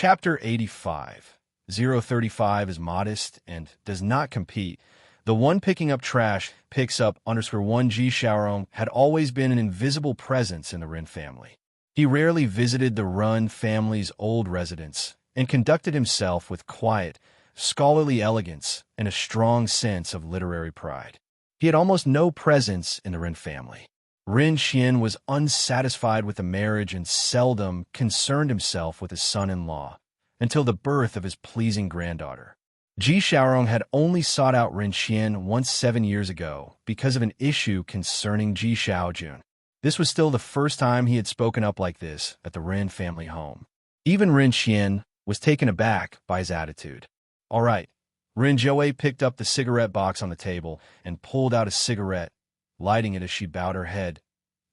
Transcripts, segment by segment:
Chapter 85. 035 is modest and does not compete. The one picking up trash picks up _1 Ji Xiaorong had always been an invisible presence in the Ren family. He rarely visited the Ren family's old residence and conducted himself with quiet, scholarly elegance and a strong sense of literary pride. He had almost no presence in the Ren family. Ren Xian was unsatisfied with the marriage and seldom concerned himself with his son-in-law until the birth of his pleasing granddaughter. Ji Xiaorong had only sought out Ren Xian once 7 years ago because of an issue concerning Ji Xiaojun. This was still the first time he had spoken up like this at the Ren family home. Even Ren Xian was taken aback by his attitude. "All right." Ren Zhou picked up the cigarette box on the table and pulled out a cigarette, lighting it as she bowed her head.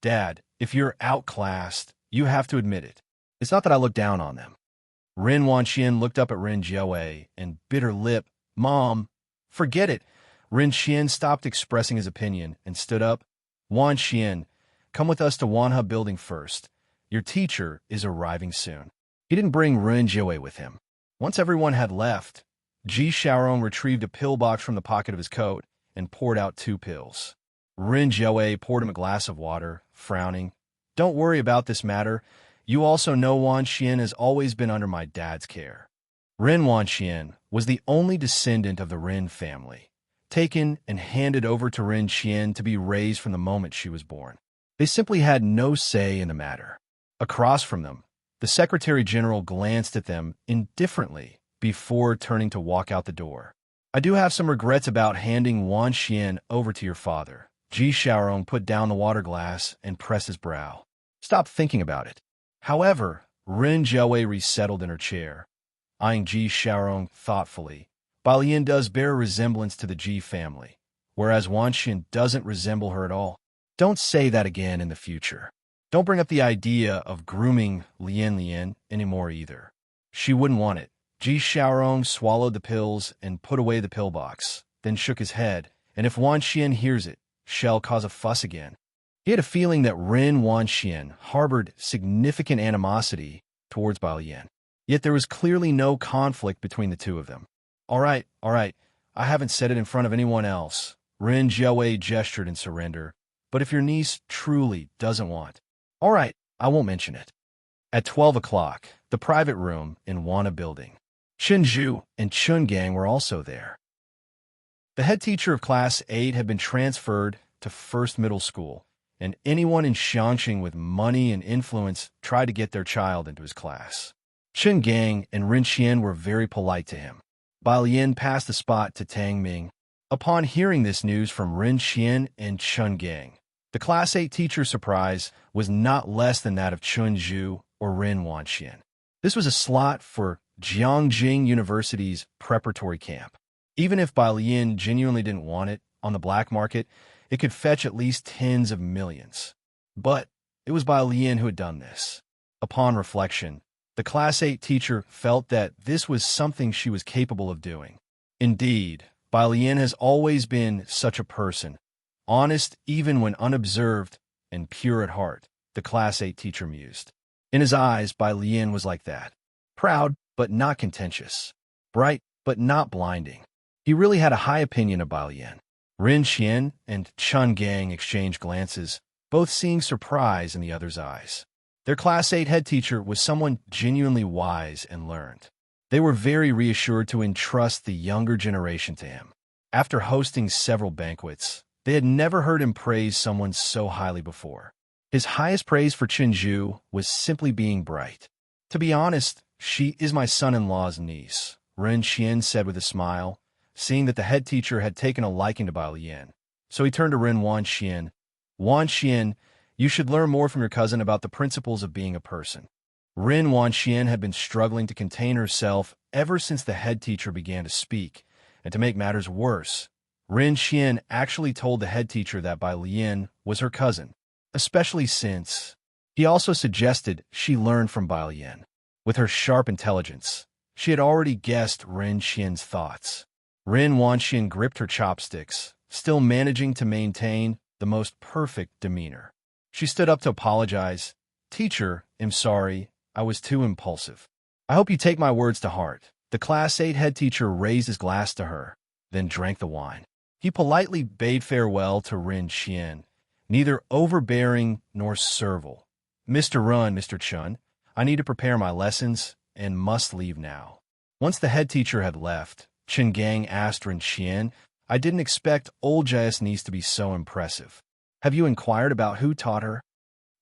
"Dad, if you're outclassed, you have to admit it. It's not that I look down on them." Ren Wanxian looked up at Ren Zhou and bit her lip. "Mom, forget it." Ren Xian stopped expressing his opinion and stood up. "Wanxian, come with us to Wanhe building first. Your teacher is arriving soon." He didn't bring Ren Zhou with him. Once everyone had left, Ji Xiaorong retrieved a pill box from the pocket of his coat and poured out 2 pills. Ren Zhou poured him a glass of water, frowning. "Don't worry about this matter. You also know Wanxian has always been under my dad's care." Ren Wanxian was the only descendant of the Ren family, taken and handed over to Ren Xian to be raised from the moment she was born. They simply had no say in the matter. Across from them, the Secretary General glanced at them indifferently before turning to walk out the door. "I do have some regrets about handing Wanxian over to your father." Ji Xiaorong put down the water glass and pressed his brow. "Stop thinking about it." However, Ren Zhou resettled in her chair, eyeing Ji Xiaorong thoughtfully. "Balian does bear a resemblance to the Ji family, whereas Wanxian doesn't resemble her at all. Don't say that again in the future. Don't bring up the idea of grooming Lian anymore either. She wouldn't want it." Ji Xiaorong swallowed the pills and put away the pill box, then shook his head. "And if Wanxian hears it, she'll cause a fuss again." He had a feeling that Ren Wanxian harbored significant animosity towards Balian. Yet there was clearly no conflict between the two of them. All right. I haven't said it in front of anyone else." Ren Zhou gestured in surrender. "But if your niece truly doesn't want..." "All right, I won't mention it." At 12 o'clock, the private room in Wanhe building. Chen Zhu and Chun Gang were also there. The head teacher of Class 8 had been transferred to First Middle School, and anyone in Xiangqing with money and influence tried to get their child into his class. Chun Gang and Ren Xian were very polite to him. Balian passed the spot to Tang Ming. Upon hearing this news from Ren Xian and Chun Gang, the Class 8 teacher's surprise was not less than that of Chun Zhu or Ren Wanxian. This was a slot for Jiangjing University's preparatory camp. Even if Balian genuinely didn't want it on the black market, it could fetch at least tens of millions. But it was Balian who had done this. Upon reflection, the Class 8 teacher felt that this was something she was capable of doing. Indeed, Balian has always been such a person, honest even when unobserved and pure at heart, the Class 8 teacher mused. In his eyes, Balian was like that. Proud, but not contentious. Bright, but not blinding. He really had a high opinion of Balian. Ren Xian and Chun Gang exchanged glances, both seeing surprise in the other's eyes. Their Class 8 head teacher was someone genuinely wise and learned. They were very reassured to entrust the younger generation to him. After hosting several banquets, they had never heard him praise someone so highly before. His highest praise for Chen Zhu was simply being bright. "To be honest, she is my son-in-law's niece," Ren Xian said with a smile, seeing that the head teacher had taken a liking to Balian. So he turned to Ren Wanxian. "Wanxian, you should learn more from your cousin about the principles of being a person." Ren Wanxian had been struggling to contain herself ever since the head teacher began to speak, and to make matters worse, Ren Xian actually told the head teacher that Balian was her cousin, especially since he also suggested she learn from Balian. With her sharp intelligence, she had already guessed Ren Xian's thoughts. Ren Wanxian gripped her chopsticks, still managing to maintain the most perfect demeanor. She stood up to apologize. "Teacher, I'm sorry, I was too impulsive." I hope you take my words to heart. The Class 8 head teacher raised his glass to her, then drank the wine. He politely bade farewell to Ren Qian, neither overbearing nor servile. Mr. Chun, I need to prepare my lessons and must leave now. Once the head teacher had left, Chen Gang asked Ren Qian, I didn't expect old Jai's niece to be so impressive. Have you inquired about who taught her?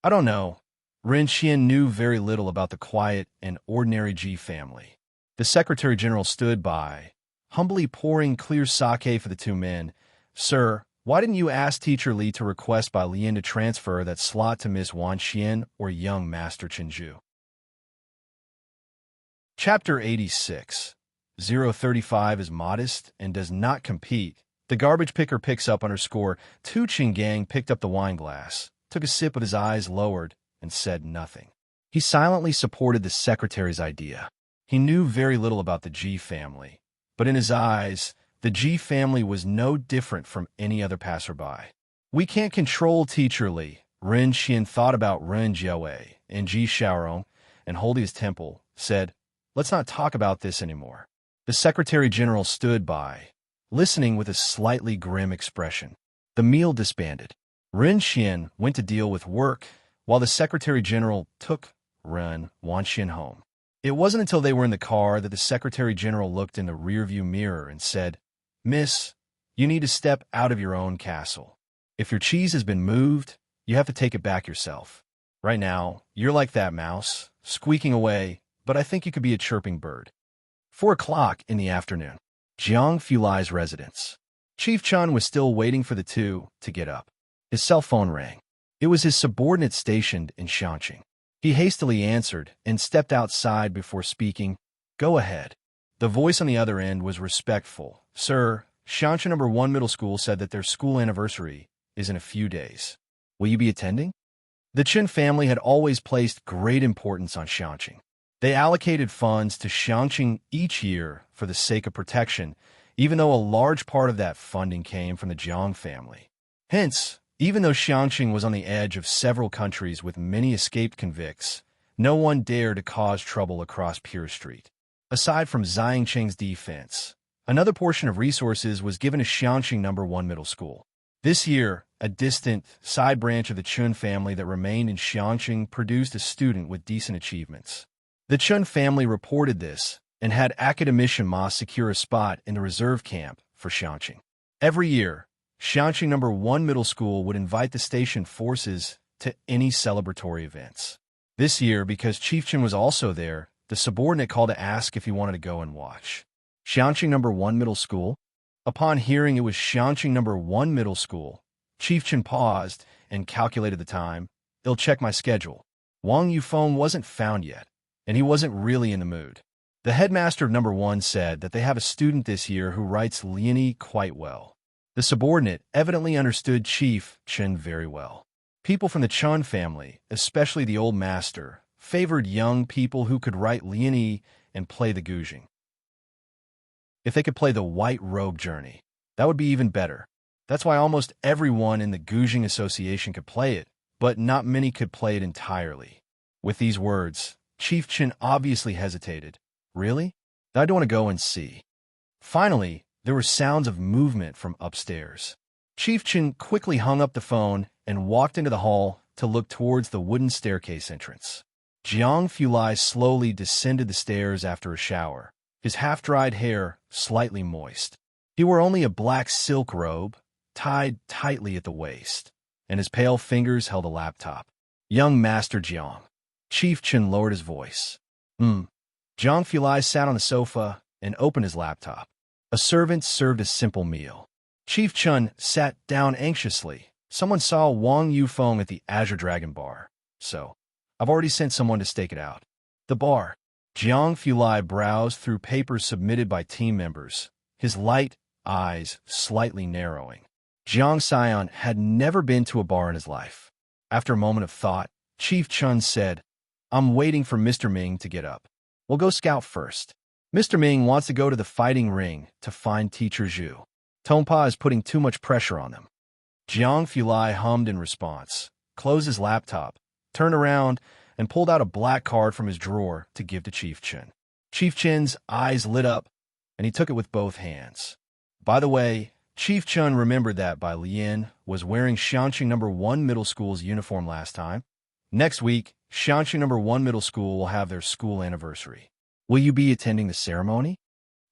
I don't know. Ren Qian knew very little about the quiet and ordinary Ji family. The Secretary General stood by, humbly pouring clear sake for the two men. Sir, why didn't you ask Teacher Li to request by Lian to transfer that slot to Miss Wan Qian or young Master Chenju? Chapter 86. 035 is modest and does not compete. The garbage picker picks up _2. Qinggang picked up the wine glass, took a sip with his eyes lowered, and said nothing. He silently supported the secretary's idea. He knew very little about the Ji family, but in his eyes, the Ji family was no different from any other passerby. We can't control Teacher Li. Ren Qian thought about Ren Jiawei and Ji Shaorong, and holding his temple, said, Let's not talk about this anymore. The Secretary General stood by, listening with a slightly grim expression. The meal disbanded. Ren Qian went to deal with work, while the Secretary General took Ren Wanxian home. It wasn't until they were in the car that the Secretary General looked in the rearview mirror and said, Miss, you need to step out of your own castle. If your cheese has been moved, you have to take it back yourself. Right now, you're like that mouse, squeaking away, but I think you could be a chirping bird. 4 o'clock in the afternoon. Jiang Fulai's residence. Chief Chun was still waiting for the two to get up. His cell phone rang. It was his subordinate stationed in Shanqing. He hastily answered and stepped outside before speaking. Go ahead. The voice on the other end was respectful. Sir, Shanqing No. 1 Middle School said that their school anniversary is in a few days. Will you be attending? The Chen family had always placed great importance on Shanqing. They allocated funds to Shanqing each year for the sake of protection, even though a large part of that funding came from the Jiang family. Hence, even though Shanqing was on the edge of several countries with many escaped convicts, no one dared to cause trouble across Pure Street. Aside from Xiangqing's defense, another portion of resources was given to Shanqing No. 1 Middle School. This year, a distant side branch of the Chun family that remained in Shanqing produced a student with decent achievements. The Chun family reported this and had Academician Ma secure a spot in the reserve camp for Shanqing. Every year, Shanqing No. 1 Middle School would invite the station forces to any celebratory events. This year, because Chief Chen was also there, the subordinate called to ask if he wanted to go and watch. Shanqing No. 1 Middle School? Upon hearing it was Shanqing No. 1 Middle School, Chief Chen paused and calculated the time. He'll check my schedule. Wang Yufeng wasn't found yet, and he wasn't really in the mood. The headmaster of No. 1 said that they have a student this year who writes Liani quite well. The subordinate evidently understood Chief Chen very well. People from the Chun family, especially the old master, favored young people who could write Liani and play the guzheng. If they could play the White Robe Journey, that would be even better. That's why almost everyone in the Guzheng Association could play it, but not many could play it entirely. With these words, Chief Chen obviously hesitated. Really? I don't want to go and see. Finally, there were sounds of movement from upstairs. Chief Chen quickly hung up the phone and walked into the hall to look towards the wooden staircase entrance. Jiang Fulai slowly descended the stairs after a shower, his half-dried hair slightly moist. He wore only a black silk robe, tied tightly at the waist, and his pale fingers held a laptop. Young Master Jiang. Chief Chen lowered his voice. Jiang Fulai sat on the sofa and opened his laptop. A servant served a simple meal. Chief Chen sat down anxiously. Someone saw Wang Yufeng at the Azure Dragon bar, so I've already sent someone to stake it out. The bar. Jiang Fulai browsed through papers submitted by team members, his light eyes slightly narrowing. Jiang Xian had never been to a bar in his life. After a moment of thought, Chief Chen said, I'm waiting for Mr. Ming to get up. We'll go scout first. Mr. Ming wants to go to the fighting ring to find Teacher Zhu. Tongpa is putting too much pressure on them. Jiang Fulai hummed in response, closed his laptop, turned around, and pulled out a black card from his drawer to give to Chief Chen. Chief Chen's eyes lit up, and he took it with both hands. By the way, Chief Chun remembered that Bai Lian was wearing Xianqing No. 1 Middle School's uniform last time. Next week, Xianqing No. 1 Middle School will have their school anniversary. Will you be attending the ceremony?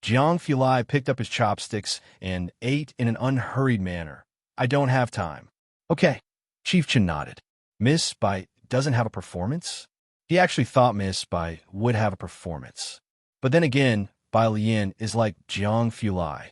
Jiang Fulai picked up his chopsticks and ate in an unhurried manner. I don't have time. Okay. Chief Chen nodded. Miss Bai doesn't have a performance? He actually thought Miss Bai would have a performance. But then again, Bai Lian is like Jiang Fulai.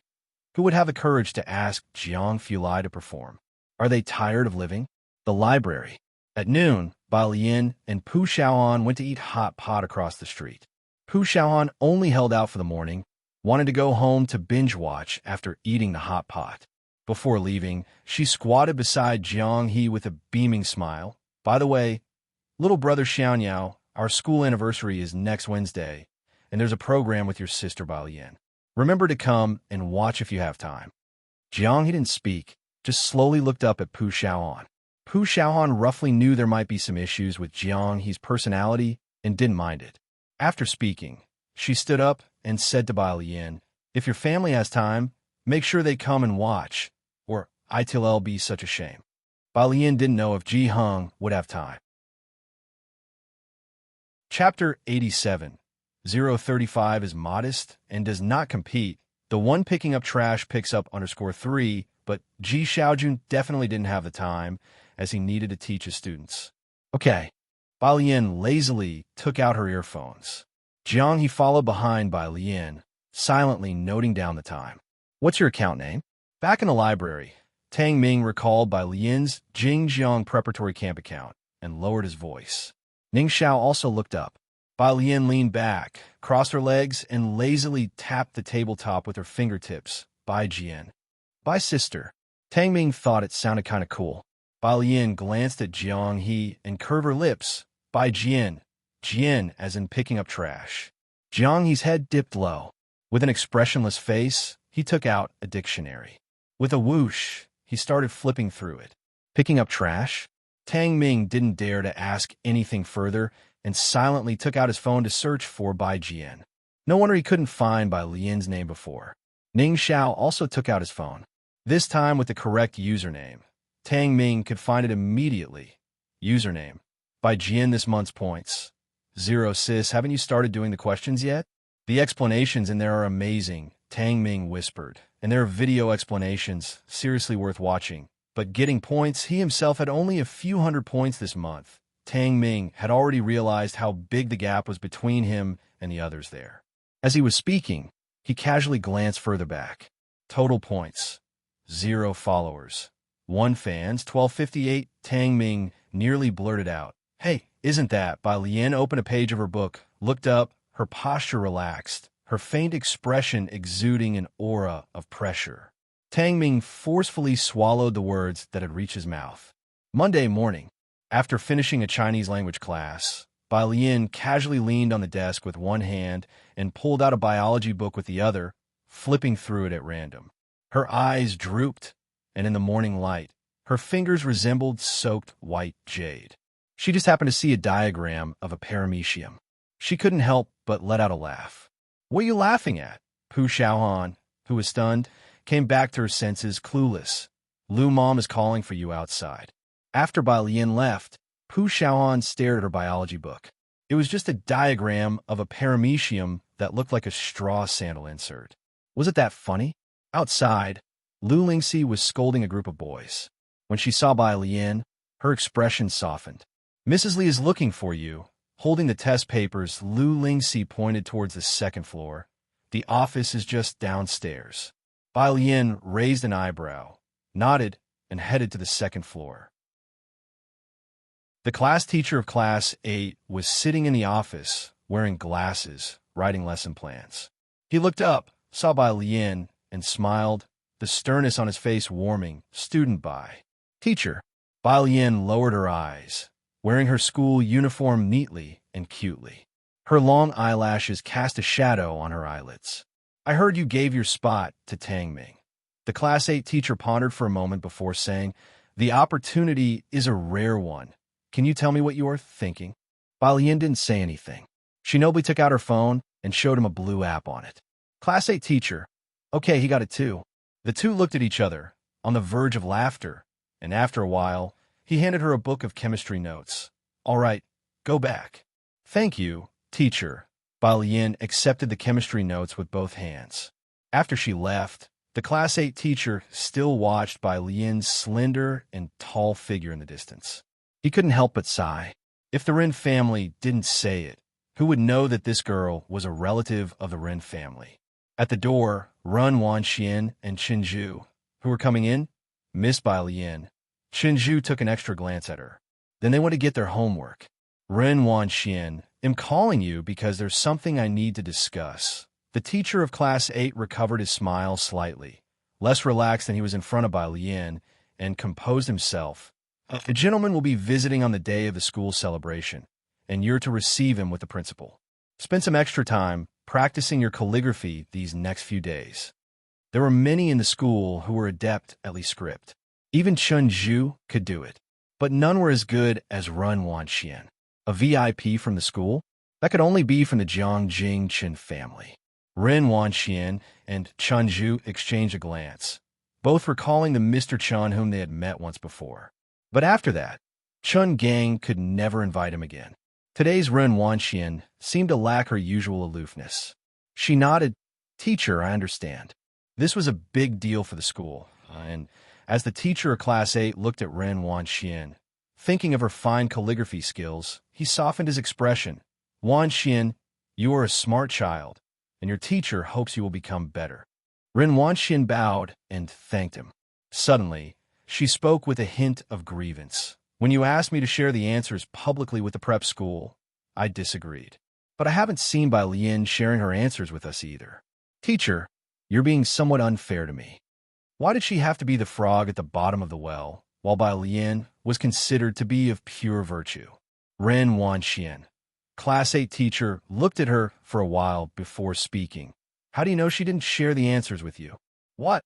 Who would have the courage to ask Jiang Fulai to perform? Are they tired of living? The library. At noon, Bai Lian and Pu Xiaohan went to eat hot pot across the street. Pu Xiaohan only held out for the morning, wanted to go home to binge watch after eating the hot pot. Before leaving, she squatted beside Jiang He with a beaming smile. By the way, little brother Xiaonyao, our school anniversary is next Wednesday, and there's a program with your sister Bai Lian. Remember to come and watch if you have time. Jiang He didn't speak, just slowly looked up at Pu Xiaohan. Pu Xiaohan roughly knew there might be some issues with Jiang He's personality and didn't mind it. After speaking, she stood up and said to Bai Lian, if your family has time, make sure they come and watch, or it'll be such a shame. Bai Lian didn't know if Ji Heng would have time. Chapter 87. 035 is modest and does not compete. The one picking up trash picks up _3, but Ji Xiaojun definitely didn't have the time, as he needed to teach his students. Okay. Bai Lian lazily took out her earphones. Jiang He followed behind Bai Lian, silently noting down the time. What's your account name? Back in the library, Tang Ming recalled Bai Lian's Jingjiang preparatory camp account and lowered his voice. Ning Xiao also looked up. Bai Lian leaned back, crossed her legs, and lazily tapped the tabletop with her fingertips. Bai Jian. Bai sister. Tang Ming thought it sounded kind of cool. Bai Lian glanced at Jiang He and curved her lips. Bai Jian. Jian, as in picking up trash. Jiang He's head dipped low. With an expressionless face, he took out a dictionary. With a whoosh, he started flipping through it. Picking up trash? Tang Ming didn't dare to ask anything further and silently took out his phone to search for Bai Jian. No wonder he couldn't find Bai Lian's name before. Ning Xiao also took out his phone. This time with the correct username. Tang Ming could find it immediately. Username. Bai Jian this month's points. 0 sis, haven't you started doing the questions yet? The explanations in there are amazing, Tang Ming whispered. And there are video explanations, seriously worth watching. But getting points, he himself had only a few hundred points this month. Tang Ming had already realized how big the gap was between him and the others there. As he was speaking, he casually glanced further back. Total points. 0 followers. 1 fans, 1258. Tang Ming nearly blurted out, "Hey, isn't that?" Bai Lian opened a page of her book, looked up, her posture relaxed, her faint expression exuding an aura of pressure. Tang Ming forcefully swallowed the words that had reached his mouth. Monday morning, after finishing a Chinese language class, Bai Lian casually leaned on the desk with one hand and pulled out a biology book with the other, flipping through it at random. Her eyes drooped, and in the morning light, her fingers resembled soaked white jade. She just happened to see a diagram of a paramecium. She couldn't help but let out a laugh. "What are you laughing at?" Pu Xiaohan, who was stunned, came back to her senses, clueless. "Lu Mom is calling for you outside." After Bai Lian left, Pu Xiaohan stared at her biology book. It was just a diagram of a paramecium that looked like a straw sandal insert. Was it that funny? Outside, Lu Lingxi was scolding a group of boys. When she saw Bai Lian, her expression softened. "Mrs. Li is looking for you." Holding the test papers, Lu Lingxi pointed towards the second floor. "The office is just downstairs." Bai Lian raised an eyebrow, nodded, and headed to the second floor. The class teacher of Class 8 was sitting in the office, wearing glasses, writing lesson plans. He looked up, saw Bai Lian, and smiled, the sternness on his face warming. "Student Bai." "Teacher." Bai Lian lowered her eyes, wearing her school uniform neatly and cutely. Her long eyelashes cast a shadow on her eyelids. "I heard you gave your spot to Tang Ming." The Class 8 teacher pondered for a moment before saying, "The opportunity is a rare one. Can you tell me what you are thinking?" Bai Lian didn't say anything. She nobly took out her phone, and showed him a blue app on it. Class 8 teacher. Okay, he got it too. The two looked at each other, on the verge of laughter, and after a while, he handed her a book of chemistry notes. All right, go back. Thank you, teacher. Bai Yin accepted the chemistry notes with both hands. After she left, the Class 8 teacher still watched Bai Yin's slender and tall figure in the distance. He couldn't help but sigh. If the Ren family didn't say it, who would know that this girl was a relative of the Ren family? At the door, Ren Wanxian and Chenju, who were coming in, missed Bai Yin. Chenju took an extra glance at her. Then they went to get their homework. Ren Wanxian, I'm calling you because there's something I need to discuss. The teacher of Class 8 recovered his smile slightly, less relaxed than he was in front of Bai Yin, and composed himself. The gentleman will be visiting on the day of the school celebration, and you're to receive him with the principal. Spend some extra time practicing your calligraphy these next few days. There were many in the school who were adept at Li script. Even Chun Zhu could do it, but none were as good as Ren Wanxian. A VIP from the school? That could only be from the Jiangjing Chen family. Ren Wanxian and Chun Zhu exchanged a glance, both recalling the Mr. Chun whom they had met once before. But after that, Chun Gang could never invite him again. Today's Ren Wanxian seemed to lack her usual aloofness. She nodded. Teacher, I understand. This was a big deal for the school, and as the teacher of Class 8 looked at Ren Wanxian, thinking of her fine calligraphy skills, he softened his expression. Wanxian, you are a smart child, and your teacher hopes you will become better. Ren Wanxian bowed and thanked him. Suddenly, she spoke with a hint of grievance. When you asked me to share the answers publicly with the prep school, I disagreed. But I haven't seen Bai Yin sharing her answers with us either. Teacher, you're being somewhat unfair to me. Why did she have to be the frog at the bottom of the well, while Bai Yin was considered to be of pure virtue? Ren Wanxian, Class 8 teacher, looked at her for a while before speaking. How do you know she didn't share the answers with you? What?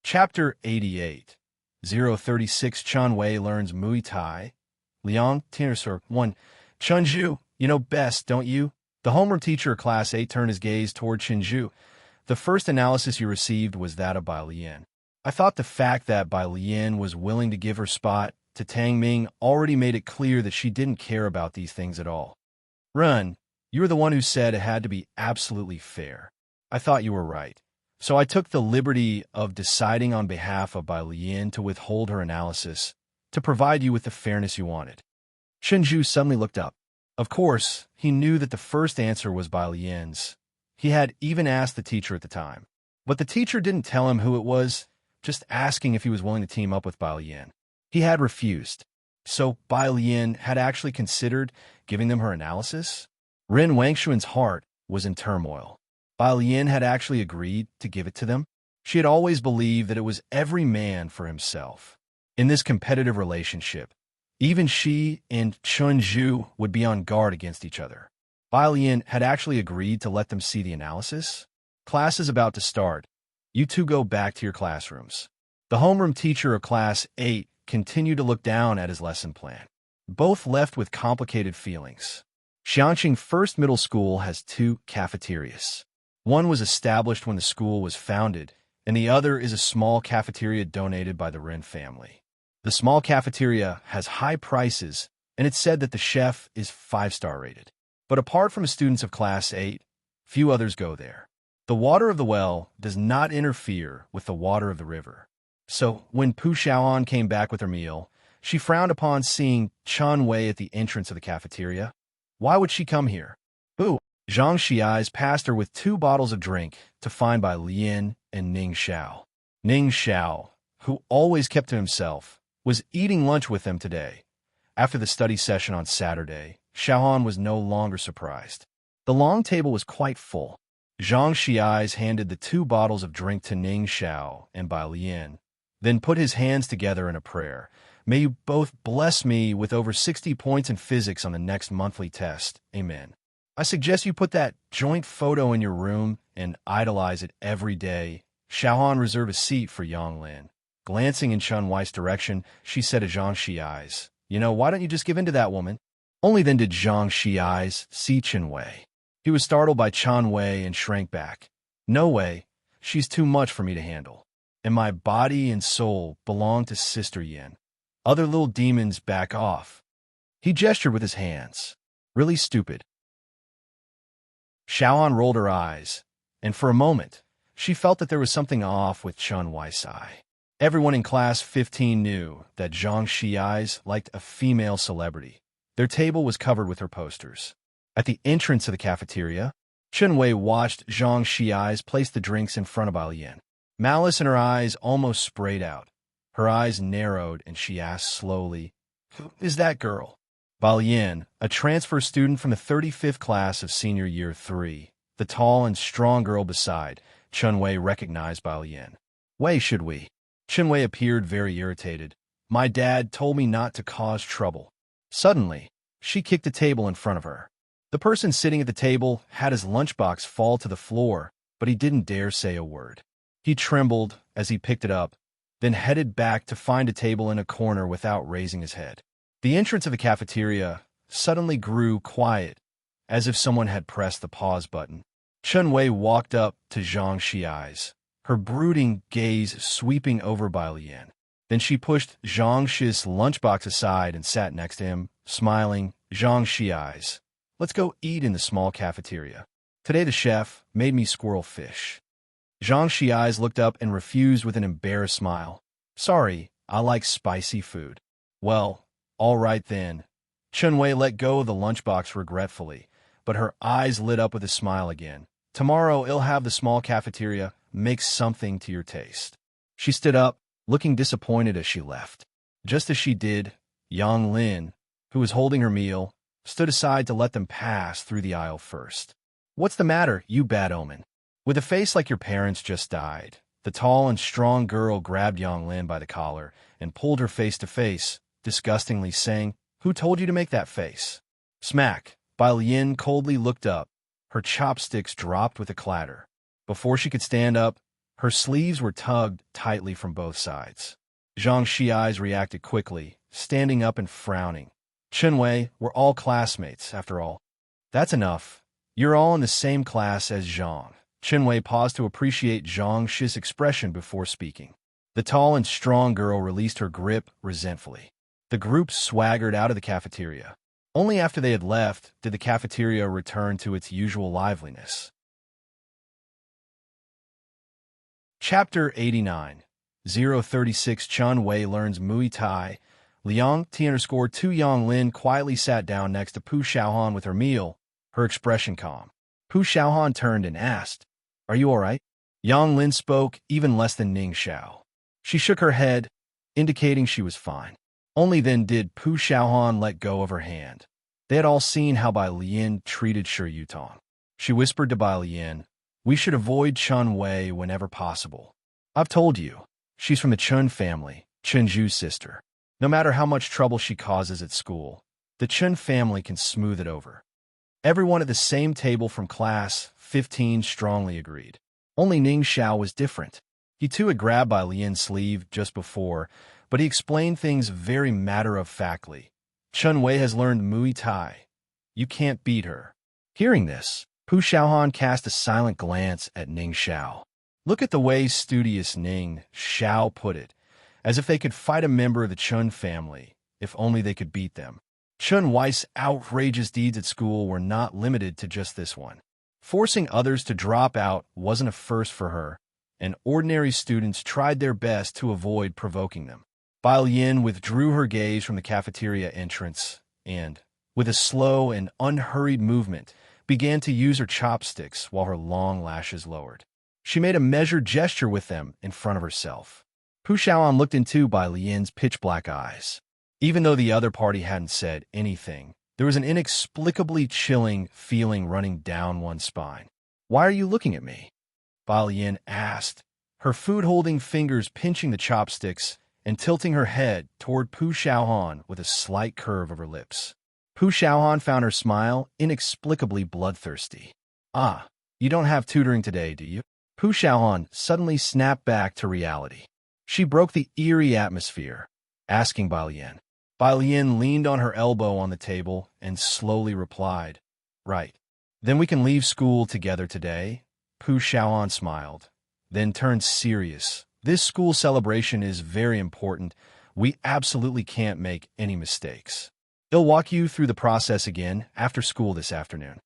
Chapter 88. 036 Chan Wei learns Muay Thai. Liang Tinnersur 1. Chunju, you know best, don't you? The homeroom teacher of Class 8 turned his gaze toward Chenju. The first analysis you received was that of Bai Yin. I thought the fact that Bai Yin was willing to give her spot to Tang Ming already made it clear that she didn't care about these things at all. Run, you were the one who said it had to be absolutely fair. I thought you were right. So I took the liberty of deciding on behalf of Bai Yin to withhold her analysis, to provide you with the fairness you wanted. Chenju suddenly looked up. Of course, he knew that the first answer was Bai Yin's. He had even asked the teacher at the time. But the teacher didn't tell him who it was, just asking if he was willing to team up with Bai Yin. He had refused. So Bai Yin had actually considered giving them her analysis? Ren Wangshuan's heart was in turmoil. Bai Yin had actually agreed to give it to them. She had always believed that it was every man for himself. In this competitive relationship, even she and Chun Zhu would be on guard against each other. Bai Yin had actually agreed to let them see the analysis. Class is about to start. You two go back to your classrooms. The homeroom teacher of Class 8 continued to look down at his lesson plan. Both left with complicated feelings. Xiangqing First Middle School has 2 cafeterias. One was established when the school was founded, and the other is a small cafeteria donated by the Ren family. The small cafeteria has high prices, and it's said that the chef is 5-star rated. But apart from students of Class 8, few others go there. The water of the well does not interfere with the water of the river. So when Pu Xiaoan came back with her meal, she frowned upon seeing Chan Wei at the entrance of the cafeteria. Why would she come here? Boo! Zhang Xiai's passed her with 2 bottles of drink to find Bai Yin and Ning Xiao. Ning Xiao, who always kept to himself, was eating lunch with them today. After the study session on Saturday, Xiaohan was no longer surprised. The long table was quite full. Zhang Xiai's handed the 2 bottles of drink to Ning Xiao and Bai Yin, then put his hands together in a prayer. May you both bless me with over 60 points in physics on the next monthly test. Amen. I suggest you put that joint photo in your room and idolize it every day. Xiaohan reserved a seat for Yonglin. Glancing in Chun Wei's direction, she said to Zhang Xiai's, You know, why don't you just give in to that woman? Only then did Zhang Xi's see Chen Wei. He was startled by Chen Wei and shrank back. No way, she's too much for me to handle. And my body and soul belong to Sister Yin. Other little demons back off. He gestured with his hands. Really stupid. Xiaohan rolled her eyes, and for a moment, she felt that there was something off with Chen Wei's eye. Everyone in Class 15 knew that Zhang Xi's liked a female celebrity. Their table was covered with her posters. At the entrance of the cafeteria, Chen Wei watched Zhang Xi's place the drinks in front of Balian. Malice in her eyes almost sprayed out. Her eyes narrowed, and she asked slowly, "Who is that girl?" Balian, a transfer student from the 35th class of senior year 3, the tall and strong girl beside, Chen Wei recognized Balian. "Wei, should we?" Chen Wei appeared very irritated. "My dad told me not to cause trouble." Suddenly, she kicked a table in front of her. The person sitting at the table had his lunchbox fall to the floor, but he didn't dare say a word. He trembled as he picked it up, then headed back to find a table in a corner without raising his head. The entrance of the cafeteria suddenly grew quiet, as if someone had pressed the pause button. Chen Wei walked up to Zhang Xi's, her brooding gaze sweeping over Balian. Then she pushed Zhang Shi's lunchbox aside and sat next to him, smiling. "Zhang Xi's, let's go eat in the small cafeteria. Today the chef made me squirrel fish." Zhang Xi's looked up and refused with an embarrassed smile. "Sorry, I like spicy food." "Well, all right then." Chen Wei let go of the lunchbox regretfully, but her eyes lit up with a smile again. "Tomorrow I'll have the small cafeteria make something to your taste." She stood up, looking disappointed as she left. Just as she did, Yang Lin, who was holding her meal, stood aside to let them pass through the aisle first. "What's the matter, you bad omen? With a face like your parents just died." The tall and strong girl grabbed Yang Lin by the collar and pulled her face to face, disgustingly saying, "Who told you to make that face?" Smack! Bai Lian coldly looked up. Her chopsticks dropped with a clatter. Before she could stand up, her sleeves were tugged tightly from both sides. Zhang Xi's reacted quickly, standing up and frowning. "Chen Wei, we're all classmates, after all." "That's enough. You're all in the same class as Zhang." Chen Wei paused to appreciate Zhang Shi's expression before speaking. The tall and strong girl released her grip resentfully. The group swaggered out of the cafeteria. Only after they had left did the cafeteria return to its usual liveliness. Chapter 89. 036 Chen Wei learns Muay Thai. Liang T_2 Yang Lin quietly sat down next to Pu Xiaohan with her meal, her expression calm. Pu Xiaohan turned and asked, "Are you all right?" Yang Lin spoke even less than Ning Xiao. She shook her head, indicating she was fine. Only then did Pu Xiaohan let go of her hand. They had all seen how Bai Lian treated Shi Yutong. She whispered to Bai Lian, "We should avoid Chen Wei whenever possible. I've told you, she's from the Chen family, Chen Zhu's sister. No matter how much trouble she causes at school, the Chen family can smooth it over." Everyone at the same table from Class 15 strongly agreed. Only Ning Xiao was different. He too had grabbed Bai Lian's sleeve just before, but he explained things very matter-of-factly. "Chen Wei has learned Muay Thai. You can't beat her." Hearing this, Pu Xiaohan cast a silent glance at Ning Xiao. Look at the way studious Ning Xiao put it, as if they could fight a member of the Chen family, if only they could beat them. Chen Wei's outrageous deeds at school were not limited to just this one. Forcing others to drop out wasn't a first for her, and ordinary students tried their best to avoid provoking them. Bai Lian withdrew her gaze from the cafeteria entrance and, with a slow and unhurried movement, began to use her chopsticks while her long lashes lowered. She made a measured gesture with them in front of herself. Pu Xiaohan looked into Bai Lian's pitch-black eyes. Even though the other party hadn't said anything, there was an inexplicably chilling feeling running down one's spine. "Why are you looking at me?" Bai Lian asked, her food-holding fingers pinching the chopsticks and tilting her head toward Pu Xiaohan with a slight curve of her lips. Pu Xiaohan found her smile inexplicably bloodthirsty. "Ah, you don't have tutoring today, do you?" Pu Xiaohan suddenly snapped back to reality. She broke the eerie atmosphere, asking Bai Lian, Bai Lian leaned on her elbow on the table and slowly replied, "Right. Then we can leave school together today?" Pu Xiaoan smiled, then turned serious. "This school celebration is very important. We absolutely can't make any mistakes. He'll walk you through the process again after school this afternoon."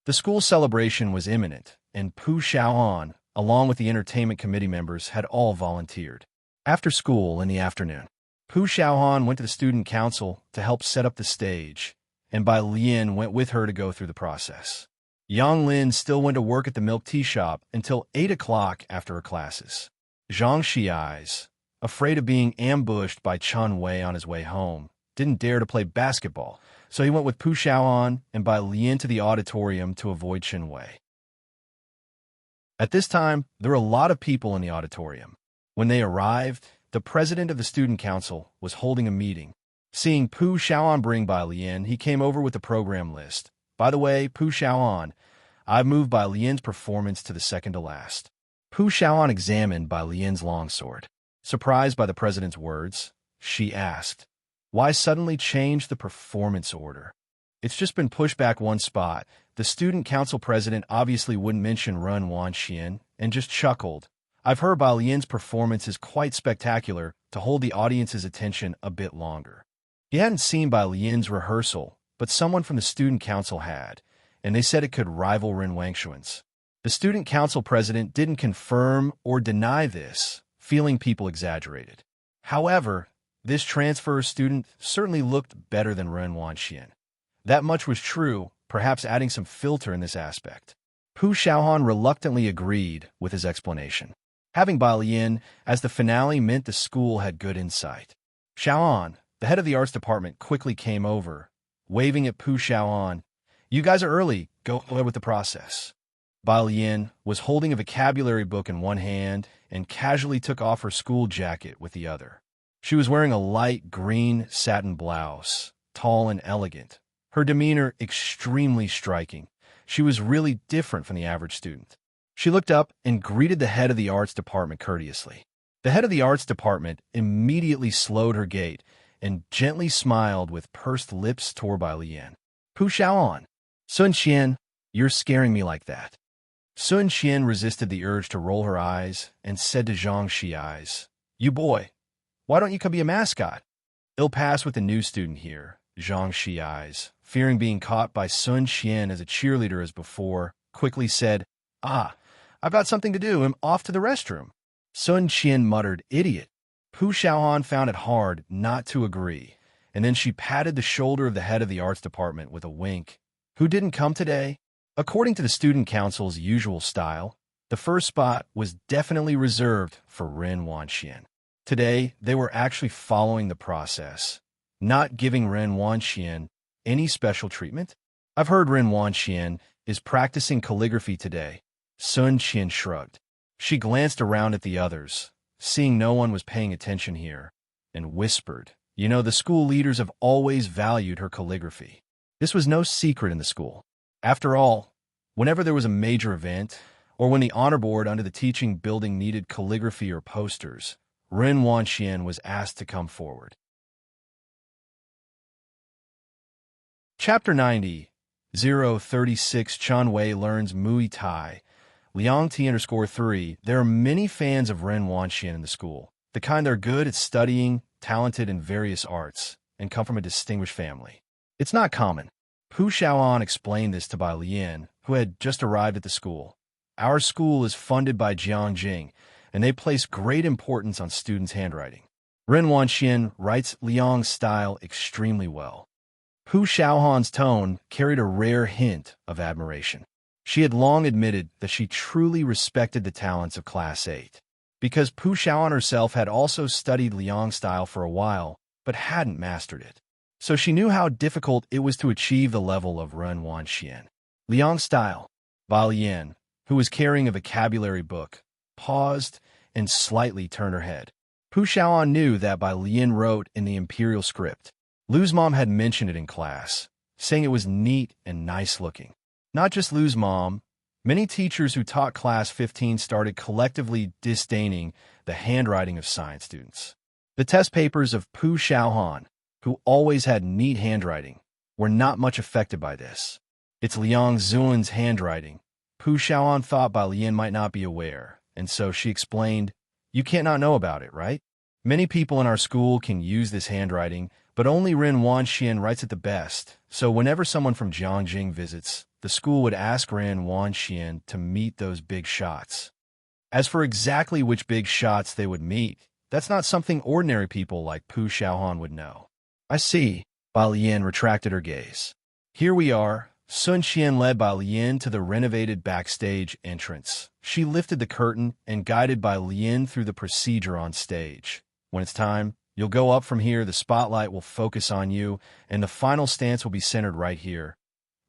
The school celebration was imminent, and Pu Xiaoan, along with the entertainment committee members, had all volunteered. After school in the afternoon, Pu Xiaohan went to the student council to help set up the stage, and Bai Lian went with her to go through the process. Yang Lin still went to work at the milk tea shop until 8 o'clock after her classes. Zhang Xiais, afraid of being ambushed by Chen Wei on his way home, didn't dare to play basketball, so he went with Pu Xiaoan and Bai Lian to the auditorium to avoid Chen Wei. At this time, there were a lot of people in the auditorium. When they arrived, the president of the student council was holding a meeting. Seeing Pu Xiaoan bring Bai Lian, he came over with the program list. "By the way, Pu Xiaoan, I've moved Bai Lian's performance to the second to last." Pu Xiaoan examined Bai Lian's longsword. Surprised by the president's words, she asked, "Why suddenly change the performance order?" "It's just been pushed back one spot." The student council president obviously wouldn't mention Ren Wanxian and just chuckled. "I've heard Bai Lian's performance is quite spectacular to hold the audience's attention a bit longer." He hadn't seen Bai Lian's rehearsal, but someone from the student council had, and they said it could rival Ren Wangshuan's. The student council president didn't confirm or deny this, feeling people exaggerated. However, this transfer student certainly looked better than Ren Wanxian. That much was true, perhaps adding some filter in this aspect. Pu Xiaohan reluctantly agreed with his explanation. Having Bai Lian as the finale meant the school had good insight. Xiaoan, the head of the arts department, quickly came over, waving at Pu Xiaoan. "You guys are early. Go ahead with the process." Bai Lian was holding a vocabulary book in one hand and casually took off her school jacket with the other. She was wearing a light green satin blouse, tall and elegant, her demeanor extremely striking. She was really different from the average student. She looked up and greeted the head of the arts department courteously. The head of the arts department immediately slowed her gait and gently smiled with pursed lips toward Bai Lian. "Pu Xiaoan, Sun Qian, you're scaring me like that." Sun Qian resisted the urge to roll her eyes and said to Zhang Xiais, "You boy, why don't you come be a mascot?" "It'll pass with the new student here," Zhang Xiais, fearing being caught by Sun Qian as a cheerleader as before, quickly said, "I've got something to do. I'm off to the restroom." Sun Qian muttered, "Idiot." Pu Xiaohan found it hard not to agree, and then she patted the shoulder of the head of the arts department with a wink. "Who didn't come today?" According to the student council's usual style, the first spot was definitely reserved for Ren Wanxian. Today, they were actually following the process, not giving Ren Wanxian any special treatment. "I've heard Ren Wanxian is practicing calligraphy today." Sun Qian shrugged. She glanced around at the others, seeing no one was paying attention here, and whispered, "You know, the school leaders have always valued her calligraphy." This was no secret in the school. After all, whenever there was a major event, or when the honor board under the teaching building needed calligraphy or posters, Ren Wanxian was asked to come forward. Chapter 90, 036 Chen Wei learns Muay Thai. Liang T_3. There are many fans of Ren Wanxian in the school, the kind that are good at studying, talented in various arts, and come from a distinguished family. It's not common. Pu Xiaoan explained this to Bai Lian, who had just arrived at the school. "Our school is funded by Jiangjing, and they place great importance on students' handwriting. Ren Wanxian writes Liang's style extremely well." Pu Xiaohan's tone carried a rare hint of admiration. She had long admitted that she truly respected the talents of Class 8, because Pu Xiaoan herself had also studied Liang's style for a while, but hadn't mastered it. So she knew how difficult it was to achieve the level of Ren Wanxian. Liang's style. Bai Lian, who was carrying a vocabulary book, paused and slightly turned her head. Pu Xiaoan knew that Bai Lian wrote in the imperial script. Lu's mom had mentioned it in class, saying it was neat and nice-looking. Not just Lu's mom, many teachers who taught Class 15 started collectively disdaining the handwriting of science students. The test papers of Pu Xiaohan, who always had neat handwriting, were not much affected by this. It's Liang Zuan's handwriting. Pu Xiaoan thought Bai Lian might not be aware, and so she explained, "You can't not know about it, right? Many people in our school can use this handwriting, but only Ren Wanxian writes it the best, so whenever someone from Jiangjing visits, the school would ask Ren Wanxian to meet those big shots." As for exactly which big shots they would meet, that's not something ordinary people like Pu Xiaohan would know. "I see." Bai Lian retracted her gaze. "Here we are." Sun Qian led Bai Lian to the renovated backstage entrance. She lifted the curtain and guided Bai Lian through the procedure on stage. "When it's time, you'll go up from here, the spotlight will focus on you, and the final stance will be centered right here."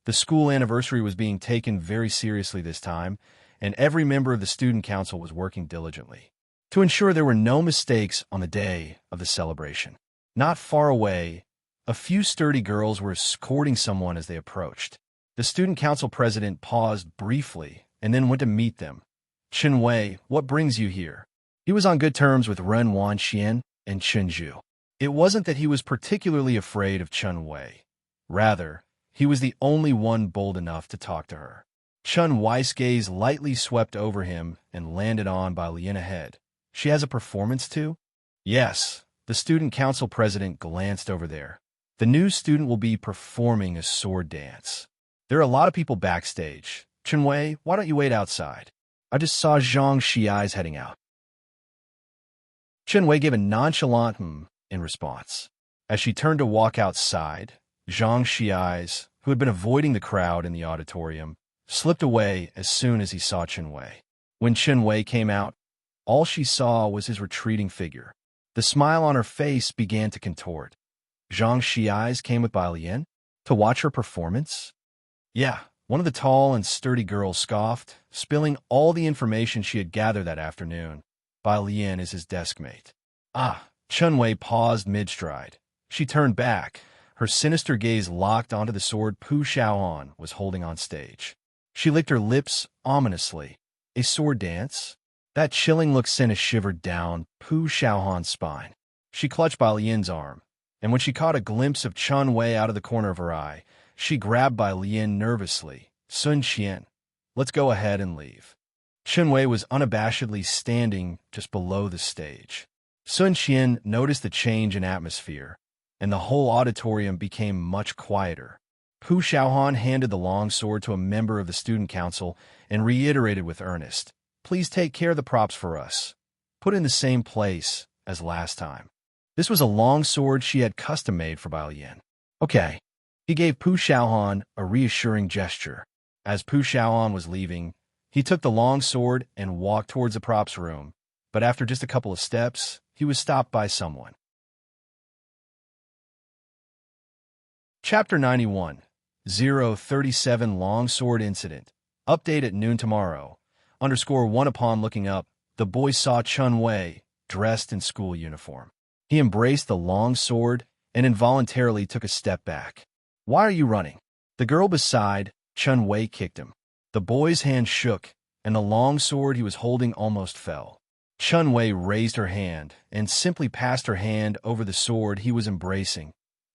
The school anniversary was being taken very seriously this time, and every member of the student council was working diligently to ensure there were no mistakes on the day of the celebration. Not far away, a few sturdy girls were escorting someone as they approached. The student council president paused briefly and then went to meet them. "Chen Wei, what brings you here?" He was on good terms with Ren Wanxian and Chen Zhu. It wasn't that he was particularly afraid of Chen Wei. Rather, he was the only one bold enough to talk to her. Chen Wei's gaze lightly swept over him and landed on Bai Lian ahead. "She has a performance too?" "Yes." The student council president glanced over there. "The new student will be performing a sword dance. There are a lot of people backstage. Chen Wei, why don't you wait outside?" "I just saw Zhang Xiai's heading out." Chen Wei gave a nonchalant in response. As she turned to walk outside, Zhang Xiai's, who had been avoiding the crowd in the auditorium, slipped away as soon as he saw Chen Wei. When Chen Wei came out, all she saw was his retreating figure. The smile on her face began to contort. Zhang Xiai's came with Bai Lian to watch her performance? "Yeah," one of the tall and sturdy girls scoffed, spilling all the information she had gathered that afternoon. "Bai Lian is his desk mate." "Ah." Chen Wei paused mid-stride. She turned back, her sinister gaze locked onto the sword Pu Xiaoan was holding on stage. She licked her lips ominously. "A sword dance?" That chilling look sent a shiver down Pu Xiaohan's spine. She clutched Bai Lian's arm, and when she caught a glimpse of Chen Wei out of the corner of her eye, she grabbed Bai Lian nervously. "Sun Qian, let's go ahead and leave." Chen Wei was unabashedly standing just below the stage. Sun Qian noticed the change in atmosphere, and the whole auditorium became much quieter. Pu Xiaohan handed the long sword to a member of the student council and reiterated with earnest, "Please take care of the props for us. Put in the same place as last time." This was a long sword she had custom-made for Bai Lian. "Okay." He gave Pu Xiaohan a reassuring gesture. As Pu Xiaohan was leaving, he took the long sword and walked towards the props room, but after just a couple of steps, he was stopped by someone. Chapter 91, 037 Long Sword Incident. Update at noon tomorrow. _1 Upon looking up, the boy saw Chen Wei, dressed in school uniform. He embraced the long sword and involuntarily took a step back. "Why are you running?" The girl beside Chen Wei kicked him. The boy's hand shook, and the long sword he was holding almost fell. Chen Wei raised her hand and simply passed her hand over the sword he was embracing.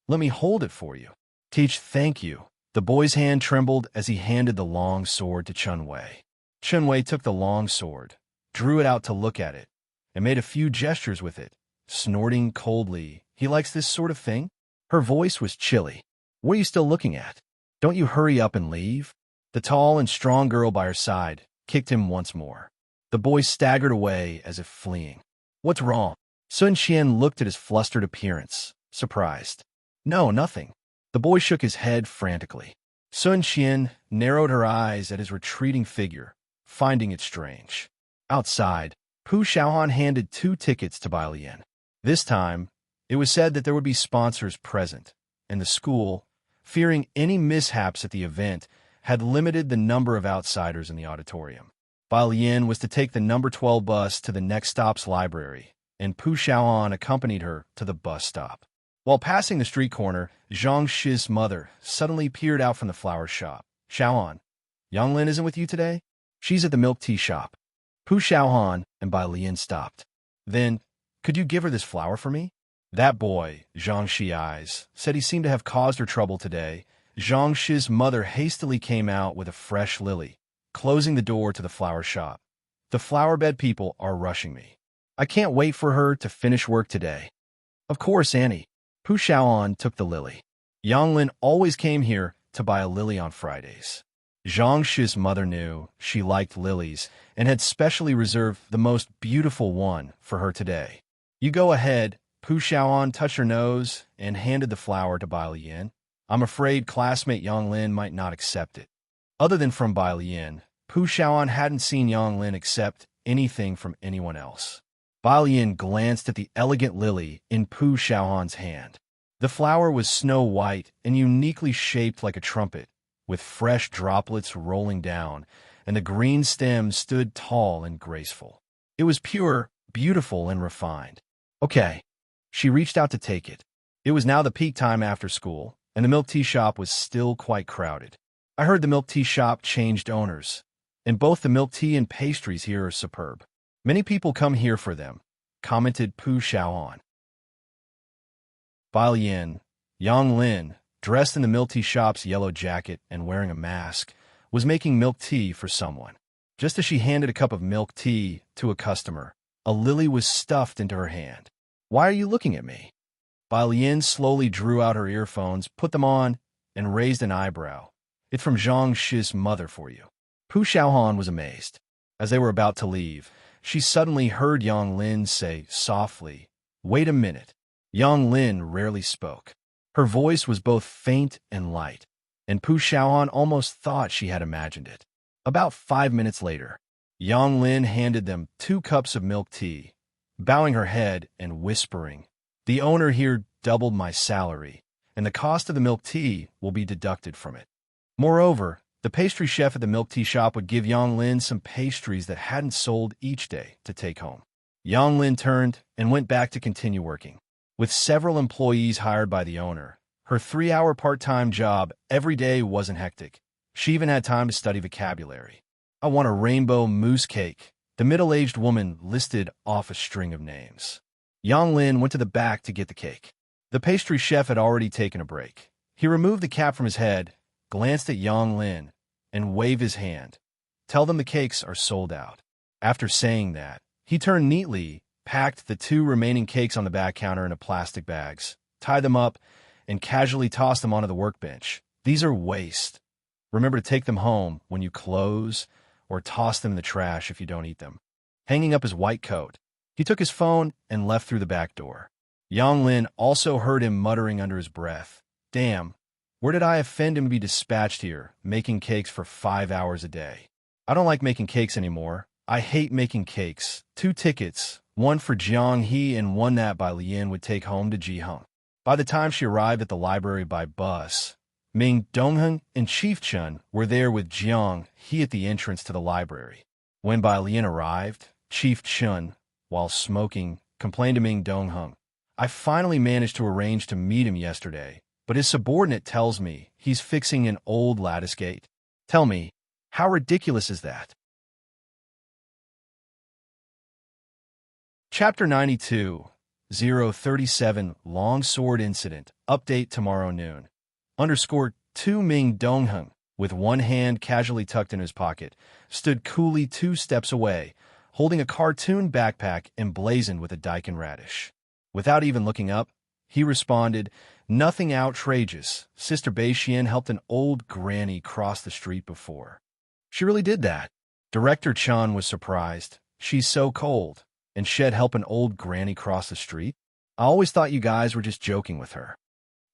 "Let me hold it for you." "Teach, thank you." The boy's hand trembled as he handed the long sword to Chen Wei. Chen Wei took the long sword, drew it out to look at it, and made a few gestures with it, snorting coldly. "He likes this sort of thing?" Her voice was chilly. "What are you still looking at? Don't you hurry up and leave?" The tall and strong girl by her side kicked him once more. The boy staggered away as if fleeing. "What's wrong?" Sun Qian looked at his flustered appearance, surprised. "No, nothing." The boy shook his head frantically. Sun Qian narrowed her eyes at his retreating figure, finding it strange. Outside, Pu Xiaohan handed 2 tickets to Bai Lian. This time, it was said that there would be sponsors present, and the school, fearing any mishaps at the event, had limited the number of outsiders in the auditorium. Bai Lian was to take the number 12 bus to the next stop's library, and Pu Xiaohan accompanied her to the bus stop. While passing the street corner, Zhang Shi's mother suddenly peered out from the flower shop. "Xiaohan, Yang Lin isn't with you today?" "She's at the milk tea shop." Pu Xiaohan and Bai Lian stopped. "Then, could you give her this flower for me?" That boy, Zhang Shi eyes, said he seemed to have caused her trouble today. Zhang Shi's mother hastily came out with a fresh lily, closing the door to the flower shop. The flower bed people are rushing me. I can't wait for her to finish work today. Of course, Annie. Pu Xiaoan took the lily. Yang Lin always came here to buy a lily on Fridays. Zhang Shi's mother knew she liked lilies and had specially reserved the most beautiful one for her today. You go ahead. Pu Xiaoan touched her nose and handed the flower to Bai Lian. I'm afraid classmate Yang Lin might not accept it. Other than from Bai Lian, Pu Xiaoan hadn't seen Yang Lin accept anything from anyone else. Bai Lian glanced at the elegant lily in Pu Xiaoan's hand. The flower was snow-white and uniquely shaped like a trumpet, with fresh droplets rolling down, and the green stem stood tall and graceful. It was pure, beautiful, and refined. Okay. She reached out to take it. It was now the peak time after school, and the milk tea shop was still quite crowded. I heard the milk tea shop changed owners, and both the milk tea and pastries here are superb. Many people come here for them, commented Pu Xiaoan. Bai Lian, Yang Lin, dressed in the milk tea shop's yellow jacket and wearing a mask, was making milk tea for someone. Just as she handed a cup of milk tea to a customer, a lily was stuffed into her hand. Why are you looking at me? Bai Lian slowly drew out her earphones, put them on, and raised an eyebrow. It's from Zhang Shi's mother for you. Pu Xiaohan was amazed. As they were about to leave, she suddenly heard Yang Lin say softly, "Wait a minute." Yang Lin rarely spoke. Her voice was both faint and light, and Pu Xiaohan almost thought she had imagined it. About 5 minutes later, Yang Lin handed them 2 cups of milk tea, bowing her head and whispering, "The owner here doubled my salary, and the cost of the milk tea will be deducted from it." Moreover, the pastry chef at the milk tea shop would give Yang Lin some pastries that hadn't sold each day to take home. Yang Lin turned and went back to continue working. With several employees hired by the owner, her 3-hour part-time job every day wasn't hectic. She even had time to study vocabulary. I want a rainbow mousse cake. The middle-aged woman listed off a string of names. Yang Lin went to the back to get the cake. The pastry chef had already taken a break. He removed the cap from his head, glanced at Yang Lin, and waved his hand. "Tell them the cakes are sold out." After saying that, he turned neatly, packed the 2 remaining cakes on the back counter into plastic bags, tied them up, and casually tossed them onto the workbench. "These are waste. Remember to take them home when you close, or toss them in the trash if you don't eat them." Hanging up his white coat, he took his phone and left through the back door. Yang Lin also heard him muttering under his breath, "Damn, where did I offend him to be dispatched here, making cakes for 5 hours a day? I don't like making cakes anymore. I hate making cakes." 2 tickets, one for Jiang He and one that Bai Lian would take home to Jiheng. By the time she arrived at the library by bus, Ming Dongheng and Chief Chun were there with Jiang He at the entrance to the library. When Bai Lian arrived, Chief Chun, while smoking, complained to Ming Dongheng, "I finally managed to arrange to meet him yesterday, but his subordinate tells me he's fixing an old lattice gate. Tell me, how ridiculous is that?" Chapter 92, 037 Long Sword Incident, Update tomorrow noon. _2 Ming Dongheng, with one hand casually tucked in his pocket, stood coolly 2 steps away, holding a cartoon backpack emblazoned with a daikon radish. Without even looking up, he responded, "Nothing outrageous. Sister Beishian helped an old granny cross the street before." She really did that. Director Chan was surprised. "She's so cold. And she'd help an old granny cross the street? I always thought you guys were just joking with her."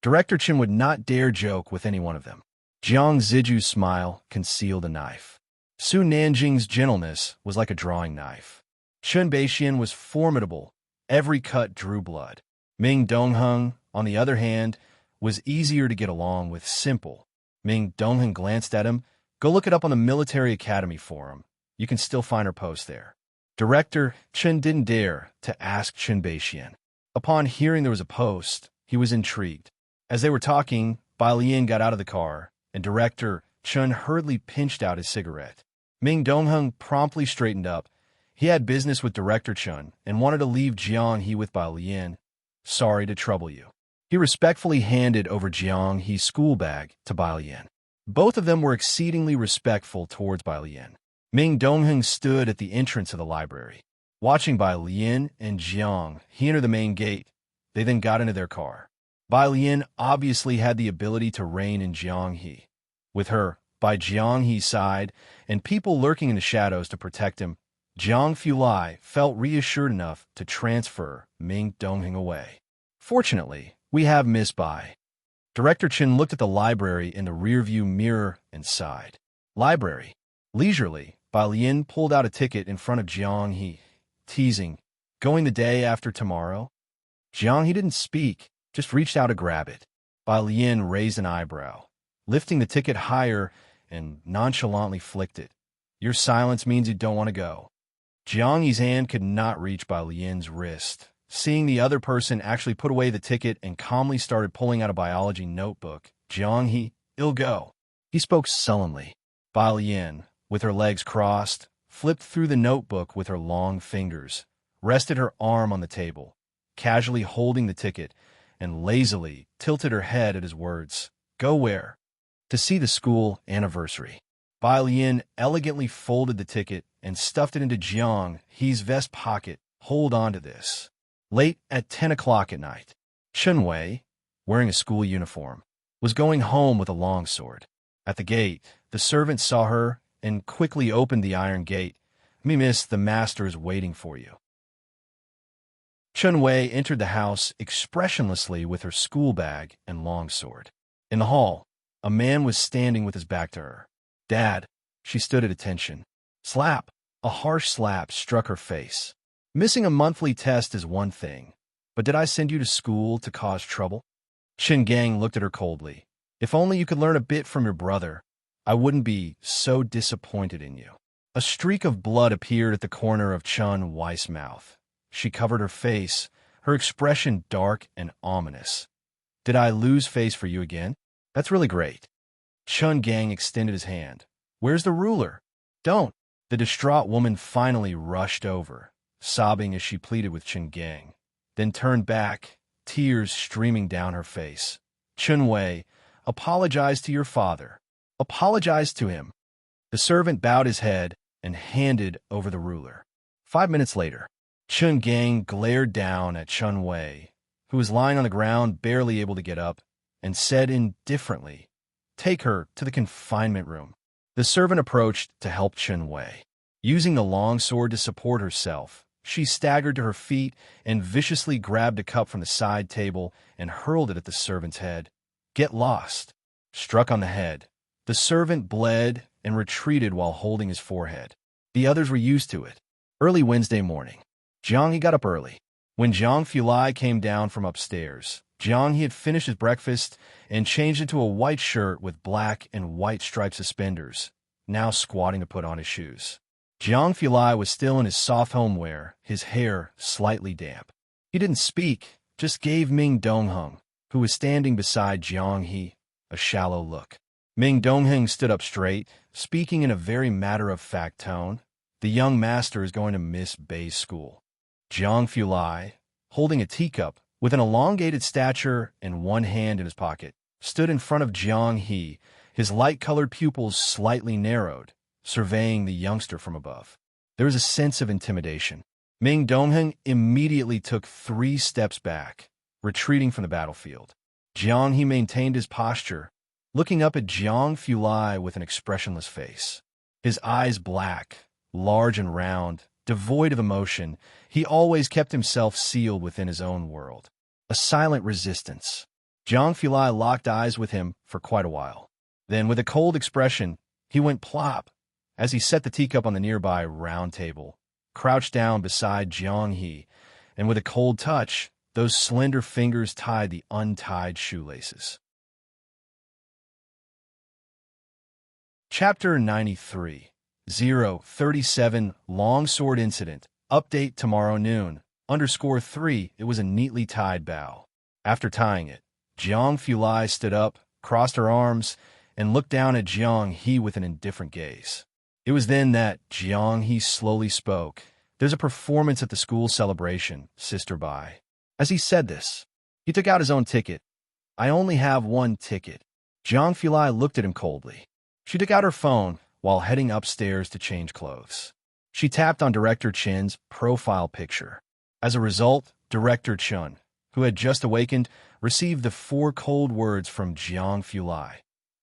Director Chen would not dare joke with any one of them. Jiang Ziju's smile concealed a knife. Su Nanjing's gentleness was like a drawing knife. Chun Beixian was formidable. Every cut drew blood. Ming Dongheng, on the other hand, was easier to get along with, simple. Ming Dongheng glanced at him. "Go look it up on the Military Academy forum. You can still find her post there." Director Chen didn't dare to ask Chun Beixian. Upon hearing there was a post, he was intrigued. As they were talking, Bai Lian got out of the car, and Director Chen hurriedly pinched out his cigarette. Ming Dongheng promptly straightened up. He had business with Director Chen and wanted to leave Jiang He with Bai Lian, Sorry to trouble you. He respectfully handed over Jiang He's school bag to Bai Lian. Both of them were exceedingly respectful towards Bai Lian. Ming Dongheng stood at the entrance of the library. Watching Bai Lian and Jiang, he entered the main gate. They then got into their car. Bai Lian obviously had the ability to reign in Jiang He. With her, by Jiang He's side, and people lurking in the shadows to protect him, Jiang Fulai felt reassured enough to transfer Ming Dongheng away. Fortunately, we have Miss Bai. Director Chen looked at the library in the rearview mirror and sighed. Library. Leisurely, Bai Lian pulled out a ticket in front of Jiang He, teasing, "Going the day after tomorrow?" Jiang He didn't speak, just reached out to grab it. Bai Lian raised an eyebrow, lifting the ticket higher and nonchalantly flicked it. "Your silence means you don't want to go." Jiang He's hand could not reach Bai Lian's wrist. Seeing the other person actually put away the ticket and calmly started pulling out a biology notebook, Jiang He, "I'll go." He spoke sullenly. Bai Lian, with her legs crossed, flipped through the notebook with her long fingers, rested her arm on the table, casually holding the ticket, and lazily tilted her head at his words. "Go where?" "To see the school anniversary." Bai Lian elegantly folded the ticket and stuffed it into Jiang He's vest pocket. "Hold on to this." Late at 10 o'clock at night, Chen Wei, wearing a school uniform, was going home with a longsword. At the gate, the servant saw her and quickly opened the iron gate. "Me miss, the master is waiting for you." Chen Wei entered the house expressionlessly with her school bag and longsword. In the hall, a man was standing with his back to her. "Dad." She stood at attention. Slap! A harsh slap struck her face. "Missing a monthly test is one thing, but did I send you to school to cause trouble?" Chen Gang looked at her coldly. "If only you could learn a bit from your brother, I wouldn't be so disappointed in you." A streak of blood appeared at the corner of Chen Wei's mouth. She covered her face, her expression dark and ominous. "Did I lose face for you again? That's really great." Chen Gang extended his hand. "Where's the ruler?" "Don't." The distraught woman finally rushed over, sobbing as she pleaded with Chen Gang, then turned back, tears streaming down her face. "Chen Wei, apologize to your father. Apologize to him." The servant bowed his head and handed over the ruler. 5 minutes later, Chen Gang glared down at Chen Wei, who was lying on the ground, barely able to get up, and said indifferently, "Take her to the confinement room." The servant approached to help Chen Wei. Using the long sword to support herself, she staggered to her feet and viciously grabbed a cup from the side table and hurled it at the servant's head. "Get lost." Struck on the head, the servant bled and retreated while holding his forehead. The others were used to it. Early Wednesday morning, Jiang He got up early. When Jiang Fulai came down from upstairs, Jiang He had finished his breakfast and changed into a white shirt with black and white striped suspenders, now squatting to put on his shoes. Jiang Fulai was still in his soft homewear, his hair slightly damp. He didn't speak, just gave Ming Dongheng, who was standing beside Jiang He, a shallow look. Ming Dongheng stood up straight, speaking in a very matter-of-fact tone. "The young master is going to Miss Bai's school." Jiang Fulai, holding a teacup with an elongated stature and one hand in his pocket, stood in front of Jiang He, his light-colored pupils slightly narrowed, surveying the youngster from above. There was a sense of intimidation. Ming Dongheng immediately took 3 steps back, retreating from the battlefield. Jiang He maintained his posture, looking up at Jiang Fulai with an expressionless face. His eyes black, large and round, devoid of emotion, he always kept himself sealed within his own world. A silent resistance. Jiang Fulai locked eyes with him for quite a while. Then, with a cold expression, he went plop as he set the teacup on the nearby round table, crouched down beside Jiang He, and with a cold touch, those slender fingers tied the untied shoelaces. Chapter 93. 037 Longsword Incident. Update tomorrow noon. _3. It was a neatly tied bow. After tying it, Jiang Fulai stood up, crossed her arms, and looked down at Jiang He with an indifferent gaze. It was then that Jiang He slowly spoke. "There's a performance at the school celebration, Sister Bai. As he said this, he took out his own ticket. I only have one ticket. Jiang Fulai looked at him coldly. She took out her phone while heading upstairs to change clothes. She tapped on Director Chen's profile picture. As a result, Director Chen, who had just awakened, received the 4 cold words from Jiang Fulai.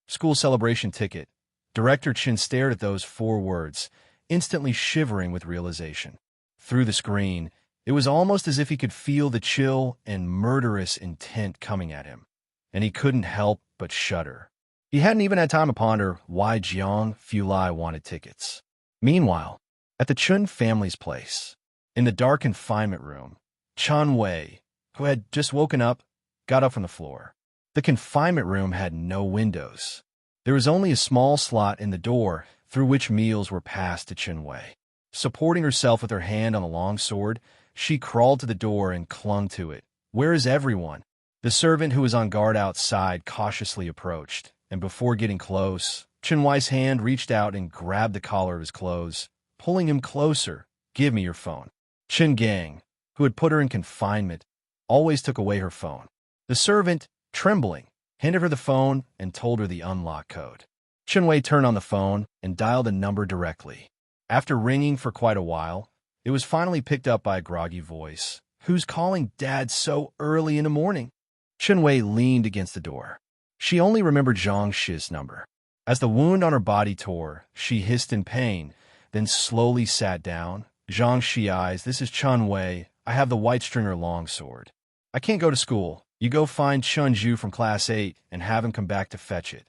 School celebration ticket. Director Chen stared at those 4 words, instantly shivering with realization. Through the screen, it was almost as if he could feel the chill and murderous intent coming at him, and he couldn't help but shudder. He hadn't even had time to ponder why Jiang Fulai wanted tickets. Meanwhile, at the Chun family's place, in the dark confinement room, Chan Wei, who had just woken up, got up from the floor. The confinement room had no windows. There was only a small slot in the door through which meals were passed to Chen Wei. Supporting herself with her hand on the long sword, she crawled to the door and clung to it. "Where is everyone?" The servant who was on guard outside cautiously approached, and before getting close, Chen Wei's hand reached out and grabbed the collar of his clothes, pulling him closer. "Give me your phone." Chen Gang, who had put her in confinement, always took away her phone. The servant, trembling, handed her the phone and told her the unlock code. Chen Wei turned on the phone and dialed a number directly. After ringing for quite a while, it was finally picked up by a groggy voice. "Who's calling Dad so early in the morning?" Chen Wei leaned against the door. She only remembered Zhang Shi's number. As the wound on her body tore, she hissed in pain, then slowly sat down. "Zhang Shi eyes, this is Chen Wei. I have the white stringer longsword. I can't go to school. You go find Chun Ju from Class 8 and have him come back to fetch it."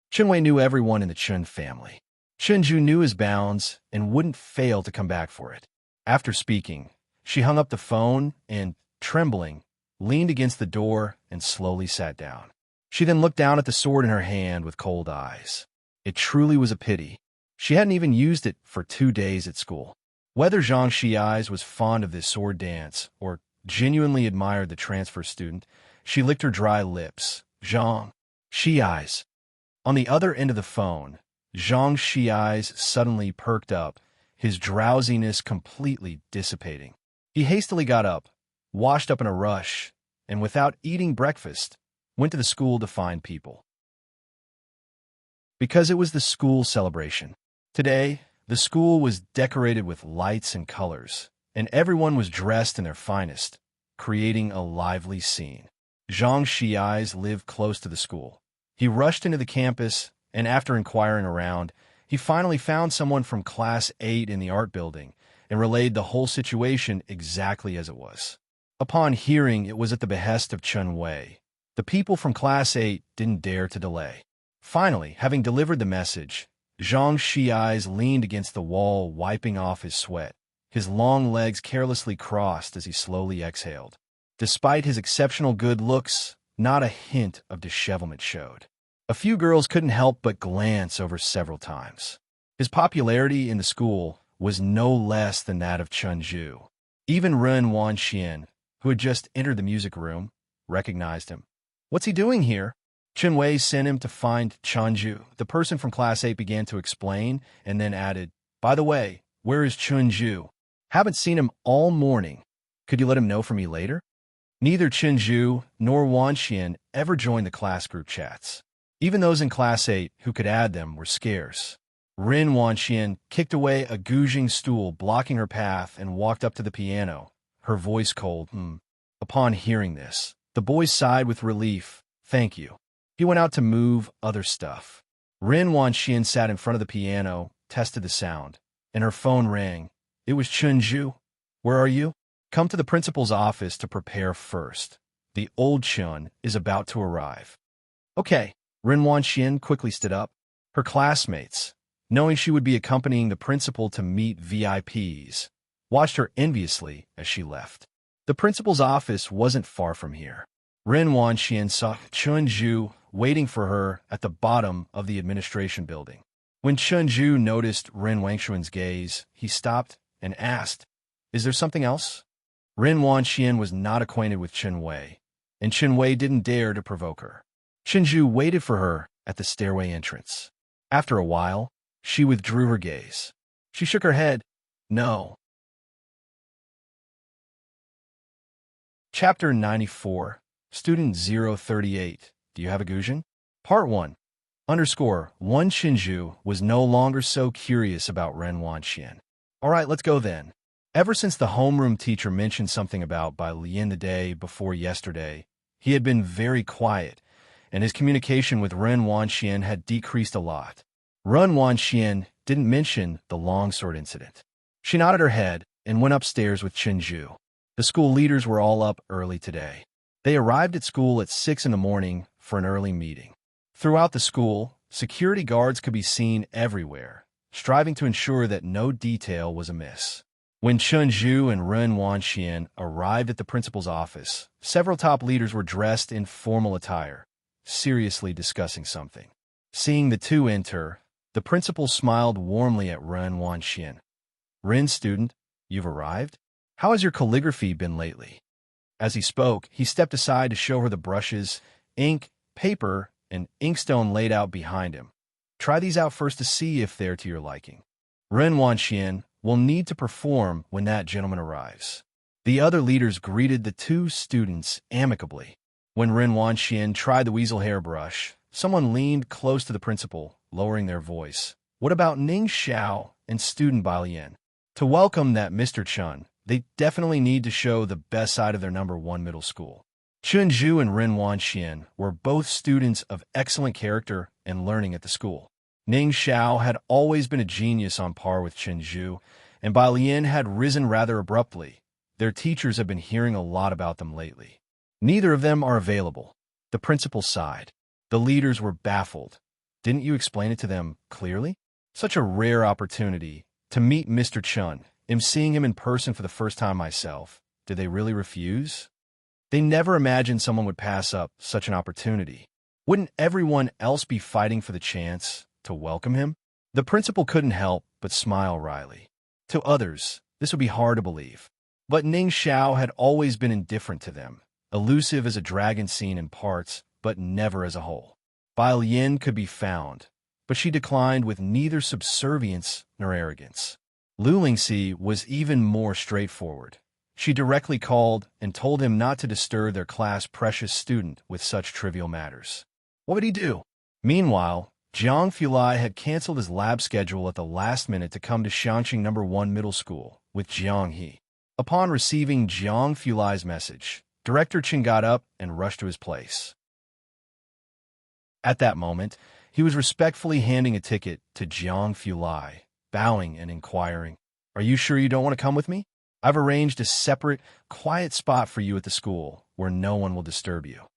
Chen Wei knew everyone in the Chun family. Chun Ju knew his bounds and wouldn't fail to come back for it. After speaking, she hung up the phone and, trembling, leaned against the door and slowly sat down. She then looked down at the sword in her hand with cold eyes. It truly was a pity. She hadn't even used it for 2 days at school. Whether Zhang Shi'ai was fond of this sword dance or genuinely admired the transfer student, she licked her dry lips. Zhang Shi'ai. On the other end of the phone, Zhang Shi'ai suddenly perked up, his drowsiness completely dissipating. He hastily got up, washed up in a rush, and without eating breakfast, went to the school to find people. Because it was the school celebration. Today, the school was decorated with lights and colors, and everyone was dressed in their finest, creating a lively scene. Zhang Shi'ai lived close to the school. He rushed into the campus, and after inquiring around, he finally found someone from Class 8 in the art building and relayed the whole situation exactly as it was. Upon hearing it was at the behest of Chen Wei, the people from Class 8 didn't dare to delay. Finally, having delivered the message, Zhang Shi'ai leaned against the wall, wiping off his sweat. His long legs carelessly crossed as he slowly exhaled. Despite his exceptional good looks, not a hint of dishevelment showed. A few girls couldn't help but glance over several times. His popularity in the school was no less than that of Chun Ju. Even Ren Wanxian, who had just entered the music room, recognized him. "What's he doing here?" Chen Wei sent him to find Chunju. The person from Class 8 began to explain and then added, "By the way, where is Chunju? Haven't seen him all morning. Could you let him know for me later?" Neither Chunju nor Wanxian ever joined the class group chats. Even those in Class 8 who could add them were scarce. Rin Wanxian kicked away a gouging stool blocking her path and walked up to the piano, her voice cold. Upon hearing this, the boy sighed with relief. "Thank you." He went out to move other stuff. Rin Wanxian sat in front of the piano, tested the sound, and her phone rang. It was Chunju. "Where are you?" "Come to the principal's office to prepare first. The old Chun is about to arrive." "Okay." Rin Wanxian quickly stood up. Her classmates, knowing she would be accompanying the principal to meet VIPs, watched her enviously as she left. The principal's office wasn't far from here. Rin Wanxian saw Chunju waiting for her at the bottom of the administration building. When Chunju noticed Rin Wanxian's gaze, he stopped and asked, "Is there something else?" Rin Wanxian was not acquainted with Chen Wei, and Chen Wei didn't dare to provoke her. Chunju waited for her at the stairway entrance. After a while, she withdrew her gaze. She shook her head. "No." Chapter 94, Student 038. Do you have a Guzheng? Part 1. Underscore 1 Chenju was no longer so curious about Ren Wanxian. All right, let's go then. Ever since the homeroom teacher mentioned something about Bai Lian the day before yesterday, he had been very quiet, and his communication with Ren Wanxian had decreased a lot. Ren Wanxian didn't mention the longsword incident. She nodded her head and went upstairs with Chenju. The school leaders were all up early today. They arrived at school at 6 in the morning for an early meeting. Throughout the school, security guards could be seen everywhere, striving to ensure that no detail was amiss. When Chenju and Ren Wanxian arrived at the principal's office, several top leaders were dressed in formal attire, seriously discussing something. Seeing the two enter, the principal smiled warmly at Ren Wanxian. "Ren, student, you've arrived? How has your calligraphy been lately?" As he spoke, he stepped aside to show her the brushes, ink, paper, and inkstone laid out behind him. "Try these out first to see if they're to your liking. Ren Wanxian will need to perform when that gentleman arrives." The other leaders greeted the two students amicably. When Ren Wanxian tried the weasel hairbrush, someone leaned close to the principal, lowering their voice. "What about Ning Xiao and student Bai Lian? To welcome that Mr. Chun, they definitely need to show the best side of their number 1 middle school." Chenju and Ren Wanxian were both students of excellent character and learning at the school. Ning Xiao had always been a genius on par with Chenju, and Bai Lian had risen rather abruptly. Their teachers have been hearing a lot about them lately. "Neither of them are available." The principal sighed. The leaders were baffled. "Didn't you explain it to them clearly? Such a rare opportunity to meet Mr. Chun. I'm seeing him in person for the first time myself. Did they really refuse?" They never imagined someone would pass up such an opportunity. Wouldn't everyone else be fighting for the chance to welcome him? The principal couldn't help but smile wryly. To others, this would be hard to believe. But Ning Xiao had always been indifferent to them, elusive as a dragon seen in parts, but never as a whole. Bai Lian could be found, but she declined with neither subservience nor arrogance. Lu Lingxi was even more straightforward. She directly called and told him not to disturb their class precious student with such trivial matters. What would he do? Meanwhile, Jiang Fulai had canceled his lab schedule at the last minute to come to Shanxing No. 1 Middle School with Jiang He. Upon receiving Jiang Fulai's message, Director Chen got up and rushed to his place. At that moment, he was respectfully handing a ticket to Jiang Fulai, bowing and inquiring, "Are you sure you don't want to come with me? I've arranged a separate, quiet spot for you at the school where no one will disturb you."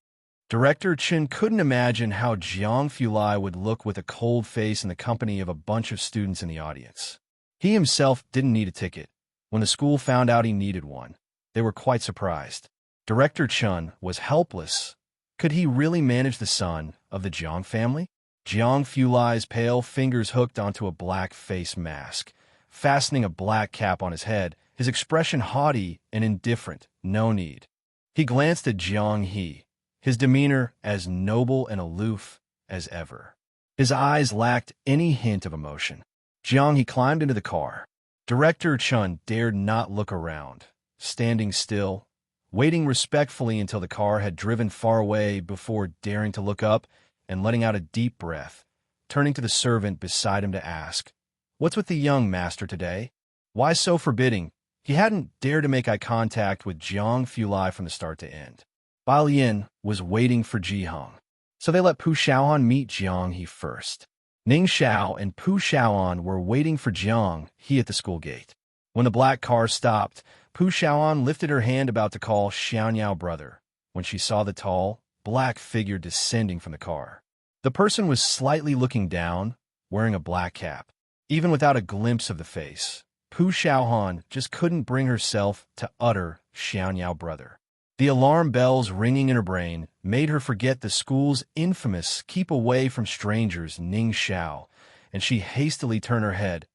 Director Chen couldn't imagine how Jiang Fulai would look with a cold face in the company of a bunch of students in the audience. He himself didn't need a ticket. When the school found out he needed one, they were quite surprised. Director Chen was helpless. Could he really manage the son of the Jiang family? Jiang Fulai's pale fingers hooked onto a black face mask, fastening a black cap on his head, his expression haughty and indifferent. No need. He glanced at Jiang He, his demeanor as noble and aloof as ever. His eyes lacked any hint of emotion. Jiang He climbed into the car. Director Chun dared not look around, standing still, waiting respectfully until the car had driven far away before daring to look up and letting out a deep breath, turning to the servant beside him to ask, "What's with the young master today? Why so forbidding?" He hadn't dared to make eye contact with Jiang Fulai from the start to end. Bai Lian was waiting for Jihong, so they let Pu Xiaohan meet Jiang He first. Ning Xiao and Pu Xiaohan were waiting for Jiang He at the school gate. When the black car stopped, Pu Xiaohan lifted her hand about to call Xiaonyao brother, when she saw the tall, black figure descending from the car. The person was slightly looking down, wearing a black cap. Even without a glimpse of the face, Pu Xiaohan just couldn't bring herself to utter Xiaonyao brother. The alarm bells ringing in her brain made her forget the school's infamous keep away from strangers Ning Xiao, and she hastily turned her head,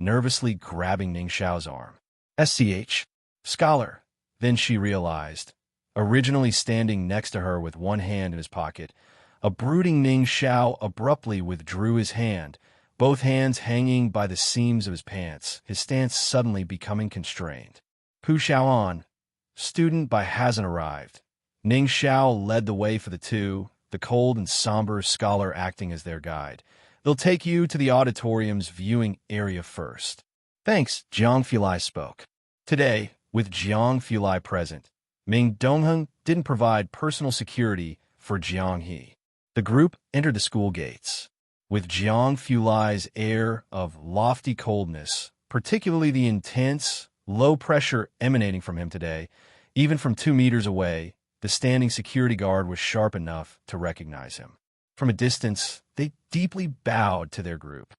nervously grabbing Ning Xiao's arm. "SCH, scholar." Then she realized, originally standing next to her with one hand in his pocket, a brooding Ning Xiao abruptly withdrew his hand, both hands hanging by the seams of his pants, his stance suddenly becoming constrained. "Pu Xiaohan, student by hasn't arrived. Ning Xiao led the way for the two, the cold and somber scholar acting as their guide. They'll take you to the auditorium's viewing area first. Thanks, Jiang Fulai spoke. Today, with Jiang Fulai present, Ming Dongheng didn't provide personal security for Jiang He. The group entered the school gates. With Jiang Fulai's air of lofty coldness, particularly the intense, low pressure emanating from him today, even from 2 meters away, the standing security guard was sharp enough to recognize him. From a distance, they deeply bowed to their group.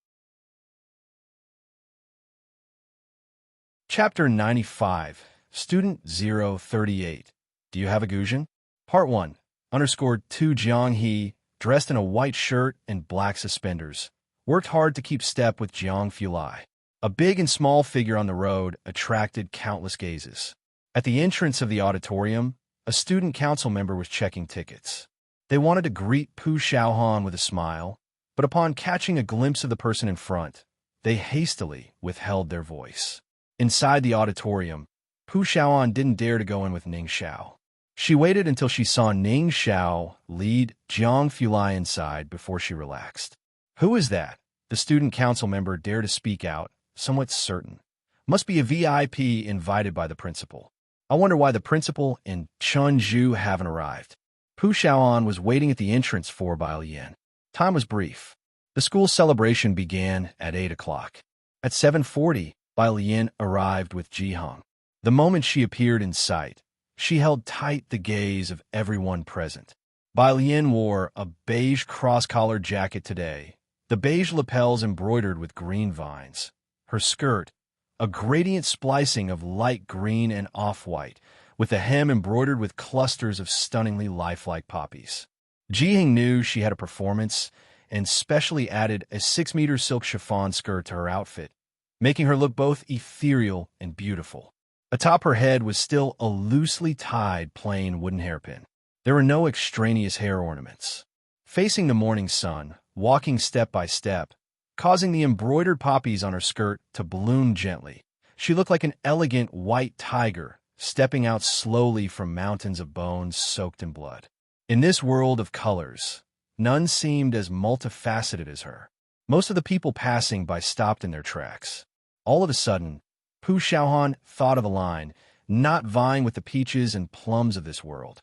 Chapter 95, Student 038. Do you have a Guzheng? Part 1. _2 Jiang He, dressed in a white shirt and black suspenders, worked hard to keep step with Jiang Fulai. A big and small figure on the road attracted countless gazes. At the entrance of the auditorium, a student council member was checking tickets. They wanted to greet Pu Xiaohan with a smile, but upon catching a glimpse of the person in front, they hastily withheld their voice. Inside the auditorium, Pu Xiaohan didn't dare to go in with Ning Xiao. She waited until she saw Ning Xiao lead Jiang Fulai inside before she relaxed. Who is that? The student council member dared to speak out, somewhat certain. Must be a VIP invited by the principal. I wonder why the principal and Chun Zhu haven't arrived. Pu Xiaohan was waiting at the entrance for Bai Lian. Time was brief. The school celebration began at 8 o'clock. At 7:40, Bai Lian arrived with Ji Heng. The moment she appeared in sight, she held tight the gaze of everyone present. Bai Lian wore a beige cross-collared jacket today, the beige lapels embroidered with green vines. Her skirt, a gradient splicing of light green and off-white, with the hem embroidered with clusters of stunningly lifelike poppies. Ji Heng knew she had a performance and specially added a 6-meter silk chiffon skirt to her outfit, making her look both ethereal and beautiful. Atop her head was still a loosely tied plain wooden hairpin. There were no extraneous hair ornaments. Facing the morning sun, walking step by step, causing the embroidered poppies on her skirt to bloom gently, she looked like an elegant white tiger stepping out slowly from mountains of bones soaked in blood. In this world of colors, none seemed as multifaceted as her. Most of the people passing by stopped in their tracks. All of a sudden, Pu Xiaohan thought of a line, not vying with the peaches and plums of this world.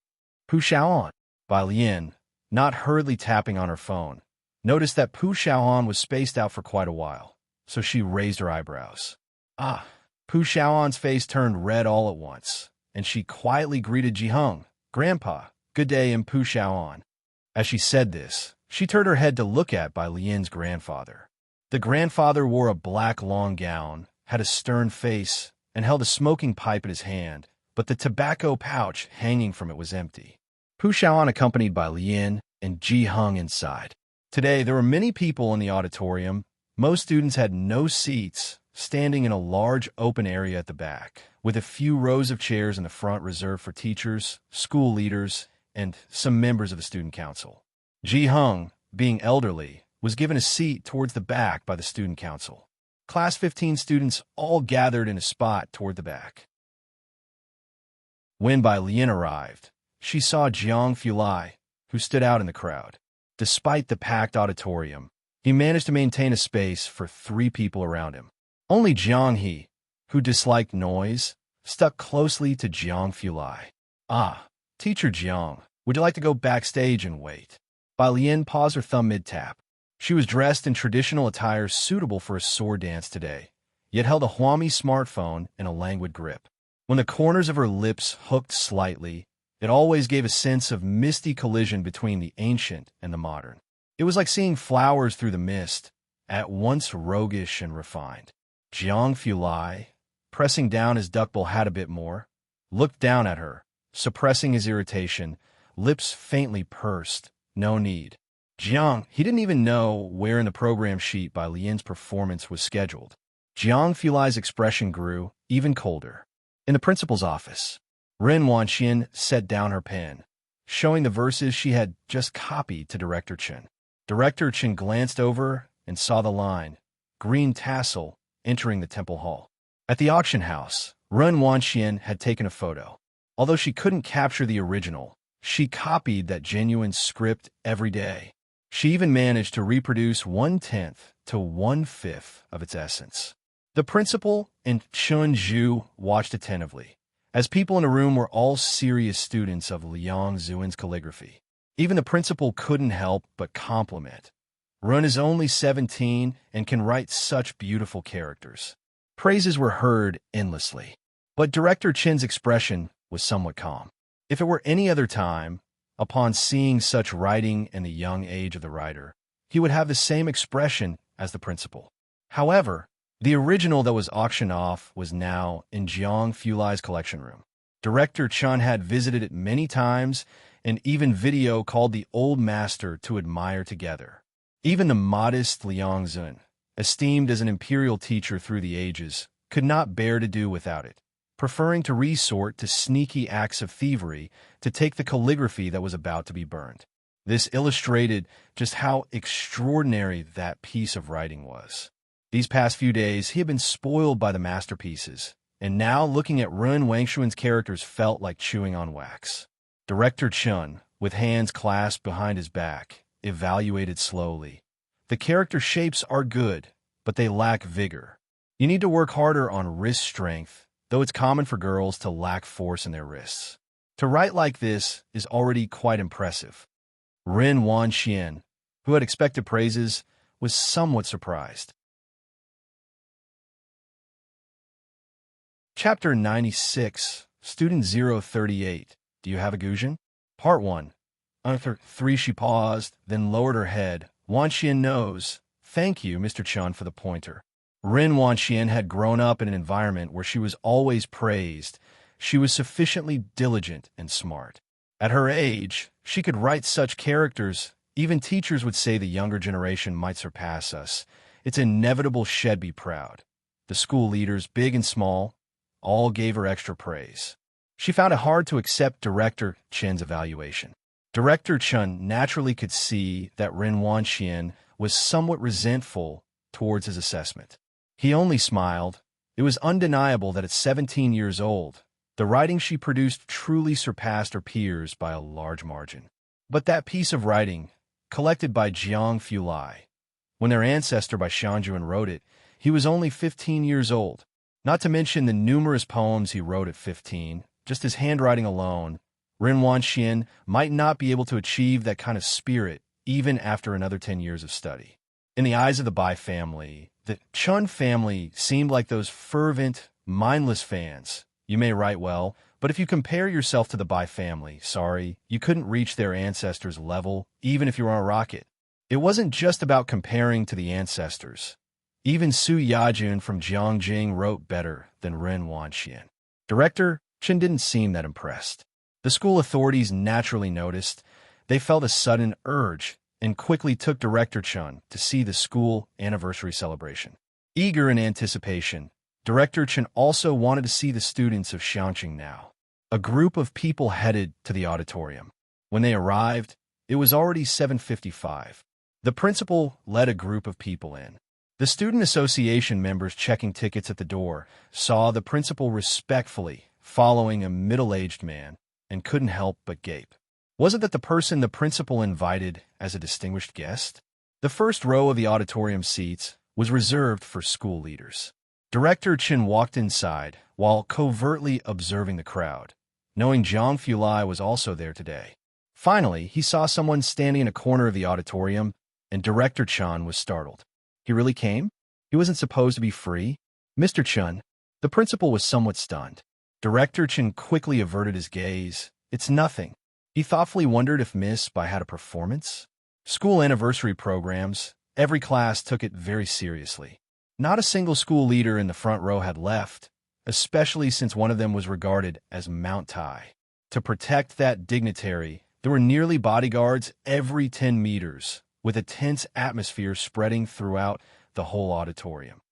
Pu Xiaohan, Bai Lian, not hurriedly tapping on her phone, noticed that Pu Xiaohan was spaced out for quite a while, so she raised her eyebrows. Ah! Pu Xiaohan's face turned red all at once, and she quietly greeted Ji Heng, "Grandpa, good day," and Pu Xiaohan. As she said this, she turned her head to look at Bai Lian's grandfather. The grandfather wore a black long gown, had a stern face, and held a smoking pipe in his hand, but the tobacco pouch hanging from it was empty. Pu Xiaohan accompanied Bai Lian and Ji Heng inside. Today, there were many people in the auditorium. Most students had no seats, standing in a large open area at the back, with a few rows of chairs in the front reserved for teachers, school leaders, and some members of the student council. Ji Heng, being elderly, was given a seat towards the back by the student council. Class 15 students all gathered in a spot toward the back. When Bai Lian arrived, she saw Jiang Fulai, who stood out in the crowd. Despite the packed auditorium, he managed to maintain a space for 3 people around him. Only Jiang He, who disliked noise, stuck closely to Jiang Fulai. "Ah, Teacher Jiang, would you like to go backstage and wait?" Bai Lian paused her thumb mid-tap. She was dressed in traditional attire suitable for a sword dance today, yet held a Huami smartphone in a languid grip. When the corners of her lips hooked slightly, it always gave a sense of misty collision between the ancient and the modern. It was like seeing flowers through the mist, at once roguish and refined. Jiang Fulai, pressing down his duckbill hat a bit more, looked down at her, suppressing his irritation, lips faintly pursed. No need. Jiang, he didn't even know where in the program sheet Bai Lian's performance was scheduled. Jiang Fulai's expression grew even colder. In the principal's office, Ren Wanxian set down her pen, showing the verses she had just copied to Director Chen. Director Chen glanced over and saw the line, "Green tassel," entering the temple hall. At the auction house, Ren Wanxian had taken a photo. Although she couldn't capture the original, she copied that genuine script every day. She even managed to reproduce 1/10 to 1/5 of its essence. The principal and Chun-Ju watched attentively, as people in the room were all serious students of Liang Zuin's calligraphy. Even the principal couldn't help but compliment. Run is only 17 and can write such beautiful characters. Praises were heard endlessly, but Director Chen's expression was somewhat calm. If it were any other time, upon seeing such writing and the young age of the writer, he would have the same expression as the principal. However, the original that was auctioned off was now in Jiang Fulai's collection room. Director Chen had visited it many times and even video called the old master to admire together. Even the modest Liang Zun, esteemed as an imperial teacher through the ages, could not bear to do without it, preferring to resort to sneaky acts of thievery to take the calligraphy that was about to be burned. This illustrated just how extraordinary that piece of writing was. These past few days, he had been spoiled by the masterpieces, and now looking at Ren Wangshuan's characters felt like chewing on wax. Director Chun, with hands clasped behind his back, evaluated slowly. The character shapes are good, but they lack vigor. You need to work harder on wrist strength, though it's common for girls to lack force in their wrists. To write like this is already quite impressive. Ren Wanxian, who had expected praises, was somewhat surprised. Chapter 96, Student 038. Do you have a Guzheng? Part 1. After 3 she paused, then lowered her head. Wanxian knows. Thank you, Mr. Chun, for the pointer. Ren Wanxian had grown up in an environment where she was always praised. She was sufficiently diligent and smart. At her age, she could write such characters. Even teachers would say the younger generation might surpass us. It's inevitable she'd be proud. The school leaders, big and small, all gave her extra praise. She found it hard to accept Director Chen's evaluation. Director Chen naturally could see that Ren Wanxian was somewhat resentful towards his assessment. He only smiled. It was undeniable that at 17 years old, the writing she produced truly surpassed her peers by a large margin. But that piece of writing, collected by Jiang Fulai, when their ancestor by Shanjuan wrote it, he was only 15 years old. Not to mention the numerous poems he wrote at 15, just his handwriting alone, Ren Wanxian might not be able to achieve that kind of spirit even after another 10 years of study. In the eyes of the Bai family, the Chun family seemed like those fervent, mindless fans. You may write well, but if you compare yourself to the Bai family, sorry, you couldn't reach their ancestors' level, even if you were on a rocket. It wasn't just about comparing to the ancestors. Even Su Yajun from Jiangjing wrote better than Ren Wanxian. Director Chen didn't seem that impressed. The school authorities naturally noticed. They felt a sudden urge and quickly took Director Chen to see the school anniversary celebration. Eager in anticipation, Director Chen also wanted to see the students of Xiangqing now. A group of people headed to the auditorium. When they arrived, it was already 7:55. The principal led a group of people in. The student association members checking tickets at the door saw the principal respectfully following a middle-aged man and couldn't help but gape. Was it that the person the principal invited as a distinguished guest? The first row of the auditorium seats was reserved for school leaders. Director Chen walked inside while covertly observing the crowd, knowing Jiang Fulai was also there today. Finally, he saw someone standing in a corner of the auditorium, and Director Chen was startled. He really came? He wasn't supposed to be free? Mr. Chen, the principal was somewhat stunned. Director Chen quickly averted his gaze. It's nothing. He thoughtfully wondered if Miss Bai had a performance. School anniversary programs, every class took it very seriously. Not a single school leader in the front row had left, especially since one of them was regarded as Mount Tai. To protect that dignitary, there were nearly bodyguards every 10 meters, with a tense atmosphere spreading throughout the whole auditorium.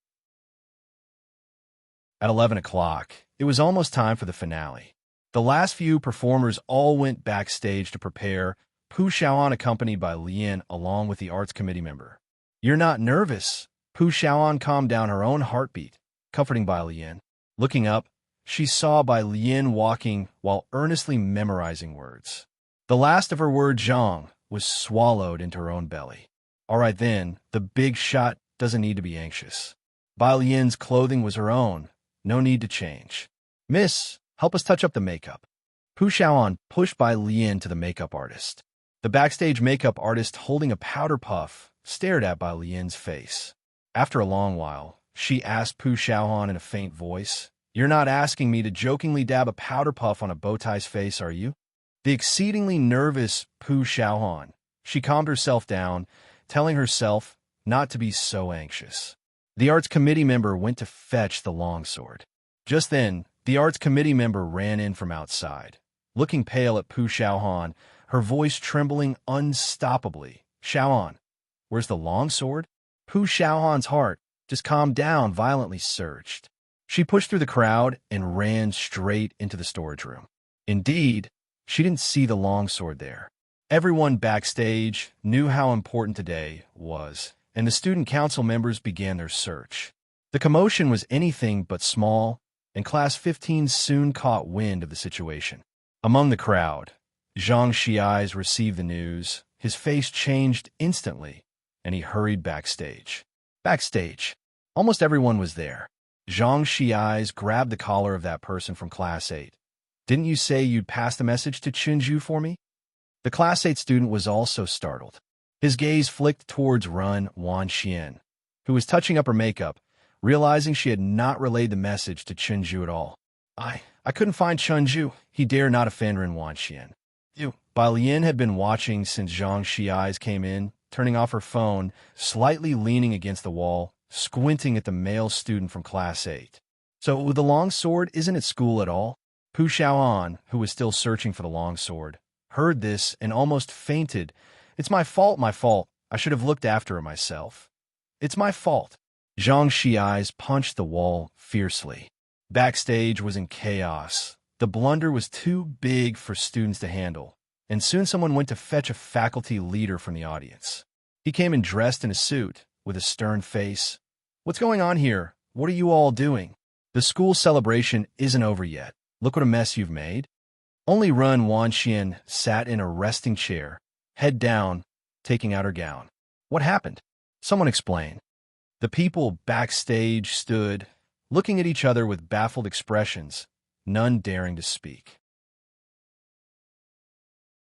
At 11 o'clock, it was almost time for the finale. The last few performers all went backstage to prepare, Pu Xiaoan accompanied by Lian along with the arts committee member. You're not nervous. Pu Xiaoan calmed down her own heartbeat, comforting Bai Lian. Looking up, she saw Bai Lian walking while earnestly memorizing words. The last of her word, Zhang, was swallowed into her own belly. All right then, the big shot doesn't need to be anxious. Bai Lian's clothing was her own. No need to change. Miss, help us touch up the makeup. Pu Xiaoan pushed Bai Lian to the makeup artist. The backstage makeup artist, holding a powder puff, stared at Bai Lian's face. After a long while, she asked Pu Xiaoan in a faint voice, "You're not asking me to jokingly dab a powder puff on a bow tie's face, are you?" The exceedingly nervous Pu Xiaoan, she calmed herself down, telling herself not to be so anxious. The arts committee member went to fetch the longsword. Just then, the arts committee member ran in from outside. Looking pale at Pu Xiaoan, her voice trembling unstoppably. "Xiaoan, where's the longsword?" Pu Xiaoan's heart, just calmed down, violently surged. She pushed through the crowd and ran straight into the storage room. Indeed, she didn't see the longsword there. Everyone backstage knew how important today was, and the student council members began their search. The commotion was anything but small, and Class 15 soon caught wind of the situation. Among the crowd, Zhang Xiai's received the news. His face changed instantly, and he hurried backstage. Backstage, almost everyone was there. Zhang Xiai's grabbed the collar of that person from Class 8. "Didn't you say you'd pass the message to Chinju for me?" The Class 8 student was also startled. His gaze flicked towards Run Wanxian, who was touching up her makeup, realizing she had not relayed the message to Chinju at all. I couldn't find Chinju. He dare not offend Ren Wanxian. Bai Lian had been watching since Zhang Xiai's came in, turning off her phone, slightly leaning against the wall, squinting at the male student from Class 8. "So the longsword isn't at school at all?" Pu Xiaoan, who was still searching for the longsword, heard this and almost fainted. "It's my fault, my fault. I should have looked after it myself. It's my fault." Zhang Xiai's punched the wall fiercely. Backstage was in chaos. The blunder was too big for students to handle, and soon someone went to fetch a faculty leader from the audience. He came in dressed in a suit, with a stern face. "What's going on here? What are you all doing? The school celebration isn't over yet. Look what a mess you've made." Only Run Wanxian sat in a resting chair, head down, taking out her gown. "What happened? Someone explain." The people backstage stood, looking at each other with baffled expressions, none daring to speak.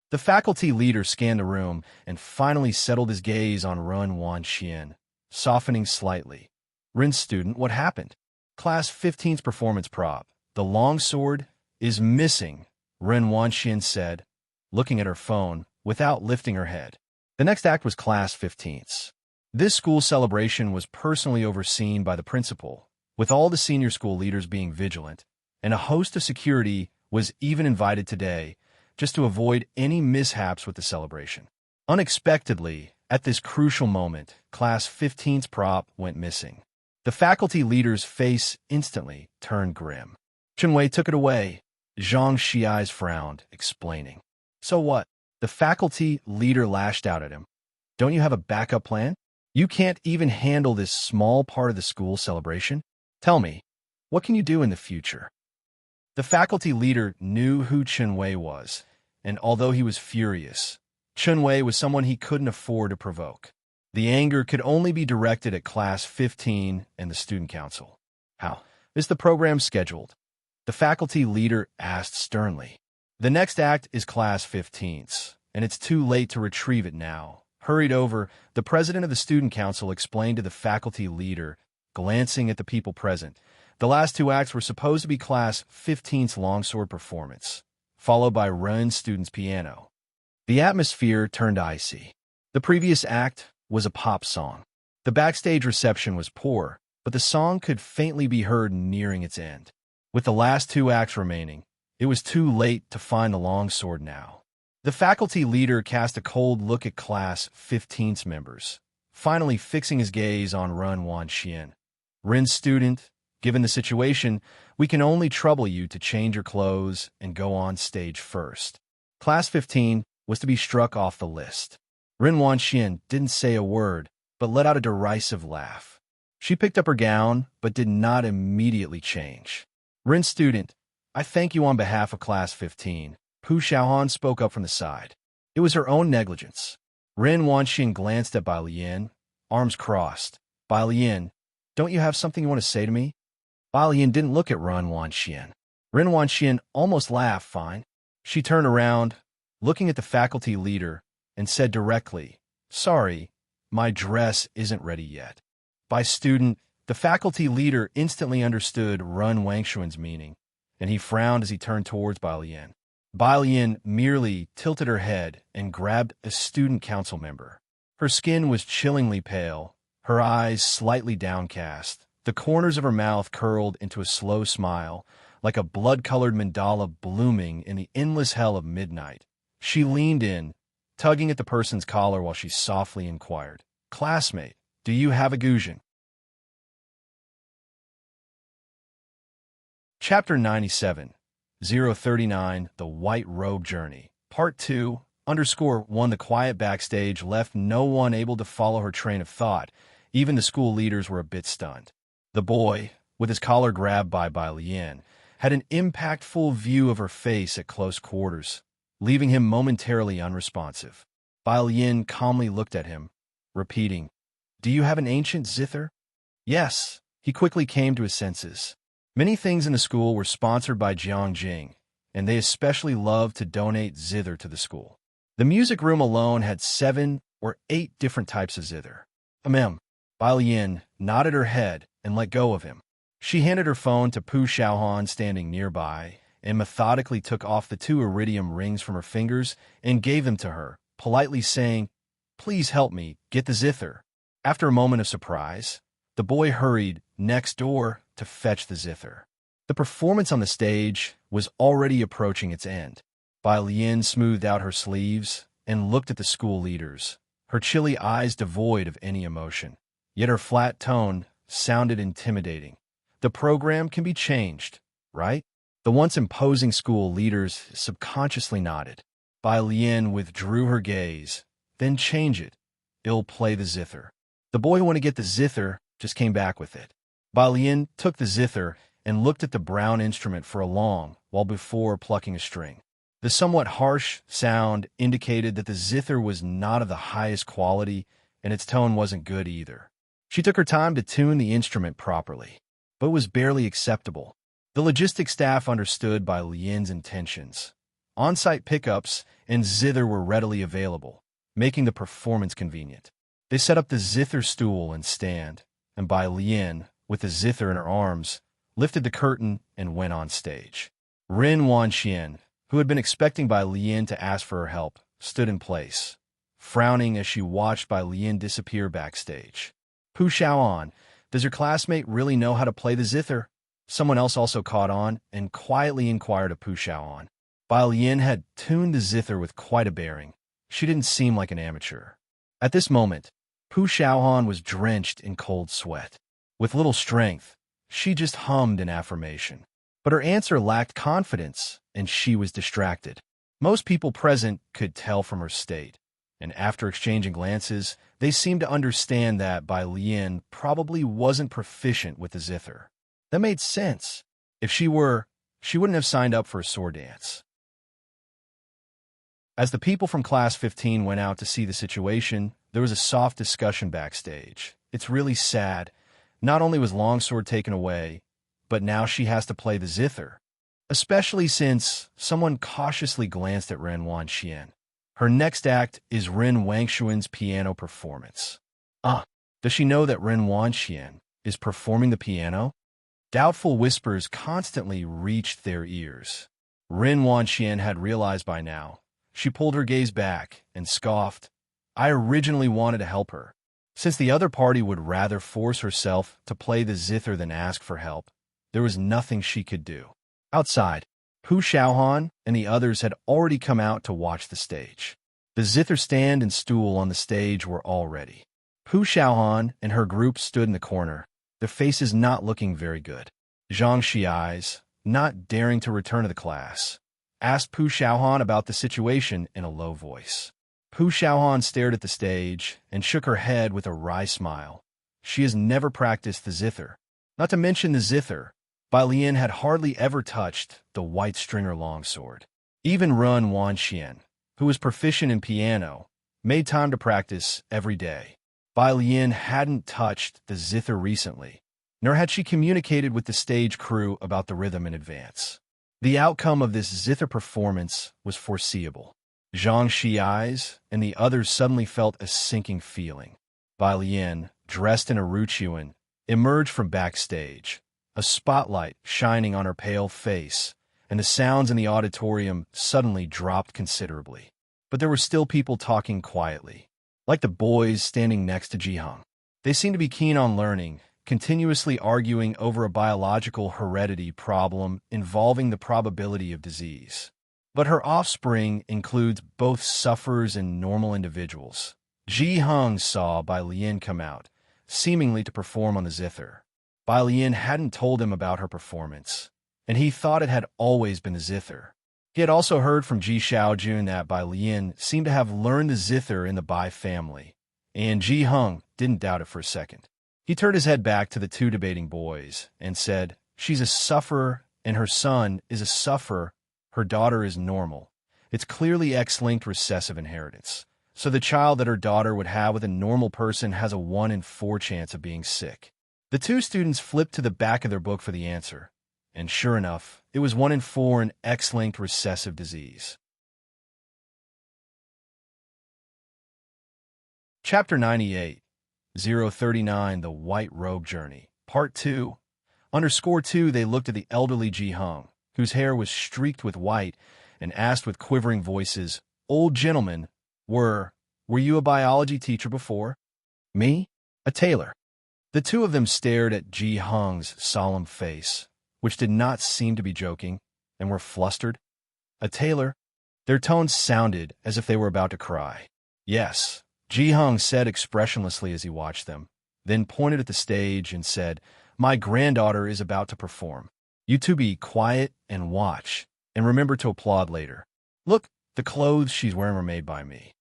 The faculty leader scanned the room and finally settled his gaze on Run Wanxian, softening slightly. "Rin student, what happened?" "Class 15's performance prop, the longsword, is missing," Ren Wanxian said, looking at her phone without lifting her head. The next act was Class 15's. This school celebration was personally overseen by the principal, with all the senior school leaders being vigilant, and a host of security was even invited today, just to avoid any mishaps with the celebration. Unexpectedly, at this crucial moment, Class 15's prop went missing. The faculty leader's face instantly turned grim. Chenwei took it away. Zhang Xiai's frowned, explaining. "So what?" The faculty leader lashed out at him. "Don't you have a backup plan? You can't even handle this small part of the school celebration? Tell me, what can you do in the future?" The faculty leader knew who Chenwei was, and although he was furious, Chenwei was someone he couldn't afford to provoke. The anger could only be directed at Class 15 and the student council. "How is the program scheduled?" The faculty leader asked sternly. "The next act is Class 15's, and it's too late to retrieve it now." Hurried over, the president of the student council explained to the faculty leader, glancing at the people present. The last two acts were supposed to be Class 15's longsword performance, followed by Ren students' piano. The atmosphere turned icy. The previous act was a pop song. The backstage reception was poor, but the song could faintly be heard nearing its end. With the last two acts remaining, it was too late to find the longsword now. The faculty leader cast a cold look at Class 15's members, finally fixing his gaze on Run Wanxian. "Ren student, given the situation, we can only trouble you to change your clothes and go on stage first." Class 15 was to be struck off the list. Ren Wanxian didn't say a word, but let out a derisive laugh. She picked up her gown, but did not immediately change. Rin student, I thank you on behalf of Class 15. Pu Xiaohan spoke up from the side. It was her own negligence. Rin Wanxian glanced at Bai Lian, arms crossed. Bai Lian, don't you have something you want to say to me? Bai Lian didn't look at Rin Wanxian. Rin Wanxian almost laughed fine. She turned around, looking at the faculty leader, and said directly, sorry, my dress isn't ready yet. By student, the faculty leader instantly understood Rin Wangshuan's meaning, and he frowned as he turned towards Bai Lian. Bai Lian merely tilted her head and grabbed a student council member. Her skin was chillingly pale, her eyes slightly downcast, the corners of her mouth curled into a slow smile, like a blood-colored mandala blooming in the endless hell of midnight. She leaned in, tugging at the person's collar while she softly inquired, classmate, do you have a guzheng? Chapter 97, 039, The White Robe Journey. Part 2, _1. The quiet backstage left no one able to follow her train of thought. Even the school leaders were a bit stunned. The boy, with his collar grabbed by Bai Lian, had an impactful view of her face at close quarters, leaving him momentarily unresponsive. Bai Lian calmly looked at him, repeating, do you have an ancient zither? Yes. He quickly came to his senses. Many things in the school were sponsored by Jiangjing, and they especially loved to donate zither to the school. The music room alone had 7 or 8 different types of zither. Bai Lian nodded her head and let go of him. She handed her phone to Pu Xiaohan standing nearby and methodically took off the 2 iridium rings from her fingers and gave them to her, politely saying, please help me get the zither. After a moment of surprise, the boy hurried next door to fetch the zither. The performance on the stage was already approaching its end. Bai Lian smoothed out her sleeves and looked at the school leaders, her chilly eyes devoid of any emotion. Yet her flat tone sounded intimidating. The program can be changed, right? The once imposing school leaders subconsciously nodded. Bai Lian withdrew her gaze. Then change it. I'll play the zither. The boy who wanted to get the zither just came back with it. Bai Lian took the zither and looked at the brown instrument for a long while before plucking a string. The somewhat harsh sound indicated that the zither was not of the highest quality, and its tone wasn't good either. She took her time to tune the instrument properly, but it was barely acceptable. The logistics staff understood Bai Lian's intentions. On-site pickups and zither were readily available, making the performance convenient. They set up the zither stool and stand, and Bai Lian, with the zither in her arms, lifted the curtain and went on stage. Rin Wanxian, who had been expecting Bai Lian to ask for her help, stood in place, frowning as she watched Bai Lian disappear backstage. Pu Xiaohan, does your classmate really know how to play the zither? Someone else also caught on and quietly inquired of Pu Xiaohan. Bai Lian had tuned the zither with quite a bearing. She didn't seem like an amateur. At this moment, Pu Xiaohan was drenched in cold sweat. With little strength, she just hummed in affirmation. But her answer lacked confidence, and she was distracted. Most people present could tell from her state, and after exchanging glances, they seemed to understand that Bai Lian probably wasn't proficient with the zither. That made sense. If she were, she wouldn't have signed up for a sword dance. As the people from Class 15 went out to see the situation, there was a soft discussion backstage. It's really sad. Not only was Longsword taken away, but now she has to play the zither. Especially since someone cautiously glanced at Ren Wanxian. Her next act is Ren Wangshuan's piano performance. Does she know that Ren Wanxian is performing the piano? Doubtful whispers constantly reached their ears. Ren Wanxian had realized by now. She pulled her gaze back and scoffed. I originally wanted to help her. Since the other party would rather force herself to play the zither than ask for help, there was nothing she could do. Outside, Pu Xiaohan and the others had already come out to watch the stage. The zither stand and stool on the stage were all ready. Pu Xiaohan and her group stood in the corner, their faces not looking very good. Zhang Xiai's, not daring to return to the class, asked Pu Xiaohan about the situation in a low voice. Pu Xiaohan stared at the stage and shook her head with a wry smile. She has never practiced the zither. Not to mention the zither Bai Lian had hardly ever touched the white stringer longsword. Even Run Wanxian, who was proficient in piano, made time to practice every day. Bai Lian hadn't touched the zither recently, nor had she communicated with the stage crew about the rhythm in advance. The outcome of this zither performance was foreseeable. Zhang Xi's and the others suddenly felt a sinking feeling. Bai Lian, dressed in a ruchuan, emerged from backstage, a spotlight shining on her pale face, and the sounds in the auditorium suddenly dropped considerably. But there were still people talking quietly, like the boys standing next to Jihang. They seemed to be keen on learning, continuously arguing over a biological heredity problem involving the probability of disease. But her offspring includes both sufferers and normal individuals. Jihang saw Bai Lian come out, seemingly to perform on the zither. Bai Lian hadn't told him about her performance, and he thought it had always been the zither. He had also heard from Ji Xiaojun that Bai Lian seemed to have learned the zither in the Bai family, and Jihang didn't doubt it for a second. He turned his head back to the two debating boys and said, "She's a sufferer, and her son is a sufferer. Her daughter is normal. It's clearly X-linked recessive inheritance. So the child that her daughter would have with a normal person has a 1 in 4 chance of being sick." The two students flipped to the back of their book for the answer, and sure enough, it was 1 in 4 in X-linked recessive disease. Chapter 98, 039, The White Robe Journey, Part 2. Under score 2, they looked at the elderly Jihang, whose hair was streaked with white, and asked with quivering voices, "Old gentleman, were you a biology teacher before?" "Me? A tailor." The two of them stared at Jihang's solemn face, which did not seem to be joking, and were flustered. "A tailor?" Their tones sounded as if they were about to cry. "Yes," Jihang said expressionlessly as he watched them, then pointed at the stage and said, "My granddaughter is about to perform. You two be quiet and watch, and remember to applaud later. Look, the clothes she's wearing were made by me."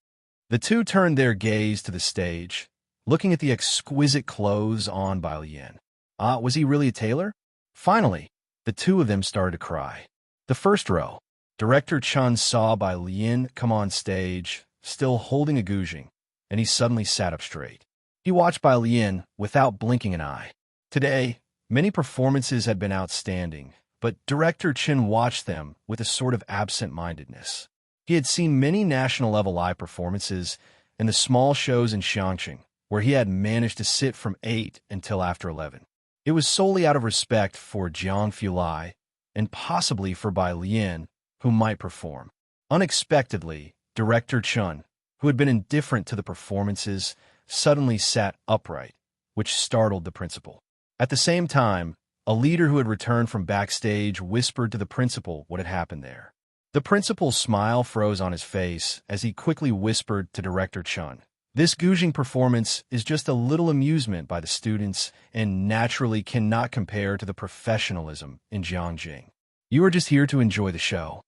The two turned their gaze to the stage, looking at the exquisite clothes on by Lian. Was he really a tailor? Finally, the two of them started to cry. The first row, Director Chun saw Bai Lian come on stage, still holding a guzheng, and he suddenly sat up straight. He watched Bai Lian without blinking an eye. Today, many performances had been outstanding, but Director Chen watched them with a sort of absent-mindedness. He had seen many national-level live performances and the small shows in Xiangqing, where he had managed to sit from 8 until after 11. It was solely out of respect for Jiang Fulai and possibly for Bai Lian, who might perform. Unexpectedly, Director Chun, who had been indifferent to the performances, suddenly sat upright, which startled the principal. At the same time, a leader who had returned from backstage whispered to the principal what had happened there. The principal's smile froze on his face as he quickly whispered to Director Chun, "This guzheng performance is just a little amusement by the students and naturally cannot compare to the professionalism in Jiangjing. You are just here to enjoy the show."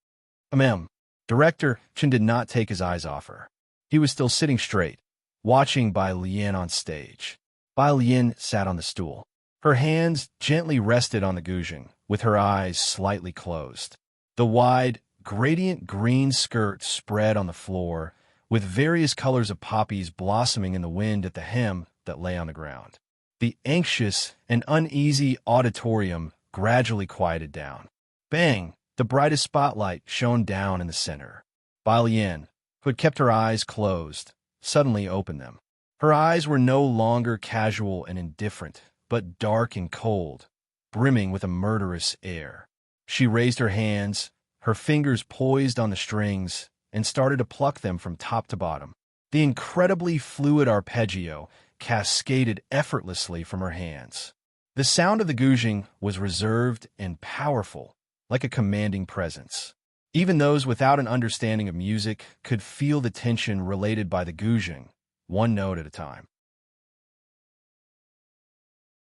Director Chen did not take his eyes off her. He was still sitting straight, watching Bai Lian on stage. Bai Lian sat on the stool. Her hands gently rested on the guzheng, with her eyes slightly closed. The wide, gradient green skirt spread on the floor, with various colors of poppies blossoming in the wind at the hem that lay on the ground. The anxious and uneasy auditorium gradually quieted down. Bang! The brightest spotlight shone down in the center. Bai Lian, who had kept her eyes closed, suddenly opened them. Her eyes were no longer casual and indifferent, but dark and cold, brimming with a murderous air. She raised her hands, her fingers poised on the strings, and started to pluck them from top to bottom. The incredibly fluid arpeggio cascaded effortlessly from her hands. The sound of the guzheng was reserved and powerful, like a commanding presence. Even those without an understanding of music could feel the tension related by the guzheng, one note at a time.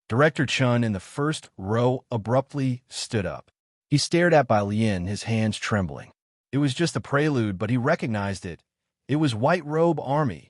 Director Chun in the first row abruptly stood up. He stared at Bai Lian, his hands trembling. It was just a prelude, but he recognized it. It was White Robe Army.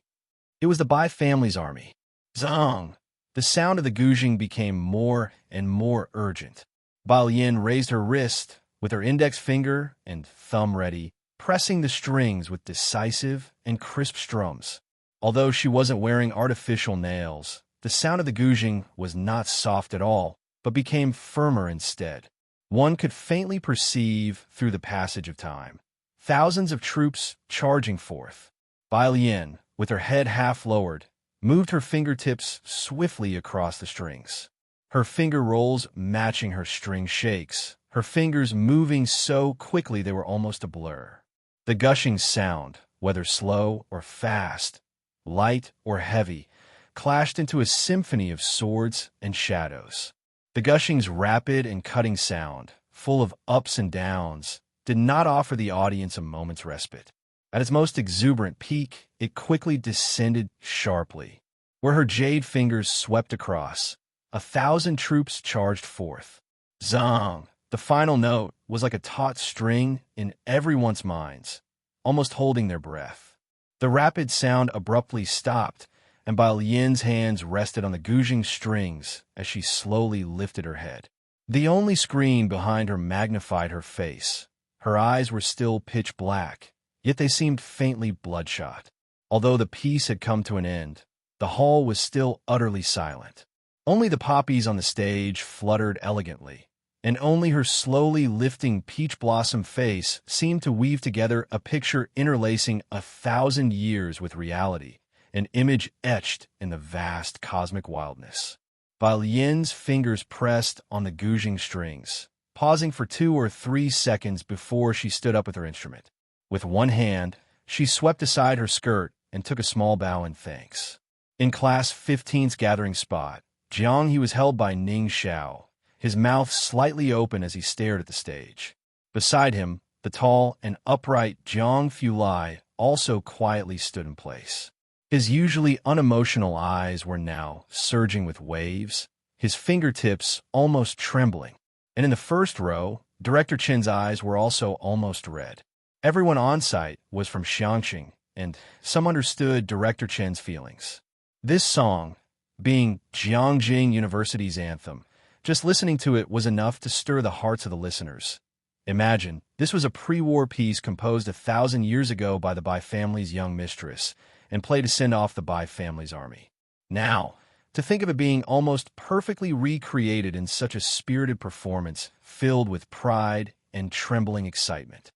It was the Bai family's army. Zong! The sound of the guzheng became more and more urgent. Bai Yin raised her wrist with her index finger and thumb ready, pressing the strings with decisive and crisp strums. Although she wasn't wearing artificial nails, the sound of the gouging was not soft at all, but became firmer instead. One could faintly perceive through the passage of time. Thousands of troops charging forth. Bai Yin, with her head half lowered, moved her fingertips swiftly across the strings. Her finger rolls matching her string shakes, her fingers moving so quickly they were almost a blur. The gushing sound, whether slow or fast, light or heavy, clashed into a symphony of swords and shadows. The gushing's rapid and cutting sound, full of ups and downs, did not offer the audience a moment's respite. At its most exuberant peak, it quickly descended sharply. Where her jade fingers swept across, 1,000 troops charged forth. Zong! The final note was like a taut string in everyone's minds, almost holding their breath. The rapid sound abruptly stopped, and Bai Yin's hands rested on the gouging strings as she slowly lifted her head. The only screen behind her magnified her face. Her eyes were still pitch black, yet they seemed faintly bloodshot. Although the piece had come to an end, the hall was still utterly silent. Only the poppies on the stage fluttered elegantly, and only her slowly lifting peach blossom face seemed to weave together a picture interlacing 1,000 years with reality, an image etched in the vast cosmic wildness. Bai Yin's fingers pressed on the gouging strings, pausing for 2 or 3 seconds before she stood up with her instrument. With one hand, she swept aside her skirt and took a small bow in thanks. In Class 15's gathering spot, Jiang He was held by Ning Xiao, his mouth slightly open as he stared at the stage. Beside him, the tall and upright Jiang Fulai also quietly stood in place. His usually unemotional eyes were now surging with waves, his fingertips almost trembling. And in the first row, Director Chen's eyes were also almost red. Everyone on site was from Xiangqing, and some understood Director Chen's feelings. This song, being Jiangjing University's anthem, just listening to it was enough to stir the hearts of the listeners. Imagine, this was a pre-war piece composed 1,000 years ago by the Bai family's young mistress, and played to send off the Bai family's army. Now, to think of it being almost perfectly recreated in such a spirited performance, filled with pride and trembling excitement.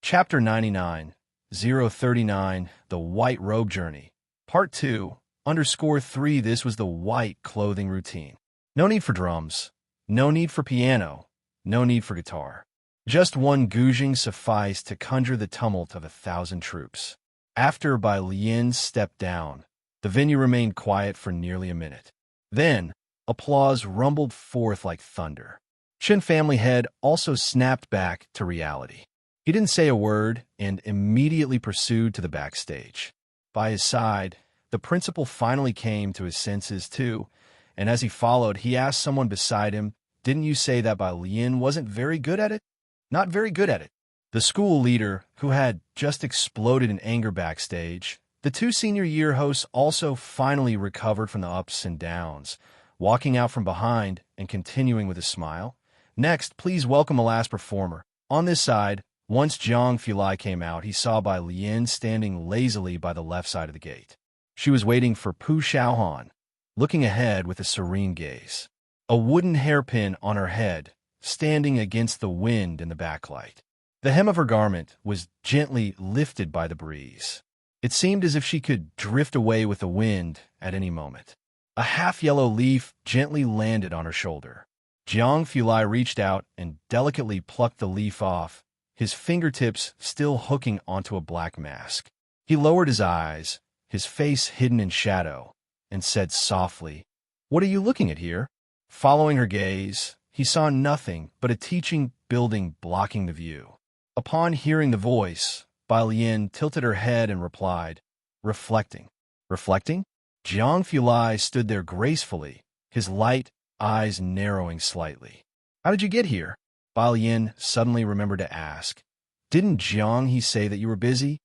Chapter 99, 039, The White Robe Journey. Part 2, _3. This was the white clothing routine. No need for drums, no need for piano, no need for guitar. Just one gouging sufficed to conjure the tumult of 1,000 troops. After Bai Yin stepped down, the venue remained quiet for nearly a minute. Then, applause rumbled forth like thunder. Chen family head also snapped back to reality. He didn't say a word and immediately pursued to the backstage. By his side, the principal finally came to his senses too, and as he followed, he asked someone beside him, "Didn't you say that Bai Yin wasn't very good at it?" "Not very good at it." The school leader, who had just exploded in anger backstage, the 2 senior year hosts also finally recovered from the ups and downs, walking out from behind and continuing with a smile. "Next, please welcome the last performer." On this side, once Jiang Fulai came out, he saw Bai Yin standing lazily by the left side of the gate. She was waiting for Pu Xiaohan, looking ahead with a serene gaze. A wooden hairpin on her head, standing against the wind in the backlight. The hem of her garment was gently lifted by the breeze. It seemed as if she could drift away with the wind at any moment. A half-yellow leaf gently landed on her shoulder. Jiang Fulai reached out and delicately plucked the leaf off, his fingertips still hooking onto a black mask. He lowered his eyes, his face hidden in shadow, and said softly, "What are you looking at here?" Following her gaze, he saw nothing but a teaching building blocking the view. Upon hearing the voice, Bai Yin tilted her head and replied, "Reflecting." "Reflecting?" Jiang Fulai stood there gracefully, his light eyes narrowing slightly. "How did you get here?" Bai Yin suddenly remembered to ask. "Didn't Jiang he say that you were busy?"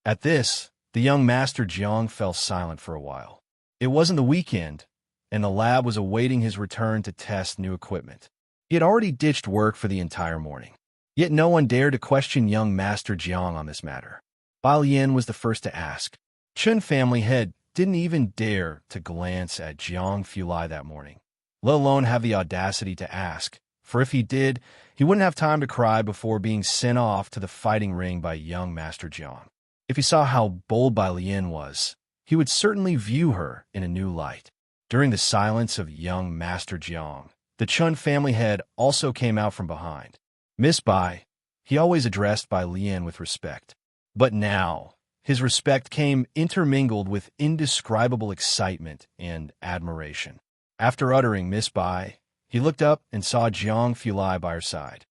At this, the young master Jiang fell silent for a while. It wasn't the weekend, and the lab was awaiting his return to test new equipment. He had already ditched work for the entire morning. Yet no one dared to question young Master Jiang on this matter. Bai Lian was the first to ask. Chun family head didn't even dare to glance at Jiang Fulai that morning, let alone have the audacity to ask, for if he did, he wouldn't have time to cry before being sent off to the fighting ring by young Master Jiang. If he saw how bold Bai Lian was, he would certainly view her in a new light. During the silence of young Master Jiang, the Chun family head also came out from behind. Miss Bai, he always addressed Bai Lian with respect. But now, his respect came intermingled with indescribable excitement and admiration. After uttering Miss Bai, he looked up and saw Jiang Fulai by her side.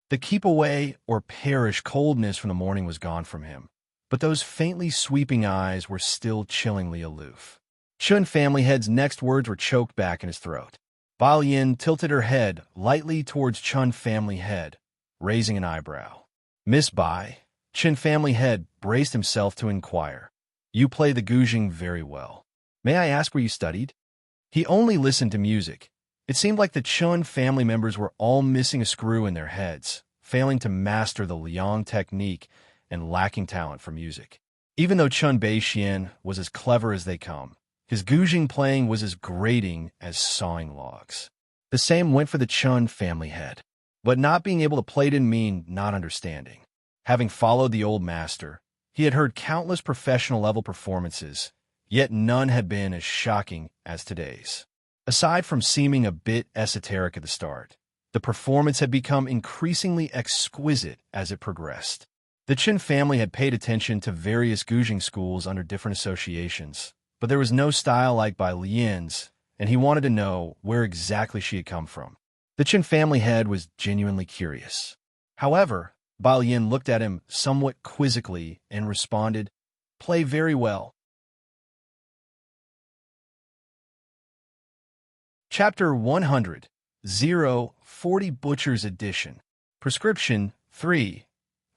The keep-away or perish coldness from the morning was gone from him, but those faintly sweeping eyes were still chillingly aloof. Chun family head's next words were choked back in his throat. Bai Lian tilted her head lightly towards Chun family head, raising an eyebrow. Miss Bai, Chun family head braced himself to inquire. You play the guzheng very well. May I ask where you studied? He only listened to music. It seemed like the Chun family members were all missing a screw in their heads, failing to master the liang technique and lacking talent for music. Even though Chun Beixian was as clever as they come, his guzheng playing was as grating as sawing logs. The same went for the Chun family head. But not being able to play didn't mean not understanding. Having followed the old master, he had heard countless professional-level performances, yet none had been as shocking as today's. Aside from seeming a bit esoteric at the start, the performance had become increasingly exquisite as it progressed. The Chin family had paid attention to various guzheng schools under different associations, but there was no style like Bai Lian's, and he wanted to know where exactly she had come from. The Chin family head was genuinely curious. However, Bai Lian looked at him somewhat quizzically and responded, "Play very well." Chapter 100, 040 Butcher's Edition. Prescription 3.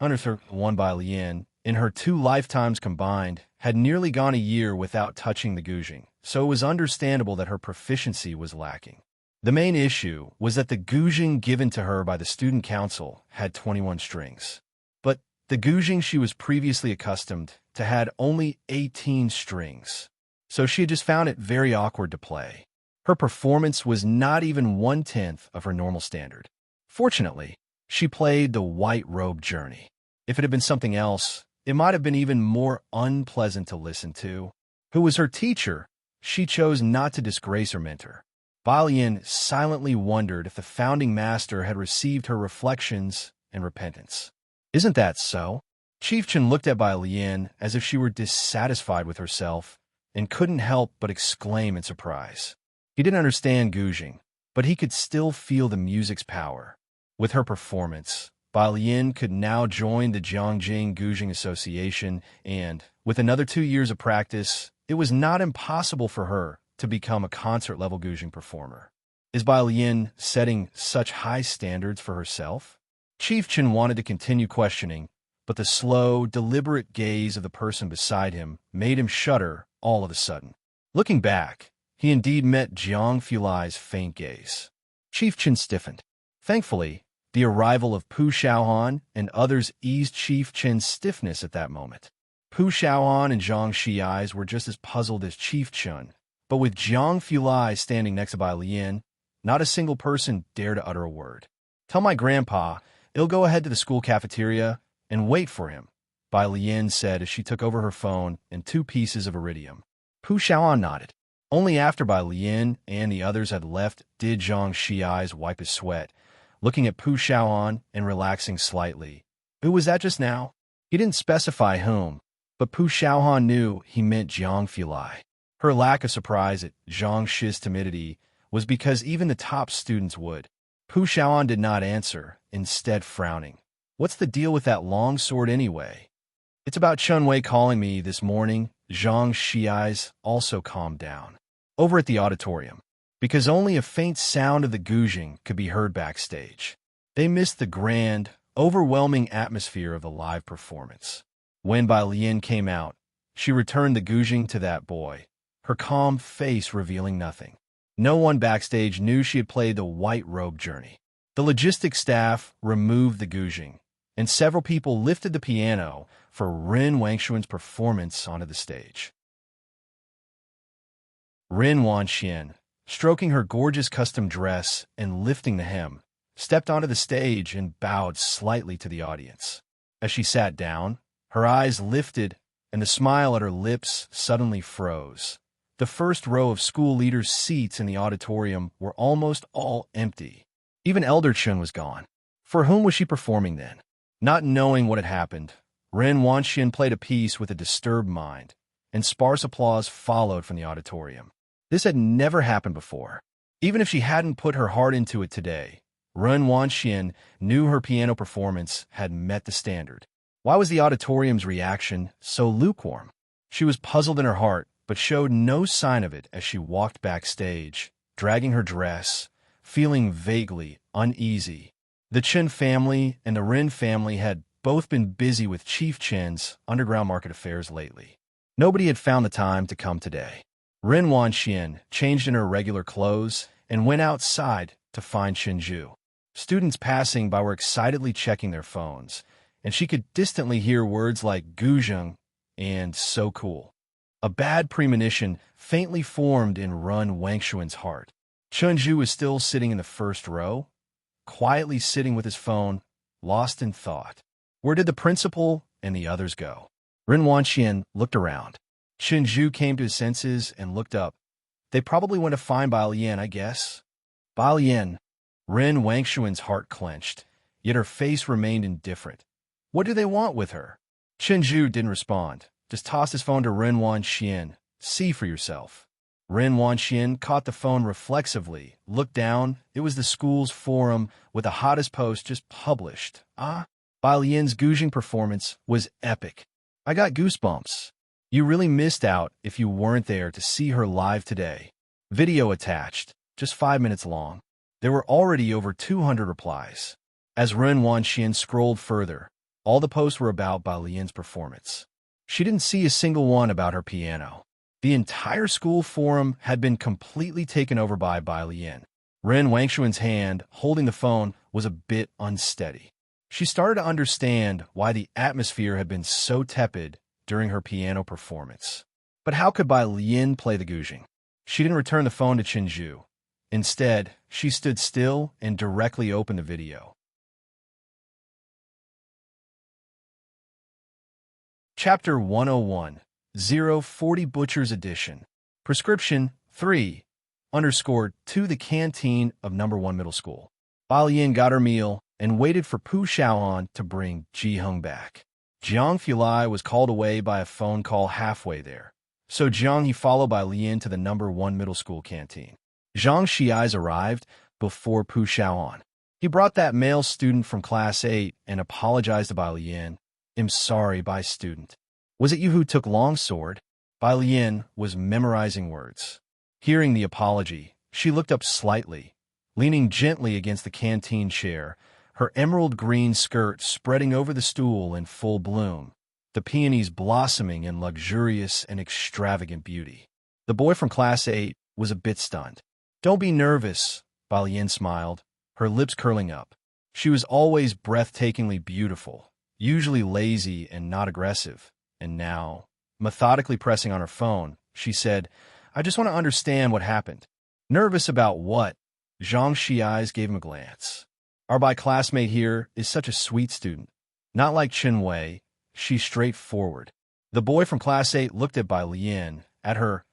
Under 1 Bai Lian, in her 2 lifetimes combined, had nearly gone a year without touching the guzheng, so it was understandable that her proficiency was lacking. The main issue was that the guzheng given to her by the student council had 21 strings. But the guzheng she was previously accustomed to had only 18 strings, so she had just found it very awkward to play. Her performance was not even 1/10 of her normal standard. Fortunately, she played the White Robe Journey. If it had been something else, it might have been even more unpleasant to listen to. Who was her teacher? She chose not to disgrace her mentor. Bai Lian silently wondered if the founding master had received her reflections and repentance. Isn't that so? Chief Chen looked at Bai Lian as if she were dissatisfied with herself and couldn't help but exclaim in surprise. He didn't understand guzheng, but he could still feel the music's power. With her performance, Bai Lian could now join the Jiangjing Guzheng Association, and, with another 2 years of practice, it was not impossible for her to become a concert-level guzheng performer. Is Bai Lian setting such high standards for herself? Chief Chen wanted to continue questioning, but the slow, deliberate gaze of the person beside him made him shudder all of a sudden. Looking back, he indeed met Jiang Fulai's faint gaze. Chief Chen stiffened. Thankfully, the arrival of Pu Xiaohan and others eased Chief Chen's stiffness at that moment. Pu Xiaohan and Zhang Shiai's were just as puzzled as Chief Chen, but with Jiang Fulai standing next to Bai Lian, not a single person dared to utter a word. "Tell my grandpa he'll go ahead to the school cafeteria and wait for him," Bai Lian said as she took over her phone and 2 pieces of iridium. Pu Xiaohan nodded. Only after Bai Lian and the others had left did Zhang Shiai's wipe his sweat, looking at Pu Xiaohan and relaxing slightly. Who was that just now? He didn't specify whom, but Pu Xiaohan knew he meant Jiang Fulai. Her lack of surprise at Zhang Shi's timidity was because even the top students would. Pu Xiaohan did not answer, instead frowning. "What's the deal with that long sword anyway?" "It's about Chun Wei calling me this morning." Zhang Shiai's also calmed down. Over at the auditorium, because only a faint sound of the guzheng could be heard backstage. They missed the grand, overwhelming atmosphere of the live performance. When Bai Lian came out, she returned the guzheng to that boy, her calm face revealing nothing. No one backstage knew she had played the white robe journey. The logistics staff removed the gouging, and several people lifted the piano for Rin Wangshuan's performance onto the stage. Rin Wanxian, stroking her gorgeous custom dress and lifting the hem, stepped onto the stage and bowed slightly to the audience. As she sat down, her eyes lifted and the smile at her lips suddenly froze. The first row of school leaders' seats in the auditorium were almost all empty. Even Elder Chun was gone. For whom was she performing then? Not knowing what had happened, Ren Wanxian played a piece with a disturbed mind, and sparse applause followed from the auditorium. This had never happened before. Even if she hadn't put her heart into it today, Ren Wanxian knew her piano performance had met the standard. Why was the auditorium's reaction so lukewarm? She was puzzled in her heart, but showed no sign of it as she walked backstage, dragging her dress, feeling vaguely uneasy. The Chen family and the Rin family had both been busy with Chief Chen's underground market affairs lately. Nobody had found the time to come today. Rin Wanxian changed in her regular clothes and went outside to find Shinju. Students passing by were excitedly checking their phones, and she could distantly hear words like guzheng and so cool. A bad premonition faintly formed in Run Wangshuan's heart. Chunju was still sitting in the first row, quietly sitting with his phone, lost in thought. Where did the principal and the others go? Rin Wanxian looked around. Chunju came to his senses and looked up. They probably went to find Bai Lian, I guess. Bai Lian. Rin Wangshuan's heart clenched, yet her face remained indifferent. What do they want with her? Chunju didn't respond, just tossed his phone to Rin Wanxian. See for yourself. Rin Wanxian caught the phone reflexively, looked down. It was the school's forum with the hottest post just published. Bai Lian's guzheng performance was epic. I got goosebumps. You really missed out if you weren't there to see her live today. Video attached, just 5 minutes long. There were already over 200 replies. As Rin Wanxian scrolled further, all the posts were about Bai Lian's performance. She didn't see a single one about her piano. The entire school forum had been completely taken over by Bai Lian. Ren Wangshuan's hand, holding the phone, was a bit unsteady. She started to understand why the atmosphere had been so tepid during her piano performance. But how could Bai Lian play the guzheng? She didn't return the phone to Chinju. Instead, she stood still and directly opened the video. Chapter 101, 040 Butcher's Edition. Prescription 3, _to the canteen of No. 1 Middle School. Bai Lian got her meal and waited for Pu Xiaoan to bring Ji Heng back. Jiang Fulai was called away by a phone call halfway there, so Jiang he followed Bai Lian to the No. 1 Middle School canteen. Zhang Xiai's arrived before Pu Xiaoan. He brought that male student from Class 8 and apologized to Bai Lian. I'm sorry, Bai student. Was it you who took Longsword? Bai Lian was memorizing words. Hearing the apology, she looked up slightly, leaning gently against the canteen chair, her emerald green skirt spreading over the stool in full bloom, the peonies blossoming in luxurious and extravagant beauty. The boy from Class 8 was a bit stunned. Don't be nervous, Bai Lian smiled, her lips curling up. She was always breathtakingly beautiful, usually lazy and not aggressive, and now, methodically pressing on her phone, she said, I just want to understand what happened. Nervous about what? Zhang Xiai's gave him a glance. Our Bai classmate here is such a sweet student. Not like Chen Wei, she's straightforward. The boy from Class 8 looked at Bai Lian, at her,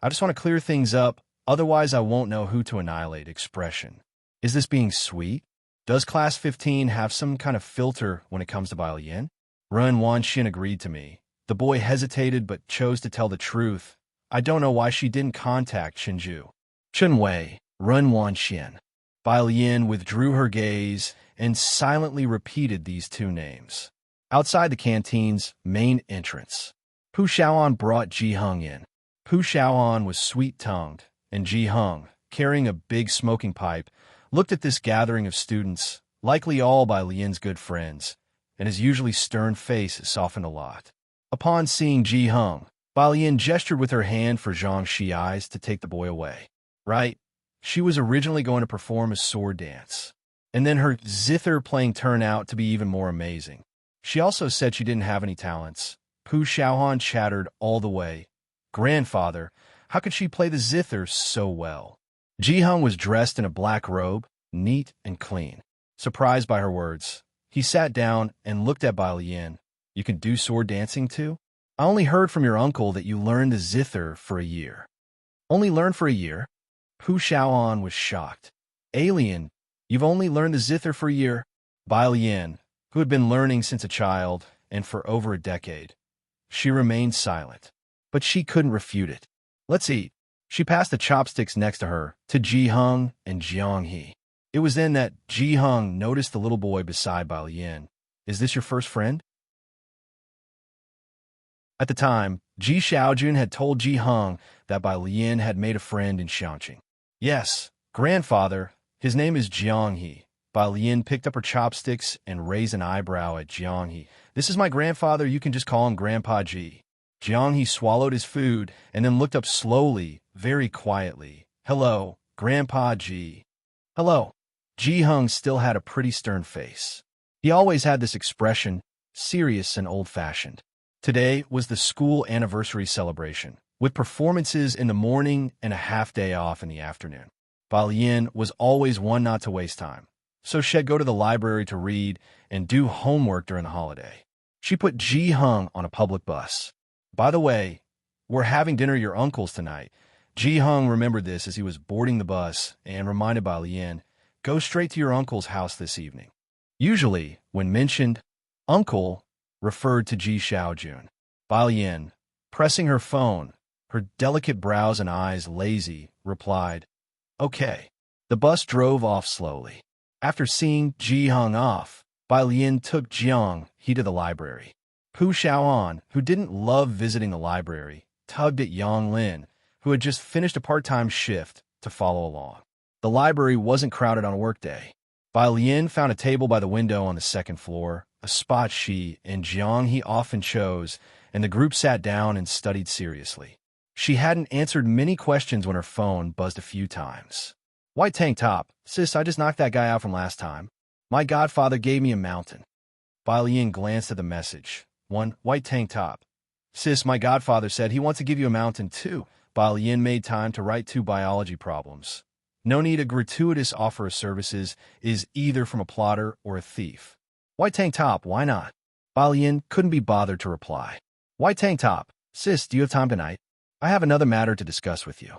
I just want to clear things up, otherwise I won't know who to annihilate expression. Is this being sweet? Does Class 15 have some kind of filter when it comes to Bai Lian? Ren Wanxian agreed to me. The boy hesitated but chose to tell the truth. I don't know why she didn't contact Chinju. Chen Wei, Ren Wanxian. Bai Lian withdrew her gaze and silently repeated these two names. Outside the canteen's main entrance, Pu Xiaoan brought Ji Heng in. Pu Xiaoan was sweet-tongued, and Ji Heng, carrying a big smoking pipe, looked at this gathering of students, likely all Bai Lian's good friends, and his usually stern face softened a lot. Upon seeing Ji Heng, Balian gestured with her hand for Zhang Shi's to take the boy away. Right? She was originally going to perform a sword dance. And then her zither playing turned out to be even more amazing. She also said she didn't have any talents. Pu Xiaohan chattered all the way. Grandfather, how could she play the zither so well? Ji Hung was dressed in a black robe, neat and clean. Surprised by her words, he sat down and looked at Bai Lian. You can do sword dancing too? I only heard from your uncle that you learned the zither for a year. Only learned for a year? Pu Xiaohan was shocked. Alien, you've only learned the zither for a year? Bai Lian, who had been learning since a child and for over a decade. She remained silent, but she couldn't refute it. Let's eat. She passed the chopsticks next to her to Ji Hung and Jiang He. It was then that Ji Hung noticed the little boy beside Bai Lian. Is this your first friend? At the time, Ji Xiaojun had told Ji Hung that Bai Lian had made a friend in Xiangqing. Yes, grandfather, his name is Jiang He. Bai Lian picked up her chopsticks and raised an eyebrow at Jiang He. This is my grandfather, you can just call him Grandpa Ji. Jiang He swallowed his food and then looked up slowly, very quietly. Hello, Grandpa Ji. Hello. Ji Hung still had a pretty stern face. He always had this expression, serious and old-fashioned. Today was the school anniversary celebration, with performances in the morning and a half-day off in the afternoon. Bai Lian was always one not to waste time, so she'd go to the library to read and do homework during the holiday. She put Ji Hung on a public bus. By the way, we're having dinner at your uncle's tonight. Ji Hung remembered this as he was boarding the bus and reminded Bai Lian, go straight to your uncle's house this evening. Usually, when mentioned, uncle referred to Ji Xiaojun. Bai Lian, pressing her phone, her delicate brows and eyes lazy, replied, okay. The bus drove off slowly. After seeing Ji Hung off, Bai Lian took Jiang He to the library. Pu Xiaohan, who didn't love visiting the library, tugged at Yang Lin, who had just finished a part-time shift, to follow along. The library wasn't crowded on a workday. Bai Lian found a table by the window on the second floor, a spot she and Jiang He often chose, and the group sat down and studied seriously. She hadn't answered many questions when her phone buzzed a few times. White tank top. Sis, I just knocked that guy out from last time. My godfather gave me a mountain. Bai Lian glanced at the message. 1. White tank top. Sis, my godfather said he wants to give you a mountain too. Bai Lian made time to write 2 biology problems. No need a gratuitous offer of services is either from a plotter or a thief. White tank top, why not? Bai Lian couldn't be bothered to reply. White tank top. Sis, do you have time tonight? I have another matter to discuss with you.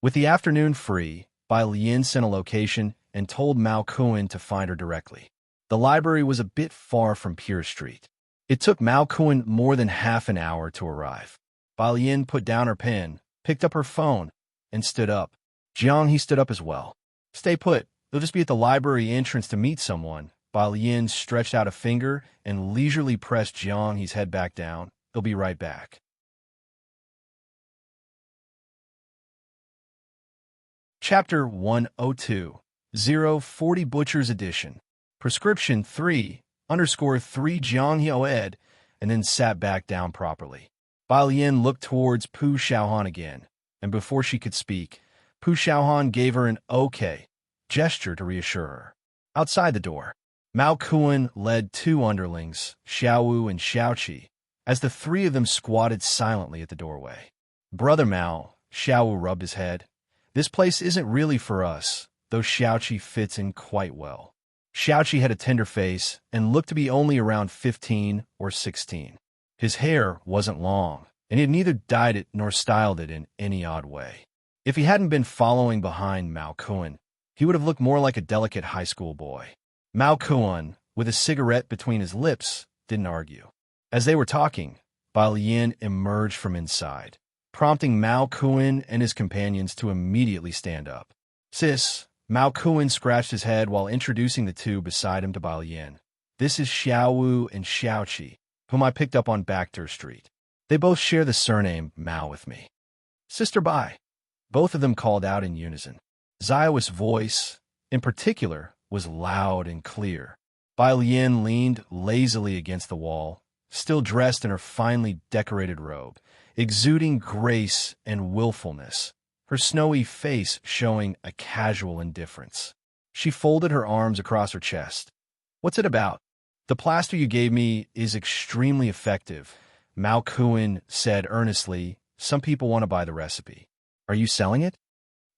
With the afternoon free, Bai Lian sent a location and told Mao Kuan to find her directly. The library was a bit far from Pier Street. It took Mao Kuan more than half an hour to arrive. Bai Lian put down her pen, picked up her phone, and stood up. Jiang He stood up as well. Stay put. They'll just be at the library entrance to meet someone. Bai Lian stretched out a finger and leisurely pressed Jiang He's head back down. They'll be right back. Chapter 102. 040 Butcher's Edition. Prescription 3_3 Jiang He Oed, and then sat back down properly. Bai Lian looked towards Pu Xiaohan again, and before she could speak, Pu Xiaohan gave her an okay gesture to reassure her. Outside the door, Mao Kuan led 2 underlings, Xiaowu and Xiaoqi, as the 3 of them squatted silently at the doorway. Brother Mao, Xiaowu rubbed his head. This place isn't really for us, though Xiaoqi fits in quite well. Xiaoqi had a tender face and looked to be only around 15 or 16. His hair wasn't long, and he had neither dyed it nor styled it in any odd way. If he hadn't been following behind Mao Kuan, he would have looked more like a delicate high school boy. Mao Kuan, with a cigarette between his lips, didn't argue. As they were talking, Bai Lian emerged from inside, prompting Mao Kuan and his companions to immediately stand up. Sis, Mao Kuan scratched his head while introducing the 2 beside him to Bai Lian. This is Xiaowu and Xiaoqi, whom I picked up on Bacter Street. They both share the surname Mao with me. Sister Bai. Both of them called out in unison. Xiao's voice, in particular, was loud and clear. Bai Lian leaned lazily against the wall, still dressed in her finely decorated robe. exuding grace and willfulness, her snowy face showing a casual indifference. She folded her arms across her chest. "What's it about?" "The plaster you gave me is extremely effective," Mao Kuan said earnestly. "Some people want to buy the recipe." "Are you selling it?"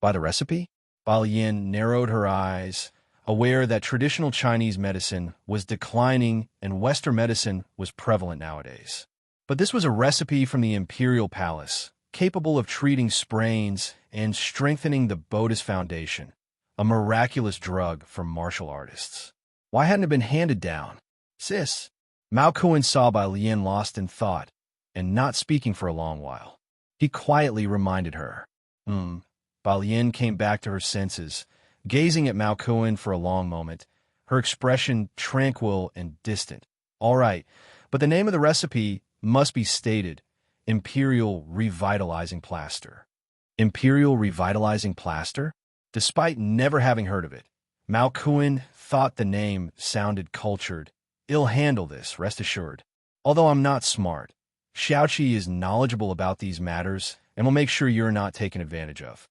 "Buy the recipe?" Balian narrowed her eyes, aware that traditional Chinese medicine was declining and Western medicine was prevalent nowadays. But this was a recipe from the Imperial Palace, capable of treating sprains and strengthening the Buddhist foundation, a miraculous drug for martial artists. Why hadn't it been handed down? "Sis." Mao Kuan saw Balian lost in thought and not speaking for a long while. He quietly reminded her. Balian came back to her senses, gazing at Mao Kuan for a long moment, her expression tranquil and distant. "All right, but the name of the recipe must be stated. Imperial Revitalizing Plaster." Imperial Revitalizing Plaster? Despite never having heard of it, Mao Kuan thought the name sounded cultured. "I'll handle this, rest assured. Although I'm not smart, Xiaoqi is knowledgeable about these matters and will make sure you're not taken advantage of."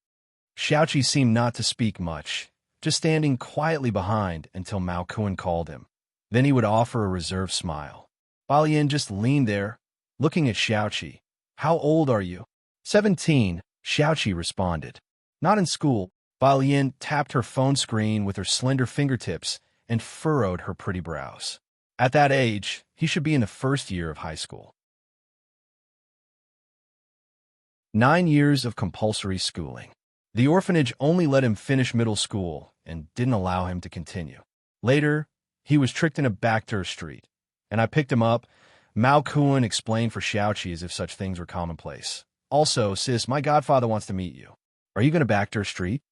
Xiaoqi seemed not to speak much, just standing quietly behind until Mao Kuan called him. Then he would offer a reserved smile. Balian just leaned there, looking at Xiaoqi. "How old are you?" 17, Xiaoqi responded. "Not in school." Balian tapped her phone screen with her slender fingertips and furrowed her pretty brows. "At that age, he should be in the first year of high school." 9 years of compulsory schooling. The orphanage only let him finish middle school and didn't allow him to continue. Later, he was tricked into Backdoor Street, and I picked him up. Mao Kuan explained for Xiaoqi as if such things were commonplace. "Also, sis, my godfather wants to meet you. Are you going to Backdoor Street?"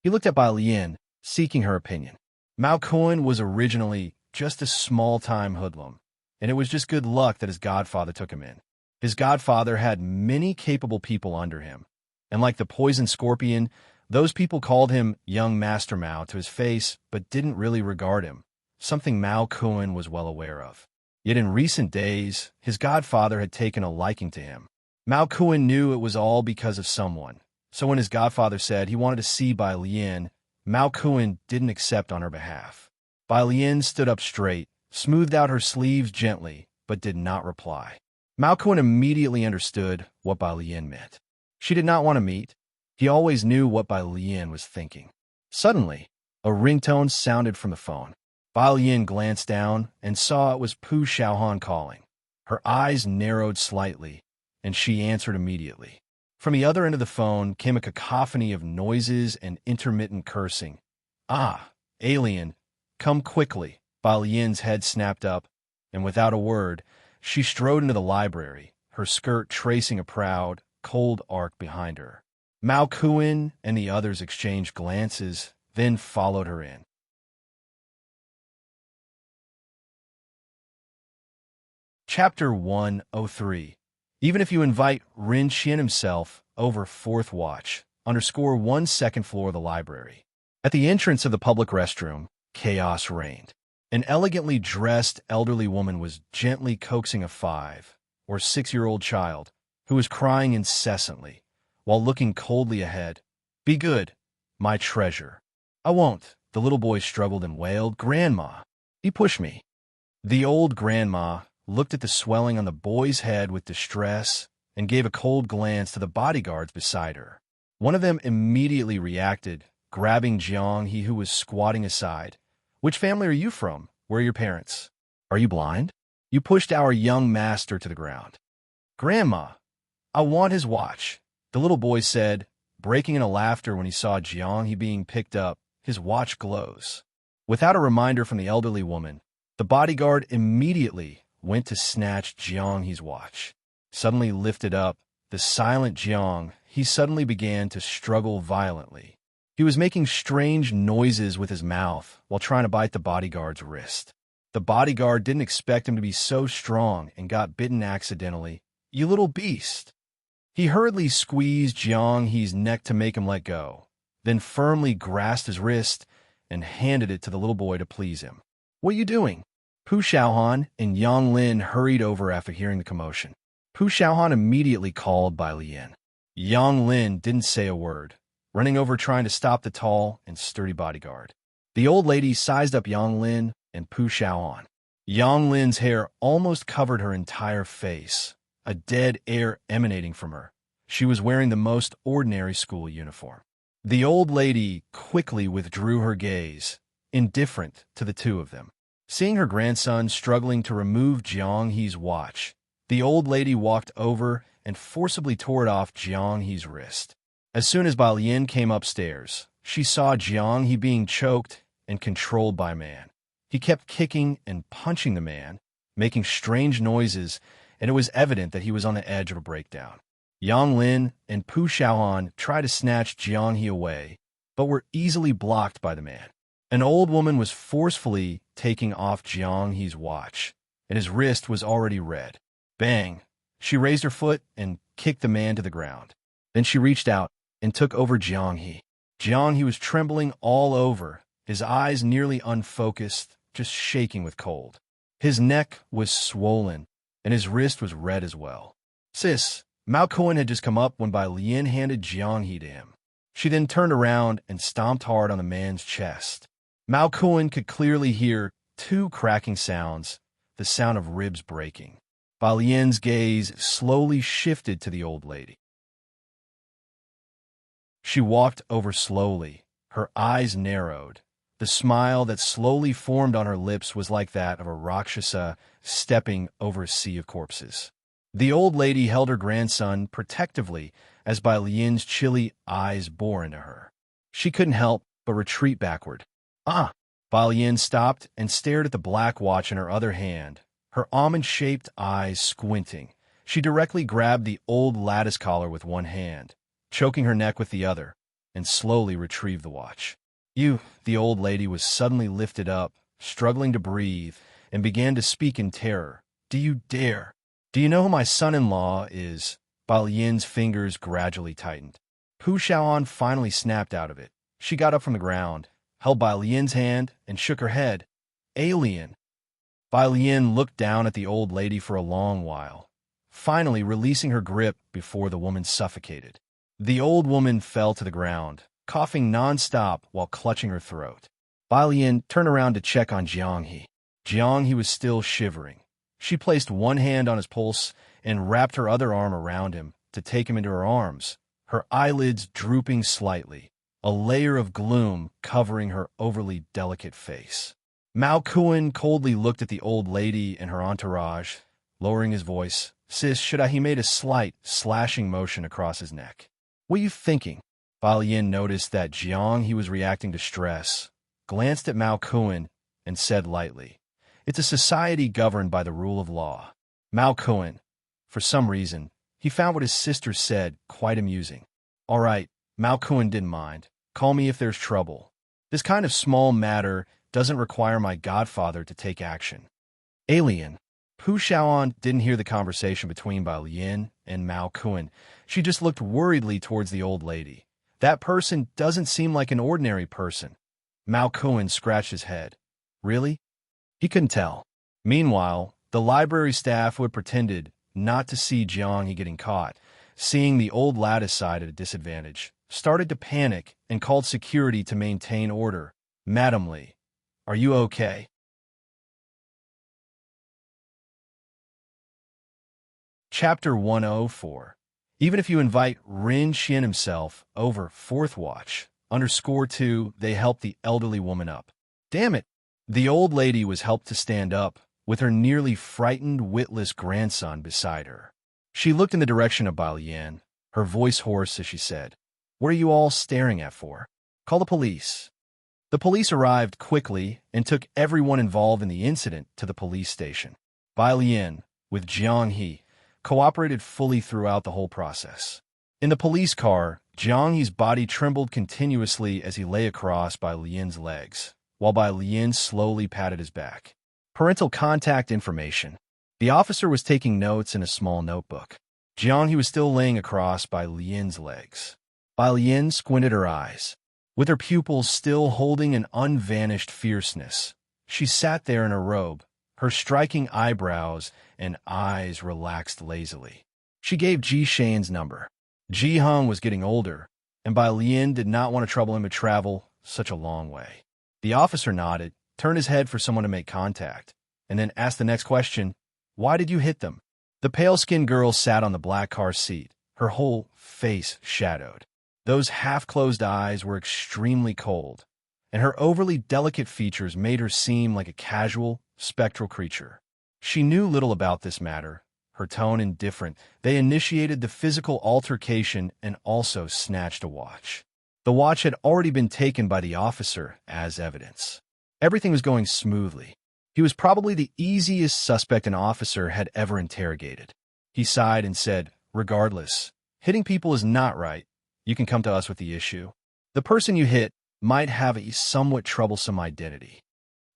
He looked at Balian, seeking her opinion. Mao Kuan was originally just a small-time hoodlum, and it was just good luck that his godfather took him in. His godfather had many capable people under him, and like the poison scorpion, those people called him young Master Mao to his face but didn't really regard him, something Mao Kuan was well aware of. Yet in recent days, his godfather had taken a liking to him. Mao Kuan knew it was all because of someone, so when his godfather said he wanted to see Bai Lian, Mao Kuan didn't accept on her behalf. Bai Lian stood up straight, smoothed out her sleeves gently, but did not reply. Mao Kuan immediately understood what Bai Lian meant. She did not want to meet. He always knew what Bai Lian was thinking. Suddenly, a ringtone sounded from the phone. Bai Lian glanced down and saw it was Pu Xiaohan calling. Her eyes narrowed slightly, and she answered immediately. From the other end of the phone came a cacophony of noises and intermittent cursing. "Ah, alien, come quickly." Bai Lian's head snapped up, and without a word, she strode into the library, her skirt tracing a proud, cold arc behind her. Mao Kuan and the others exchanged glances, then followed her in. Chapter 103. Even if you invite Rin Qian himself over fourth watch, _1 second floor of the library. At the entrance of the public restroom, chaos reigned. An elegantly dressed elderly woman was gently coaxing a 5- or 6-year-old child who was crying incessantly while looking coldly ahead. "Be good, my treasure." "I won't," the little boy struggled and wailed. "Grandma, he pushed me." The old grandma looked at the swelling on the boy's head with distress and gave a cold glance to the bodyguards beside her. One of them immediately reacted, grabbing Jiang He, who was squatting aside. "Which family are you from? Where are your parents? Are you blind? You pushed our young master to the ground." "Grandma, I want his watch," the little boy said, breaking into laughter when he saw Jiang He being picked up. "His watch glows." Without a reminder from the elderly woman, the bodyguard immediately went to snatch Jiang He's watch. Suddenly lifted up, the silent Jiang He suddenly began to struggle violently. He was making strange noises with his mouth while trying to bite the bodyguard's wrist. The bodyguard didn't expect him to be so strong and got bitten accidentally. "You little beast." He hurriedly squeezed Jiang He's neck to make him let go, then firmly grasped his wrist and handed it to the little boy to please him. "What are you doing?" Pu Xiaohan and Yang Lin hurried over after hearing the commotion. Pu Xiaohan immediately called Bai Lian. Yang Lin didn't say a word, running over trying to stop the tall and sturdy bodyguard. The old lady sized up Yang Lin and Pu Xiaohan. Yang Lin's hair almost covered her entire face, a dead air emanating from her. She was wearing the most ordinary school uniform. The old lady quickly withdrew her gaze, indifferent to the two of them. Seeing her grandson struggling to remove Jiang He's watch, the old lady walked over and forcibly tore it off Jiang He's wrist. As soon as Bai Lian came upstairs, she saw Jiang He being choked and controlled by a man. He kept kicking and punching the man, making strange noises, and it was evident that he was on the edge of a breakdown. Yang Lin and Pu Xiaohan tried to snatch Jiang He away, but were easily blocked by the man. An old woman was forcefully taking off Jiang He's watch, and his wrist was already red. Bang! She raised her foot and kicked the man to the ground. Then she reached out and took over Jiang He. Jiang He was trembling all over, his eyes nearly unfocused, just shaking with cold. His neck was swollen, and his wrist was red as well. Sis, Mao Kuan had just come up when Bai Lian handed Jiang He to him. She then turned around and stomped hard on the man's chest. Mao Kuan could clearly hear two cracking sounds, the sound of ribs breaking. Bai Lian's gaze slowly shifted to the old lady. She walked over slowly, her eyes narrowed. The smile that slowly formed on her lips was like that of a Rakshasa stepping over a sea of corpses. The old lady held her grandson protectively as Bai Lian's chilly eyes bore into her. She couldn't help but retreat backward. Bai Lian stopped and stared at the black watch in her other hand, her almond-shaped eyes squinting. She directly grabbed the old lattice collar with one hand, choking her neck with the other, and slowly retrieved the watch. The old lady was suddenly lifted up, struggling to breathe, and began to speak in terror. Do you dare? Do you know who my son-in-law is? Bai Lian's fingers gradually tightened. Pu Xiaohan finally snapped out of it. She got up from the ground, held Bai Lian's hand, and shook her head. Alien. Bai Lian looked down at the old lady for a long while, finally releasing her grip before the woman suffocated. The old woman fell to the ground, coughing non-stop while clutching her throat. Bai Lian turned around to check on Jiang He. Jiang He was still shivering. She placed one hand on his pulse and wrapped her other arm around him to take him into her arms, her eyelids drooping slightly, a layer of gloom covering her overly delicate face. Mao Kuan coldly looked at the old lady and her entourage, lowering his voice. Sis, he made a slight, slashing motion across his neck. What are you thinking? Bai Lian noticed that Jiang He was reacting to stress, glanced at Mao Kuan, and said lightly, It's a society governed by the rule of law. Mao Kuan, for some reason, he found what his sister said quite amusing. All right, Mao Kuan didn't mind. Call me if there's trouble. This kind of small matter doesn't require my godfather to take action. Alien. Pu Xiaohan didn't hear the conversation between Bai Lian and Mao Kuan. She just looked worriedly towards the old lady. That person doesn't seem like an ordinary person. Mao Kuan scratched his head. Really? He couldn't tell. Meanwhile, the library staff who had pretended not to see Jiang He getting caught, seeing the old lattice side at a disadvantage, started to panic and called security to maintain order. Madam Li, are you okay? Chapter 104. Even if you invite Rin Xian himself over fourth watch, under score 2, they help the elderly woman up. Damn it! The old lady was helped to stand up, with her nearly frightened, witless grandson beside her. She looked in the direction of Bai Lian, her voice hoarse as she said, What are you all staring at for? Call the police. The police arrived quickly and took everyone involved in the incident to the police station. Bai Lian, with Jiang He, cooperated fully throughout the whole process. In the police car, Jiang He's body trembled continuously as he lay across Bai Lian's legs, while Bai Lian slowly patted his back. Parental contact information. The officer was taking notes in a small notebook. Jiang He was still laying across Bai Lian's legs. Bai Lian squinted her eyes. With her pupils still holding an unvanished fierceness, she sat there in her robe, her striking eyebrows and eyes relaxed lazily. She gave Ji Shane's number. Ji Hung was getting older, and Bai Lian did not want to trouble him to travel such a long way. The officer nodded, turned his head for someone to make contact, and then asked the next question, "Why did you hit them?" The pale-skinned girl sat on the black car seat, her whole face shadowed. Those half-closed eyes were extremely cold, and her overly delicate features made her seem like a casual, spectral creature. She knew little about this matter, her tone indifferent. They initiated the physical altercation and also snatched a watch. The watch had already been taken by the officer as evidence. Everything was going smoothly. He was probably the easiest suspect an officer had ever interrogated. He sighed and said, "Regardless, hitting people is not right. You can come to us with the issue. The person you hit might have a somewhat troublesome identity."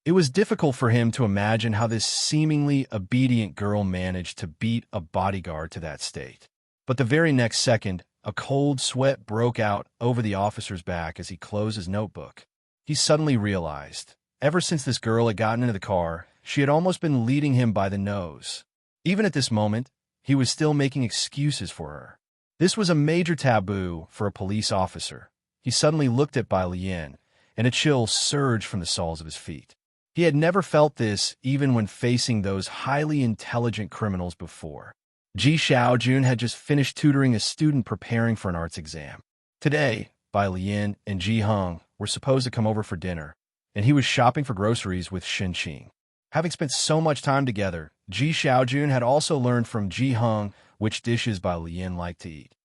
It was difficult for him to imagine how this seemingly obedient girl managed to beat a bodyguard to that state. But the very next second, a cold sweat broke out over the officer's back as he closed his notebook. He suddenly realized, ever since this girl had gotten into the car, she had almost been leading him by the nose. Even at this moment, he was still making excuses for her. This was a major taboo for a police officer. He suddenly looked at Bai Lian, and a chill surged from the soles of his feet. He had never felt this even when facing those highly intelligent criminals before. Ji Xiaojun had just finished tutoring a student preparing for an arts exam. Today, Bai Lian and Ji Hung were supposed to come over for dinner, and he was shopping for groceries with Shen Qing. Having spent so much time together, Ji Xiaojun had also learned from Ji Hung which dishes Bai Lian liked to eat.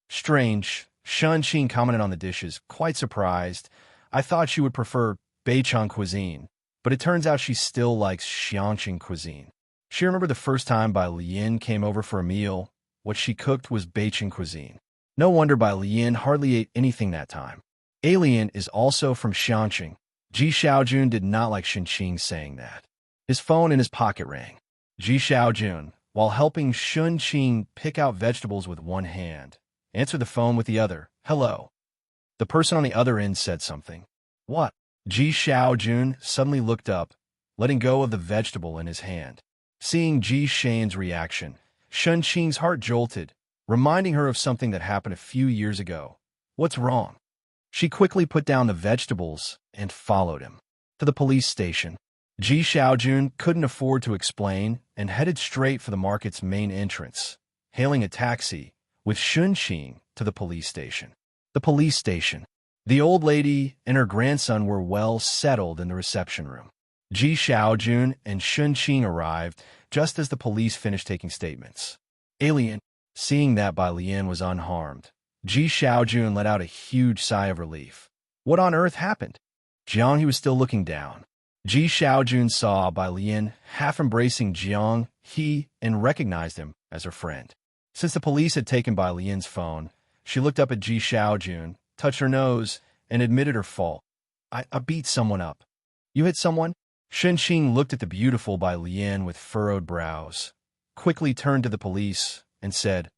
Strange, Shen Qing commented on the dishes, quite surprised. "I thought she would prefer Beicheng cuisine, but it turns out she still likes Xiangqing cuisine." She remembered the first time Bai Lian came over for a meal. What she cooked was Beicheng cuisine. No wonder Bai Lian hardly ate anything that time. Alien is also from Xiangqing. Ji Xiaojun did not like Shen Qing saying that. His phone in his pocket rang. Ji Xiaojun, while helping Shen Qing pick out vegetables with one hand, answered the phone with the other. "Hello." The person on the other end said something. "What?" Ji Xiaojun suddenly looked up, letting go of the vegetable in his hand. Seeing Ji Shane's reaction, Shen Qing's heart jolted, reminding her of something that happened a few years ago. "What's wrong?" She quickly put down the vegetables and followed him to the police station. Ji Xiaojun couldn't afford to explain and headed straight for the market's main entrance, hailing a taxi with Shen Qing to the police station. The police station. The old lady and her grandson were well settled in the reception room. Ji Xiaojun and Shen Qing arrived just as the police finished taking statements. Alien, seeing that Bai Lian was unharmed, Ji Xiaojun let out a huge sigh of relief. What on earth happened? Jiang, he was still looking down. Ji Xiaojun saw Bai Lian half embracing Jiang He and recognized him as her friend. Since the police had taken Bai Lian's phone, she looked up at Ji Xiaojun, touched her nose, and admitted her fault. I beat someone up." "You hit someone?" Shen Qing looked at the beautiful Bai Lian with furrowed brows, quickly turned to the police, and said,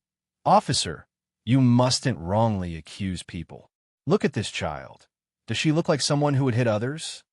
"Officer, you mustn't wrongly accuse people. Look at this child. Does she look like someone who would hit others?"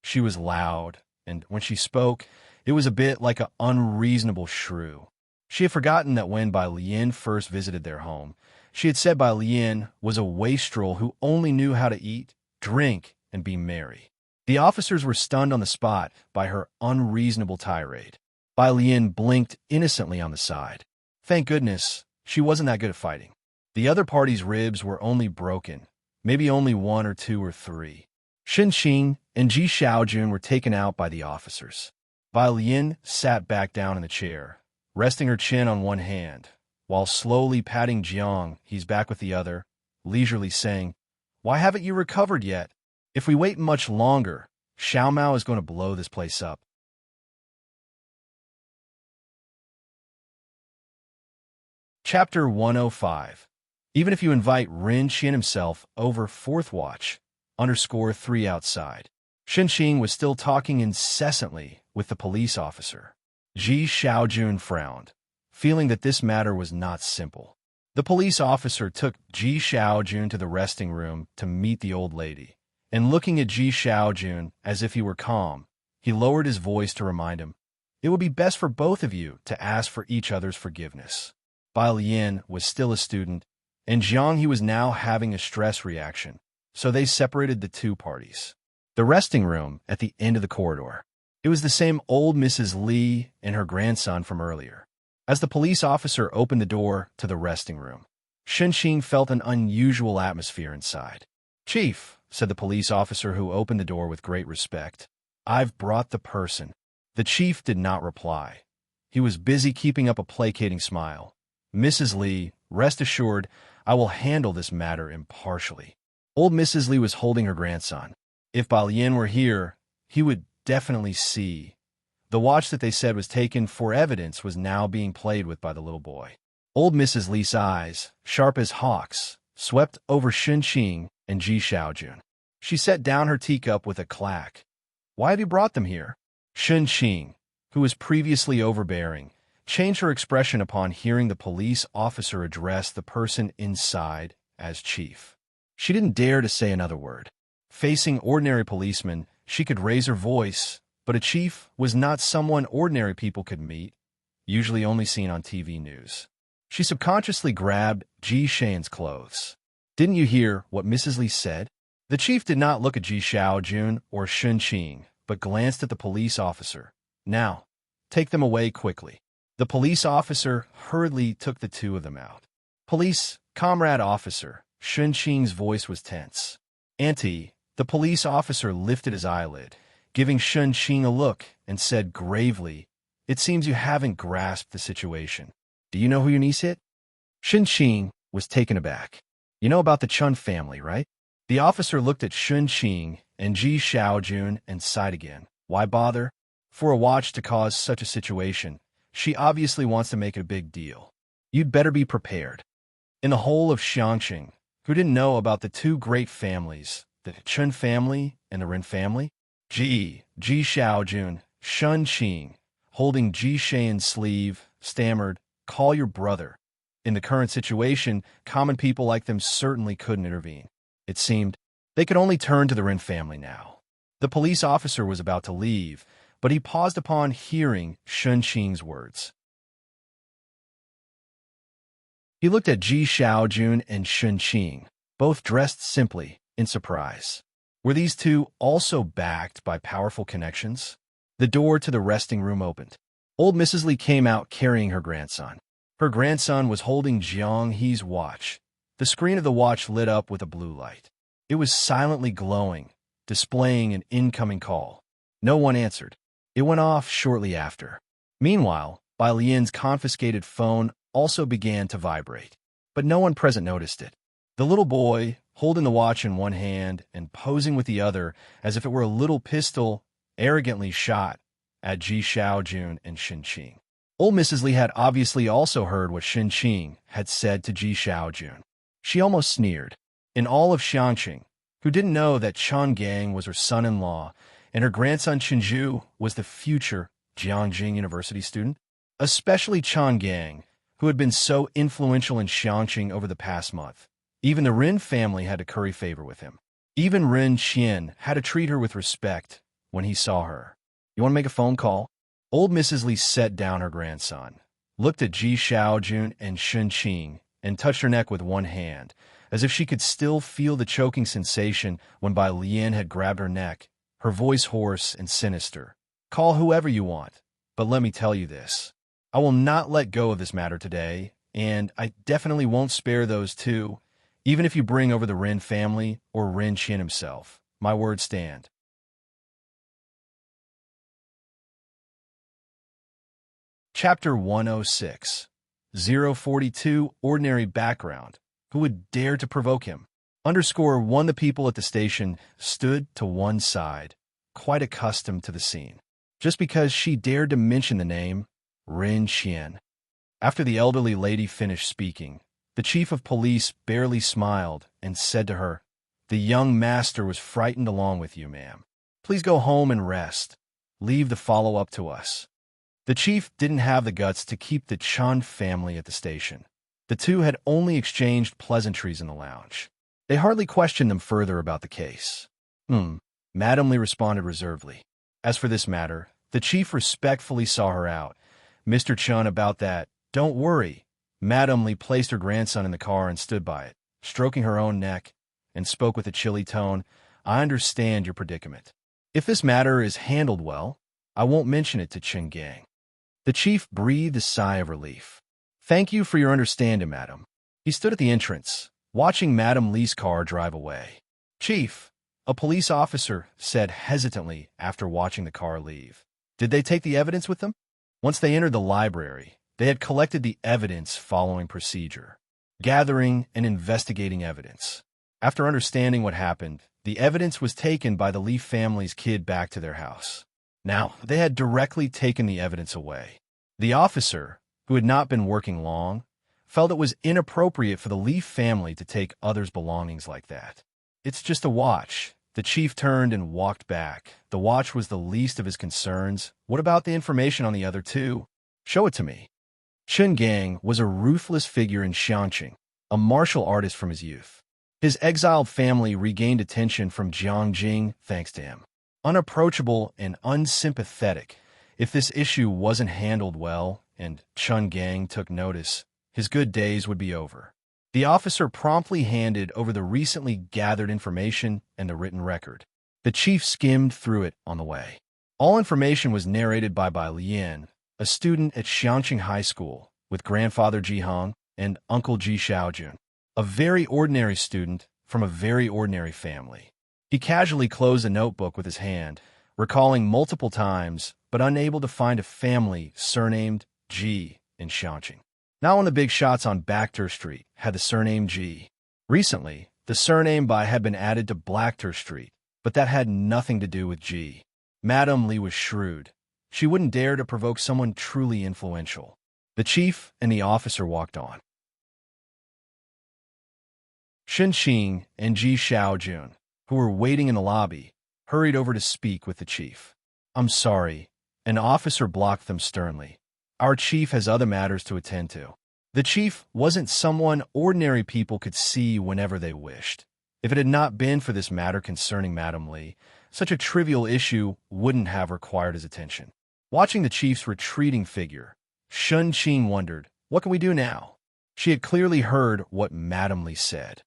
She was loud, and when she spoke, it was a bit like an unreasonable shrew. She had forgotten that when Bai Lian first visited their home, she had said Bai Lian was a wastrel who only knew how to eat, drink, and be merry. The officers were stunned on the spot by her unreasonable tirade. Bai Lian blinked innocently on the side. Thank goodness, she wasn't that good at fighting. The other party's ribs were only broken, maybe only one or two or three. Shen Qing and Ji Xiaojun were taken out by the officers. Bai Lian sat back down in the chair, resting her chin on one hand, while slowly patting Jiang He's back with the other, leisurely saying, "Why haven't you recovered yet? If we wait much longer, Xiao Mao is going to blow this place up." Chapter 105. Even if you invite Rin Qian himself over fourth watch, _3 outside. Shen Qing was still talking incessantly with the police officer. Ji Xiaojun frowned, feeling that this matter was not simple. The police officer took Ji Xiaojun to the resting room to meet the old lady, and looking at Ji Xiaojun as if he were calm, he lowered his voice to remind him, It would be best for both of you to ask for each other's forgiveness. Bai Lian was still a student, and Jiang he was now having a stress reaction, so they separated the two parties. The resting room at the end of the corridor. It was the same old Mrs. Li and her grandson from earlier. As the police officer opened the door to the resting room, Xinqing felt an unusual atmosphere inside. "Chief," said the police officer who opened the door with great respect, "I've brought the person." The chief did not reply. He was busy keeping up a placating smile. "Mrs. Li, rest assured, I will handle this matter impartially." Old Mrs. Li was holding her grandson. If Bai Lian were here, he would definitely see. The watch that they said was taken for evidence was now being played with by the little boy. Old Mrs. Li's eyes, sharp as hawks, swept over Xinqing and Ji Xiaojun. She set down her teacup with a clack. "Why have you brought them here?" Xinqing, who was previously overbearing, changed her expression upon hearing the police officer address the person inside as chief. She didn't dare to say another word. Facing ordinary policemen, she could raise her voice, but a chief was not someone ordinary people could meet, usually only seen on TV news. She subconsciously grabbed Ji Xian's clothes. "Didn't you hear what Mrs. Li said?" The chief did not look at Ji Xiaojun or Xinqing, but glanced at the police officer. "Now, take them away quickly." The police officer hurriedly took the two of them out. "Police, comrade officer," Xinqing's voice was tense. "Auntie," the police officer lifted his eyelid, giving Xinqing a look, and said gravely, "It seems you haven't grasped the situation. Do you know who your niece hit?" Xinqing was taken aback. "You know about the Chun family, right?" The officer looked at Xinqing and Ji Xiaojun and sighed again. Why bother? For a watch to cause such a situation, she obviously wants to make it a big deal. You'd better be prepared. In the whole of Xiangqing, who didn't know about the two great families, the Chun family and the Ren family? Ji Xiaojun, Xinqing, holding Ji Xian's sleeve, stammered, "Call your brother." In the current situation, common people like them certainly couldn't intervene. It seemed they could only turn to the Ren family now. The police officer was about to leave, but he paused upon hearing Xinqing's words. He looked at Ji Xiaojun and Xinqing, both dressed simply, in surprise. Were these two also backed by powerful connections? The door to the resting room opened. Old Mrs. Li came out carrying her grandson. Her grandson was holding Jiang He's watch. The screen of the watch lit up with a blue light. It was silently glowing, displaying an incoming call. No one answered. It went off shortly after. Meanwhile, Bai Lian's confiscated phone also began to vibrate, but no one present noticed it. The little boy, holding the watch in one hand and posing with the other as if it were a little pistol, arrogantly shot at Ji Xiaojun and Xinqing. Old Mrs. Li had obviously also heard what Xinqing had said to Ji Xiaojun. She almost sneered. In all of Xiangqing, who didn't know that Chen Gang was her son-in-law and her grandson Chenju was the future Jiangjing University student, especially Chen Gang, who had been so influential in Xiangqing over the past month. Even the Ren family had to curry favor with him. Even Ren Qian had to treat her with respect when he saw her. "You want to make a phone call?" Old Mrs. Li set down her grandson, looked at Ji Xiaojun and Xinqing, and touched her neck with one hand, as if she could still feel the choking sensation when Bai Lian had grabbed her neck, her voice hoarse and sinister. "Call whoever you want, but let me tell you this. I will not let go of this matter today, and I definitely won't spare those two, even if you bring over the Ren family or Ren Qian himself. My words stand." Chapter 106. 042 Ordinary Background. Who would dare to provoke him? _1 The people at the station stood to one side, quite accustomed to the scene, just because she dared to mention the name Ren Qian. After the elderly lady finished speaking, the chief of police barely smiled and said to her, "The young master was frightened along with you, ma'am. Please go home and rest. Leave the follow-up to us." The chief didn't have the guts to keep the Chun family at the station. The two had only exchanged pleasantries in the lounge. They hardly questioned them further about the case. Madam Li responded reservedly. As for this matter, The chief respectfully saw her out. "Mr. Chun, about that, don't worry." Madame Li placed her grandson in the car and stood by it, stroking her own neck, and spoke with a chilly tone. "I understand your predicament. If this matter is handled well, I won't mention it to Chen Gang." The chief breathed a sigh of relief. "Thank you for your understanding, madam." He stood at the entrance, watching Madame Li's car drive away. "Chief," a police officer said hesitantly after watching the car leave. "Did they take the evidence with them?" Once they entered the library, they had collected the evidence following procedure, gathering and investigating evidence. After understanding what happened, the evidence was taken by the Li family's kid back to their house. Now, they had directly taken the evidence away. The officer, who had not been working long, felt it was inappropriate for the Li family to take others' belongings like that. "It's just a watch." The chief turned and walked back. The watch was the least of his concerns. "What about the information on the other two? Show it to me." Chen Gang was a ruthless figure in enchanting, a martial artist from his youth. His exiled family regained attention from Jiangjing thanks to him. Unapproachable and unsympathetic, if this issue wasn't handled well and Chen Gang took notice, his good days would be over. The officer promptly handed over the recently gathered information and the written record. The chief skimmed through it on the way. All information was narrated by Bai Lian, a student at Xianqing High School, with grandfather Ji Hong and uncle Ji Xiaojun, a very ordinary student from a very ordinary family. He casually closed a notebook with his hand, recalling multiple times, but unable to find a family surnamed Ji in Xianqing. Now on the big shots on Backter Street had the surname Ji. Recently, the surname Bai had been added to Blackter Street, but that had nothing to do with Ji. Madame Li was shrewd. She wouldn't dare to provoke someone truly influential. The chief and the officer walked on. Shen Qing and Ji Xiaojun, who were waiting in the lobby, hurried over to speak with the chief. "I'm sorry." An officer blocked them sternly. "Our chief has other matters to attend to." The chief wasn't someone ordinary people could see whenever they wished. If it had not been for this matter concerning Madame Li, such a trivial issue wouldn't have required his attention. Watching the chief's retreating figure, Shen Qing wondered, what can we do now? She had clearly heard what Madame Li said.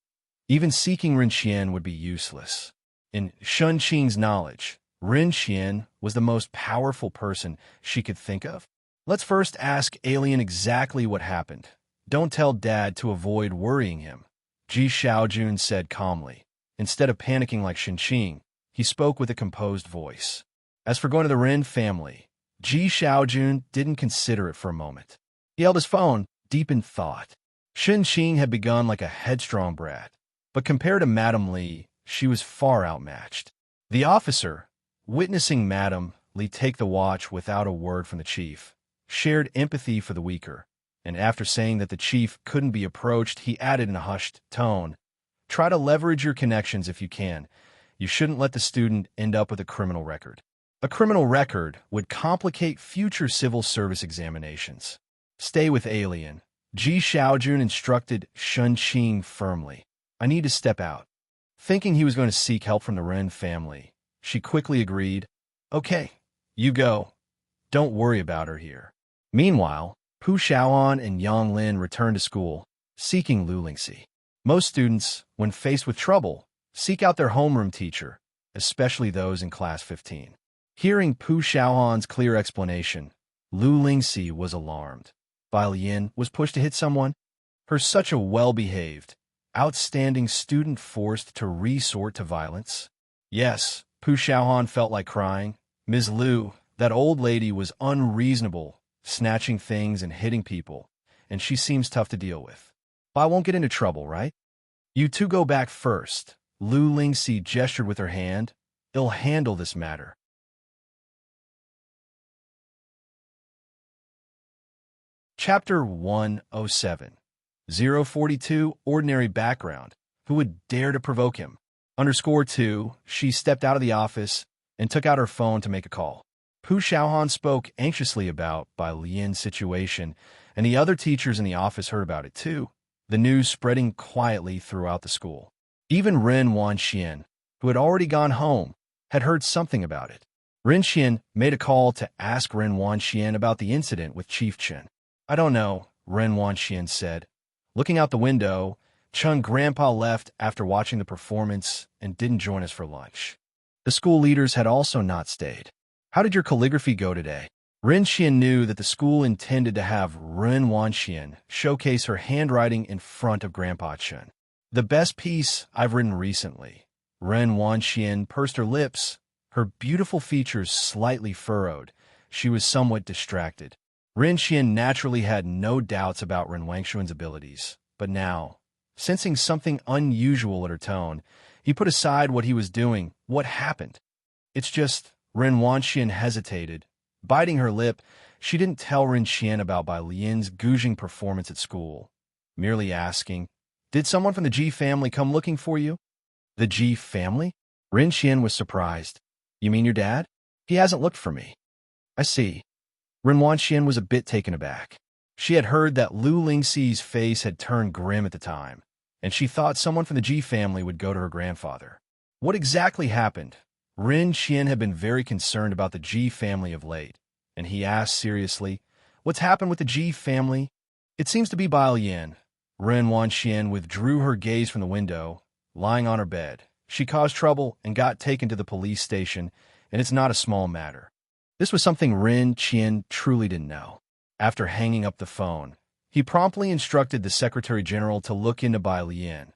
Even seeking Ren Qian would be useless. In Shen Qing's knowledge, Ren Qian was the most powerful person she could think of. Let's first ask Alien exactly what happened. Don't tell Dad to avoid worrying him, Ji Xiaojun said calmly. Instead of panicking like Shen Qing, he spoke with a composed voice. As for going to the Ren family, Ji Xiaojun didn't consider it for a moment. He held his phone, deep in thought. Shen Qing had begun like a headstrong brat, but compared to Madame Li, she was far outmatched. The officer, witnessing Madame Li take the watch without a word from the chief, shared empathy for the weaker, and after saying that the chief couldn't be approached, he added in a hushed tone, "Try to leverage your connections if you can. You shouldn't let the student end up with a criminal record. A criminal record would complicate future civil service examinations." "Stay with Alien," Ji Xiaojun instructed Shen Qing firmly. "I need to step out." Thinking he was going to seek help from the Ren family, she quickly agreed. "Okay, you go. Don't worry about her here." Meanwhile, Pu Xiaoan and Yang Lin returned to school, seeking Lu Lingxi. Most students, when faced with trouble, seek out their homeroom teacher, especially those in class 15. Hearing Pu Xiaoan's clear explanation, Lu Lingxi was alarmed. Bai Lian was pushed to hit someone. Her such a well-behaved, outstanding student forced to resort to violence? Yes, Pu Xiaoan felt like crying. Ms. Lu, that old lady was unreasonable, snatching things and hitting people, and she seems tough to deal with. But I won't get into trouble, right? You two go back first. Lu Lingxi gestured with her hand. I'll handle this matter. Chapter 107. 042 Ordinary Background. Who would dare to provoke him? _2, she stepped out of the office and took out her phone to make a call. Pu Xiaohan spoke anxiously about Bai Lian's situation, and the other teachers in the office heard about it too, the news spreading quietly throughout the school. Even Ren Wanxian, who had already gone home, had heard something about it. Ren Qian made a call to ask Ren Wanxian about the incident with Chief Chen. I don't know, Ren Wanxian said. Looking out the window, Chun grandpa left after watching the performance and didn't join us for lunch. The school leaders had also not stayed. How did your calligraphy go today? Ren Qian knew that the school intended to have Ren Wanxian showcase her handwriting in front of Grandpa Chun. The best piece I've written recently. Ren Wanxian pursed her lips, her beautiful features slightly furrowed. She was somewhat distracted. Ren Qian naturally had no doubts about Ren Wangshuan's abilities, but now, sensing something unusual at her tone, he put aside what he was doing. What happened? It's just, Ren Wanxian hesitated. Biting her lip, she didn't tell Ren Qian about Bai Lian's gouging performance at school, merely asking, "Did someone from the Ji family come looking for you?" The Ji family? Ren Qian was surprised. You mean your dad? He hasn't looked for me. I see. Ren Wanxian was a bit taken aback. She had heard that Lu Lingxi's face had turned grim at the time, and she thought someone from the Ji family would go to her grandfather. What exactly happened? Ren Qian had been very concerned about the Ji family of late, and he asked seriously, "What's happened with the Ji family?" It seems to be Bai Lian. Ren Wanxian withdrew her gaze from the window, lying on her bed. She caused trouble and got taken to the police station, and it's not a small matter. This was something Ren Qian truly didn't know. After hanging up the phone, he promptly instructed the Secretary General to look into Bai Lian.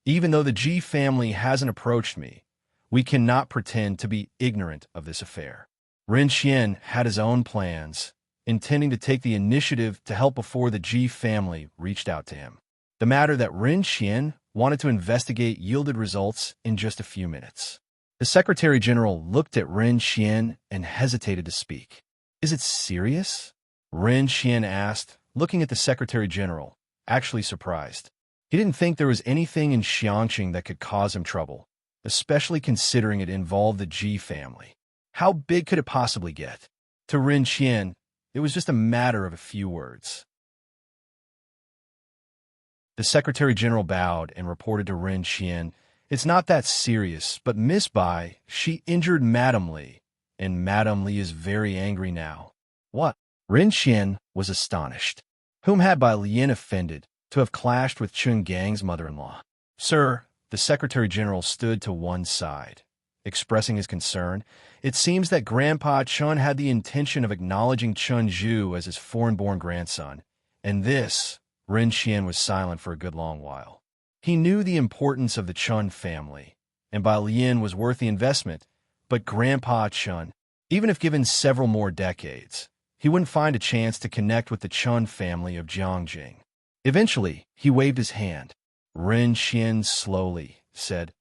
Even though the Ji family hasn't approached me, we cannot pretend to be ignorant of this affair. Ren Qian had his own plans, intending to take the initiative to help before the Ji family reached out to him. The matter that Ren Qian wanted to investigate yielded results in just a few minutes. The Secretary General looked at Ren Qian and hesitated to speak. Is it serious? Ren Qian asked, looking at the Secretary General, actually surprised. He didn't think there was anything in Xiangqing that could cause him trouble, especially considering it involved the Ji family. How big could it possibly get? To Ren Qian, it was just a matter of a few words. The Secretary General bowed and reported to Ren Qian, "It's not that serious, but Miss Bai, she injured Madame Li, and Madame Li is very angry now." What? Ren Qian was astonished. Whom had Bai Lian offended to have clashed with Chun Gang's mother-in-law? Sir, the Secretary General stood to one side, expressing his concern. It seems that Grandpa Chun had the intention of acknowledging Chun Zhu as his foreign-born grandson, and this, Ren Qian was silent for a good long while. He knew the importance of the Chun family, and Bai Lian was worth the investment, but Grandpa Chun, even if given several more decades, he wouldn't find a chance to connect with the Chun family of Jiangjing. Eventually, he waved his hand. Ren Qian slowly said,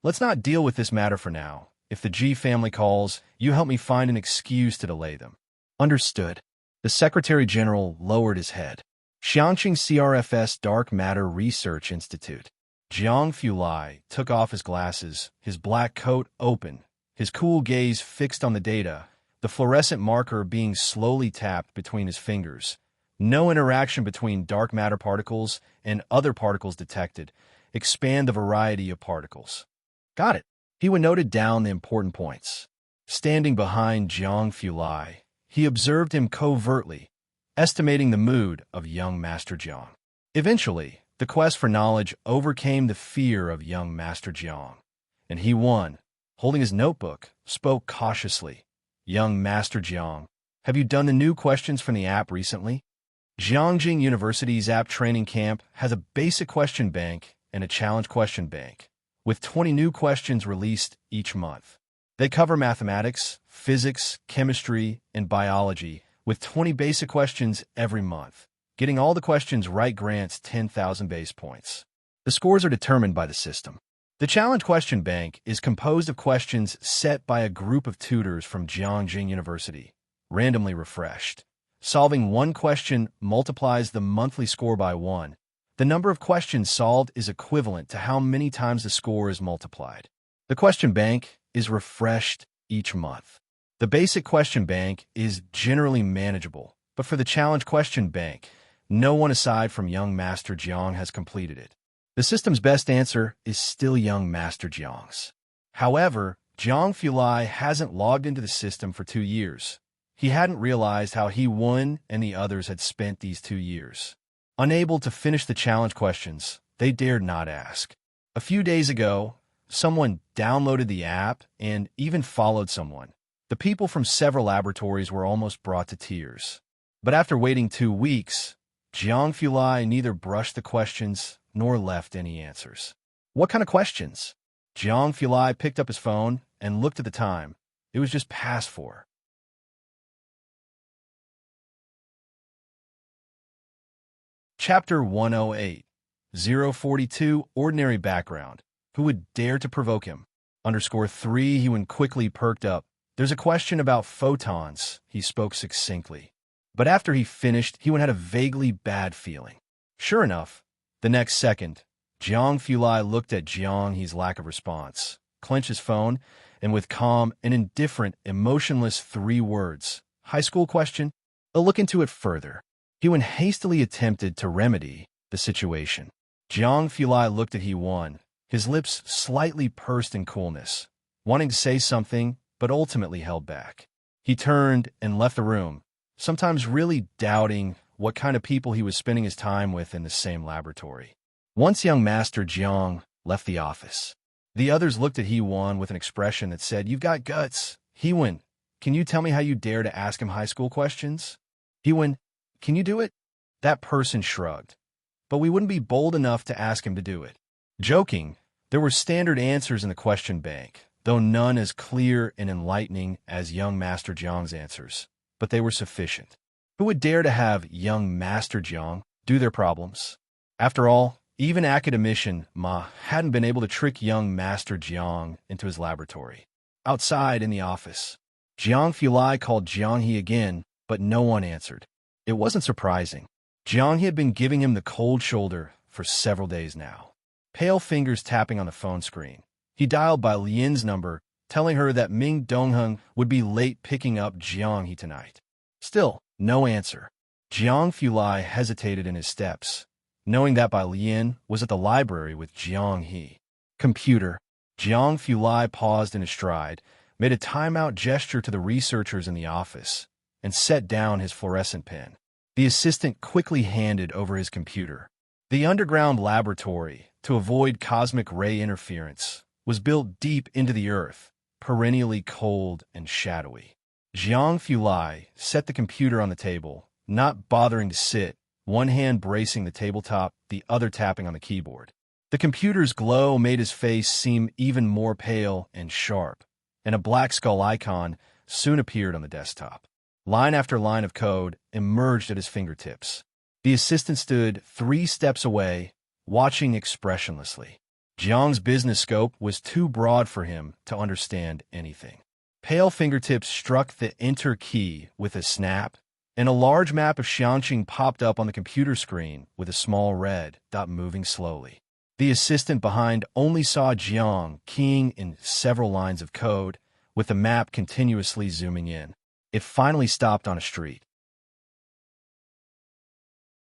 "Let's not deal with this matter for now. If the Ji family calls, you help me find an excuse to delay them." Understood. The Secretary General lowered his head. Xiangqing CRFS Dark Matter Research Institute. Jiang Fulai took off his glasses, his black coat open, his cool gaze fixed on the data, the fluorescent marker being slowly tapped between his fingers. No interaction between dark matter particles and other particles detected. Expand the variety of particles. Got it. He noted down the important points. Standing behind Jiang Fulai, he observed him covertly, estimating the mood of young Master Jiang. Eventually, the quest for knowledge overcame the fear of young Master Jiang, and he won. Holding his notebook, spoke cautiously. "Young Master Jiang, have you done the new questions from the app recently?" Jiangjing University's app training camp has a basic question bank and a challenge question bank, with 20 new questions released each month. They cover mathematics, physics, chemistry, and biology, with 20 basic questions every month. Getting all the questions right grants 10,000 base points. The scores are determined by the system. The challenge question bank is composed of questions set by a group of tutors from Jiangjing University, randomly refreshed. Solving one question multiplies the monthly score by 1. The number of questions solved is equivalent to how many times the score is multiplied. The question bank is refreshed each month. The basic question bank is generally manageable, but for the challenge question bank, no one aside from young Master Jiang has completed it. The system's best answer is still young Master Jiang's. However, Jiang Fulai hasn't logged into the system for 2 years. He hadn't realized how he won and the others had spent these 2 years. Unable to finish the challenge questions, they dared not ask. A few days ago, someone downloaded the app and even followed someone. The people from several laboratories were almost brought to tears. But after waiting 2 weeks, Jiang Fulai neither brushed the questions nor left any answers. What kind of questions? Jiang Fulai picked up his phone and looked at the time. It was just past 4. Chapter 108. 042 Ordinary Background. Who would dare to provoke him? _3 He went quickly perked up. There's a question about photons, he spoke succinctly. But after he finished, he had a vaguely bad feeling. Sure enough, the next second, Jiang Fulai looked at Jiang He's lack of response, clenched his phone, and with calm and indifferent, emotionless 3 words, high school question? I'll look into it further. He hastily attempted to remedy the situation. Jiang Fulai looked at He-Won, his lips slightly pursed in coolness, wanting to say something, but ultimately held back. He turned and left the room, sometimes really doubting what kind of people he was spending his time with in the same laboratory. Once young Master Jiang left the office, the others looked at He-Won with an expression that said, "You've got guts. He-Won, can you tell me how you dare to ask him high school questions?" He-Won, can you do it? That person shrugged. But we wouldn't be bold enough to ask him to do it. Joking, there were standard answers in the question bank, though none as clear and enlightening as young Master Jiang's answers, but they were sufficient. Who would dare to have young Master Jiang do their problems? After all, even academician Ma hadn't been able to trick young Master Jiang into his laboratory. Outside in the office, Jiang Fulai called Jiang He again, but no one answered. It wasn't surprising. Jiang He had been giving him the cold shoulder for several days now. Pale fingers tapping on the phone screen. He dialed by Lian's number, telling her that Ming Dongheng would be late picking up Jiang He tonight. Still, no answer. Jiang Fulai hesitated in his steps, knowing that Bai Lian was at the library with Jiang He. Computer. Jiang Fulai paused in his stride, made a timeout gesture to the researchers in the office, and set down his fluorescent pen. The assistant quickly handed over his computer. The underground laboratory, to avoid cosmic ray interference, was built deep into the earth, perennially cold and shadowy. Jiang Fulai set the computer on the table, not bothering to sit, one hand bracing the tabletop, the other tapping on the keyboard. The computer's glow made his face seem even more pale and sharp, and a black skull icon soon appeared on the desktop. Line after line of code emerged at his fingertips. The assistant stood 3 steps away, watching expressionlessly. Jiang's business scope was too broad for him to understand anything. Pale fingertips struck the Enter key with a snap, and a large map of Xiangqing popped up on the computer screen with a small red dot moving slowly. The assistant behind only saw Jiang keying in several lines of code, with the map continuously zooming in. It finally stopped on a street.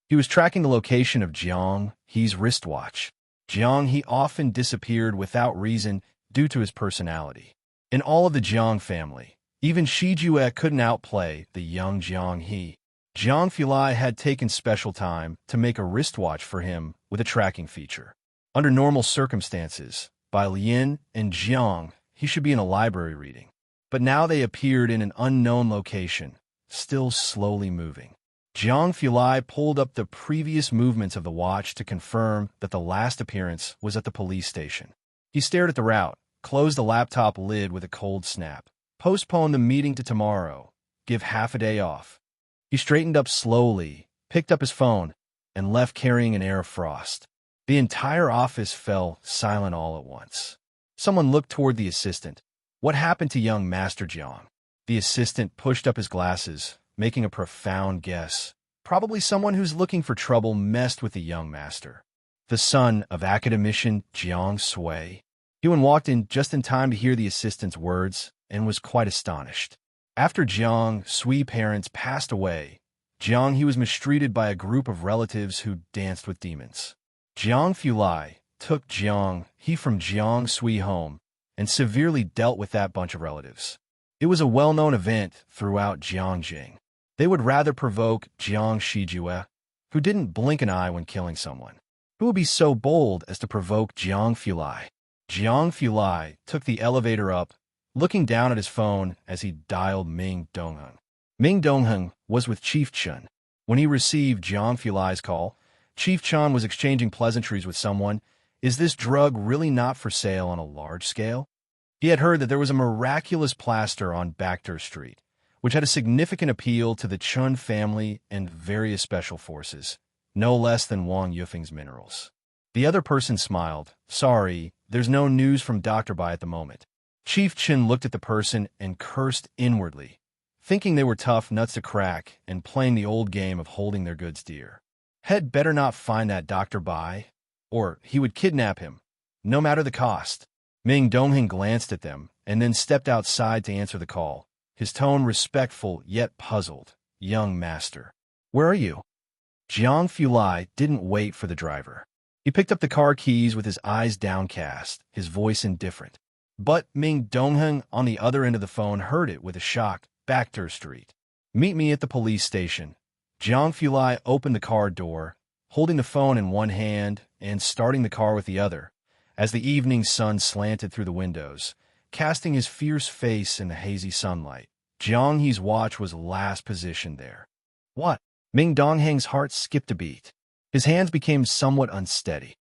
He was tracking the location of Jiang He's wristwatch. Jiang He often disappeared without reason due to his personality. In all of the Jiang family, even Shi Jue couldn't outplay the young Jiang He. Jiang Fulai had taken special time to make a wristwatch for him with a tracking feature. Under normal circumstances, by Lian and Jiang, he should be in a library reading. But now they appeared in an unknown location, still slowly moving. Jiang Fulai pulled up the previous movements of the watch to confirm that the last appearance was at the police station. He stared at the route, closed the laptop lid with a cold snap, postponed the meeting to tomorrow, give half a day off. He straightened up slowly, picked up his phone, and left carrying an air of frost. The entire office fell silent all at once. Someone looked toward the assistant. What happened to young Master Jiang? The assistant pushed up his glasses, making a profound guess. Probably someone who's looking for trouble messed with the young master. The son of academician Jiang Sui. Yuan walked in just in time to hear the assistant's words and was quite astonished. After Jiang Sui's parents passed away, Jiang He was mistreated by a group of relatives who danced with demons. Jiang Fulai took Jiang He from Jiang Sui home and severely dealt with that bunch of relatives. It was a well-known event throughout Jiangjing. They would rather provoke Jiang Shijue, who didn't blink an eye when killing someone. Who would be so bold as to provoke Jiang Fulai? Jiang Fulai took the elevator up, looking down at his phone as he dialed Ming Dongheng. Ming Dongheng was with Chief Chen. When he received Jiang Fulai's call, Chief Chen was exchanging pleasantries with someone. Is this drug really not for sale on a large scale? He had heard that there was a miraculous plaster on Baekter Street, which had a significant appeal to the Chun family and various special forces, no less than Wang Yufeng's minerals. The other person smiled. Sorry, there's no news from Dr. Bai at the moment. Chief Chen looked at the person and cursed inwardly, thinking they were tough nuts to crack and playing the old game of holding their goods dear. Had better not find that Dr. Bai, or he would kidnap him, no matter the cost. Ming Dongheng glanced at them and then stepped outside to answer the call, his tone respectful yet puzzled. Young master. Where are you? Jiang Fulai didn't wait for the driver. He picked up the car keys with his eyes downcast, his voice indifferent. But Ming Dongheng on the other end of the phone heard it with a shock. Baekter Street. Meet me at the police station. Jiang Fulai opened the car door, holding the phone in one hand and starting the car with the other, as the evening sun slanted through the windows, casting his fierce face in the hazy sunlight. Jiang He's watch was last positioned there. What? Ming Dongheng's heart skipped a beat. His hands became somewhat unsteady.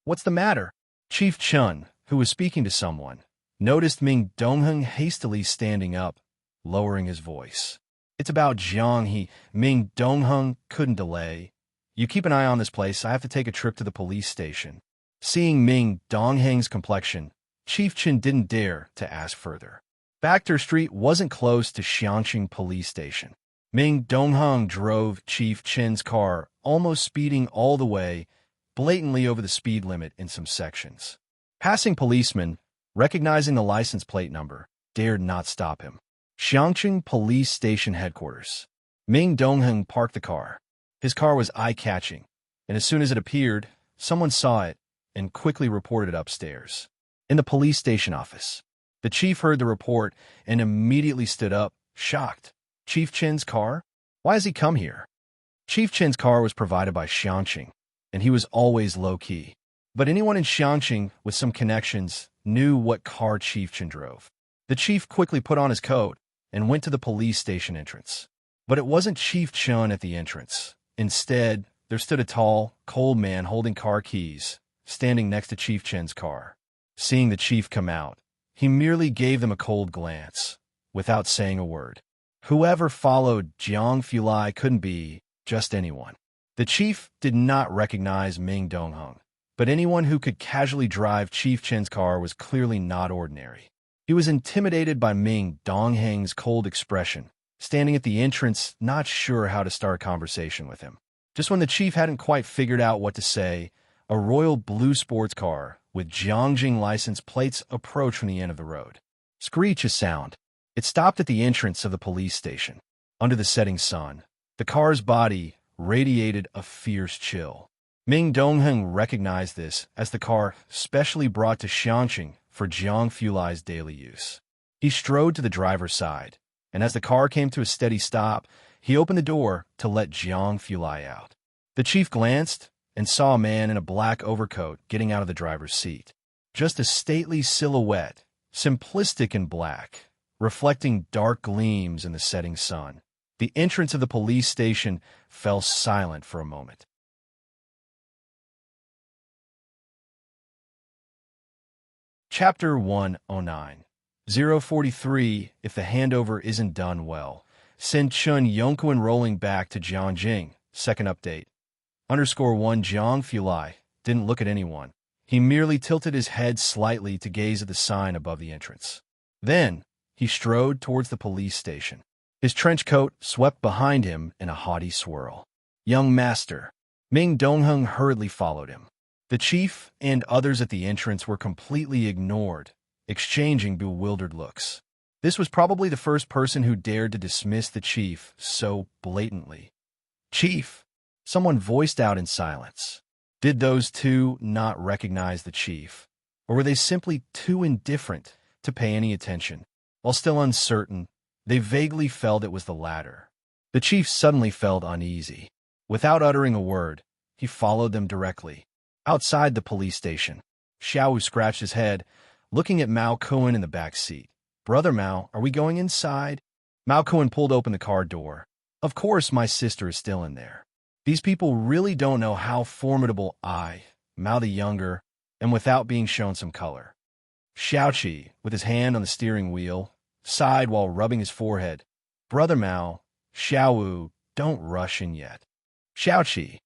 What's the matter? Chief Chen, who was speaking to someone, noticed Ming Dongheng hastily standing up, lowering his voice. It's about Jiang He. Ming Dongheng couldn't delay. You keep an eye on this place. I have to take a trip to the police station. Seeing Ming Dongheng's complexion, Chief Chen didn't dare to ask further. Baekter Street wasn't close to Xiangqing Police Station. Ming Dongheng drove Chief Chen's car, almost speeding all the way, blatantly over the speed limit in some sections. Passing policemen, recognizing the license plate number, dared not stop him. Xiangqing Police Station Headquarters. Ming Dongheng parked the car. His car was eye-catching, and as soon as it appeared, someone saw it and quickly reported it upstairs. In the police station office, the chief heard the report and immediately stood up, shocked. Chief Chen's car? Why has he come here? Chief Chen's car was provided by Xiangqing, and he was always low-key. But anyone in Xiangqing with some connections knew what car Chief Chen drove. The chief quickly put on his coat and went to the police station entrance. But it wasn't Chief Chen at the entrance. Instead, there stood a tall, cold man holding car keys, standing next to Chief Chen's car. Seeing the chief come out, he merely gave them a cold glance, without saying a word. Whoever followed Jiang Fulai couldn't be just anyone. The chief did not recognize Ming Dongheng, but anyone who could casually drive Chief Chen's car was clearly not ordinary. He was intimidated by Ming Dongheng's cold expression, standing at the entrance, not sure how to start a conversation with him. Just when the chief hadn't quite figured out what to say, a royal blue sports car with Jiangxing license plates approached from the end of the road. Screech a sound. It stopped at the entrance of the police station. Under the setting sun, the car's body radiated a fierce chill. Ming Dongheng recognized this as the car specially brought to Xiangqing for Jiang Fulai's daily use. He strode to the driver's side, and as the car came to a steady stop, he opened the door to let Jiang Fulai out. The chief glanced and saw a man in a black overcoat getting out of the driver's seat. Just a stately silhouette, simplistic in black, reflecting dark gleams in the setting sun. The entrance of the police station fell silent for a moment. Chapter 109. 043. If the handover isn't done well. Send Chun Yongquan rolling back to Jiangjing. Second update. _1 Jiang Fulai didn't look at anyone. He merely tilted his head slightly to gaze at the sign above the entrance. Then, he strode towards the police station. His trench coat swept behind him in a haughty swirl. Young master. Ming Dongheng hurriedly followed him. The chief and others at the entrance were completely ignored, exchanging bewildered looks. This was probably the first person who dared to dismiss the chief so blatantly. Chief! Someone voiced out in silence. Did those two not recognize the chief? Or were they simply too indifferent to pay any attention? While still uncertain, they vaguely felt it was the latter. The chief suddenly felt uneasy. Without uttering a word, he followed them directly. Outside the police station, Xiao scratched his head, looking at Mao Kuan in the back seat. "Brother Mao, are we going inside?" Mao Kuan pulled open the car door. "Of course my sister is still in there. These people really don't know how formidable I, Mao the Younger, am without being shown some color." Xiaoqi, with his hand on the steering wheel, sighed while rubbing his forehead. "Brother Mao, Xiaowu, don't rush in yet. Xiaoqi,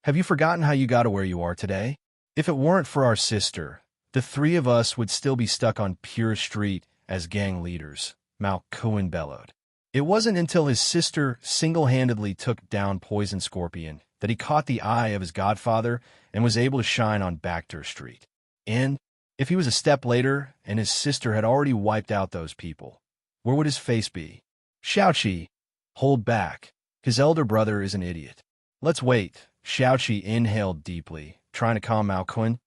have you forgotten how you got to where you are today? If it weren't for our sister, the three of us would still be stuck on Pure Street as gang leaders," Mao Kuan bellowed. It wasn't until his sister single-handedly took down Poison Scorpion that he caught the eye of his godfather and was able to shine on Bacter Street. And if he was a step later and his sister had already wiped out those people, where would his face be? "Xiaoqi, hold back. His elder brother is an idiot. Let's wait." Xiaoqi inhaled deeply, trying to calm Mao Kuan.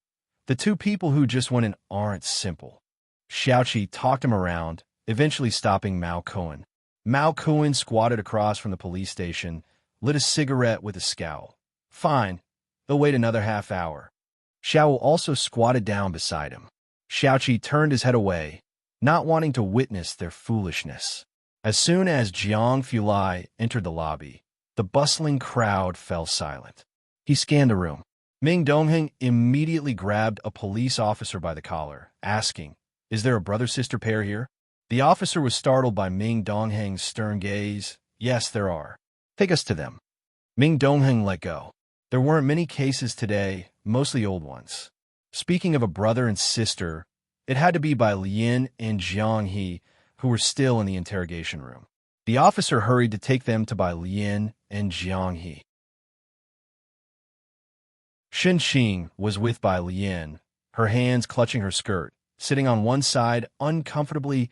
"The two people who just went in aren't simple." Xiaoqi talked him around, eventually stopping Mao Kuan. Mao Kuan squatted across from the police station, lit a cigarette with a scowl. "Fine, they'll wait another half hour." Xiao also squatted down beside him. Xiaoqi turned his head away, not wanting to witness their foolishness. As soon as Jiang Fulai entered the lobby, the bustling crowd fell silent. He scanned the room. Ming Dongheng immediately grabbed a police officer by the collar, asking, "Is there a brother-sister pair here?" The officer was startled by Ming Dongheng's stern gaze. "Yes, there are. Take us to them." Ming Dongheng let go. There weren't many cases today, mostly old ones. Speaking of a brother and sister, it had to be by Lin and Jiang He, who were still in the interrogation room. The officer hurried to take them to Bai Lin and Jiang He. Shen Qing was with Bai Lin, her hands clutching her skirt, sitting on one side, uncomfortably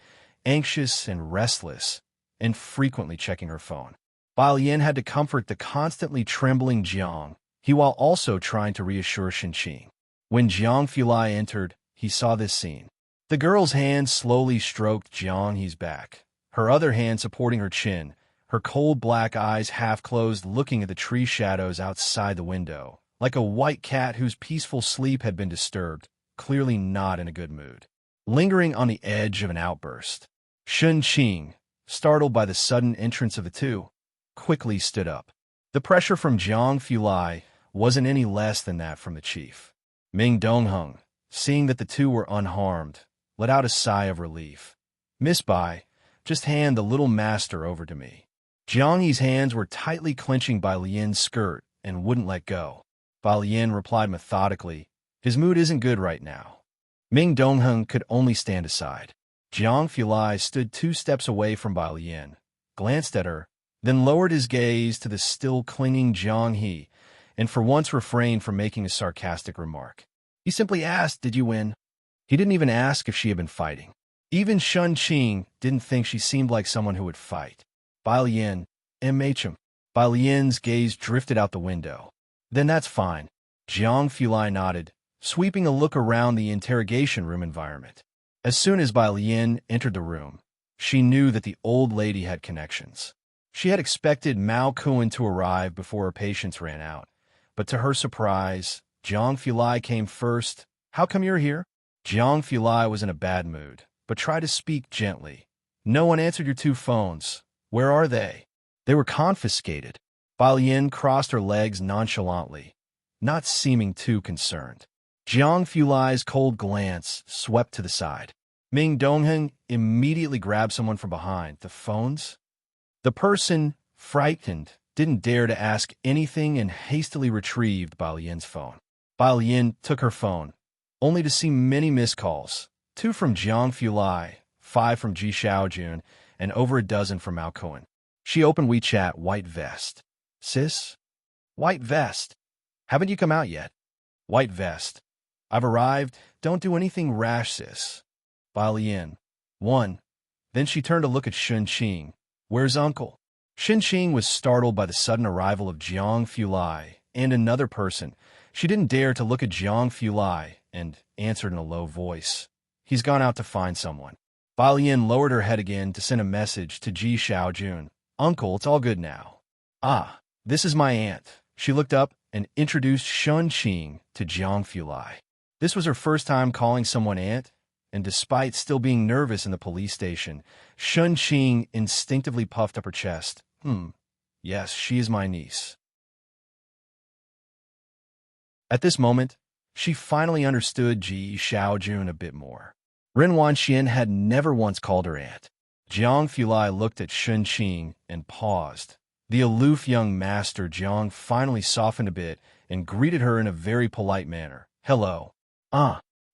anxious and restless, and frequently checking her phone. Bai Lin had to comfort the constantly trembling Jiang He while also trying to reassure Shen Qing. When Jiang Fulai entered, he saw this scene. The girl's hand slowly stroked Jiang He's back, her other hand supporting her chin, her cold black eyes half closed looking at the tree shadows outside the window, like a white cat whose peaceful sleep had been disturbed, clearly not in a good mood. Lingering on the edge of an outburst, Shen Qing, startled by the sudden entrance of the two, quickly stood up. The pressure from Jiang Fulai wasn't any less than that from the chief. Ming Dongheng, seeing that the two were unharmed, let out a sigh of relief. "Miss Bai, just hand the little master over to me." Jiang Yi's hands were tightly clenching Bai Lian's skirt and wouldn't let go. Bai Lian replied methodically, "His mood isn't good right now." Ming Dongheng could only stand aside. Jiang Fulai stood 2 steps away from Bai Lian, glanced at her, then lowered his gaze to the still clinging Jiang He, and for once refrained from making a sarcastic remark. He simply asked, "Did you win?" He didn't even ask if she had been fighting. Even Shen Qing didn't think she seemed like someone who would fight. Bai Lian, MHM. Bai Lian's gaze drifted out the window. "Then that's fine." Jiang Fulai nodded, sweeping a look around the interrogation room environment. As soon as Bai Lian entered the room, she knew that the old lady had connections. She had expected Mao Kuan to arrive before her patience ran out, but to her surprise, Jiang Fulai came first. "How come you're here?" Jiang Fulai was in a bad mood, but tried to speak gently. "No one answered your 2 phones. Where are they?" "They were confiscated." Bai Lian crossed her legs nonchalantly, not seeming too concerned. Jiang Fulai's cold glance swept to the side. Ming Dongheng immediately grabbed someone from behind. "The phones?" The person, frightened, didn't dare to ask anything and hastily retrieved Bai Lian's phone. Bai Lian took her phone, only to see many missed calls, 2 from Jiang Fulai, 5 from Ji Xiaojun, and over a dozen from Mao Kuan. She opened WeChat. "White vest." "Sis?" "White vest. Haven't you come out yet?" "White vest. I've arrived. Don't do anything rash, sis." Bai Lian. 1. Then she turned to look at Shen Qing. "Where's Uncle?" Shen Qing was startled by the sudden arrival of Jiang Fulai and another person. She didn't dare to look at Jiang Fulai and answered in a low voice. He's gone out to find someone. Bai Lian lowered her head again to send a message to Ji Xiaojun. Uncle, it's all good now. Ah, this is my aunt. She looked up and introduced Shun Qing to Jiang Fulai. This was her first time calling someone aunt, and despite still being nervous in the police station, Shun Qing instinctively puffed up her chest. Yes, she is my niece. At this moment, she finally understood Ji Xiaojun a bit more. Ren Wanxian had never once called her aunt. Jiang Fulai looked at Shun Qing and paused. The aloof young master Jiang finally softened a bit and greeted her in a very polite manner. Hello.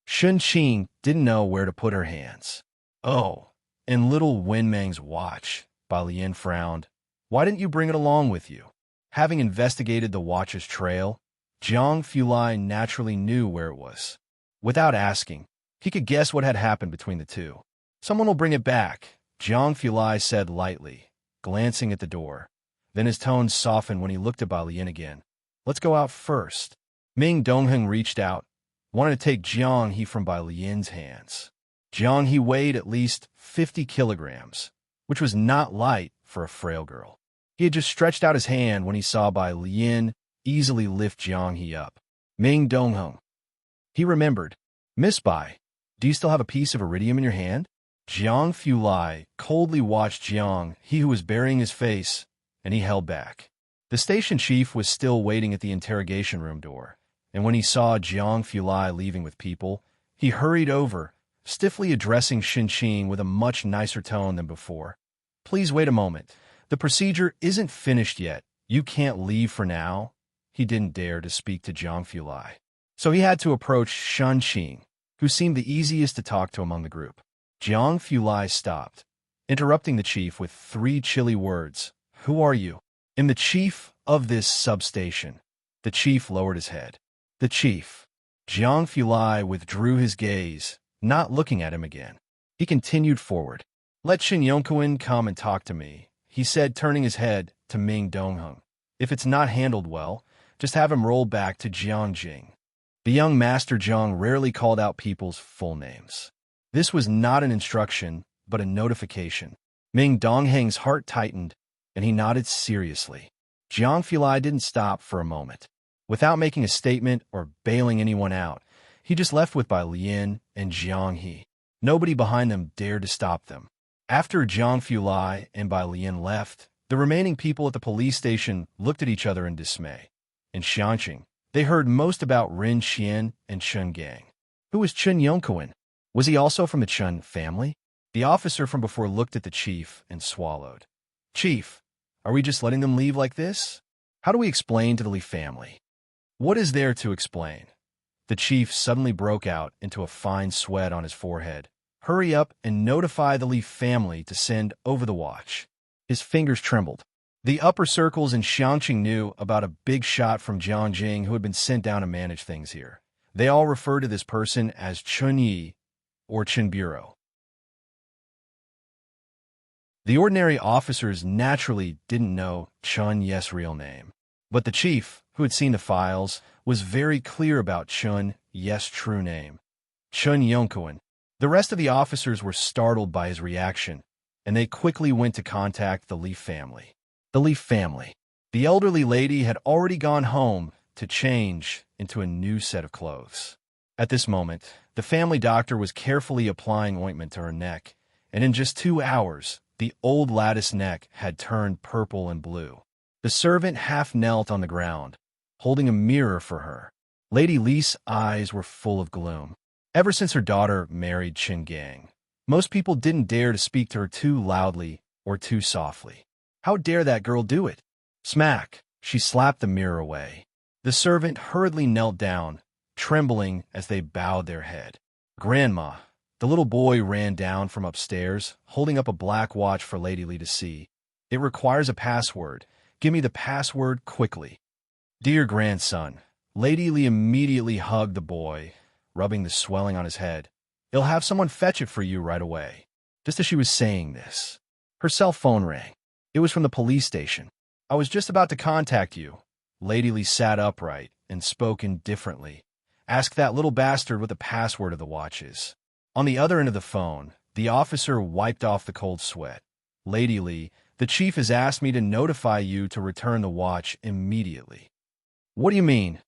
Shun Qing didn't know where to put her hands. Oh, and little Wenmeng's watch, Bai Lian frowned. Why didn't you bring it along with you? Having investigated the watch's trail, Jiang Fulai naturally knew where it was. Without asking, he could guess what had happened between the two. Someone will bring it back, Jiang Fulai said lightly, glancing at the door. Then his tone softened when he looked at Bai Lian again. Let's go out first. Ming Dongheng reached out, wanted to take Jiang He from Bai Lian's hands. Jiang He weighed at least 50 kilograms, which was not light for a frail girl. He had just stretched out his hand when he saw Bai Lian easily lift Jiang He up. Ming Dongheng. He remembered. Miss Bai, do you still have a piece of iridium in your hand? Jiang Fulai coldly watched Jiang He, who was burying his face, and he held back. The station chief was still waiting at the interrogation room door, and when he saw Jiang Fulai leaving with people, he hurried over, stiffly addressing Shun Qing with a much nicer tone than before. Please wait a moment. The procedure isn't finished yet. You can't leave for now. He didn't dare to speak to Jiang Fulai, so he had to approach Shun Qing, who seemed the easiest to talk to among the group. Jiang Fulai stopped, interrupting the chief with 3 chilly words. Who are you? I'm the chief of this substation. The chief lowered his head. The chief. Jiang Fulai withdrew his gaze, not looking at him again. He continued forward. Let Qin Yongquan come and talk to me, he said, turning his head to Ming Dongheng. If it's not handled well, just have him roll back to Jiangjing. The young master Jiang rarely called out people's full names. This was not an instruction, but a notification. Ming Dongheng's heart tightened, and he nodded seriously. Jiang Fulai didn't stop for a moment. Without making a statement or bailing anyone out, he just left with Bai Lian and Jiang He. Nobody behind them dared to stop them. After Jiang Fulai and Bai Lian left, the remaining people at the police station looked at each other in dismay. In Xianqing, they heard most about Ren Xian and Chen Gang. Who was Chen Yongquan? Was he also from the Chen family? The officer from before looked at the chief and swallowed. Chief, are we just letting them leave like this? How do we explain to the Li family? What is there to explain? The chief suddenly broke out into a fine sweat on his forehead. Hurry up and notify the Li family to send over the watch. His fingers trembled. The upper circles in Xianqing knew about a big shot from Jiangjing who had been sent down to manage things here. They all referred to this person as Chun Yi or Chen Bureau. The ordinary officers naturally didn't know Chun Ye's real name, but the chief, who had seen the files, was very clear about Chun Ye's true name, Chun Yongquan. The rest of the officers were startled by his reaction, and they quickly went to contact the Li family. The Li family. The elderly lady had already gone home to change into a new set of clothes. At this moment, the family doctor was carefully applying ointment to her neck, and in just 2 hours, the old lattice neck had turned purple and blue. The servant half knelt on the ground, holding a mirror for her. Lady Li's eyes were full of gloom. Ever since her daughter married Qin Gang, most people didn't dare to speak to her too loudly or too softly. How dare that girl do it? Smack! She slapped the mirror away. The servant hurriedly knelt down, trembling as they bowed their head. Grandma, the little boy ran down from upstairs, holding up a black watch for Lady Li to see. It requires a password. Give me the password quickly. Dear grandson, Lady Li immediately hugged the boy, rubbing the swelling on his head. I'll have someone fetch it for you right away. Just as she was saying this, her cell phone rang. It was from the police station. I was just about to contact you. Lady Li sat upright and spoke indifferently, Ask that little bastard what the password of the watch is. On the other end of the phone, the officer wiped off the cold sweat. Lady Lee, the chief has asked me to notify you to return the watch immediately. What do you mean?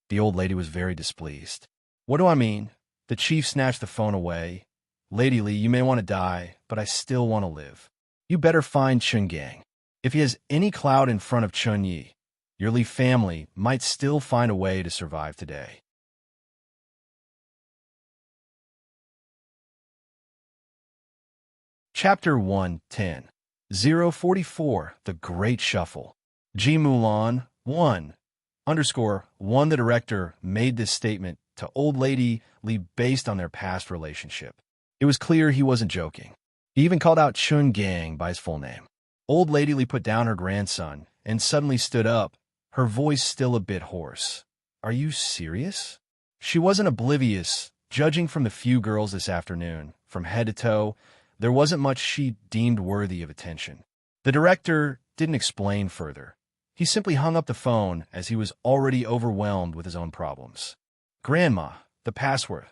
The old lady was very displeased. What do I mean? The chief snatched the phone away. Lady Lee, you may want to die, but I still want to live. You better find Chun Gang. If he has any clout in front of Chun Yi, your Lee family might still find a way to survive today. Chapter 110 044 The Great Shuffle. Ji Mulan 1 _1 The director made this statement to Old Lady Lee based on their past relationship. It was clear he wasn't joking. He even called out Chun Gang by his full name. Old Lady Lee put down her grandson and suddenly stood up, her voice still a bit hoarse. Are you serious? She wasn't oblivious. Judging from the few girls this afternoon, from head to toe, there wasn't much she deemed worthy of attention. The director didn't explain further. He simply hung up the phone as he was already overwhelmed with his own problems. Grandma, the password.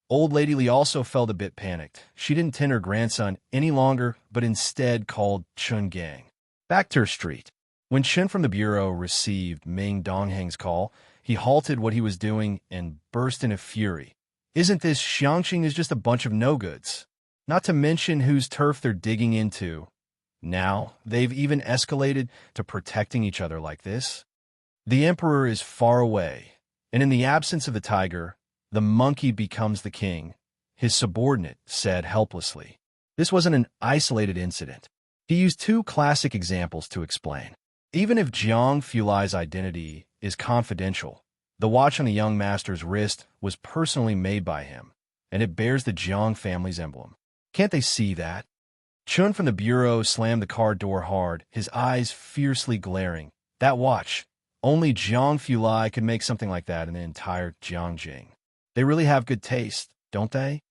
Old Lady Lee also felt a bit panicked. She didn't tend her grandson any longer, but instead called Chun Gang. Back Street. When Chen from the bureau received Ming Dongheng's call, he halted what he was doing and burst into fury. Isn't this Xiangqing is just a bunch of no-goods? Not to mention whose turf they're digging into. Now, they've even escalated to protecting each other like this. The emperor is far away, and in the absence of the tiger, the monkey becomes the king, his subordinate said helplessly. This wasn't an isolated incident. He used two classic examples to explain. Even if Jiang Fulai's identity is confidential, the watch on the young master's wrist was personally made by him, and it bears the Jiang family's emblem. Can't they see that? Chun from the bureau slammed the car door hard, his eyes fiercely glaring. That watch. Only Jiang Fulai could make something like that in the entire Jiangjing. They really have good taste, don't they?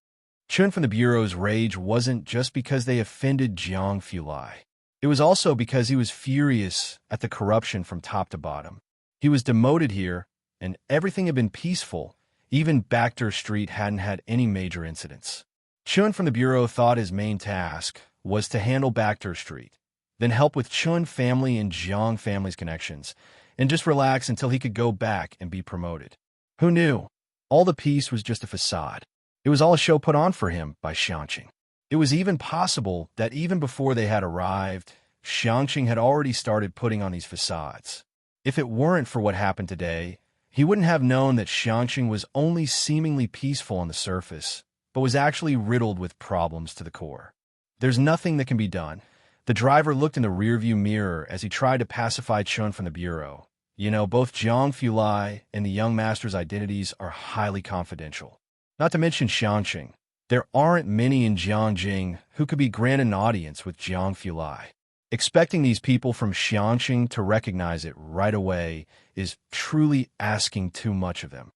Chun from the bureau's rage wasn't just because they offended Jiang Fulai. It was also because he was furious at the corruption from top to bottom. He was demoted here, and everything had been peaceful. Even Backter Street hadn't had any major incidents. Chun from the bureau thought his main task was to handle Backter Street, then help with Chun family and Jiang family's connections, and just relax until he could go back and be promoted. Who knew? All the peace was just a facade. It was all a show put on for him by Xiangqing. It was even possible that even before they had arrived, Xiangqing had already started putting on these facades. If it weren't for what happened today, he wouldn't have known that Xiangqing was only seemingly peaceful on the surface, but was actually riddled with problems to the core. There's nothing that can be done. The driver looked in the rearview mirror as he tried to pacify Chun from the bureau. You know, both Jiang Fulai and the young master's identities are highly confidential. Not to mention Xiangqing. There aren't many in Jiangjing who could be granted an audience with Jiang Fulai. Expecting these people from Xiangqing to recognize it right away is truly asking too much of them.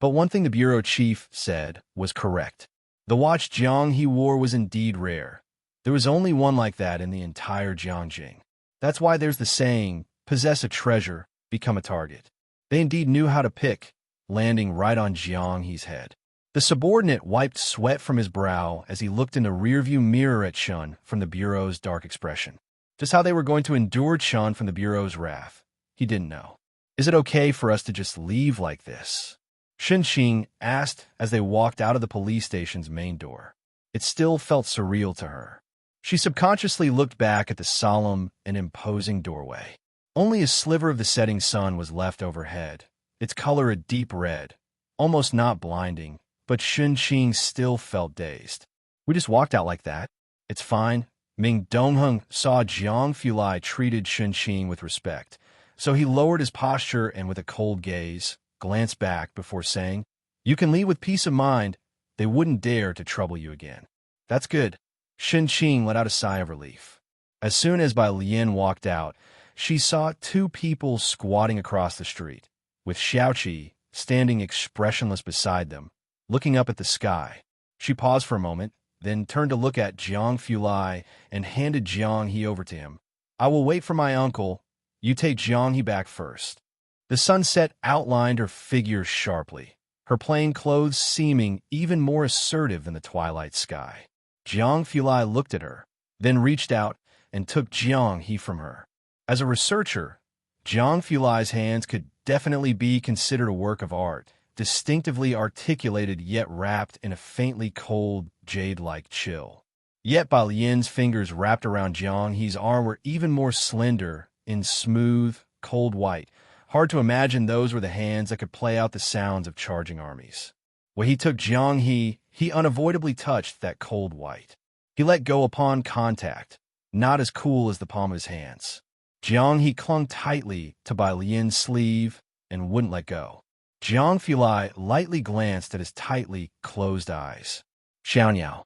But one thing the bureau chief said was correct. The watch Jiang he wore was indeed rare. There was only one like that in the entire Jiangjing. That's why there's the saying, possess a treasure, become a target. They indeed knew how to pick, landing right on Jiang He's head. The subordinate wiped sweat from his brow as he looked in the rearview mirror at Chun from the bureau's dark expression. Just how they were going to endure Chun from the bureau's wrath, he didn't know. Is it okay for us to just leave like this? Xinqing asked as they walked out of the police station's main door. It still felt surreal to her. She subconsciously looked back at the solemn and imposing doorway. Only a sliver of the setting sun was left overhead, its color a deep red, almost not blinding, but Xinqing still felt dazed. We just walked out like that. It's fine. Ming Dongheng saw Jiang Fulai treated Xinqing with respect, so he lowered his posture and with a cold gaze, glanced back before saying, You can leave with peace of mind. They wouldn't dare to trouble you again. That's good. Xinqing let out a sigh of relief. As soon as Bai Lian walked out, she saw two people squatting across the street, with Xiaoqi standing expressionless beside them, looking up at the sky. She paused for a moment, then turned to look at Jiang Fulai and handed Jiang He over to him. I will wait for my uncle. You take Jianghe back first. The sunset outlined her figure sharply, her plain clothes seeming even more assertive in the twilight sky. Jiang Fulai looked at her, then reached out and took Jianghe from her. As a researcher, Jiang Fulai's hands could definitely be considered a work of art, distinctively articulated yet wrapped in a faintly cold, jade-like chill. Yet Bai Lian's fingers wrapped around Jianghe's arm were even more slender, in smooth, cold white. Hard to imagine those were the hands that could play out the sounds of charging armies. When he took Jianghe, he unavoidably touched that cold white. He let go upon contact, not as cool as the palm of his hands. Jianghe clung tightly to Bai Lian's sleeve and wouldn't let go. Jiang Fulai lightly glanced at his tightly closed eyes. Xiaoniao.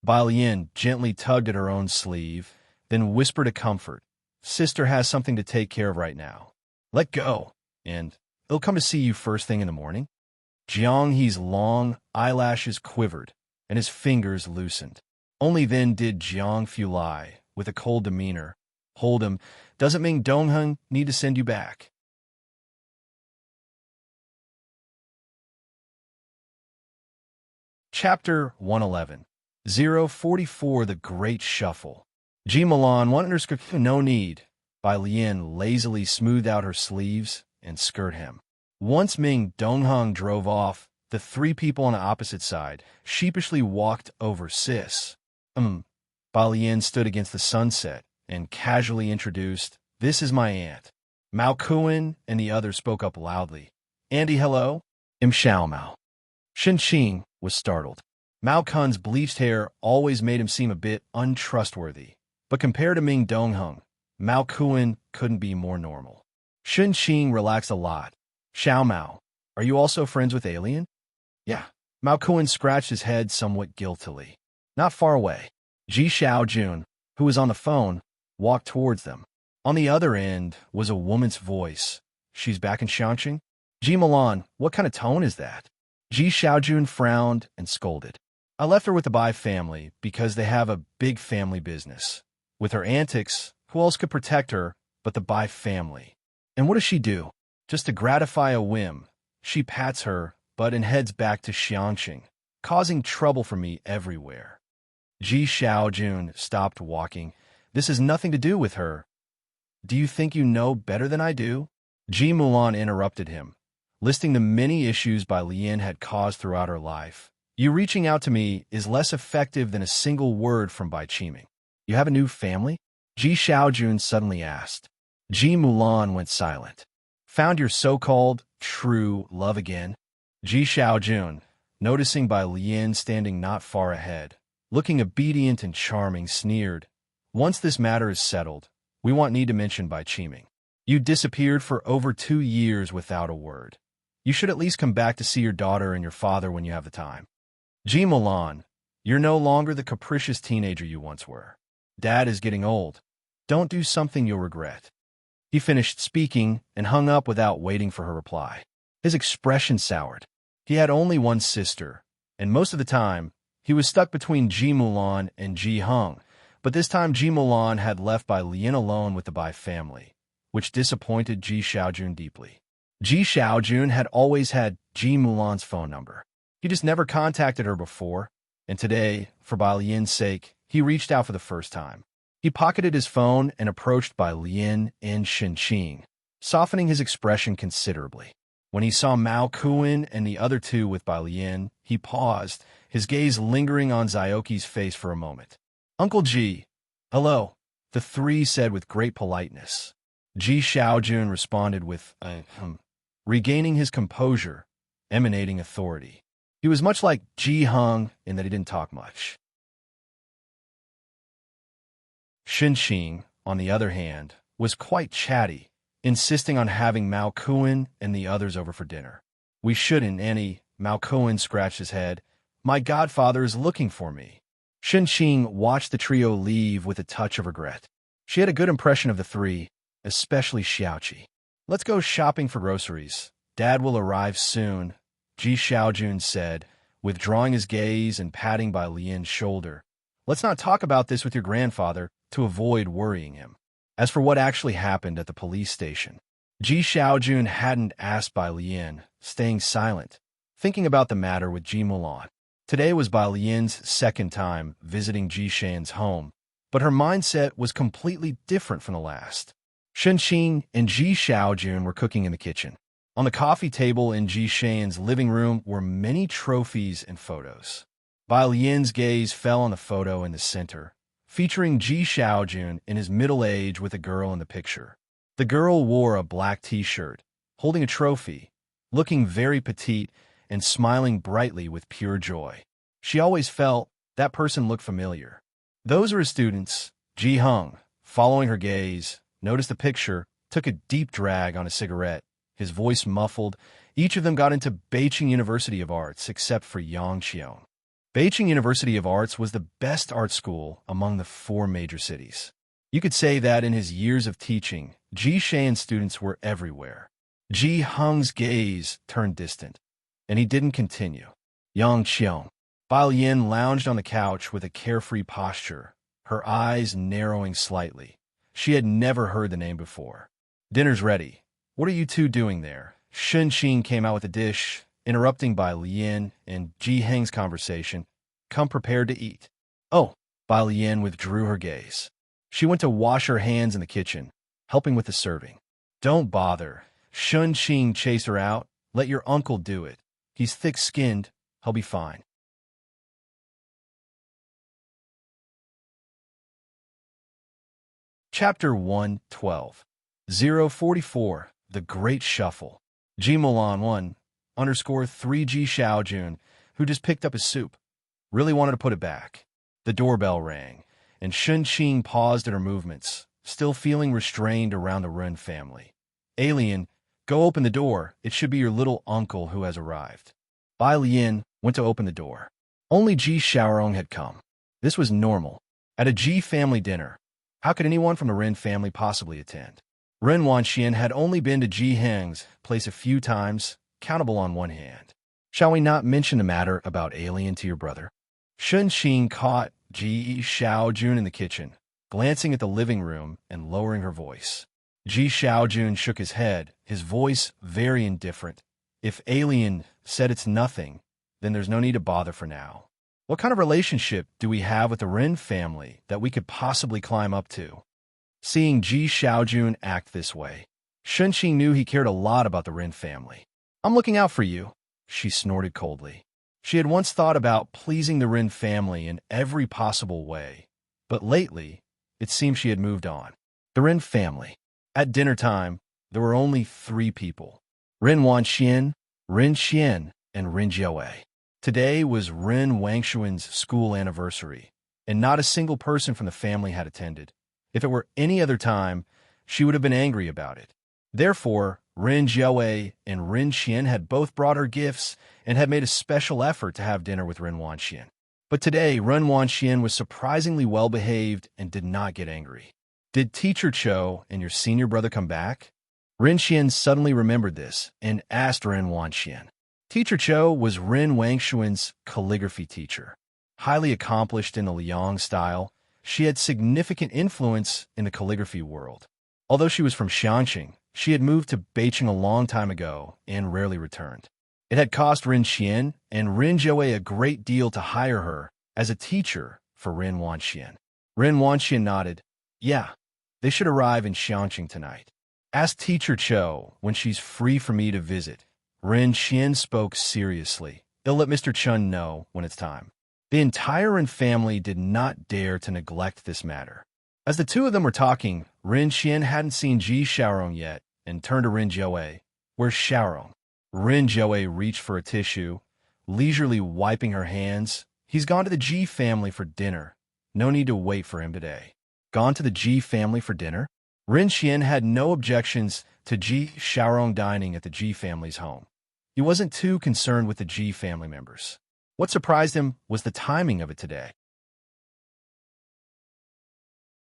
Bai Lian gently tugged at her own sleeve, then whispered a comfort. Sister has something to take care of right now. Let go, and he'll come to see you first thing in the morning. Jianghe's long eyelashes quivered, and his fingers loosened. Only then did Jiang Fulai, with a cold demeanor, hold him. Doesn't Ming Dongheng need to send you back? Chapter 111. 044 The Great Shuffle. Ji Milan wanted her no need. Bai Lian lazily smoothed out her sleeves and skirt hem. Once Ming Dongheng drove off, the three people on the opposite side sheepishly walked over Sis. Bai Lian stood against the sunset and casually introduced, "This is my aunt." Mao Kuan and the others spoke up loudly. "Andy, hello?" Xiao Mao. Shen Qing was startled. Mao Kun's bleached hair always made him seem a bit untrustworthy, but compared to Ming Dongheng, Mao Kuan couldn't be more normal. Shen Qing relaxed a lot. "Xiao Mao, are you also friends with Alien?" "Yeah." Mao Kuan scratched his head somewhat guiltily. Not far away, Ji Xiaojun, who was on the phone, walked towards them. On the other end was a woman's voice. "She's back in Shanxing?" "Ji Milan, what kind of tone is that?" Ji Xiaojun frowned and scolded. "I left her with the Bai family because they have a big family business. With her antics, who else could protect her but the Bai family? And what does she do? Just to gratify a whim, she pats her butt and heads back to Xianxing, causing trouble for me everywhere." Ji Xiaojun stopped walking. "This has nothing to do with her. Do you think you know better than I do?" Ji Mulan interrupted him, listing the many issues Bai Lian had caused throughout her life. "You reaching out to me is less effective than a single word from Bai Qiming. You have a new family?" Ji Xiaojun suddenly asked. Ji Mulan went silent. "Found your so-called true love again?" Ji Xiaojun, noticing Bai Lian standing not far ahead, looking obedient and charming, sneered. "Once this matter is settled, we won't need to mention Bai Qiming. You disappeared for over 2 years without a word. You should at least come back to see your daughter and your father when you have the time. Ji Milan, you're no longer the capricious teenager you once were. Dad is getting old. Don't do something you'll regret." He finished speaking and hung up without waiting for her reply. His expression soured. He had only one sister, and most of the time, he was stuck between Ji Mulan and Ji Heng, but this time Ji Mulan had left Bai Lian alone with the Bai family, which disappointed Ji Xiaojun deeply. Ji Xiaojun had always had Ji Mulan's phone number. He just never contacted her before, and today, for Bai Lian's sake, he reached out for the first time. He pocketed his phone and approached Bai Lian and Shen Qing, softening his expression considerably. When he saw Mao Kuan and the other two with Bai Lian, he paused, his gaze lingering on Xiaoqi's face for a moment. "Uncle Ji." "Hello," the three said with great politeness. Ji Xiaojun responded with, regaining his composure, emanating authority. He was much like Ji Heng in that he didn't talk much. Shen Qing, on the other hand, was quite chatty, insisting on having Mao Kuan and the others over for dinner. "We shouldn't, Annie." Mao Kuan scratched his head. "My godfather is looking for me." Shen Qing watched the trio leave with a touch of regret. She had a good impression of the three, especially Xiaoqi. "Let's go shopping for groceries. Dad will arrive soon," Ji Xiaojun said, withdrawing his gaze and patting Bai Lian's shoulder. "Let's not talk about this with your grandfather to avoid worrying him." As for what actually happened at the police station, Ji Xiaojun hadn't asked Bai Lian, staying silent, thinking about the matter with Ji Mulan. Today was Bai Lian's second time visiting Ji Shan's home, but her mindset was completely different from the last. Shen Qing and Ji Xiaojun were cooking in the kitchen. On the coffee table in Ji Shan's living room were many trophies and photos. Bai Lian's gaze fell on the photo in the center, featuring Ji Xiaojun in his middle age with a girl in the picture. The girl wore a black t-shirt, holding a trophy, looking very petite and smiling brightly with pure joy. She always felt that person looked familiar. Those are his students. Ji Hung, following her gaze, noticed the picture, took a deep drag on a cigarette, his voice muffled. Each of them got into Beijing University of Arts except for Yang Qiong. Beijing University of Arts was the best art school among the 4 major cities. You could say that in his years of teaching, Ji Shan's students were everywhere. Ji Hung's gaze turned distant, and he didn't continue. Yang Qiong. Bai Lian lounged on the couch with a carefree posture, her eyes narrowing slightly. She had never heard the name before. Dinner's ready. What are you two doing there? Shen Qing came out with a dish, interrupting Bai Lian and Ji Heng's conversation. Come prepared to eat. Oh, Bai Lian withdrew her gaze. She went to wash her hands in the kitchen, helping with the serving. Don't bother. Shen Qing chased her out. Let your uncle do it. He's thick-skinned. He'll be fine. Chapter 112. 044. The Great Shuffle. Ji Mulan 1_3 Ji Xiaojun, who just picked up his soup, really wanted to put it back. The doorbell rang, and Shen Qing paused in her movements, still feeling restrained around the Ren family. Alien, go open the door. It should be your little uncle who has arrived. Bai Lian went to open the door. Only Ji Xiaorong had come. This was normal. At a Ji family dinner, how could anyone from the Ren family possibly attend? Ren Wanxian had only been to Ji Heng's place a few times, countable on one hand. Shall we not mention the matter about Alien to your brother? Shen Qing caught Ji Xiaojun in the kitchen, glancing at the living room and lowering her voice. Ji Xiaojun shook his head, his voice very indifferent. If Alien said it's nothing, then there's no need to bother for now. What kind of relationship do we have with the Ren family that we could possibly climb up to? Seeing Ji Xiaojun act this way, Shen Qing knew he cared a lot about the Ren family. I'm looking out for you, she snorted coldly. She had once thought about pleasing the Ren family in every possible way, but lately, it seemed she had moved on. The Ren family. At dinner time, there were only 3 people. Ren Wanxian, Ren Xian, and Ren Jiawei. Today was Ren Wangshuan's school anniversary, and not a single person from the family had attended. If it were any other time, she would have been angry about it. Therefore, Ren Jiawei and Ren Xian had both brought her gifts and had made a special effort to have dinner with Ren Wanxian. But today, Ren Wanxian was surprisingly well-behaved and did not get angry. Did Teacher Cho and your senior brother come back? Ren Xian suddenly remembered this and asked Ren Wanxian. Teacher Cho was Ren Wangshuan's calligraphy teacher. Highly accomplished in the Liang style, she had significant influence in the calligraphy world. Although she was from Xiangqing, she had moved to Beijing a long time ago and rarely returned. It had cost Ren Xian and Ren Jiawei a great deal to hire her as a teacher for Ren Wanxian. Ren Wanxian nodded. Yeah, they should arrive in Xiangqing tonight. Ask Teacher Cho when she's free for me to visit. Ren Xian spoke seriously. They'll let Mr. Chun know when it's time. The entire Ren family did not dare to neglect this matter. As the two of them were talking, Ren Xian hadn't seen Ji Xiaorong yet and turned to Ren Jiawei. Where's Xiaorong? Ren Jiawei reached for a tissue, leisurely wiping her hands. He's gone to the Ji family for dinner. No need to wait for him today. Gone to the Ji family for dinner? Ren Xian had no objections to Ji Xiaorong dining at the Ji family's home. He wasn't too concerned with the Ji family members. What surprised him was the timing of it today.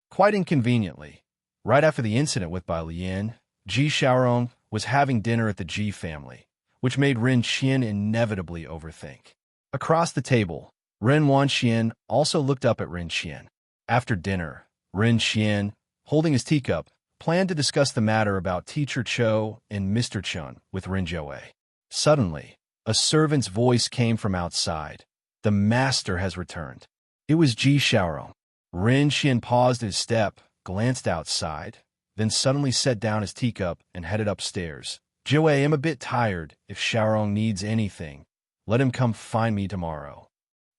Quite inconveniently, right after the incident with Bai Lian, Ji Xiaorong was having dinner at the Ji family, which made Ren Xian inevitably overthink. Across the table, Ren Wanxian also looked up at Ren Xian. After dinner, Ren Xian, holding his teacup, planned to discuss the matter about Teacher Cho and Mr. Chun with Rin Jiawei. Suddenly, a servant's voice came from outside. The master has returned. It was Ji Xiaorong. Rin Xian paused his step, glanced outside, then suddenly set down his teacup and headed upstairs. Jiawei, I'm a bit tired. If Xiaorong needs anything, let him come find me tomorrow.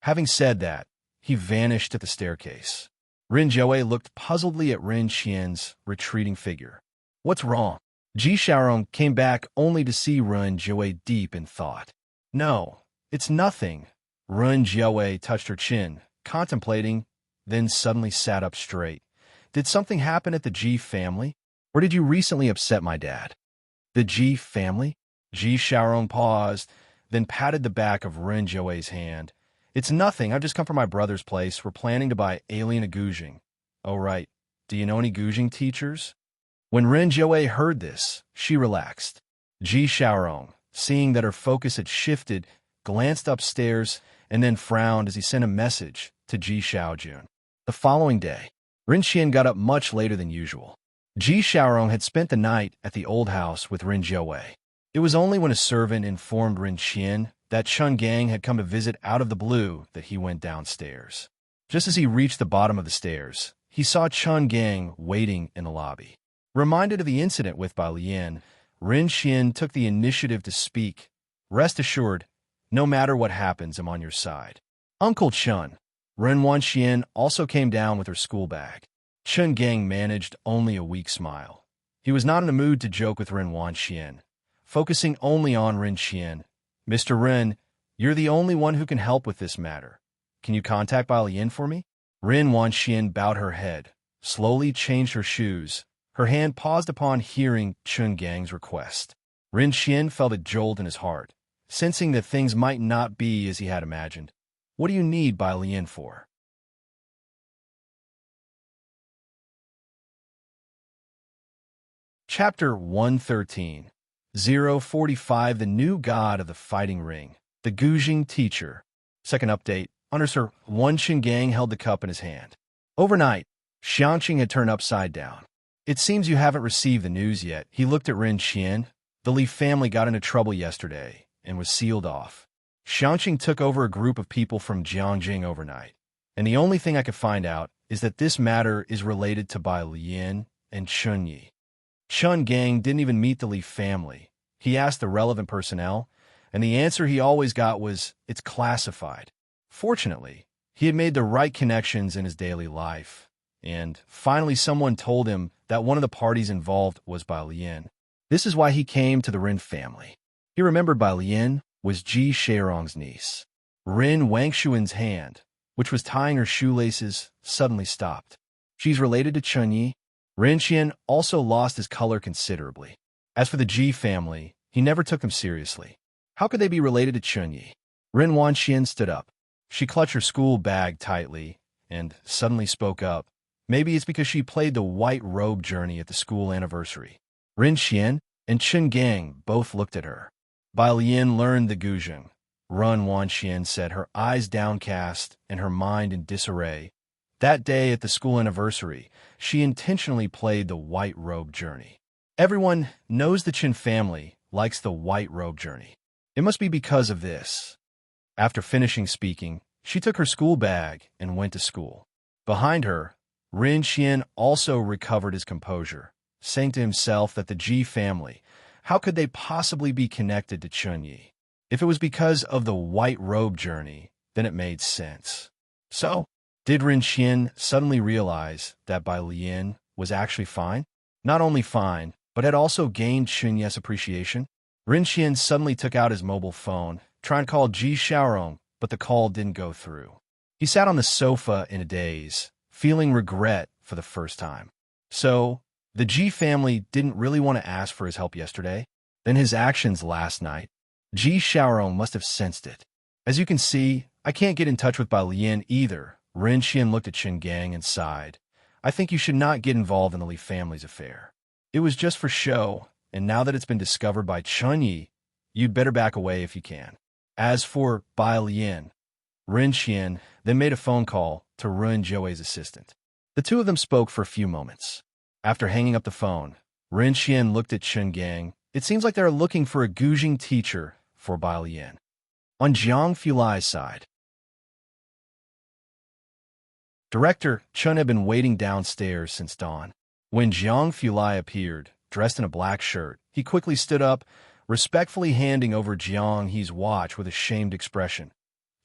Having said that, he vanished at the staircase. Rin Jiawei looked puzzledly at Rin Xian's retreating figure. What's wrong? Ji Xiaorong came back only to see Rin Jiawei deep in thought. No, it's nothing. Rin Jiawei touched her chin, contemplating, then suddenly sat up straight. Did something happen at the Ji family? Or did you recently upset my dad? The Ji family? Ji Xiaorong paused, then patted the back of Rin Jiawei's hand. It's nothing. I've just come from my brother's place. We're planning to buy alien Guzheng. Oh, right. Do you know any Guzheng teachers? When Rin Jiawei heard this, she relaxed. Ji Xiaorong, seeing that her focus had shifted, glanced upstairs and then frowned as he sent a message to Ji Xiaojun. The following day, Rin Xian got up much later than usual. Ji Xiaorong had spent the night at the old house with Rin Jiawei. It was only when a servant informed Rin Xian that Chun Gang had come to visit out of the blue that he went downstairs. Just as he reached the bottom of the stairs, he saw Chun Gang waiting in the lobby. Reminded of the incident with Bai Lian, Rin Xian took the initiative to speak. Rest assured, no matter what happens, I'm on your side. Uncle Chun. Ren Wanxian also came down with her school bag. Chun Gang managed only a weak smile. He was not in a mood to joke with Ren Wanxian, focusing only on Rin Xian. Mr. Ren, you're the only one who can help with this matter. Can you contact Bai Lian for me? Rin Wanxian bowed her head, slowly changed her shoes. Her hand paused upon hearing Chun Gang's request. Rin Xian felt a jolt in his heart, sensing that things might not be as he had imagined. What do you need Bai Lian for? Chapter 113. 045 The New God of the Fighting Ring. The Guzheng Teacher. Second update. Undersir Wan Gang held the cup in his hand. Overnight, Xiangqing had turned upside down. It seems you haven't received the news yet. He looked at Rin Xian. The Li family got into trouble yesterday and was sealed off. Xiangqing took over a group of people from Jiangjing overnight. And the only thing I could find out is that this matter is related to Bai Lian and Chun Yi. Chun Gang didn't even meet the Li family. He asked the relevant personnel, and the answer he always got was, it's classified. Fortunately, he had made the right connections in his daily life, and finally someone told him that one of the parties involved was Bai Lian. This is why he came to the Rin family. He remembered Bai Lian was Ji Xiaorong's niece. Rin Wangshuan's hand, which was tying her shoelaces, suddenly stopped. She's related to Chun Yi. Rin Xian also lost his color considerably. As for the Ji family, he never took them seriously. How could they be related to Chun Yi? Rin Wanxian stood up. She clutched her school bag tightly and suddenly spoke up. Maybe it's because she played the white robe journey at the school anniversary. Rin Xian and Chun Gang both looked at her. Bai Lian learned the Guzheng. Ren Wanxian said, her eyes downcast and her mind in disarray. That day at the school anniversary, she intentionally played the white robe journey. Everyone knows the Qin family likes the white robe journey. It must be because of this. After finishing speaking, she took her school bag and went to school. Behind her, Rin Xian also recovered his composure, saying to himself that the Ji family, how could they possibly be connected to Chun Yi? If it was because of the white robe journey, then it made sense. So, did Rin Xian suddenly realize that Bai Lian was actually fine? Not only fine, but had also gained Chun Yi's appreciation? Rin Xian suddenly took out his mobile phone, trying to call Ji Xiaorong, but the call didn't go through. He sat on the sofa in a daze, feeling regret for the first time. So, the Ji family didn't really want to ask for his help yesterday? Then his actions last night? Ji Xiaorong must have sensed it. As you can see, I can't get in touch with Bai Lian either. Rin Xian looked at Chun Gang and sighed. I think you should not get involved in the Li family's affair. It was just for show, and now that it's been discovered by Chun Yi, you'd better back away if you can. As for Bai Lian, Rin Xian then made a phone call to Ren Jiawei's assistant. The two of them spoke for a few moments. After hanging up the phone, Ren Xian looked at Chen Gang. It seems like they're looking for a Gujing teacher for Bai Lian. On Jiang Fulai's side, Director Chen had been waiting downstairs since dawn. When Jiang Fulai appeared, dressed in a black shirt, he quickly stood up, respectfully handing over Jiang He's watch with a shamed expression.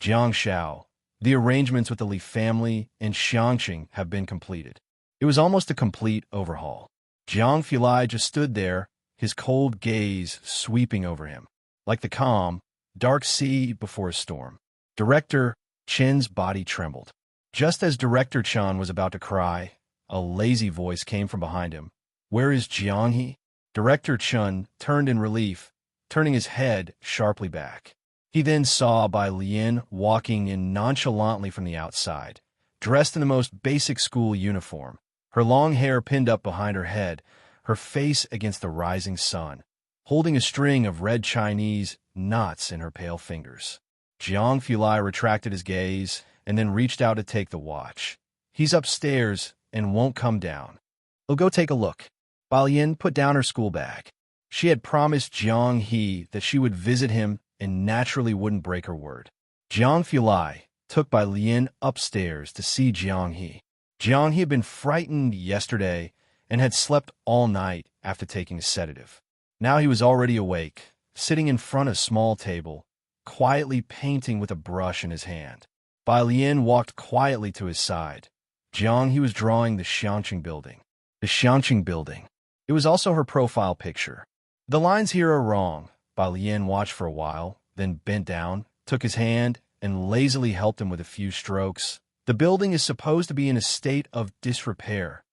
Jiang Xiao, the arrangements with the Li family and Xiangqing have been completed. It was almost a complete overhaul. Jiang Fulai just stood there, his cold gaze sweeping over him, like the calm, dark sea before a storm. Director Chen's body trembled. Just as Director Chen was about to cry, a lazy voice came from behind him. "Where is Jianghe?" Director Chen turned in relief, turning his head sharply back. He then saw Bai Lian walking in nonchalantly from the outside, dressed in the most basic school uniform, her long hair pinned up behind her head, her face against the rising sun, holding a string of red Chinese knots in her pale fingers. Jiang Fulai retracted his gaze and then reached out to take the watch. "He's upstairs and won't come down. I'll go take a look." Bai Lian put down her school bag. She had promised Jiang He that she would visit him and naturally wouldn't break her word. Jiang Fulai took Bai Lian upstairs to see Jiang He. Jiang He had been frightened yesterday and had slept all night after taking a sedative. Now he was already awake, sitting in front of a small table, quietly painting with a brush in his hand. Bai Lian walked quietly to his side. Jiang He was drawing the Xiangqing building. The Xiangqing building. It was also her profile picture. "The lines here are wrong." Bai Lian watched for a while, then bent down, took his hand, and lazily helped him with a few strokes. The building is supposed to be in a state of disrepair.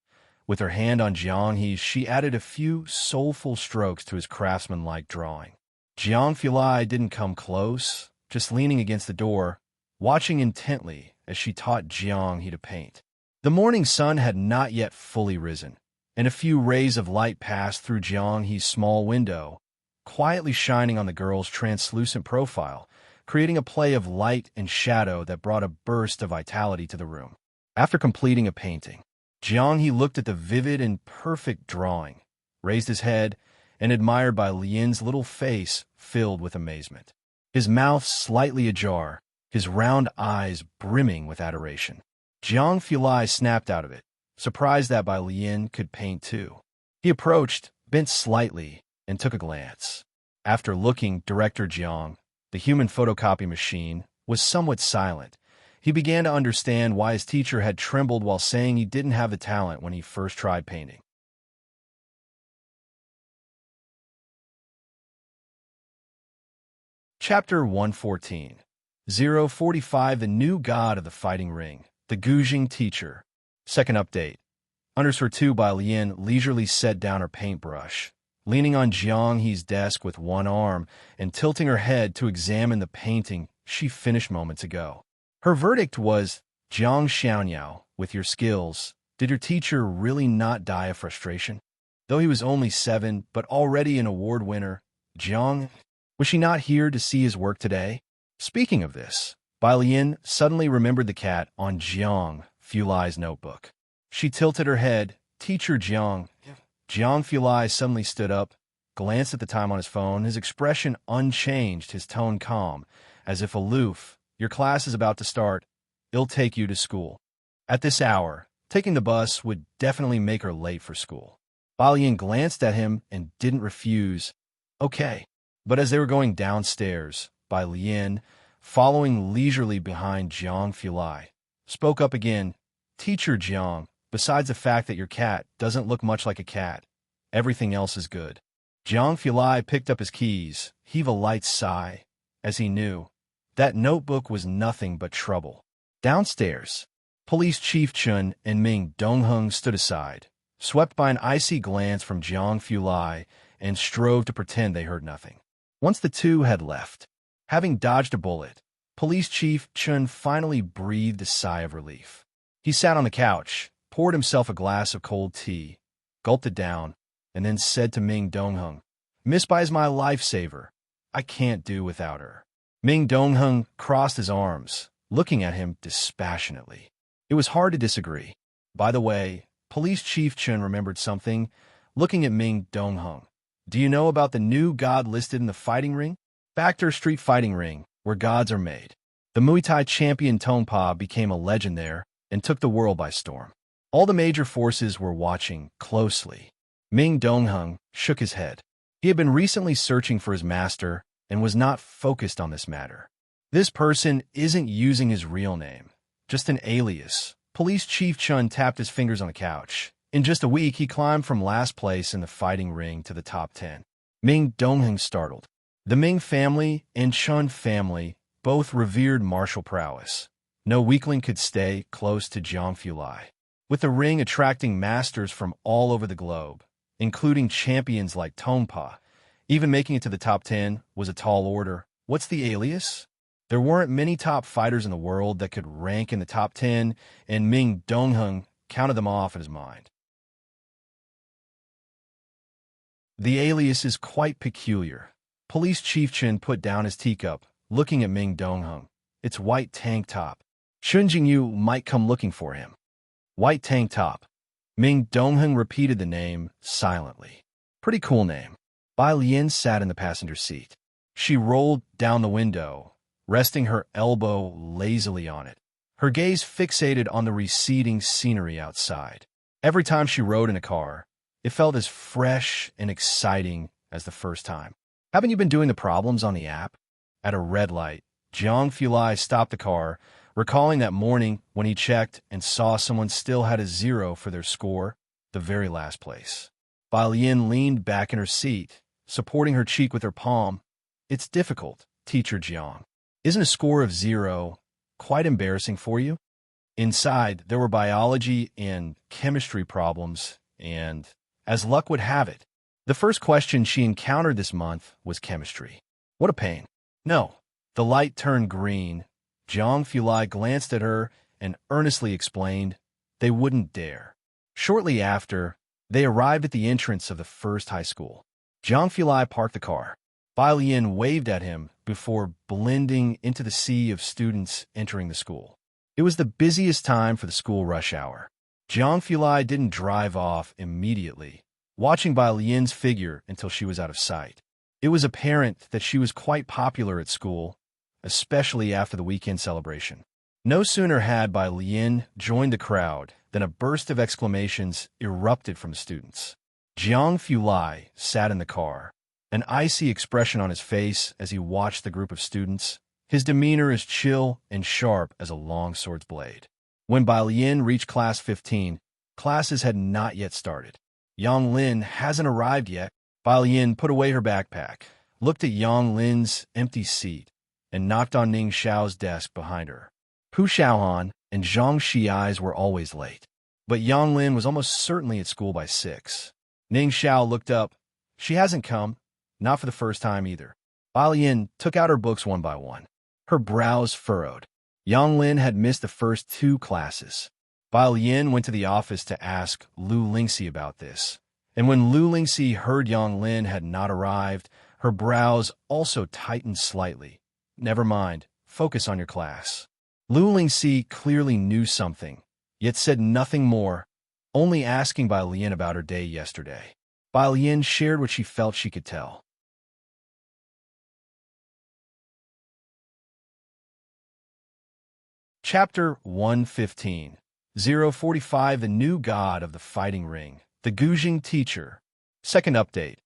With her hand on Jiang He's, she added a few soulful strokes to his craftsman-like drawing. Jiang Fulai didn't come close, just leaning against the door, watching intently as she taught Jiang He to paint. The morning sun had not yet fully risen, and a few rays of light passed through Jiang He's small window, quietly shining on the girl's translucent profile, creating a play of light and shadow that brought a burst of vitality to the room. After completing a painting, Jiang He looked at the vivid and perfect drawing, raised his head, and admired Bai Lian's little face filled with amazement. His mouth slightly ajar, his round eyes brimming with adoration. Jiang Fulai snapped out of it, surprised that Bai Lian could paint too. He approached, bent slightly, and took a glance. After looking, Director Jiang, the human photocopy machine, was somewhat silent. He began to understand why his teacher had trembled while saying he didn't have the talent when he first tried painting. Chapter 114. 045 The New God of the Fighting Ring, the Gujing Teacher. Second update. Underscore 2 Bai Lian leisurely set down her paintbrush, leaning on Jiang He's desk with one arm and tilting her head to examine the painting she finished moments ago. Her verdict was, "Jiang Xiaonyao, with your skills, did your teacher really not die of frustration? Though he was only 7, but already an award winner, Jiang, was she not here to see his work today?" Speaking of this, Bai Lian suddenly remembered the cat on Jiang Fulai's notebook. She tilted her head. "Teacher Jiang." Jiang Fulai suddenly stood up, glanced at the time on his phone, his expression unchanged, his tone calm, as if aloof. "Your class is about to start. It'll take you to school." At this hour, taking the bus would definitely make her late for school. Bai Lian glanced at him and didn't refuse. "Okay." But as they were going downstairs, Bai Lian, following leisurely behind Jiang Fulai, spoke up again. "Teacher Jiang, besides the fact that your cat doesn't look much like a cat, everything else is good." Jiang Fulai picked up his keys, heaved a light sigh, as he knew that notebook was nothing but trouble. Downstairs, Police Chief Chun and Ming Dongheng stood aside, swept by an icy glance from Jiang Fulai, and strove to pretend they heard nothing. Once the two had left, having dodged a bullet, Police Chief Chun finally breathed a sigh of relief. He sat on the couch, poured himself a glass of cold tea, gulped it down, and then said to Ming Dongheng, "Miss Bai is my lifesaver. I can't do without her." Ming Dongheng crossed his arms, looking at him dispassionately. It was hard to disagree. "By the way, Police Chief Chun remembered something, looking at Ming Dongheng. Do you know about the new god listed in the fighting ring? Factor Street Fighting Ring, where gods are made. The Muay Thai champion Tongpa became a legend there and took the world by storm. All the major forces were watching closely. Ming Dongheng shook his head. He had been recently searching for his master and was not focused on this matter. This person isn't using his real name, just an alias. Police Chief Chun tapped his fingers on the couch. In just a week, he climbed from last place in the fighting ring to the top 10. Ming Dongheng startled. The Ming family and Chun family both revered martial prowess. No weakling could stay close to Jiang Fulai. With the ring attracting masters from all over the globe, including champions like Tongpa, even making it to the top 10 was a tall order. What's the alias? There weren't many top fighters in the world that could rank in the top 10, and Ming Dongheng counted them off in his mind. The alias is quite peculiar. Police Chief Chen put down his teacup, looking at Ming Dongheng. It's white tank top. Chun Jingyu might come looking for him. White tank top. Ming Dongheng repeated the name silently. Pretty cool name. Bai Lian sat in the passenger seat. She rolled down the window, resting her elbow lazily on it, her gaze fixated on the receding scenery outside. Every time she rode in a car, it felt as fresh and exciting as the first time. Haven't you been doing the problems on the app? At a red light, Jiang Fulai stopped the car, recalling that morning when he checked and saw someone still had a 0 for their score, the very last place. Bai Lian leaned back in her seat, supporting her cheek with her palm. It's difficult, Teacher Jiang. Isn't a score of 0 quite embarrassing for you? Inside, there were biology and chemistry problems, and, as luck would have it, the first question she encountered this month was chemistry. What a pain. No. The light turned green. Jiang Fulai glanced at her and earnestly explained they wouldn't dare. Shortly after, they arrived at the entrance of the first high school. Jiang Fulai parked the car. Bai Lian waved at him before blending into the sea of students entering the school. It was the busiest time for the school rush hour. Jiang Fulai didn't drive off immediately, watching Bai Lian's figure until she was out of sight. It was apparent that she was quite popular at school, especially after the weekend celebration. No sooner had Bai Lian joined the crowd than a burst of exclamations erupted from the students. Jiang Fulai sat in the car, an icy expression on his face as he watched the group of students, his demeanor as chill and sharp as a long sword's blade. When Bai Lian reached class 15, classes had not yet started. Yang Lin hasn't arrived yet. Bai Lian put away her backpack, looked at Yang Lin's empty seat, and knocked on Ning Xiao's desk behind her. Pu Xiaohan and Zhang Xiai's were always late, but Yang Lin was almost certainly at school by 6. Ning Xiao looked up. She hasn't come, not for the first time either. Bai Lian took out her books one by one. Her brows furrowed. Yang Lin had missed the first 2 classes. Bai Lian went to the office to ask Lu Lingxi about this, and when Lu Lingxi heard Yang Lin had not arrived, her brows also tightened slightly. Never mind, focus on your class. Lu Lingxi clearly knew something, yet said nothing more, only asking Bai Lian about her day yesterday. Bai Lian shared what she felt she could tell. Chapter 115. 045 The New God of the Fighting Ring. The Gujing Teacher. Second update.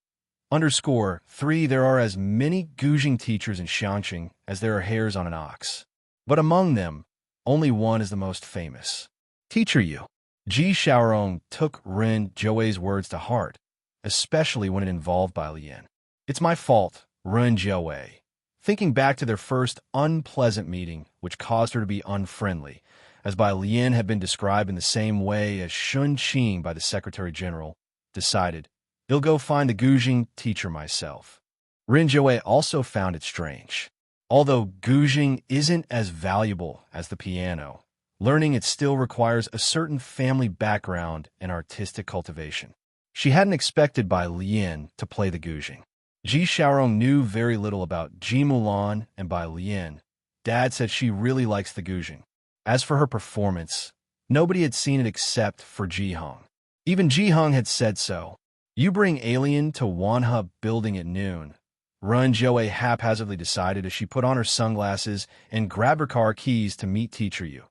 _3 There are as many Gujing teachers in Xiangqing as there are hairs on an ox. But among them, only one is the most famous. Teacher Yu. Ji Xiaorong took Ren Zhouei's words to heart, especially when it involved Bai Lian. It's my fault, Ren Zhouei. Thinking back to their first unpleasant meeting, which caused her to be unfriendly, as Bai Lian had been described in the same way as Shun Qing by the Secretary General, decided, I'll go find the Gujing teacher myself. Ren Zhouei also found it strange. Although Gujing isn't as valuable as the piano, learning it still requires a certain family background and artistic cultivation. She hadn't expected Bai Lian to play the Gujing. Ji Xiaorong knew very little about Ji Mulan and Bai Lian. Dad said she really likes the Gujing. As for her performance, nobody had seen it except for Ji Hong. Even Ji Hung had said so. You bring alien to Wanha building at noon. Run Joe haphazardly decided as she put on her sunglasses and grabbed her car keys to meet Teacher Yu.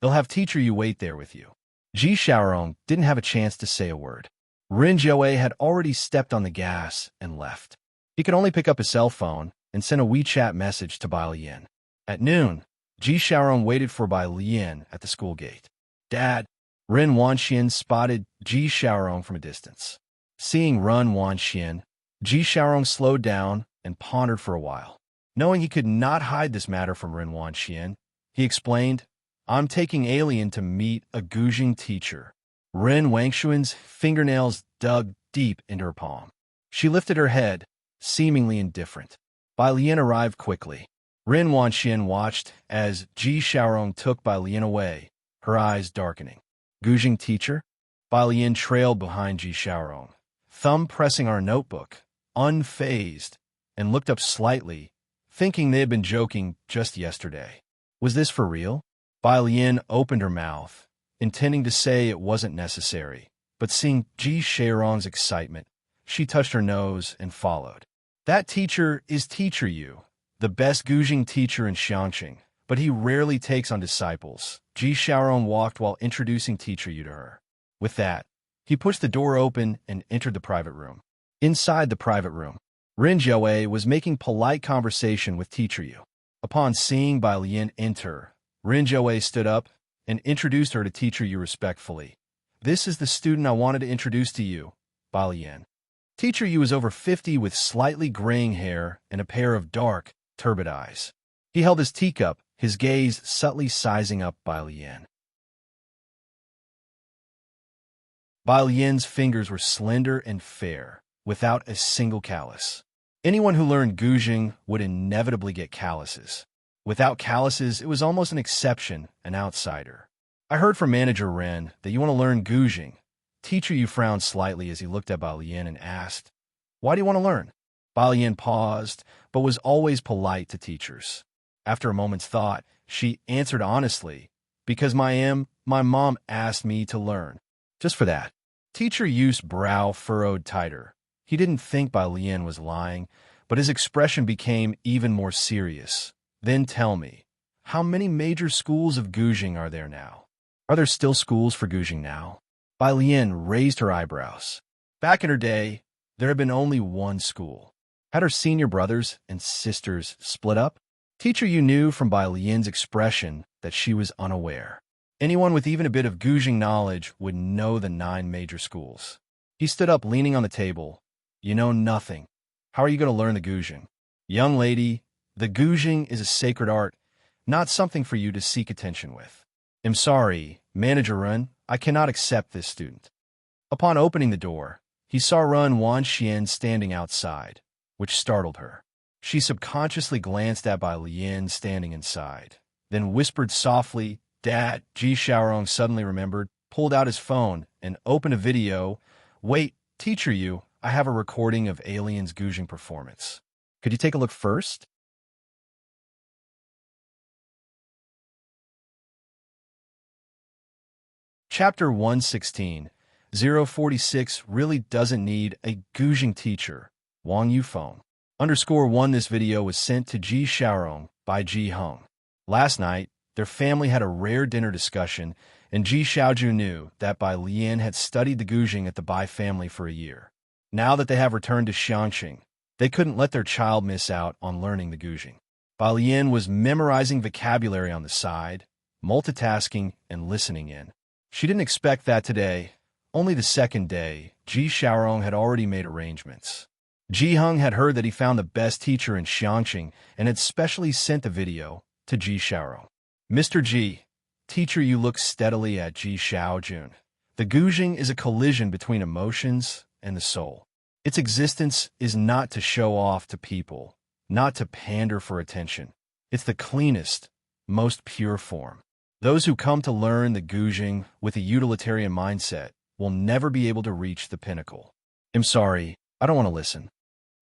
They'll have Teacher Yu wait there with you. Ji Xiaorong didn't have a chance to say a word. Rin Joe had already stepped on the gas and left. He could only pick up his cell phone and send a WeChat message to Bai Lian. At noon, Ji Xiaorong waited for Bai Lian at the school gate. Dad, Rin Wanxian spotted Ji Xiaorong from a distance. Seeing Ren Wanxian, Ji Xiaorong slowed down and pondered for a while. Knowing he could not hide this matter from Ren Wanxian, he explained, I'm taking alien to meet a Guzheng teacher. Ren Wangshuan's fingernails dug deep into her palm. She lifted her head, seemingly indifferent. Bai Lian arrived quickly. Ren Wanxian watched as Ji Xiaorong took Bai Lian away, her eyes darkening. Guzheng teacher? Bai Lian trailed behind Ji Xiaorong, thumb pressing our notebook, unfazed, and looked up slightly, thinking they had been joking just yesterday. Was this for real? Bai Lian opened her mouth, intending to say it wasn't necessary, but seeing Ji Xiaorong's excitement, she touched her nose and followed. That teacher is Teacher Yu, the best Guzheng teacher in Xiangqing, but he rarely takes on disciples. Ji Xiaorong walked while introducing Teacher Yu to her. With that, he pushed the door open and entered the private room. Inside the private room, Rin Joe was making polite conversation with Teacher Yu. Upon seeing Bai Lian enter, Rin Joe stood up and introduced her to Teacher Yu respectfully. This is the student I wanted to introduce to you, Bai Lian. Teacher Yu was over 50 with slightly graying hair and a pair of dark, turbid eyes. He held his teacup, his gaze subtly sizing up Bai Lian. Bai Lian's fingers were slender and fair, without a single callus. Anyone who learned Guzheng would inevitably get calluses. Without calluses, it was almost an exception, an outsider. I heard from Manager Ren that you want to learn Guzheng. Teacher Yu frowned slightly as he looked at Bai Lian and asked, Why do you want to learn? Bai Lian paused, but was always polite to teachers. After a moment's thought, she answered honestly, Because my mom asked me to learn. Just for that. Teacher Yu's brow furrowed tighter. He didn't think Bai Lian was lying, but his expression became even more serious. Then tell me, how many major schools of Guzheng are there now? Are there still schools for Guzheng now? Bai Lian raised her eyebrows. Back in her day, there had been only one school. Had her senior brothers and sisters split up? Teacher Yu knew from Bai Lian's expression that she was unaware. Anyone with even a bit of Guzheng knowledge would know the 9 major schools. He stood up leaning on the table. You know nothing. How are you going to learn the Guzheng? Young lady, the Guzheng is a sacred art, not something for you to seek attention with. I'm sorry, Manager Ren, I cannot accept this student. Upon opening the door, he saw Ren Wanxian standing outside, which startled her. She subconsciously glanced at Bai Lian standing inside, then whispered softly, Dad. Ji Xiaorong suddenly remembered, pulled out his phone, and opened a video. Wait, Teacher Yu, I have a recording of Alien's Guzheng performance. Could you take a look first? Chapter 116, 046 really doesn't need a Guzheng teacher. Wang Yu phone. _1 This video was sent to Ji Xiaorong by Ji Hung. Last night, their family had a rare dinner discussion, and Ji Xiaoju knew that Bai Lian had studied the Guzheng at the Bai family for a year. Now that they have returned to Xiangqing, they couldn't let their child miss out on learning the Guzheng. Bai Lian was memorizing vocabulary on the side, multitasking, and listening in. She didn't expect that today. Only the second day, Ji Xiaorong had already made arrangements. Ji Hung had heard that he found the best teacher in Xiangqing and had specially sent the video to Ji Xiaorong. Mr. Ji, Teacher Yu looked steadily at Ji Xiaojun. The Guzheng is a collision between emotions and the soul. Its existence is not to show off to people, not to pander for attention. It's the cleanest, most pure form. Those who come to learn the Guzheng with a utilitarian mindset will never be able to reach the pinnacle. I'm sorry, I don't want to listen.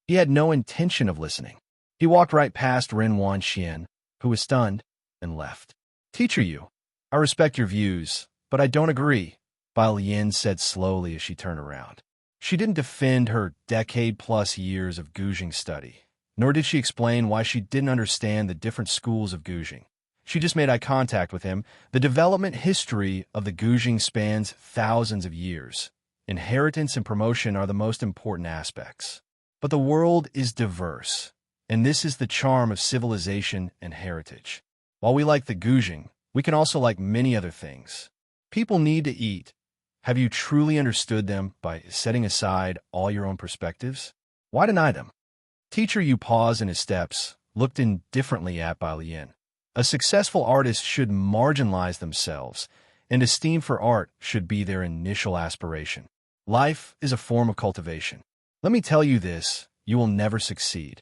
He had no intention of listening. He walked right past Ren Wanxian, who was stunned, and left. Teacher Yu, I respect your views, but I don't agree. Bai Lian said slowly as she turned around. She didn't defend her decade-plus years of Guzheng study, nor did she explain why she didn't understand the different schools of Guzheng. She just made eye contact with him. The development history of the Guzheng spans thousands of years. Inheritance and promotion are the most important aspects. But the world is diverse, and this is the charm of civilization and heritage. While we like the Guzheng, we can also like many other things. People need to eat. Have you truly understood them by setting aside all your own perspectives? Why deny them? Teacher Yu paused in his steps, looked indifferently at Bai Lian. A successful artist should marginalize themselves, and esteem for art should be their initial aspiration. Life is a form of cultivation. Let me tell you this, you will never succeed.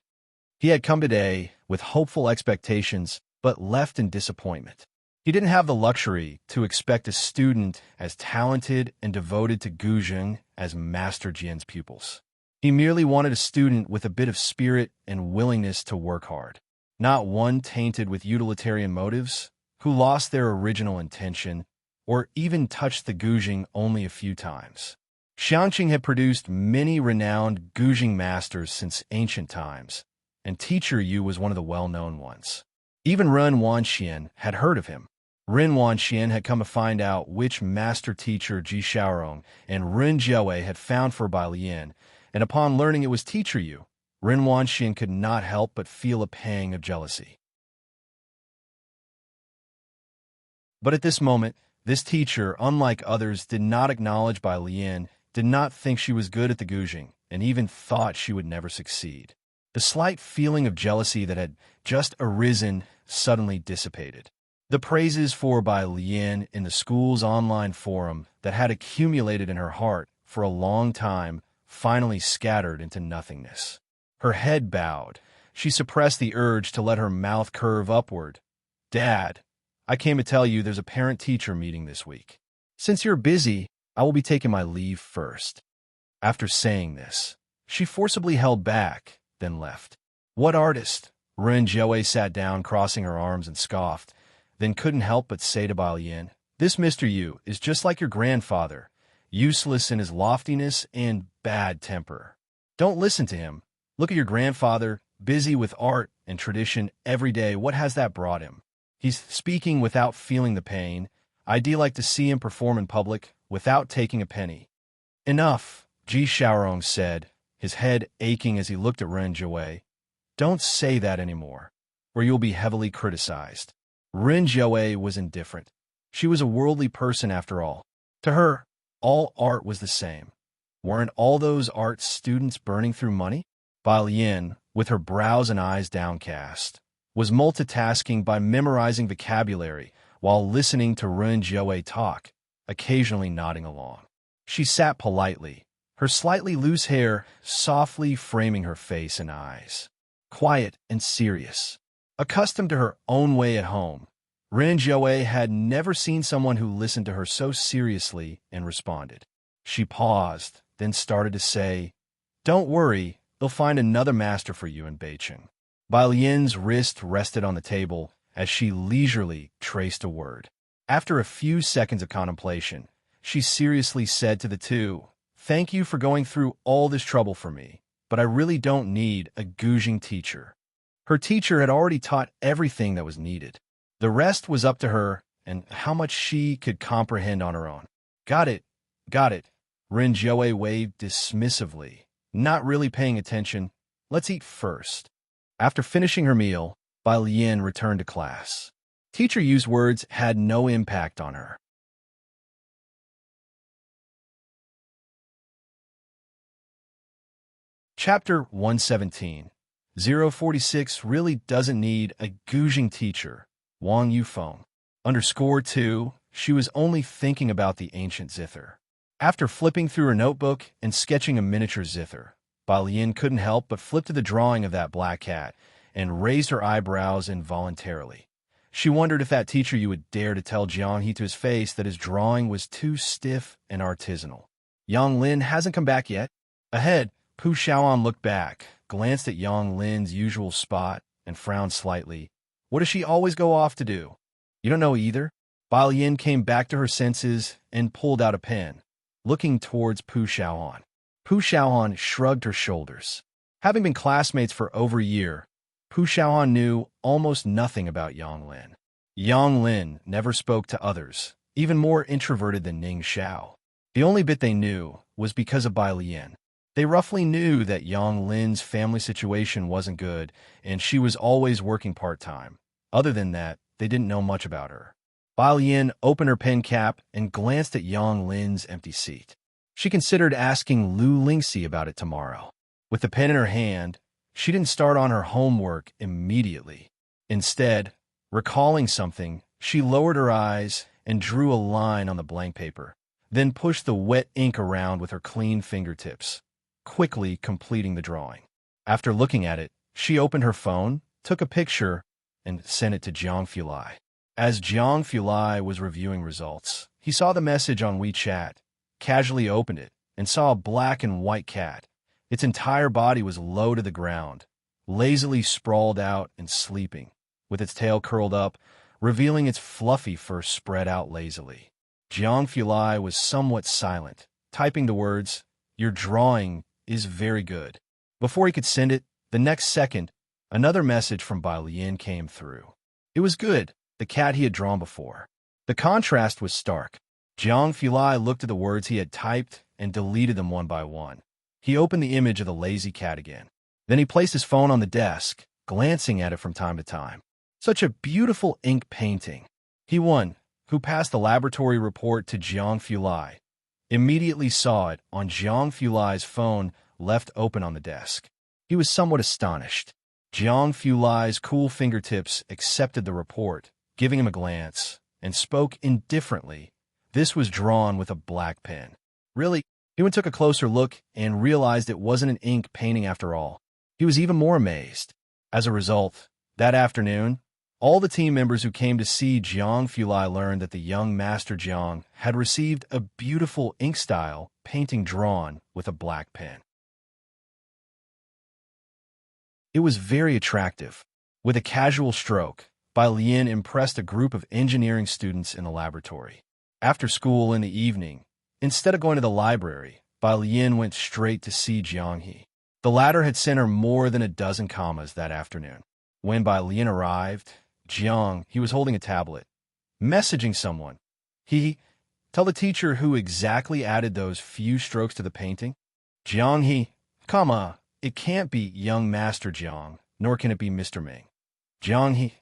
He had come today with hopeful expectations, but left in disappointment. He didn't have the luxury to expect a student as talented and devoted to Guzheng as Master Jian's pupils. He merely wanted a student with a bit of spirit and willingness to work hard, not one tainted with utilitarian motives, who lost their original intention or even touched the Guzheng only a few times. Xiangqing had produced many renowned Guzheng masters since ancient times, and Teacher Yu was one of the well-known ones. Even Ren Wanxian had heard of him. Ren Wanxian had come to find out which master teacher Ji Xiaorong and Ren Jiawei had found for Bai Lian, and upon learning it was Teacher Yu, Ren Wanxian could not help but feel a pang of jealousy. But at this moment, this teacher, unlike others, did not acknowledge Bai Lian, did not think she was good at the Guzheng, and even thought she would never succeed. The slight feeling of jealousy that had just arisen suddenly dissipated. The praises for Bai Lian in the school's online forum that had accumulated in her heart for a long time finally scattered into nothingness. Her head bowed. She suppressed the urge to let her mouth curve upward. "Dad, I came to tell you there's a parent-teacher meeting this week. Since you're busy, I will be taking my leave first." After saying this, she forcibly held back, then left. "What artist?" Ren Jiawei sat down, crossing her arms, and scoffed, then couldn't help but say to Bai Lian, "This Mr. Yu is just like your grandfather, useless in his loftiness and bad temper. Don't listen to him. Look at your grandfather, busy with art and tradition every day. What has that brought him? He's speaking without feeling the pain. I'd like to see him perform in public without taking a penny." "Enough," Ji Xiaorong said, his head aching as he looked at Ren Jiawei. "Don't say that anymore, or you'll be heavily criticized." Ren Jiawei was indifferent. She was a worldly person after all. To her, all art was the same. Weren't all those art students burning through money? Bai Lian, with her brows and eyes downcast, was multitasking by memorizing vocabulary while listening to Ren Jiawei talk, occasionally nodding along. She sat politely, her slightly loose hair softly framing her face and eyes. Quiet and serious. Accustomed to her own way at home, Ren Jiawei had never seen someone who listened to her so seriously and responded. She paused, then started to say, "Don't worry, they'll find another master for you in Beicheng." Bai Lian's wrist rested on the table as she leisurely traced a word. After a few seconds of contemplation, she seriously said to the two, "Thank you for going through all this trouble for me, but I really don't need a Guzheng teacher." Her teacher had already taught everything that was needed. The rest was up to her and how much she could comprehend on her own. Got it. Ren Jiawei waved dismissively, not really paying attention. "Let's eat first." After finishing her meal, Bai Lian returned to class. Teacher Yu's words had no impact on her. Chapter 117. 046 really doesn't need a Guzheng teacher. Wang Yufeng. _2, she was only thinking about the ancient zither. After flipping through her notebook and sketching a miniature zither, Bai Lian couldn't help but flip to the drawing of that black cat and raised her eyebrows involuntarily. She wondered if that teacher you would dare to tell Jiang He to his face that his drawing was too stiff and artisanal. Yang Lin hasn't come back yet. Ahead, Pu Xiaoan looked back, glanced at Yang Lin's usual spot, and frowned slightly. What does she always go off to do? You don't know either? Bai Lian came back to her senses and pulled out a pen, looking towards Pu Xiaohan. Pu Xiaohan shrugged her shoulders. Having been classmates for over a year, Pu Xiaohan knew almost nothing about Yang Lin. Yang Lin never spoke to others, even more introverted than Ning Xiao. The only bit they knew was because of Bai Lian. They roughly knew that Yang Lin's family situation wasn't good, and she was always working part-time. Other than that, they didn't know much about her. Bai Lian opened her pen cap and glanced at Yang Lin's empty seat. She considered asking Lu Lingxi about it tomorrow. With the pen in her hand, she didn't start on her homework immediately. Instead, recalling something, she lowered her eyes and drew a line on the blank paper, then pushed the wet ink around with her clean fingertips, quickly completing the drawing. After looking at it, she opened her phone, took a picture, and sent it to Jiang Fulai. As Jiang Fulai was reviewing results, he saw the message on WeChat, casually opened it, and saw a black and white cat. Its entire body was low to the ground, lazily sprawled out and sleeping, with its tail curled up, revealing its fluffy fur spread out lazily. Jiang Fulai was somewhat silent, typing the words, "Your drawing is very good." Before he could send it, the next second, another message from Bai Lian came through. It was good, the cat he had drawn before. The contrast was stark. Jiang Fulai looked at the words he had typed and deleted them one by one. He opened the image of the lazy cat again. Then he placed his phone on the desk, glancing at it from time to time. Such a beautiful ink painting. He, who passed the laboratory report to Jiang Fulai, immediately saw it on Jiang Fulai's phone left open on the desk. He was somewhat astonished. Jiang Fulai's cool fingertips accepted the report, giving him a glance, and spoke indifferently. This was drawn with a black pen. Really? He took a closer look and realized it wasn't an ink painting after all. He was even more amazed. As a result, that afternoon, all the team members who came to see Jiang Fulai learned that the young Master Jiang had received a beautiful ink-style painting drawn with a black pen. It was very attractive. With a casual stroke, Bai Lian impressed a group of engineering students in the laboratory. After school in the evening, instead of going to the library, Bai Lian went straight to see Jiang He. The latter had sent her more than a dozen commas that afternoon. When Bai Lian arrived, Jiang He was holding a tablet, messaging someone. Tell the teacher who exactly added those few strokes to the painting. Jiang He, it can't be young Master Jiang, nor can it be Mr. Ming. Jiang He,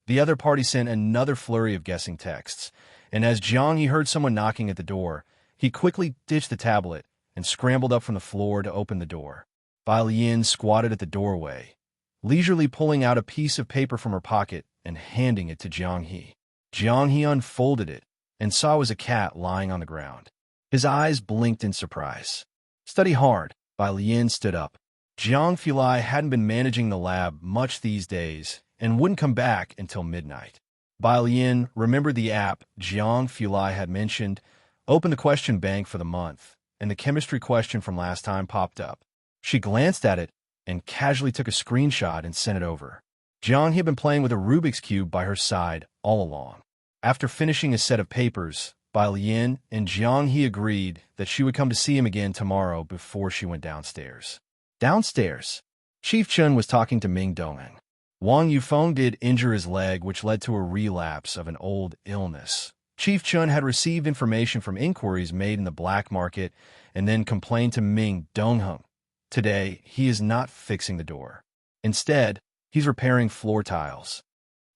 the other party sent another flurry of guessing texts, and as Jiang He heard someone knocking at the door, he quickly ditched the tablet and scrambled up from the floor to open the door. Bai Lian squatted at the doorway, leisurely pulling out a piece of paper from her pocket and handing it to Jiang He. Jiang He unfolded it and saw it was a cat lying on the ground. His eyes blinked in surprise. Study hard. Bai Lian stood up. Jiang Fulai hadn't been managing the lab much these days and wouldn't come back until midnight. Bai Lian remembered the app Jiang Fulai had mentioned, opened the question bank for the month, and the chemistry question from last time popped up. She glanced at it and casually took a screenshot and sent it over. Jiang had been playing with a Rubik's Cube by her side all along. After finishing a set of papers, Bai Lian and Jiang He agreed that she would come to see him again tomorrow before she went downstairs. Downstairs, Chief Chun was talking to Ming Dongheng. Wang Yufeng did injure his leg, which led to a relapse of an old illness. Chief Chun had received information from inquiries made in the black market and then complained to Ming Dongheng. Today, he is not fixing the door. Instead, he's repairing floor tiles.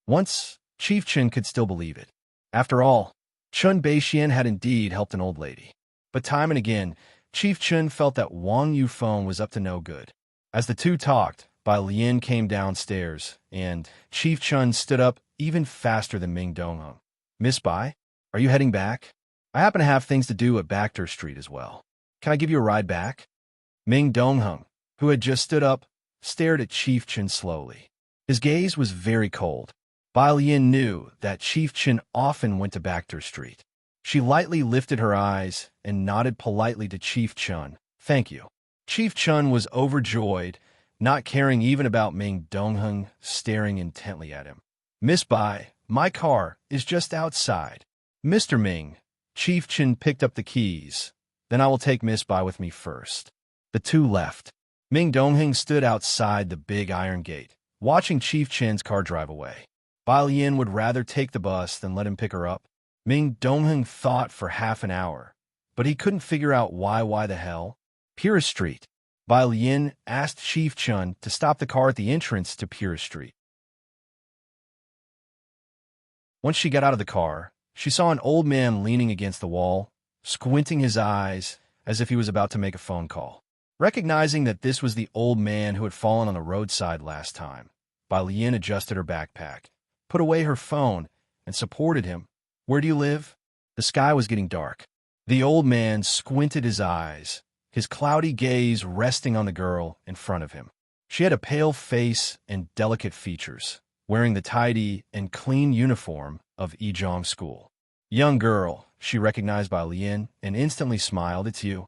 Once, Chief Chun could still believe it. After all, Chun Beixian had indeed helped an old lady. But time and again, Chief Chun felt that Wang Yufeng was up to no good. As the two talked, Bai Lian came downstairs, and Chief Chun stood up even faster than Ming Dongheng. Miss Bai, are you heading back? I happen to have things to do at Bacter Street as well. Can I give you a ride back? Ming Dongheng, who had just stood up, stared at Chief Chun slowly. His gaze was very cold. Bai Lian knew that Chief Chun often went to Bacter Street. She lightly lifted her eyes and nodded politely to Chief Chun. Thank you. Chief Chun was overjoyed, not caring even about Ming Dongheng staring intently at him. Miss Bai, My car is just outside. Mr. Ming, Chief Chen picked up the keys. Then I will take Miss Bai with me first. The two left. Ming Dongheng stood outside the big iron gate, watching Chief Chen's car drive away. Bai Lian would rather take the bus than let him pick her up. Ming Dongheng thought for half an hour, but he couldn't figure out why the hell. Heiress Street. Bai Lian asked Chief Chen to stop the car at the entrance to Heiress Street. Once she got out of the car, she saw an old man leaning against the wall, squinting his eyes as if he was about to make a phone call. Recognizing that this was the old man who had fallen on the roadside last time, Bai Lian adjusted her backpack, put away her phone, and supported him. Where do you live? The sky was getting dark. The old man squinted his eyes, his cloudy gaze resting on the girl in front of him. She had a pale face and delicate features, wearing the tidy and clean uniform of Yizhong School. Young girl, she recognized Bai Lian and instantly smiled. It's you.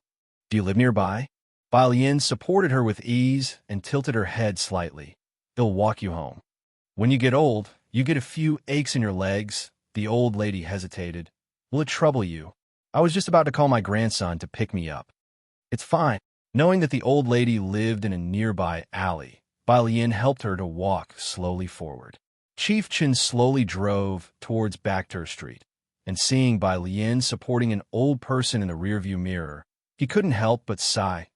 Do you live nearby? Bai Lian supported her with ease and tilted her head slightly. They'll walk you home. When you get old, you get a few aches in your legs. The old lady hesitated. Will it trouble you? I was just about to call my grandson to pick me up. It's fine. Knowing that the old lady lived in a nearby alley, Bai Lian helped her to walk slowly forward. Chief Chen slowly drove towards Backter Street, and seeing Bai Lian supporting an old person in the rearview mirror, he couldn't help but sigh.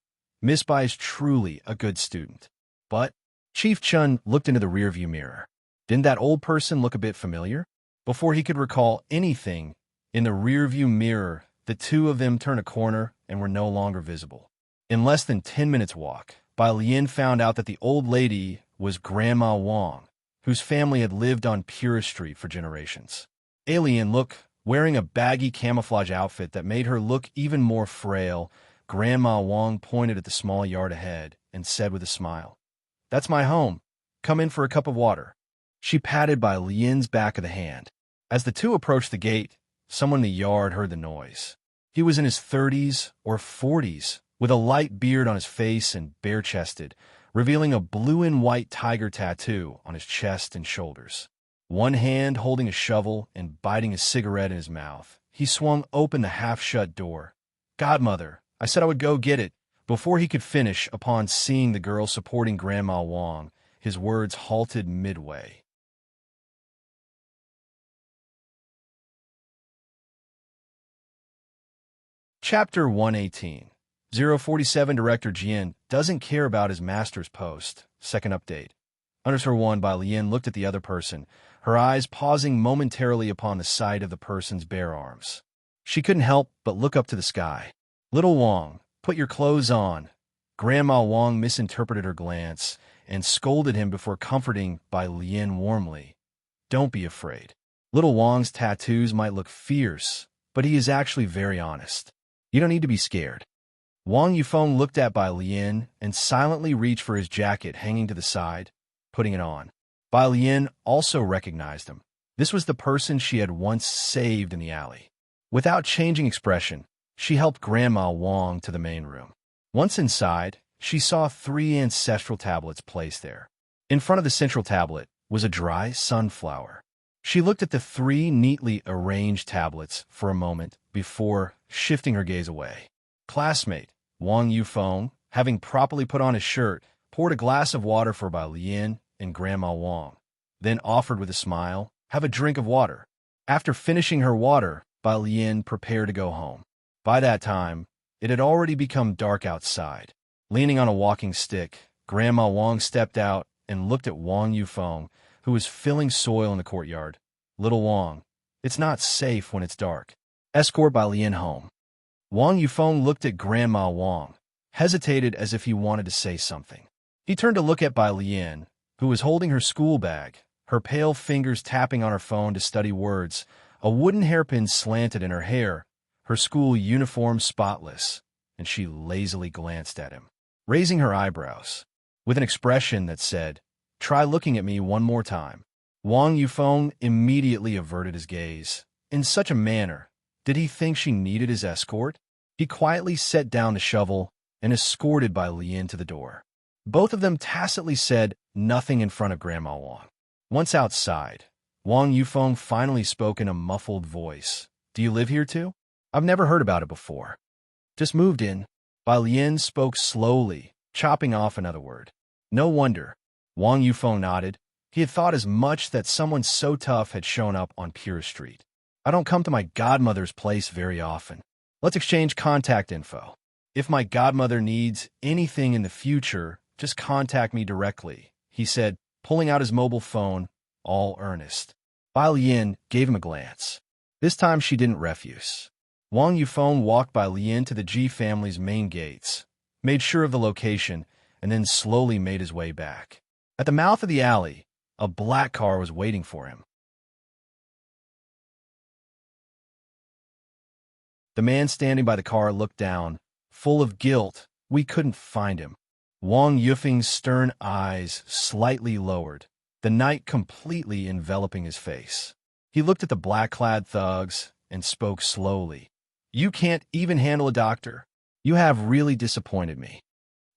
Miss Bai is truly a good student. But Chief Chen looked into the rearview mirror. Didn't that old person look a bit familiar? Before he could recall anything, in the rearview mirror, the two of them turned a corner and were no longer visible. In less than 10 minutes' walk, Bai Lian found out that the old lady was Grandma Wang, whose family had lived on Heiress Street for generations. Alien look, wearing a baggy camouflage outfit that made her look even more frail, Grandma Wang pointed at the small yard ahead and said with a smile, "That's my home. Come in for a cup of water." She patted Bai Lian's back of the hand. As the two approached the gate, someone in the yard heard the noise. He was in his 30s or 40s, with a light beard on his face and bare-chested, revealing a blue and white tiger tattoo on his chest and shoulders. One hand holding a shovel and biting a cigarette in his mouth, he swung open the half-shut door. "Godmother, I said I would go get it." Before he could finish, upon seeing the girl supporting Grandma Wang, his words halted midway. Chapter 118. 047 Director Jian doesn't care about his master's post. Second update. Underscore 1 Bai Lian looked at the other person, her eyes pausing momentarily upon the sight of the person's bare arms. She couldn't help but look up to the sky. "Little Wang, put your clothes on." Grandma Wang misinterpreted her glance and scolded him before comforting Bai Lian warmly. "Don't be afraid. Little Wang's tattoos might look fierce, but he is actually very honest. You don't need to be scared." Wang Yufeng looked at Bai Lian and silently reached for his jacket hanging to the side, putting it on. Bai Lian also recognized him. This was the person she had once saved in the alley. Without changing expression, she helped Grandma Wang to the main room. Once inside, she saw 3 ancestral tablets placed there. In front of the central tablet was a dry sunflower. She looked at the 3 neatly arranged tablets for a moment before shifting her gaze away. Classmate Wang Yufeng, having properly put on his shirt, poured a glass of water for Bai Lian and Grandma Wang, then offered with a smile, "Have a drink of water." After finishing her water, Bai Lian prepared to go home. By that time, it had already become dark outside. Leaning on a walking stick, Grandma Wang stepped out and looked at Wang Yufeng, who was filling soil in the courtyard. "Little Wang, it's not safe when it's dark. Escort Bai Lian home." Wang Yufeng looked at Grandma Wang, hesitated as if he wanted to say something. He turned to look at Bai Lian, who was holding her school bag, her pale fingers tapping on her phone to study words, a wooden hairpin slanted in her hair, her school uniform spotless, and she lazily glanced at him, raising her eyebrows, with an expression that said, "Try looking at me one more time." Wang Yufeng immediately averted his gaze. In such a manner, did he think she needed his escort? He quietly set down the shovel and escorted Bai Lian to the door. Both of them tacitly said nothing in front of Grandma Wang. Once outside, Wang Yufeng finally spoke in a muffled voice. Do you live here too? I've never heard about it before. Just moved in. Bai Lian spoke slowly, chopping off another word. No wonder. Wang Yufeng nodded. He had thought as much that someone so tough had shown up on Pure Street. I don't come to my godmother's place very often. Let's exchange contact info. If my godmother needs anything in the future, just contact me directly, he said, pulling out his mobile phone, all earnest. Bai Lian gave him a glance. This time she didn't refuse. Wang Yufeng walked Bai Lian to the Ji family's main gates, made sure of the location, and then slowly made his way back. At the mouth of the alley, a black car was waiting for him. The man standing by the car looked down, full of guilt. We couldn't find him. Wang Yufeng's stern eyes slightly lowered, the night completely enveloping his face. He looked at the black-clad thugs and spoke slowly. You can't even handle a doctor. You have really disappointed me.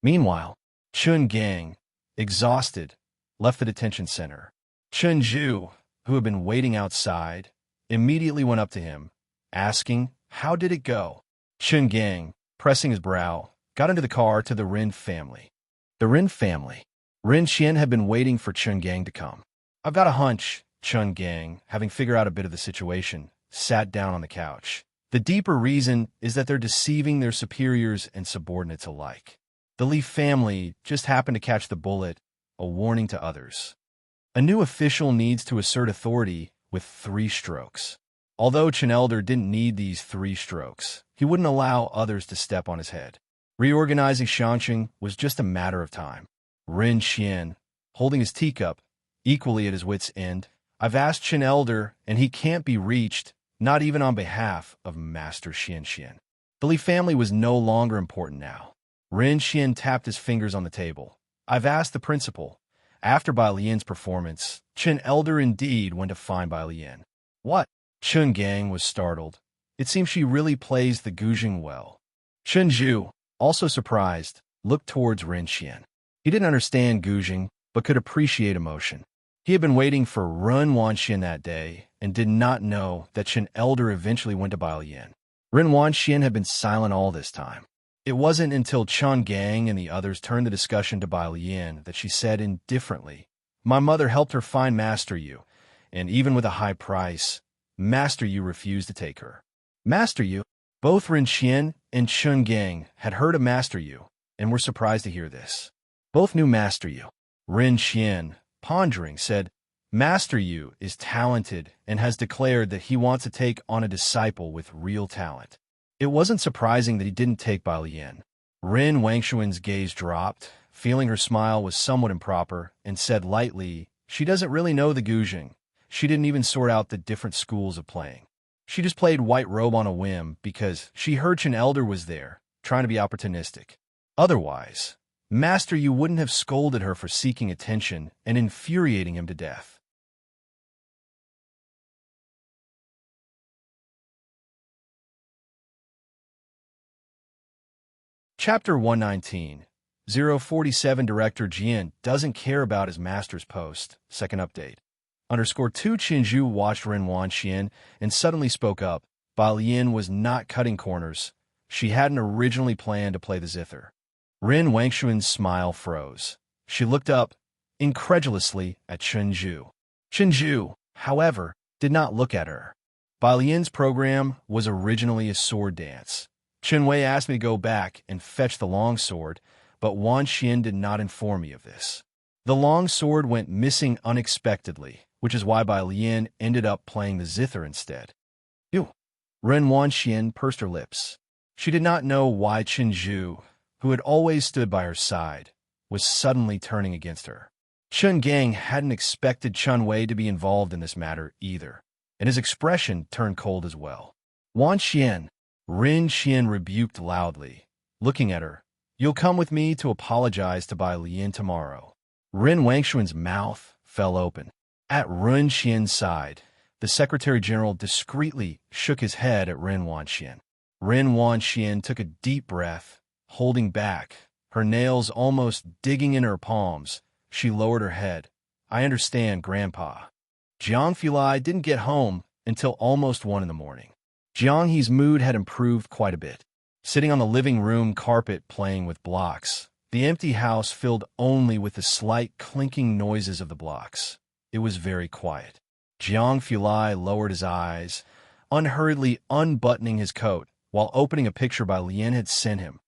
Meanwhile, Chun Gang, exhausted, left the detention center. Chun Zhu, who had been waiting outside, immediately went up to him, asking, how did it go? Chun Gang, pressing his brow, got into the car to the Ren family. The Ren family. Ren Qian had been waiting for Chun Gang to come. I've got a hunch, Chun Gang, having figured out a bit of the situation, sat down on the couch. The deeper reason is that they're deceiving their superiors and subordinates alike. The Li family just happened to catch the bullet, a warning to others. A new official needs to assert authority with 3 strokes. Although Chen Elder didn't need these 3 strokes, he wouldn't allow others to step on his head. Reorganizing Shanqing was just a matter of time. Ren Qian, holding his teacup, equally at his wit's end, I've asked Chen Elder, and he can't be reached, not even on behalf of Master Xian Xian. The Li family was no longer important now. Ren Qian tapped his fingers on the table. I've asked the principal. After Bai Lian's performance, Chen Elder indeed went to find Bai Lian. What? Chun Gang was startled. It seems she really plays the Guzheng well. Chun Zhu, also surprised, looked towards Ren Qian. He didn't understand Guzheng, but could appreciate emotion. He had been waiting for Ren Wanxian that day and did not know that Chen Elder eventually went to Bai Lian. Ren Wanxian had been silent all this time. It wasn't until Chun Gang and the others turned the discussion to Bai Lian that she said indifferently, my mother helped her find Master Yu, and even with a high price, Master Yu refused to take her. Master Yu? Both Ren Qian and Chun Gang had heard of Master Yu and were surprised to hear this. Both knew Master Yu. Ren Qian, pondering, said, Master Yu is talented and has declared that he wants to take on a disciple with real talent. It wasn't surprising that he didn't take Bai Lian. Ren Wangshuan's gaze dropped, feeling her smile was somewhat improper, and said lightly, she doesn't really know the Guzheng. She didn't even sort out the different schools of playing. She just played White Robe on a whim because she heard Chen Elder was there, trying to be opportunistic. Otherwise, Master Yu wouldn't have scolded her for seeking attention and infuriating him to death. Chapter 119. 047 Director Jian doesn't care about his master's post. Second update. _2 Qinzhu watched Ren Wanxian and suddenly spoke up. Bai Lian was not cutting corners. She hadn't originally planned to play the zither. Ren Wangshuan's smile froze. She looked up, incredulously, at Qinzhu. Qinzhu, however, did not look at her. Bai Lian's program was originally a sword dance. Chen Wei asked me to go back and fetch the long sword, but Wanxian did not inform me of this. The long sword went missing unexpectedly, which is why Bai Lian ended up playing the zither instead. Ew. Ren Wanxian pursed her lips. She did not know why Qinzhu, who had always stood by her side, was suddenly turning against her. Chun Gang hadn't expected Chun Wei to be involved in this matter either, and his expression turned cold as well. Wanxian, Ren Qian rebuked loudly, looking at her. You'll come with me to apologize to Bai Lian tomorrow. Ren Wangshuan's mouth fell open. At Ren Qian's side, the Secretary General discreetly shook his head at Ren Wanxian. Ren Wanxian took a deep breath, holding back, her nails almost digging in her palms. She lowered her head. I understand, Grandpa. Jiang Fulai didn't get home until almost 1 in the morning. Jiang He's mood had improved quite a bit. Sitting on the living room carpet playing with blocks, the empty house filled only with the slight clinking noises of the blocks. It was very quiet. Jiang Fulai lowered his eyes, unhurriedly unbuttoning his coat while opening a picture by Lien had sent him.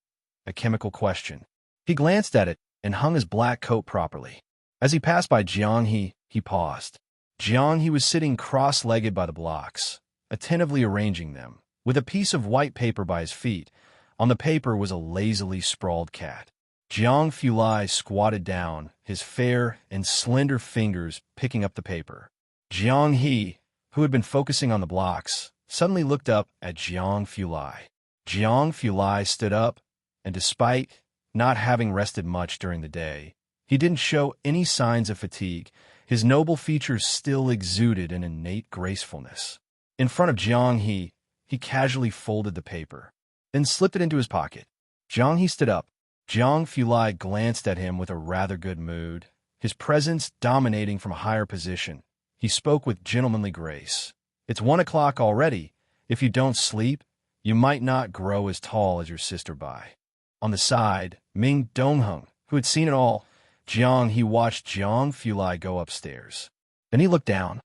A chemical question. He glanced at it and hung his black coat properly. As he passed by Jiang he paused. Jiang He was sitting cross-legged by the blocks, attentively arranging them, with a piece of white paper by his feet. On the paper was a lazily sprawled cat. Jiang Fulai squatted down, his fair and slender fingers picking up the paper. Jiang He, who had been focusing on the blocks, suddenly looked up at Jiang Fulai. Jiang Fulai stood up, and despite not having rested much during the day, he didn't show any signs of fatigue. His noble features still exuded an innate gracefulness. In front of Jiang He casually folded the paper, then slipped it into his pocket. Jiang He stood up. Jiang Fulai glanced at him with a rather good mood, his presence dominating from a higher position. He spoke with gentlemanly grace. It's 1 o'clock already. If you don't sleep, you might not grow as tall as your sister Bai. On the side, Ming Dongheng, who had seen it all, Jiang He watched Jiang Fulai go upstairs. Then he looked down.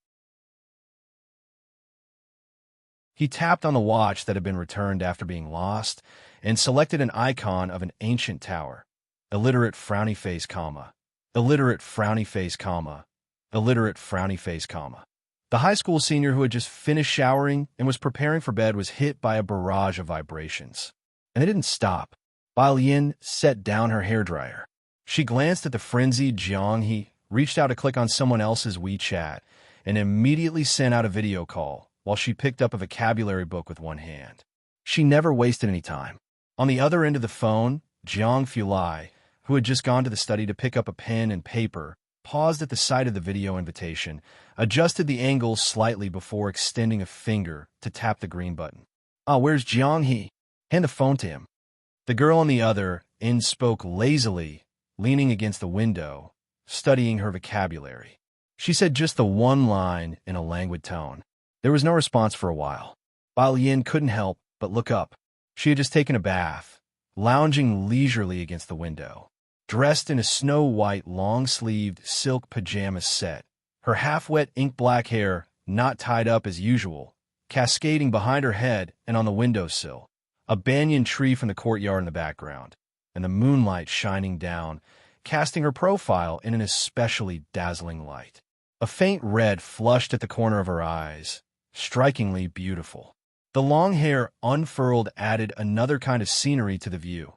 He tapped on the watch that had been returned after being lost and selected an icon of an ancient tower. Illiterate frowny face, comma. Illiterate frowny face, comma. Illiterate frowny face, comma. The high school senior who had just finished showering and was preparing for bed was hit by a barrage of vibrations. And they didn't stop. Bai Lian set down her hairdryer. She glanced at the frenzied Jiang He, reached out to click on someone else's WeChat, and immediately sent out a video call while she picked up a vocabulary book with one hand. She never wasted any time. On the other end of the phone, Jiang Fulai, who had just gone to the study to pick up a pen and paper, paused at the sight of the video invitation, adjusted the angle slightly before extending a finger to tap the green button. Where's Jiang He? Hand the phone to him. The girl on the other end spoke lazily, leaning against the window, studying her vocabulary. She said just the one line in a languid tone. There was no response for a while. Bai Lian couldn't help but look up. She had just taken a bath, lounging leisurely against the window. Dressed in a snow-white, long-sleeved silk pajama set, her half-wet ink-black hair not tied up as usual, cascading behind her head and on the windowsill, a banyan tree from the courtyard in the background, and the moonlight shining down, casting her profile in an especially dazzling light. A faint red flushed at the corner of her eyes, strikingly beautiful. The long hair unfurled added another kind of scenery to the view.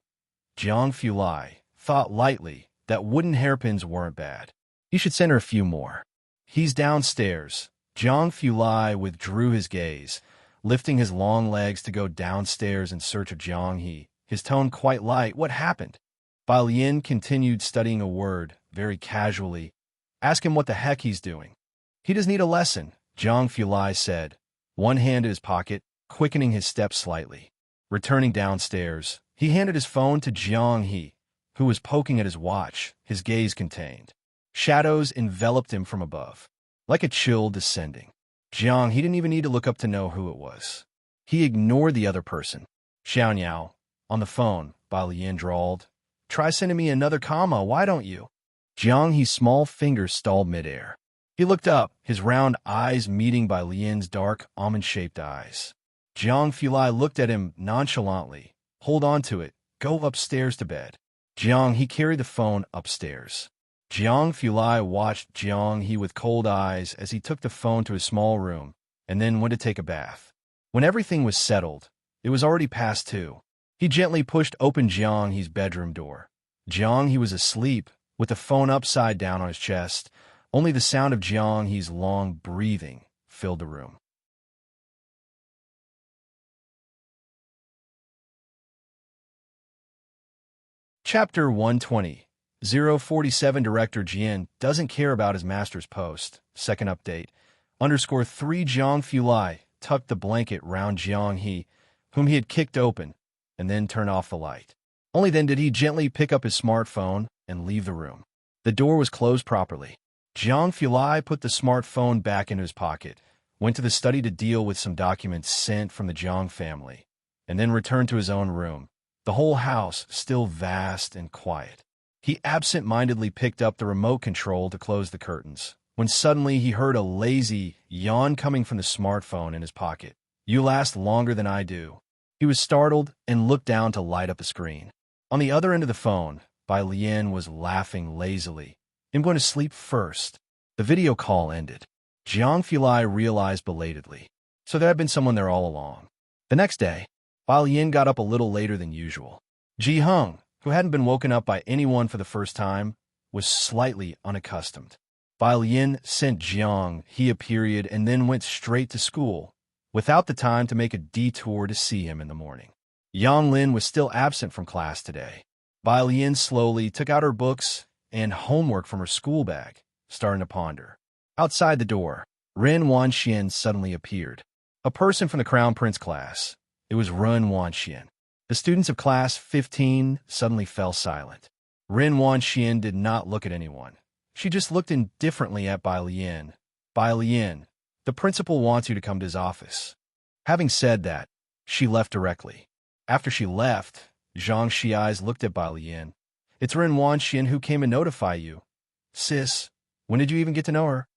Jiang Fulai thought lightly that wooden hairpins weren't bad. He should send her a few more. He's downstairs. Jiang Fulai withdrew his gaze, lifting his long legs to go downstairs in search of Jiang He, his tone quite light. What happened? Bai Lian continued studying a word, very casually. Ask him what the heck he's doing. He does need a lesson, Jiang Fulai said, one hand in his pocket, quickening his steps slightly. Returning downstairs, he handed his phone to Jiang He, who was poking at his watch, his gaze contained. Shadows enveloped him from above, like a chill descending. Jiang He didn't even need to look up to know who it was. He ignored the other person. Xiaoniao, on the phone, Bai Lian drawled. Try sending me another comma, why don't you? Jiang He's small fingers stalled midair. He looked up, his round eyes meeting Bai Lian's dark, almond-shaped eyes. Jiang Fulai looked at him nonchalantly. Hold on to it. Go upstairs to bed. Jiang He carried the phone upstairs. Jiang Fulai watched Jiang He with cold eyes as he took the phone to his small room and then went to take a bath. When everything was settled, it was already past 2. He gently pushed open Jiang He's bedroom door. Jiang He was asleep, with the phone upside down on his chest. Only the sound of Jiang He's long breathing filled the room. Chapter 120. 047 Director Jian doesn't care about his master's post. Second update. _3 Jiang Fulai tucked the blanket round Jiang He, whom he had kicked open, and then turned off the light. Only then did he gently pick up his smartphone and leave the room. The door was closed properly. Jiang Fulai put the smartphone back into his pocket, went to the study to deal with some documents sent from the Jiang family, and then returned to his own room, the whole house still vast and quiet. He absent-mindedly picked up the remote control to close the curtains, when suddenly he heard a lazy yawn coming from the smartphone in his pocket. "You last longer than I do." He was startled and looked down to light up the screen. On the other end of the phone, Bai Lian was laughing lazily. "I'm going to sleep first." The video call ended. Jiang Fulai realized belatedly. So there had been someone there all along. The next day, Bai Lian got up a little later than usual. Ji Heng, who hadn't been woken up by anyone for the first time, was slightly unaccustomed. Bai Lian sent Jiang he a period and then went straight to school, without the time to make a detour to see him in the morning. Yang Lin was still absent from class today. Bai Lian slowly took out her books and homework from her school bag, starting to ponder. Outside the door, Ren Wanxian suddenly appeared. A person from the Crown Prince class. It was Ren Wanxian. The students of class 15 suddenly fell silent. Ren Wanxian did not look at anyone. She just looked indifferently at Bai Lian. "Bai Lian, the principal wants you to come to his office." Having said that, she left directly. After she left, Zhang Xi's looked at Bai Lian. "It's Ren Wanxian who came to notify you." "Sis, when did you even get to know her?"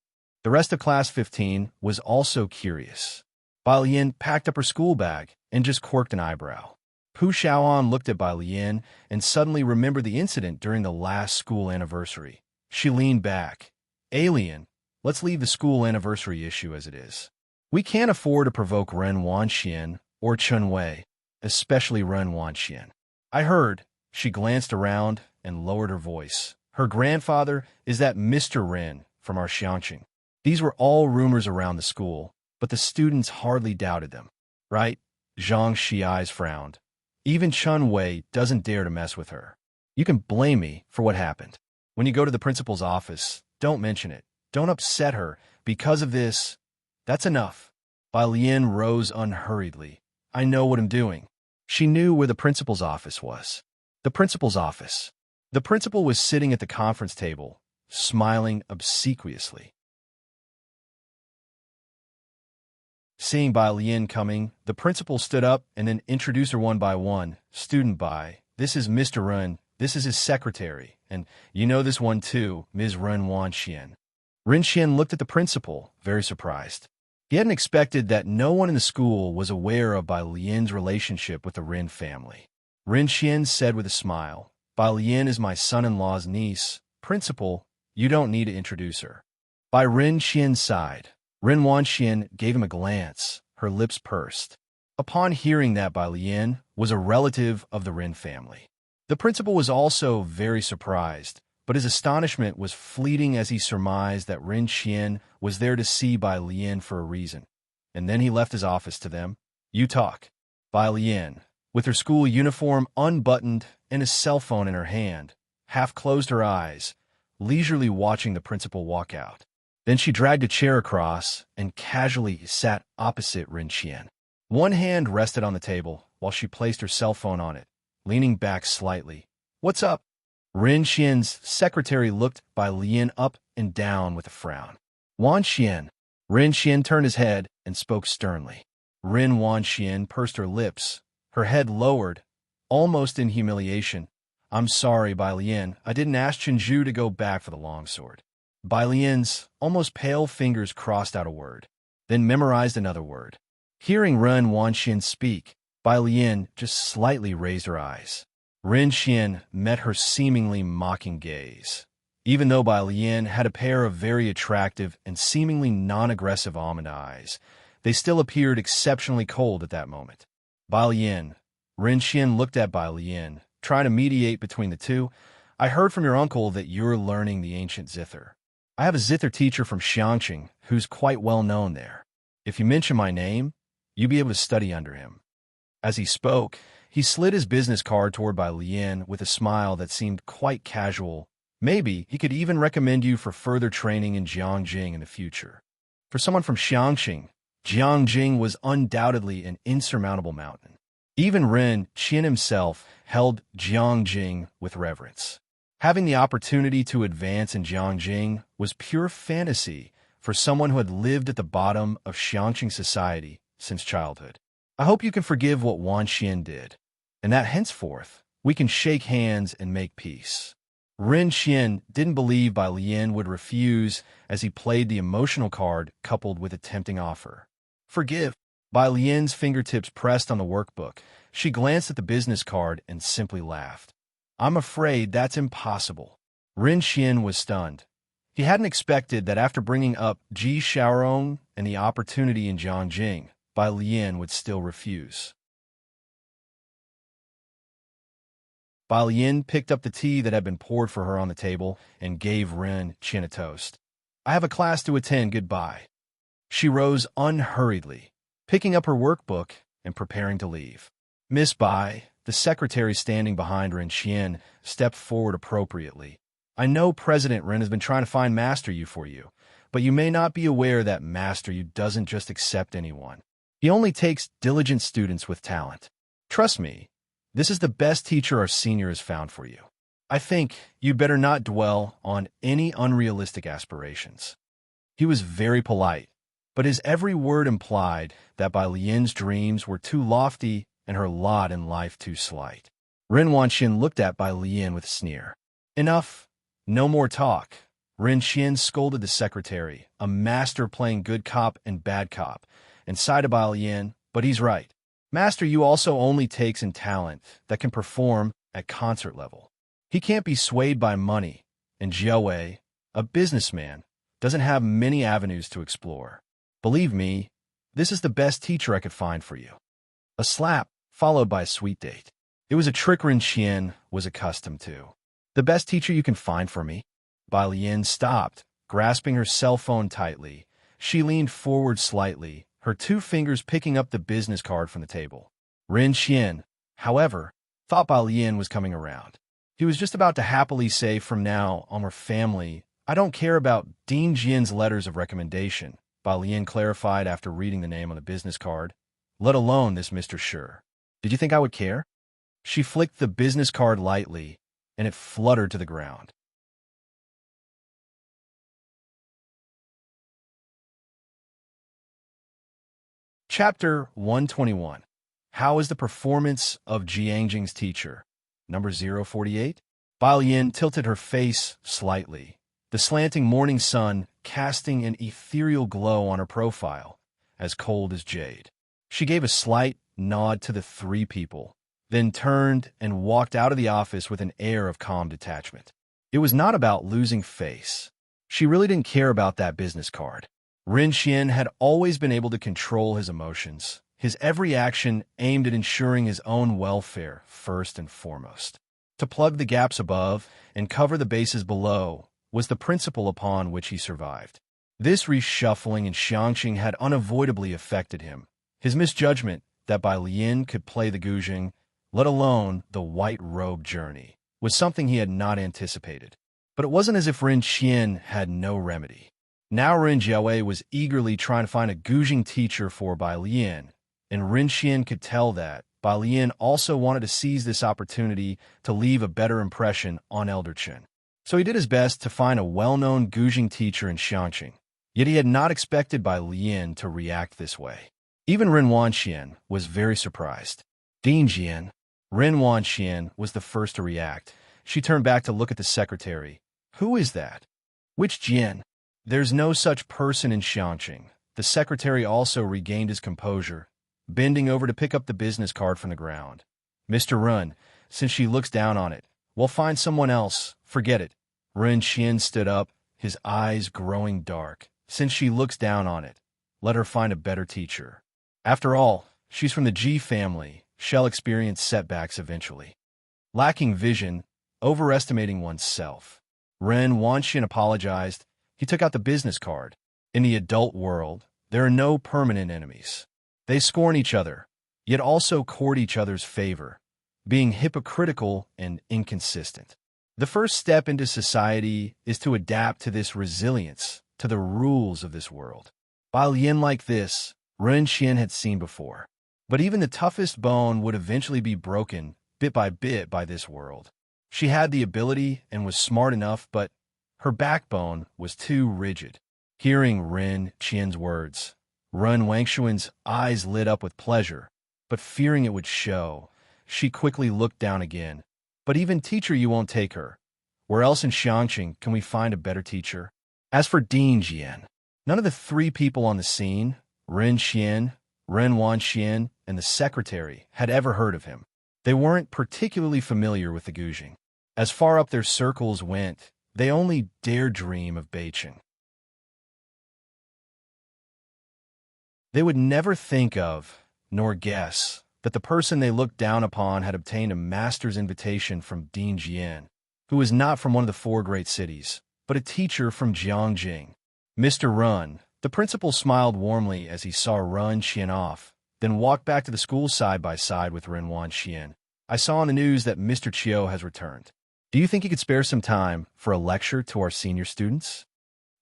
The rest of class 15 was also curious. Bai Lian packed up her school bag and just quirked an eyebrow. Pu Xiaoan looked at Bai Lian and suddenly remembered the incident during the last school anniversary. She leaned back. "Alien, let's leave the school anniversary issue as it is. We can't afford to provoke Ren Wanxian or Chun Wei, especially Ren Wanxian. I heard." She glanced around and lowered her voice. "Her grandfather is that Mr. Ren from our Xiangqing." These were all rumors around the school, but the students hardly doubted them. "Right?" Zhang Xi's frowned. "Even Chun Wei doesn't dare to mess with her. You can blame me for what happened. When you go to the principal's office, don't mention it. Don't upset her because of this." "That's enough." Bai Lian rose unhurriedly. "I know what I'm doing." She knew where the principal's office was. The principal's office. The principal was sitting at the conference table, smiling obsequiously. Seeing Bai Lian coming, the principal stood up and then introduced her one by one. "Student Bai, this is Mr. Ren, this is his secretary, and you know this one too, Ms. Ren Wanxian." Ren Xian looked at the principal, very surprised. He hadn't expected that no one in the school was aware of Bai Lian's relationship with the Ren family. Ren Xian said with a smile, "Bai Lian is my son-in-law's niece. Principal, you don't need to introduce her." By Ren Xian's side, Ren Wanxian gave him a glance, her lips pursed. Upon hearing that Bai Lian was a relative of the Ren family, the principal was also very surprised, but his astonishment was fleeting as he surmised that Ren Xian was there to see Bai Lian for a reason. And then he left his office to them. "You talk." Bai Lian, with her school uniform unbuttoned and a cell phone in her hand, half closed her eyes, leisurely watching the principal walk out. Then she dragged a chair across and casually sat opposite Ren Xian. One hand rested on the table while she placed her cell phone on it, leaning back slightly. "What's up?" Ren Xian's secretary looked Bai Lian up and down with a frown. "Wanxian." Ren Xian turned his head and spoke sternly. Ren Wanxian pursed her lips, her head lowered, almost in humiliation. "I'm sorry, Bai Lian. I didn't ask Chenju to go back for the longsword." Bai Lian's almost pale fingers crossed out a word, then memorized another word. Hearing Ren Wanxian speak, Bai Lian just slightly raised her eyes. Ren Xian met her seemingly mocking gaze. Even though Bai Lian had a pair of very attractive and seemingly non-aggressive almond eyes, they still appeared exceptionally cold at that moment. "Bai Lian." Ren Xian looked at Bai Lian, trying to mediate between the two. "I heard from your uncle that you're learning the ancient zither. I have a zither teacher from Xiangqing who's quite well known there. If you mention my name, you'll be able to study under him." As he spoke, he slid his business card toward Bai Lian with a smile that seemed quite casual. "Maybe he could even recommend you for further training in Jiangjing in the future." For someone from Xiangqing, Jiangjing was undoubtedly an insurmountable mountain. Even Ren Qian himself held Jiangjing with reverence. Having the opportunity to advance in Jiangjing was pure fantasy for someone who had lived at the bottom of Xiangqing society since childhood. I hope you can forgive what Wan Xian did, and that henceforth we can shake hands and make peace. Ren Xian didn't believe Bai Lian would refuse as he played the emotional card coupled with a tempting offer. Forgive. Bai Lian's fingertips pressed on the workbook. She glanced at the business card and simply laughed. I'm afraid that's impossible. Ren Xian was stunned. He hadn't expected that after bringing up Ji Xiaorong and the opportunity in Jiangjing, Bai Lian would still refuse. Bai Lian picked up the tea that had been poured for her on the table and gave Ren Xian a toast. I have a class to attend, goodbye. She rose unhurriedly, picking up her workbook and preparing to leave. Miss Bai, the secretary standing behind Ren Xian, stepped forward appropriately. I know President Ren has been trying to find Master Yu for you, but you may not be aware that Master Yu doesn't just accept anyone. He only takes diligent students with talent. Trust me, this is the best teacher our senior has found for you. I think you'd better not dwell on any unrealistic aspirations. He was very polite, but his every word implied that Bai Lian's dreams were too lofty and her lot in life too slight. Ren Wanxian looked at Bai Lian with a sneer. Enough. No more talk. Ren Xian scolded the secretary, a master playing good cop and bad cop, and sighed to Bai Lian, but he's right. Master Yu also only takes in talent that can perform at concert level. He can't be swayed by money, and Jiawei, a businessman, doesn't have many avenues to explore. Believe me, this is the best teacher I could find for you. A slap, followed by a sweet date. It was a trick Ren Xian was accustomed to. The best teacher you can find for me? Bai Lian stopped, grasping her cell phone tightly. She leaned forward slightly, her two fingers picking up the business card from the table. Ren Xian, however, thought Bai Lian was coming around. He was just about to happily say, from now on we're family. I don't care about Dean Jian's letters of recommendation, Bai Lian clarified after reading the name on the business card. Let alone this Mr. Sure. Did you think I would care? She flicked the business card lightly, and it fluttered to the ground. Chapter 121. How is the performance of Jiangjing's teacher? Number 048. Bai Lian tilted her face slightly, the slanting morning sun casting an ethereal glow on her profile, as cold as jade. She gave a slight nod to the three people, then turned and walked out of the office with an air of calm detachment. It was not about losing face. She really didn't care about that business card. Ren Xian had always been able to control his emotions, his every action aimed at ensuring his own welfare first and foremost. To plug the gaps above and cover the bases below was the principle upon which he survived. This reshuffling in Xiangqing had unavoidably affected him. His misjudgment that Bai Lian could play the Guzheng, let alone the white robe journey, was something he had not anticipated. But it wasn't as if Ren Xian had no remedy. Now Ren Jiawei was eagerly trying to find a Guzheng teacher for Bai Lian, and Ren Xian could tell that Bai Lian also wanted to seize this opportunity to leave a better impression on Elder Chen. So he did his best to find a well-known Guzheng teacher in Xiangqing, yet he had not expected Bai Lian to react this way. Even Ren Wanxian was very surprised. Dean Jian. Ren Wanxian was the first to react. She turned back to look at the secretary. Who is that? Which Jian? There's no such person in Xiangqing. The secretary also regained his composure, bending over to pick up the business card from the ground. Mr. Run, since she looks down on it, we'll find someone else. Forget it. Ren Xian stood up, his eyes growing dark. Since she looks down on it, let her find a better teacher. After all, she's from the Ji family. She'll experience setbacks eventually. Lacking vision, overestimating oneself. Ren Wanxian apologized. He took out the business card. In the adult world, there are no permanent enemies. They scorn each other, yet also court each other's favor, being hypocritical and inconsistent. The first step into society is to adapt to this resilience, to the rules of this world. Bai Lian like this, Ren Xian had seen before. But even the toughest bone would eventually be broken, bit by this world. She had the ability and was smart enough, but her backbone was too rigid. Hearing Ren Qian's words, Ren Wangshuan's eyes lit up with pleasure, but fearing it would show, she quickly looked down again. But even teacher you won't take her. Where else in Xiangqing can we find a better teacher? As for Dean Jian, none of the three people on the scene, Ren Qian, Ren Wanxian, and the secretary, had ever heard of him. They weren't particularly familiar with the Guzheng. As far up their circles went, they only dared dream of Beiqing. They would never think of, nor guess, that the person they looked down upon had obtained a master's invitation from Dean Jian, who was not from one of the four great cities, but a teacher from Jiangjing. Mr. Run, the principal smiled warmly as he saw Run Qian off, then walked back to the school side by side with Ren Wanxian. I saw on the news that Mr. Chiu has returned. Do you think he could spare some time for a lecture to our senior students?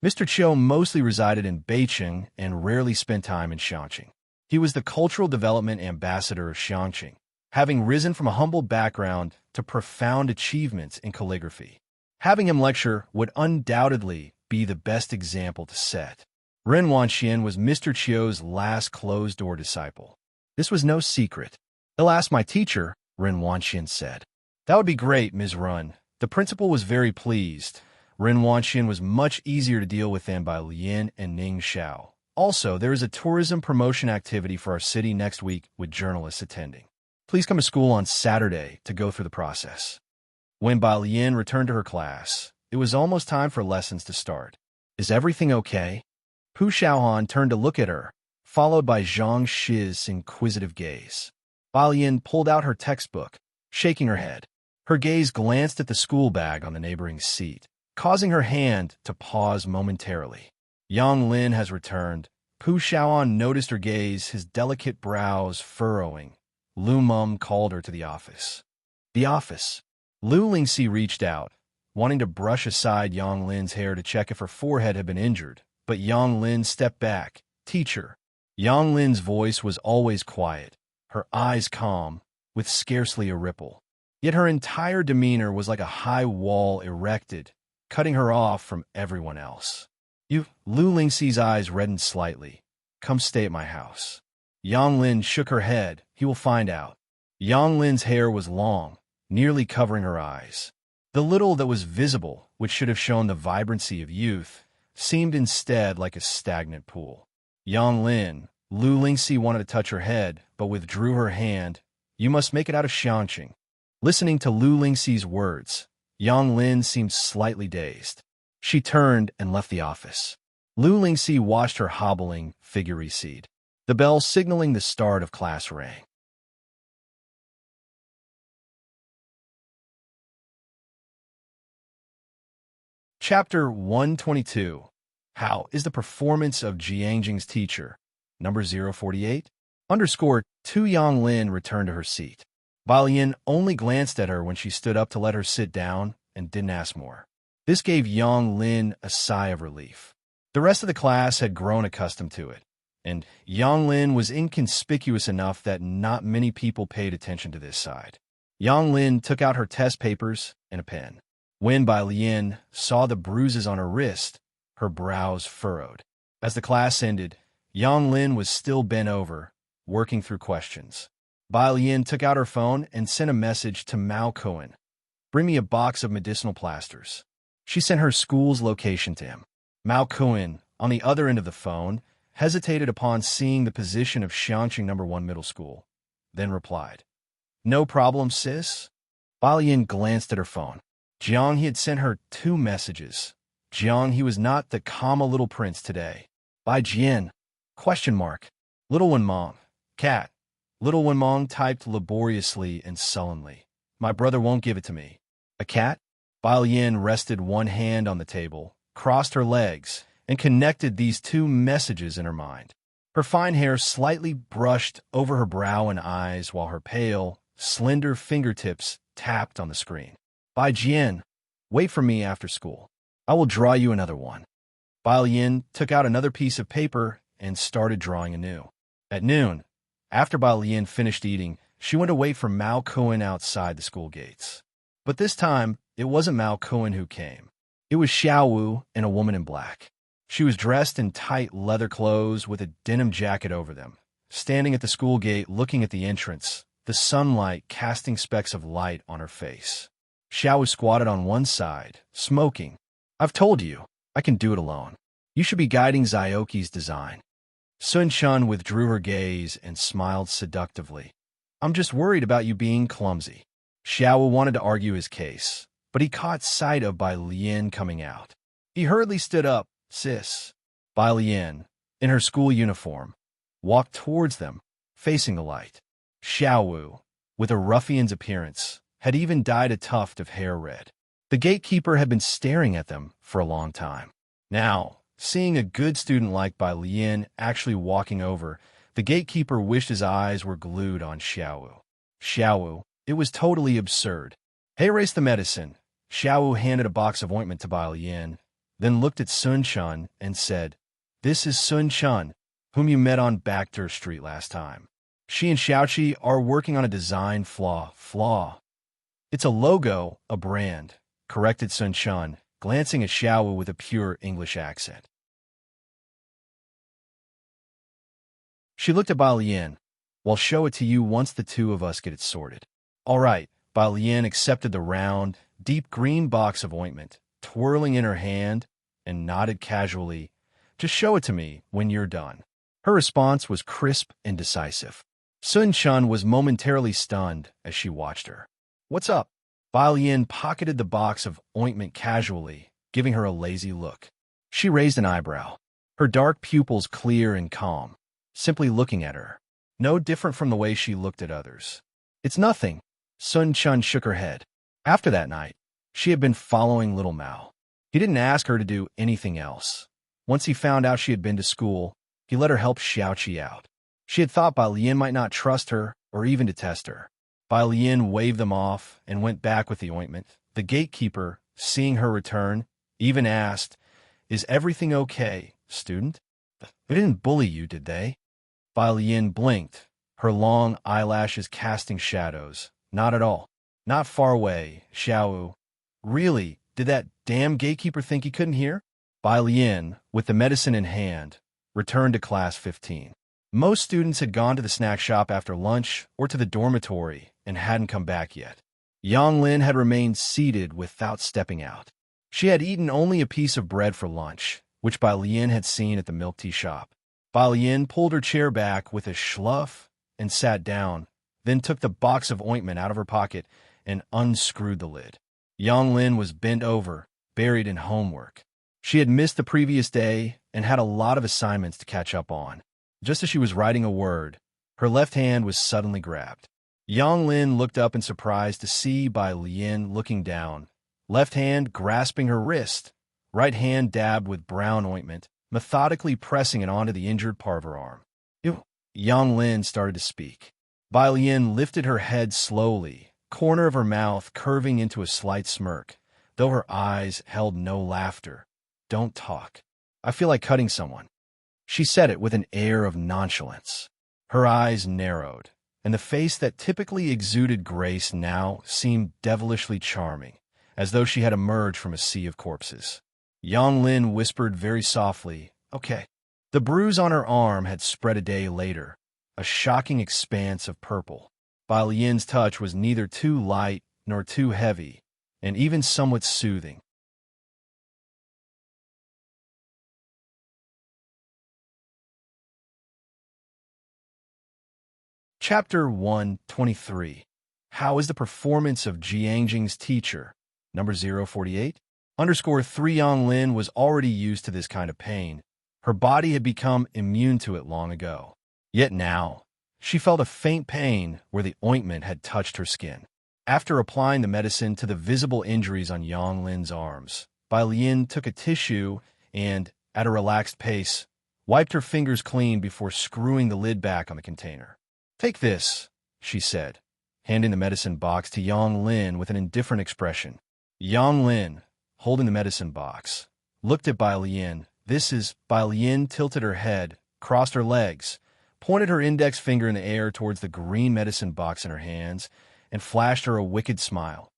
Mr. Chiu mostly resided in Beiqing and rarely spent time in Xiangqing. He was the cultural development ambassador of Xiangqing, having risen from a humble background to profound achievements in calligraphy. Having him lecture would undoubtedly be the best example to set. Ren Wanxian was Mr. Chiu's last closed-door disciple. This was no secret. "He'll ask my teacher," Ren Wanxian said. "That would be great, Ms. Run." The principal was very pleased. Ren Wanxian was much easier to deal with than by Lian and Ning Xiao. Also, there is a tourism promotion activity for our city next week with journalists attending. Please come to school on Saturday to go through the process. When Bai Lian returned to her class, it was almost time for lessons to start. "Is everything okay?" Pu Xiaohan turned to look at her, followed by Zhang Shi's inquisitive gaze. Bai Lian pulled out her textbook, shaking her head. Her gaze glanced at the school bag on the neighboring seat, causing her hand to pause momentarily. Yang Lin has returned. Pu Xiaoan noticed her gaze, his delicate brows furrowing. Lu Mum called her to the office. The office. Lu Lingxi reached out, wanting to brush aside Yang Lin's hair to check if her forehead had been injured, but Yang Lin stepped back. "Teacher." Yang Lin's voice was always quiet, her eyes calm, with scarcely a ripple. Yet her entire demeanor was like a high wall erected, cutting her off from everyone else. Lu Lingxi's eyes reddened slightly. "Come stay at my house." Yang Lin shook her head. "He will find out." Yang Lin's hair was long, nearly covering her eyes. The little that was visible, which should have shown the vibrancy of youth, seemed instead like a stagnant pool. Yang Lin, Lu Lingxi wanted to touch her head, but withdrew her hand. "You must make it out of Xiangqing." Listening to Lu Lingxi's words, Yang Lin seemed slightly dazed. She turned and left the office. Lu Lingxi watched her hobbling figure recede. The bell signaling the start of class rang. Chapter 122. How is the performance of Jiangjing's teacher? Number 048. _2 Yang Lin returned to her seat. Balian only glanced at her when she stood up to let her sit down and didn't ask more. This gave Yang Lin a sigh of relief. The rest of the class had grown accustomed to it, and Yang Lin was inconspicuous enough that not many people paid attention to this side. Yang Lin took out her test papers and a pen. When Bai Lian saw the bruises on her wrist, her brows furrowed. As the class ended, Yang Lin was still bent over, working through questions. Bai Lian took out her phone and sent a message to Mao Cohen. "Bring me a box of medicinal plasters." She sent her school's location to him. Mao Cohen, on the other end of the phone, hesitated upon seeing the position of Xiangqing No. 1 Middle School, then replied, "No problem, sis." Bai Lian glanced at her phone. Jiang he had sent her 2 messages. Jiang he was not the calm little prince today. "Bai Jian?" Question mark. "Little one mom." Cat. Little one mom typed laboriously and sullenly. "My brother won't give it to me." A cat? Bai Lian rested one hand on the table, crossed her legs, and connected these 2 messages in her mind. Her fine hair slightly brushed over her brow and eyes while her pale, slender fingertips tapped on the screen. "Bai Jian, wait for me after school. I will draw you another one." Bai Lian took out another piece of paper and started drawing anew. At noon, after Bai Lian finished eating, she went to wait for Mao Cohen outside the school gates. But this time, it wasn't Mao Cohen who came. It was Xiao Wu and a woman in black. She was dressed in tight leather clothes with a denim jacket over them, standing at the school gate looking at the entrance, the sunlight casting specks of light on her face. Xiao was squatted on one side, smoking. "I've told you, I can do it alone. You should be guiding Zioki's design." Sun Shun withdrew her gaze and smiled seductively. "I'm just worried about you being clumsy." Xiao wanted to argue his case, but he caught sight of Bai Lian coming out. He hurriedly stood up. "Sis." Bai Lian, in her school uniform, walked towards them, facing the light. Xiao Wu, with a ruffian's appearance, had even dyed a tuft of hair red. The gatekeeper had been staring at them for a long time. Now, seeing a good student like Bai Lian actually walking over, the gatekeeper wished his eyes were glued on Xiao Wu. Xiao Wu, it was totally absurd. Heiress the medicine. Xiao Wu handed a box of ointment to Bai Lian, then looked at Sun Shun and said, "This is Sun Shun, whom you met on Backdoor Street last time. She and Xiaoqi are working on a design flaw. It's a logo, a brand," corrected Sun Shun, glancing at Xiao Wu with a pure English accent. She looked at Bai Lian. "Well, show it to you once the two of us get it sorted." "All right." Bai Lian accepted the round, deep green box of ointment, twirling in her hand, and nodded casually, "Just show it to me when you're done." Her response was crisp and decisive. Sun Shun was momentarily stunned as she watched her. "What's up?" Bai Lian pocketed the box of ointment casually, giving her a lazy look. She raised an eyebrow, her dark pupils clear and calm, simply looking at her, no different from the way she looked at others. "It's nothing." Sun Shun shook her head. After that night, she had been following little Mao. He didn't ask her to do anything else. Once he found out she had been to school, he let her help Xiaoqi out. She had thought Bai Lian might not trust her or even detest her. Bai Lian waved them off and went back with the ointment. The gatekeeper, seeing her return, even asked, "Is everything okay, student? They didn't bully you, did they?" Bai Lian blinked, her long eyelashes casting shadows. "Not at all. Not far away, Xiao Wu." "Really? Did that damn gatekeeper think he couldn't hear?" Bai Lian, with the medicine in hand, returned to class 15. Most students had gone to the snack shop after lunch or to the dormitory and hadn't come back yet. Yang Lin had remained seated without stepping out. She had eaten only a piece of bread for lunch, which Bai Lian had seen at the milk tea shop. Bai Lian pulled her chair back with a schluff and sat down, then took the box of ointment out of her pocket and unscrewed the lid. Yang Lin was bent over, buried in homework. She had missed the previous day and had a lot of assignments to catch up on. Just as she was writing a word, her left hand was suddenly grabbed. Yang Lin looked up in surprise to see Bai Lian looking down, left hand grasping her wrist, right hand dabbed with brown ointment, methodically pressing it onto the injured part of her arm. "Ew." Yang Lin started to speak. Bai Lian lifted her head slowly, corner of her mouth curving into a slight smirk, though her eyes held no laughter. "Don't talk. I feel like cutting someone." She said it with an air of nonchalance. Her eyes narrowed, and the face that typically exuded grace now seemed devilishly charming, as though she had emerged from a sea of corpses. Yang Lin whispered very softly, "Okay." The bruise on her arm had spread a day later, a shocking expanse of purple. Bai Lian's touch was neither too light nor too heavy, and even somewhat soothing. Chapter 123. How is the performance of Jiangjing's teacher? Number 048. Underscore 3 Yang Lin was already used to this kind of pain. Her body had become immune to it long ago. Yet now, she felt a faint pain where the ointment had touched her skin. After applying the medicine to the visible injuries on Yang Lin's arms, Bai Lian took a tissue and, at a relaxed pace, wiped her fingers clean before screwing the lid back on the container. "Take this," she said, handing the medicine box to Yang Lin with an indifferent expression. Yang Lin, holding the medicine box, looked at Bai Lian. "This is..." Bai Lian tilted her head, crossed her legs, pointed her index finger in the air towards the green medicine box in her hands, and flashed her a wicked smile.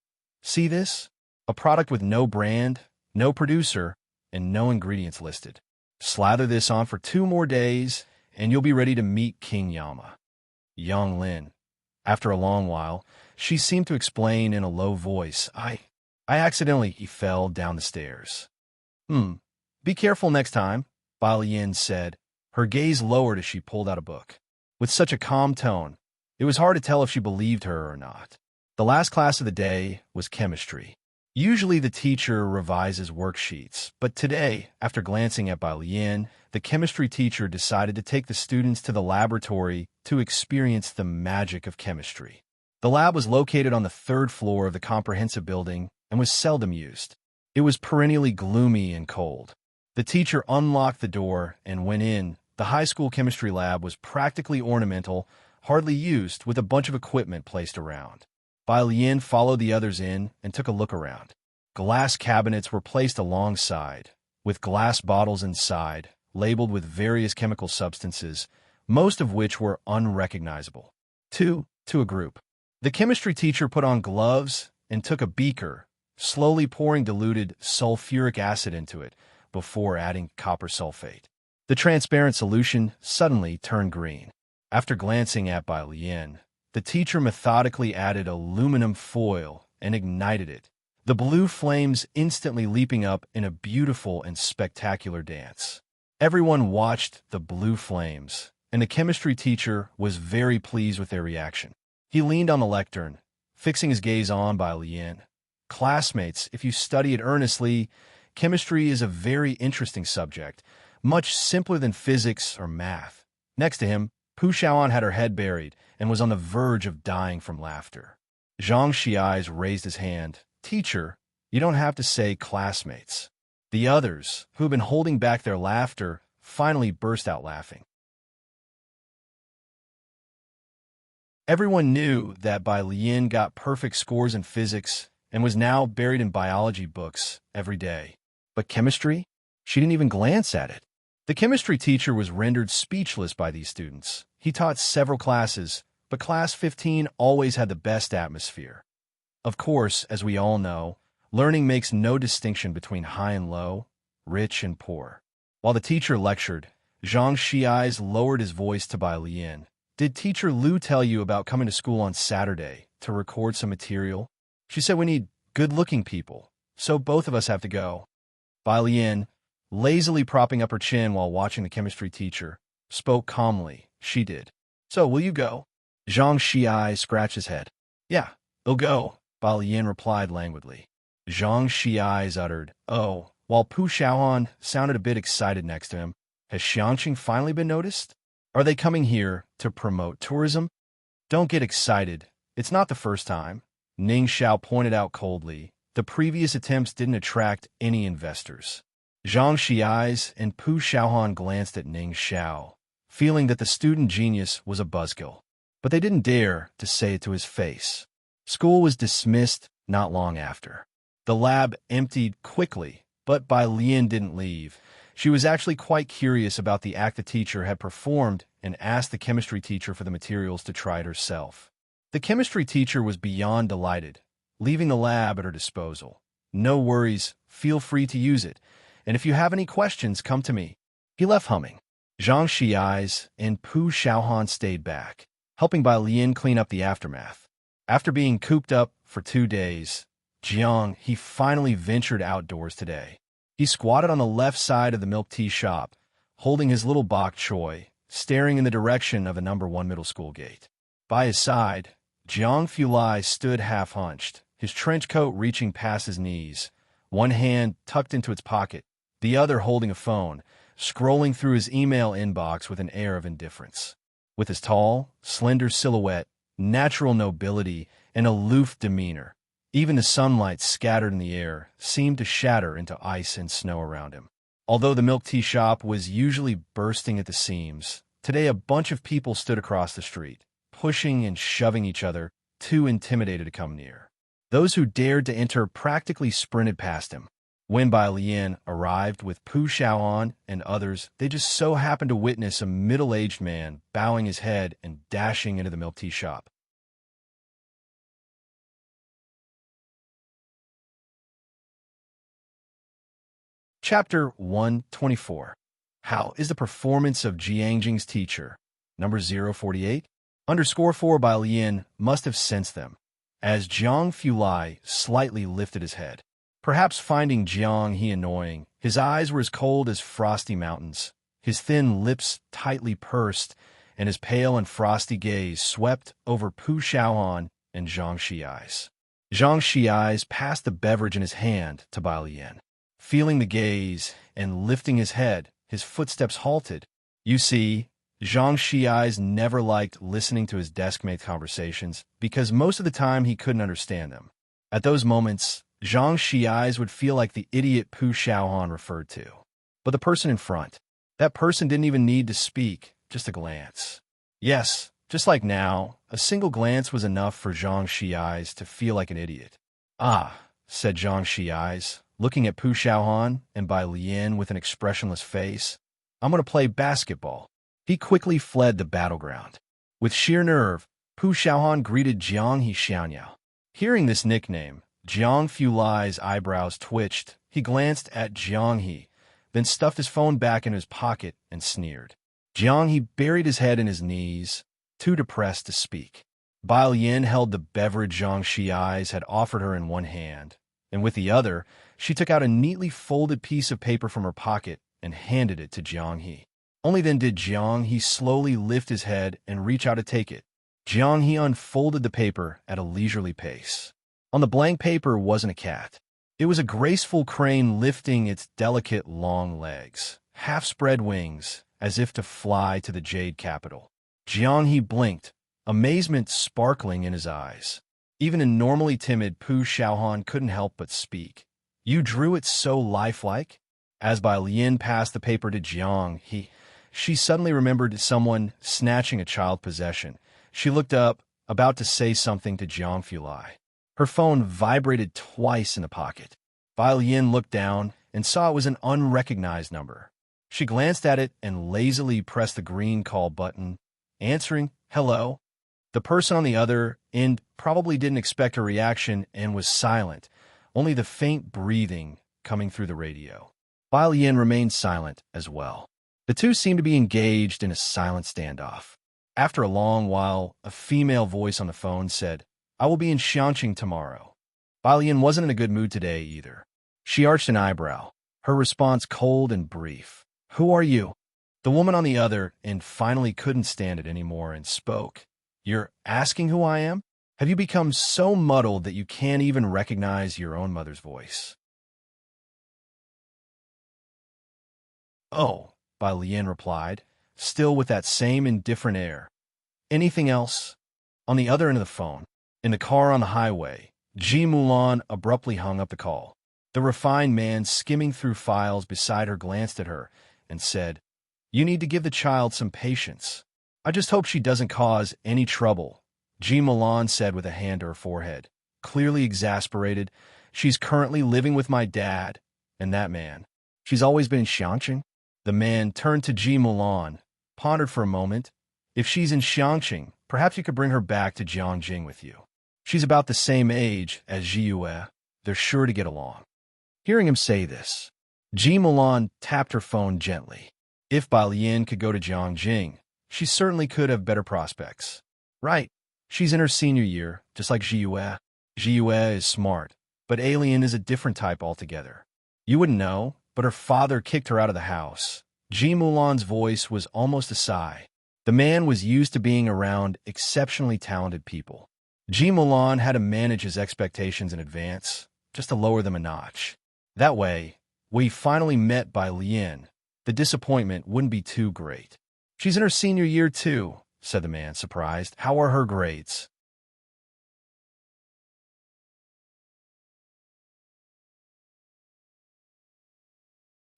See this? A product with no brand, no producer, and no ingredients listed. Slather this on for 2 more days, and you'll be ready to meet King Yama. Yang Lin. After a long while, she seemed to explain in a low voice, I accidentally fell down the stairs. Be careful next time, Bai Yin said, her gaze lowered as she pulled out a book. With such a calm tone, it was hard to tell if she believed her or not. The last class of the day was chemistry. Usually the teacher revises worksheets, but today, after glancing at Bai Yin, the chemistry teacher decided to take the students to the laboratory to experience the magic of chemistry. The lab was located on the 3rd floor of the comprehensive building and was seldom used. It was perennially gloomy and cold. The teacher unlocked the door and went in. The high school chemistry lab was practically ornamental, hardly used, with a bunch of equipment placed around. Bai Yin followed the others in and took a look around. Glass cabinets were placed alongside, with glass bottles inside, labeled with various chemical substances, most of which were unrecognizable. 2 to a group. The chemistry teacher put on gloves and took a beaker, slowly pouring diluted sulfuric acid into it before adding copper sulfate. The transparent solution suddenly turned green. After glancing at Bai Yin, the teacher methodically added aluminum foil and ignited it, the blue flames instantly leaping up in a beautiful and spectacular dance. Everyone watched the blue flames, and the chemistry teacher was very pleased with their reaction. He leaned on the lectern, fixing his gaze on Bai Yin. Classmates, if you study it earnestly, chemistry is a very interesting subject, much simpler than physics or math. Next to him, Pu Xiaoan had her head buried and was on the verge of dying from laughter. Zhang Xiai's raised his hand. Teacher, you don't have to say classmates. The others, who had been holding back their laughter, finally burst out laughing. Everyone knew that Bai Yin got perfect scores in physics and was now buried in biology books every day. But chemistry? She didn't even glance at it. The chemistry teacher was rendered speechless by these students. He taught several classes, but class 15 always had the best atmosphere. Of course, as we all know, learning makes no distinction between high and low, rich and poor. While the teacher lectured, Zhang Xiai's lowered his voice to Bai Yin. Did Teacher Lu tell you about coming to school on Saturday to record some material? She said we need good-looking people, so both of us have to go. Bai Yin, lazily propping up her chin while watching the chemistry teacher, spoke calmly. She did. So, will you go? Zhang Xiai scratched his head. Yeah, I'll go, Bai Yin replied languidly. Zhang Xiai's uttered, oh, while Pu Xiaoan sounded a bit excited next to him. Has Xiangqing finally been noticed? Are they coming here to promote tourism? Don't get excited. It's not the first time, Ning Xiao pointed out coldly. The previous attempts didn't attract any investors. Zhang Xiai's and Pu Xiaohan glanced at Ning Xiao, feeling that the student genius was a buzzkill. But they didn't dare to say it to his face. School was dismissed not long after. The lab emptied quickly, but Bai Yin didn't leave. She was actually quite curious about the act the teacher had performed and asked the chemistry teacher for the materials to try it herself. The chemistry teacher was beyond delighted, leaving the lab at her disposal. No worries, feel free to use it, and if you have any questions, come to me. He left humming. Zhang Xiai's and Pu Xiaohan stayed back, helping Bai Yin clean up the aftermath. After being cooped up for 2 days, he finally ventured outdoors today. He squatted on the left side of the milk tea shop, holding his little bok choy, staring in the direction of the No. 1 middle school gate. By his side, Jiang Fulai stood half-hunched, his trench coat reaching past his knees, one hand tucked into its pocket, the other holding a phone, scrolling through his email inbox with an air of indifference. With his tall, slender silhouette, natural nobility, and aloof demeanor, even the sunlight scattered in the air seemed to shatter into ice and snow around him. Although the milk tea shop was usually bursting at the seams, today a bunch of people stood across the street, pushing and shoving each other, too intimidated to come near. Those who dared to enter practically sprinted past him. When Bai Yin arrived with Pu Xiaoan and others, they just so happened to witness a middle-aged man bowing his head and dashing into the milk tea shop. Chapter 124. How is the performance of Jiangjing's teacher? Number 048. _4 by Lian must have sensed them, as Jiang Fulai slightly lifted his head. Perhaps finding Jiang He annoying, his eyes were as cold as frosty mountains, his thin lips tightly pursed, and his pale and frosty gaze swept over Pu Xiaohan and Zhang Xiai's. Zhang Xiai's passed the beverage in his hand to Bai Lian. Feeling the gaze and lifting his head, his footsteps halted. You see, Zhang Xiai's never liked listening to his deskmate's conversations because most of the time he couldn't understand them. At those moments, Zhang Xiai's would feel like the idiot Pu Xiaohan referred to. But the person in front, that person didn't even need to speak, just a glance. Yes, just like now, a single glance was enough for Zhang Xiai's to feel like an idiot. Ah, said Zhang Xiai's, looking at Pu Xiaohan and Bai Lian with an expressionless face. I'm going to play basketball. He quickly fled the battleground. With sheer nerve, Pu Xiaohan greeted Jiang He Xiaonyao. Hearing this nickname, Jiang Fulai's eyebrows twitched. He glanced at Jiang He, then stuffed his phone back in his pocket and sneered. Jiang He buried his head in his knees, too depressed to speak. Bai Lian held the beverage Zhang Xiai's had offered her in one hand, and with the other, she took out a neatly folded piece of paper from her pocket and handed it to Jiang He. Only then did Jiang He slowly lift his head and reach out to take it. Jiang He unfolded the paper at a leisurely pace. On the blank paper wasn't a cat. It was a graceful crane lifting its delicate long legs, half-spread wings, as if to fly to the jade capital. Jiang He blinked, amazement sparkling in his eyes. Even a normally timid Pu Xiaohan couldn't help but speak. You drew it so lifelike? As Bai Lian passed the paper to Jiang He, she suddenly remembered someone snatching a child possession. She looked up, about to say something to Jiang Fulai. Her phone vibrated twice in the pocket. Bai Lian looked down and saw it was an unrecognized number. She glanced at it and lazily pressed the green call button, answering, "Hello." The person on the other end probably didn't expect a reaction and was silent, only the faint breathing coming through the radio. Bai Lian remained silent as well. The two seemed to be engaged in a silent standoff. After a long while, a female voice on the phone said, "I will be in enchanting tomorrow." Bai Lian wasn't in a good mood today either. She arched an eyebrow, her response cold and brief. "Who are you?" The woman on the other end finally couldn't stand it anymore and spoke. "You're asking who I am? Have you become so muddled that you can't even recognize your own mother's voice?" "Oh," Bai Lian replied, still with that same indifferent air. "Anything else?" On the other end of the phone, in the car on the highway, Ji Mulan abruptly hung up the call. The refined man skimming through files beside her glanced at her and said, "You need to give the child some patience. I just hope she doesn't cause any trouble," Ji Mulan said with a hand to her forehead. Clearly exasperated, "She's currently living with my dad and that man. She's always been in Xiangqing." The man turned to Ji Mulan, pondered for a moment. "If she's in Xiangqing, perhaps you could bring her back to Jiangjing with you. She's about the same age as Ji Yue. They're sure to get along." Hearing him say this, Ji Mulan tapped her phone gently. If Bai Lian could go to Jiangjing, she certainly could have better prospects. Right, she's in her senior year, just like Ji Yue. Ji Yue is smart, but alien is a different type altogether. You wouldn't know, but her father kicked her out of the house. Ji Mulan's voice was almost a sigh. The man was used to being around exceptionally talented people. Ji Mulan had to manage his expectations in advance, just to lower them a notch. That way, when he finally met Bai Lian, the disappointment wouldn't be too great. "She's in her senior year too," said the man, surprised. "How are her grades?"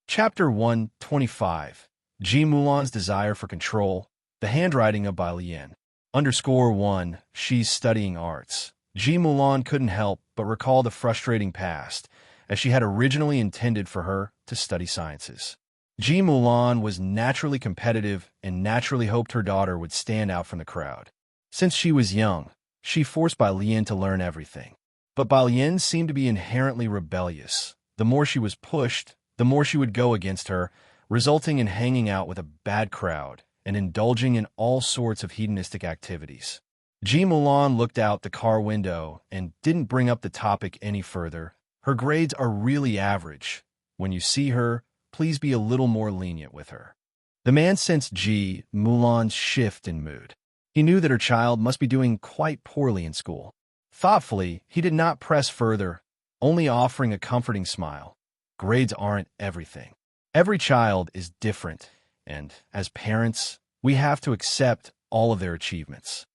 Chapter 125. Ji Mulan's desire for control. The handwriting of Bai Lian. _1. She's studying arts. Ji Mulan couldn't help but recall the frustrating past, as she had originally intended for her to study sciences. Ji Mulan was naturally competitive and naturally hoped her daughter would stand out from the crowd. Since she was young, she forced Bai Lian to learn everything. But Bai Lian seemed to be inherently rebellious. The more she was pushed, the more she would go against her, resulting in hanging out with a bad crowd and indulging in all sorts of hedonistic activities. Ji Mulan looked out the car window and didn't bring up the topic any further. Her grades are really average. When you see her, please be a little more lenient with her. The man sensed Ji Mulan's shift in mood. He knew that her child must be doing quite poorly in school. Thoughtfully, he did not press further, only offering a comforting smile. Grades aren't everything. Every child is different, and as parents, we have to accept all of their achievements.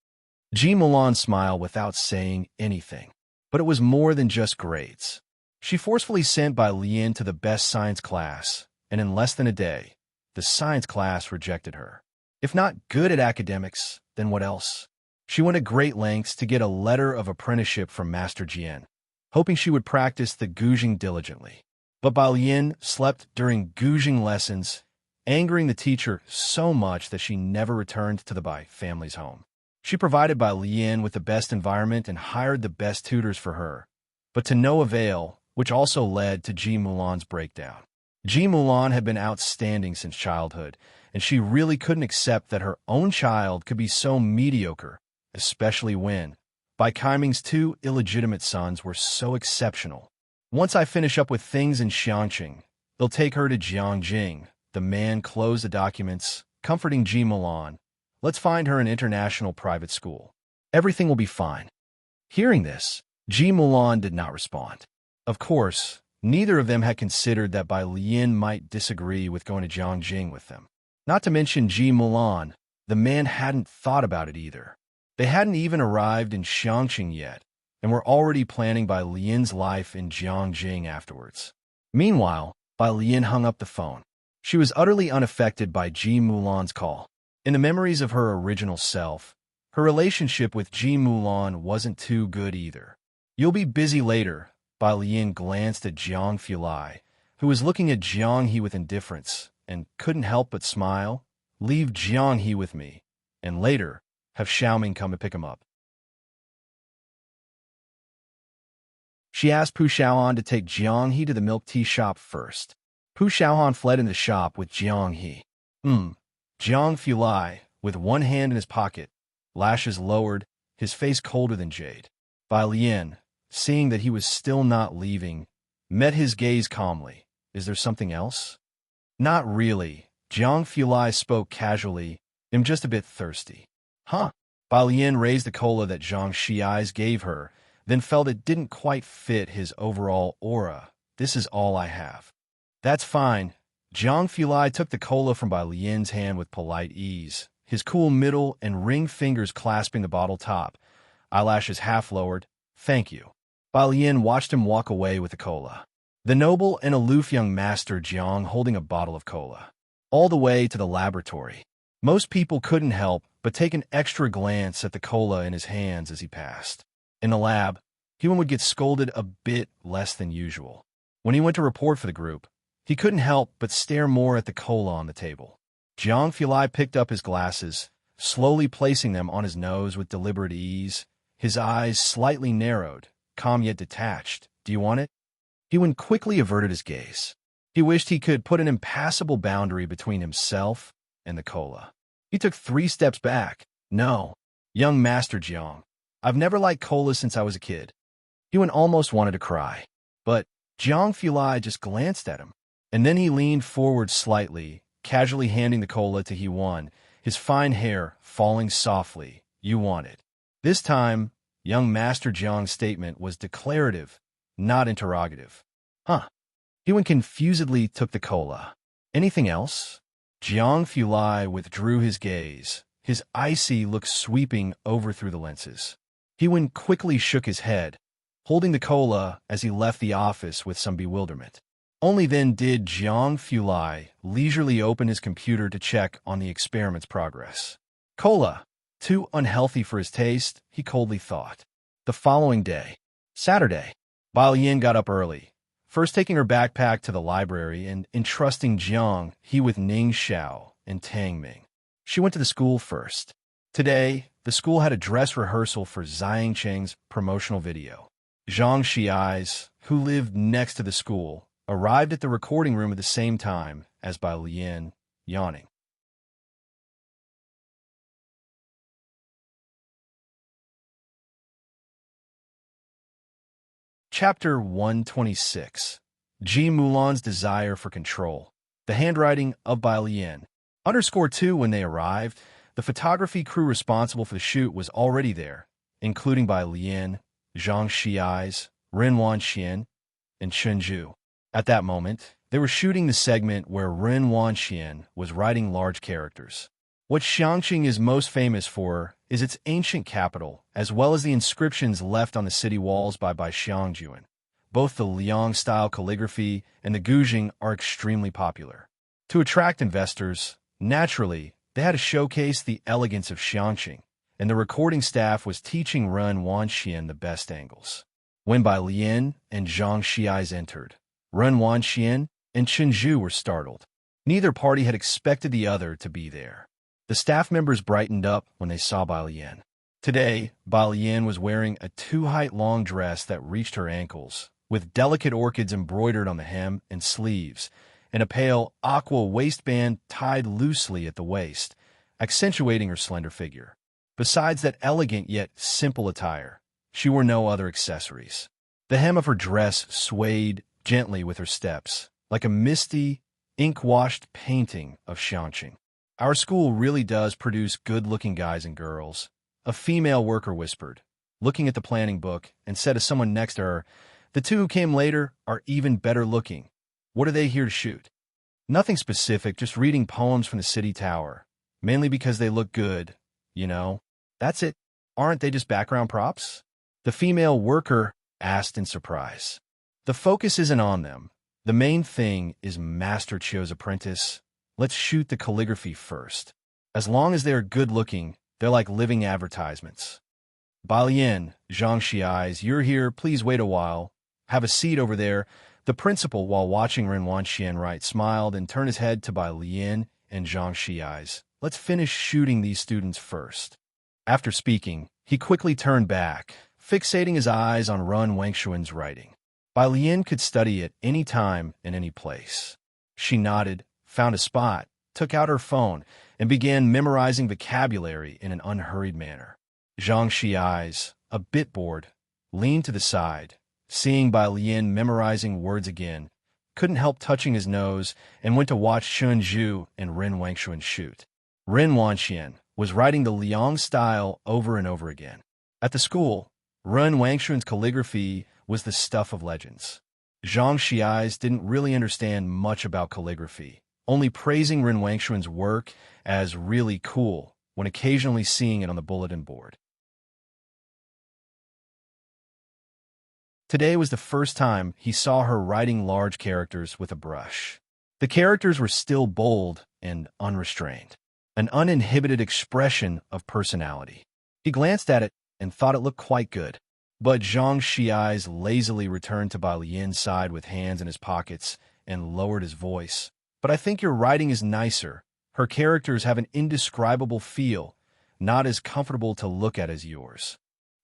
Ji Mulan smiled without saying anything, but it was more than just grades. She forcefully sent Bai Lian to the best science class, and in less than a day, the science class rejected her. If not good at academics, then what else? She went to great lengths to get a letter of apprenticeship from Master Jian, hoping she would practice the Guzheng diligently. But Bai Lian slept during Guzheng lessons, angering the teacher so much that she never returned to the Bai family's home. She provided Bai Lian with the best environment and hired the best tutors for her, but to no avail, which also led to Ji Mulan's breakdown. Ji Mulan had been outstanding since childhood, and she really couldn't accept that her own child could be so mediocre, especially when Bai Kaiming's two illegitimate sons were so exceptional. Once I finish up with things in Xiangqing, they'll take her to Jiangjing. The man closed the documents, comforting Ji Mulan. Let's find her an international private school. Everything will be fine. Hearing this, Ji Mulan did not respond. Of course, neither of them had considered that Bai Lian might disagree with going to Jiangjing with them. Not to mention Ji Mulan, the man hadn't thought about it either. They hadn't even arrived in Xiangqing yet, and were already planning Bai Lian's life in Jiangjing afterwards. Meanwhile, Bai Lian hung up the phone. She was utterly unaffected by Ji Mulan's call. In the memories of her original self, her relationship with Ji Mulan wasn't too good either. You'll be busy later. Bai Lian glanced at Jiang Fulai, who was looking at Jiang He with indifference, and couldn't help but smile. Leave Jiang He with me, and later, have Xiaoming come and pick him up. She asked Pu Xiaohan to take Jiang He to the milk tea shop first. Pu Xiaohan fled in the shop with Jiang He. Jiang Fulai, with one hand in his pocket, lashes lowered, his face colder than jade. Bai Lian, seeing that he was still not leaving, met his gaze calmly. Is there something else? Not really. Jiang Fulai spoke casually. I'm just a bit thirsty. Huh? Bai Lian raised the cola that Zhang Xi's gave her, then felt it didn't quite fit his overall aura. This is all I have. That's fine. Jiang Fulai took the cola from Bai Lian's hand with polite ease, his cool middle and ring fingers clasping the bottle top, eyelashes half lowered. Thank you. Bai Lian watched him walk away with the cola. The noble and aloof young master Jiang holding a bottle of cola. All the way to the laboratory. Most people couldn't help but take an extra glance at the cola in his hands as he passed. In the lab, Huan would get scolded a bit less than usual. When he went to report for the group, he couldn't help but stare more at the cola on the table. Jiang Fulai picked up his glasses, slowly placing them on his nose with deliberate ease, his eyes slightly narrowed, calm yet detached. Do you want it? Huan quickly averted his gaze. He wished he could put an impassable boundary between himself and the cola. He took 3 steps back. No, young Master Jiang, I've never liked cola since I was a kid. Huan almost wanted to cry, but Jiang Fulai just glanced at him, and then he leaned forward slightly, casually handing the cola to Huan, his fine hair falling softly. You want it. This time, young Master Jiang's statement was declarative, not interrogative. Huh. Huan confusedly took the cola. Anything else? Jiang Fulai withdrew his gaze, his icy look sweeping over through the lenses. Huan quickly shook his head, holding the cola as he left the office with some bewilderment. Only then did Jiang Fulai leisurely open his computer to check on the experiment's progress. Cola, too unhealthy for his taste, he coldly thought. The following day, Saturday, Bai Lian got up early, first taking her backpack to the library and entrusting Jiang He with Ning Xiao and Tang Ming. She went to the school first. Today, the school had a dress rehearsal for Zhang Cheng's promotional video. Zhang Xi's, who lived next to the school, arrived at the recording room at the same time as Bai Lian, yawning. Chapter 126. Ji Mulan's Desire for Control. The handwriting of Bai Lian. _2 When they arrived, the photography crew responsible for the shoot was already there, including Bai Lian, Zhang Xiais, Ren Wanxian, and Chen Zhu. At that moment, they were shooting the segment where Ren Wanxian was writing large characters. What Xiangqing is most famous for is its ancient capital, as well as the inscriptions left on the city walls by Xiangjuan. Both the Liang-style calligraphy and the Gujing are extremely popular. To attract investors, naturally, they had to showcase the elegance of Xiangqing, and the recording staff was teaching Ren Wanxian the best angles. When Bai Lian and Zhang Xiais entered, Ren Wanxian and Chen Zhu were startled. Neither party had expected the other to be there. The staff members brightened up when they saw Bai Lian. Today, Bai Lian was wearing a 2-height long dress that reached her ankles, with delicate orchids embroidered on the hem and sleeves, and a pale aqua waistband tied loosely at the waist, accentuating her slender figure. Besides that elegant yet simple attire, she wore no other accessories. The hem of her dress swayed gently with her steps, like a misty, ink-washed painting of Xiangqing. Our school really does produce good-looking guys and girls, a female worker whispered, looking at the planning book, and said to someone next to her, "The two who came later are even better looking. What are they here to shoot?" "Nothing specific, just reading poems from the city tower. Mainly because they look good, you know. That's it. Aren't they just background props?" The female worker asked in surprise. "The focus isn't on them. The main thing is Master Chio's apprentice. Let's shoot the calligraphy first. As long as they're good-looking, they're like living advertisements." "Bai Lian, Zhang Xiais, you're here. Please wait a while. Have a seat over there." The principal, while watching Ren Wanxian write, smiled and turned his head to Bai Lian and Zhang Xiais. "Let's finish shooting these students first." After speaking, he quickly turned back, fixating his eyes on Ren Wanxian's writing. Bai Lian could study at any time and any place. She nodded, found a spot, took out her phone, and began memorizing vocabulary in an unhurried manner. Zhang Xiais, a bit bored, leaned to the side, seeing Bai Lian memorizing words again, couldn't help touching his nose, and went to watch Chen Zhu and Ren Wanxian shoot. Ren Wanxian was writing the Liang style over and over again. At the school, Ren Wanxian's calligraphy was the stuff of legends. Zhang Xiais didn't really understand much about calligraphy, only praising Ren Wanxian's work as really cool when occasionally seeing it on the bulletin board. Today was the first time he saw her writing large characters with a brush. The characters were still bold and unrestrained, an uninhibited expression of personality. He glanced at it and thought it looked quite good. But Zhang Xiais lazily returned to Bai Lian's side with hands in his pockets and lowered his voice. "But I think your writing is nicer. Her characters have an indescribable feel, not as comfortable to look at as yours."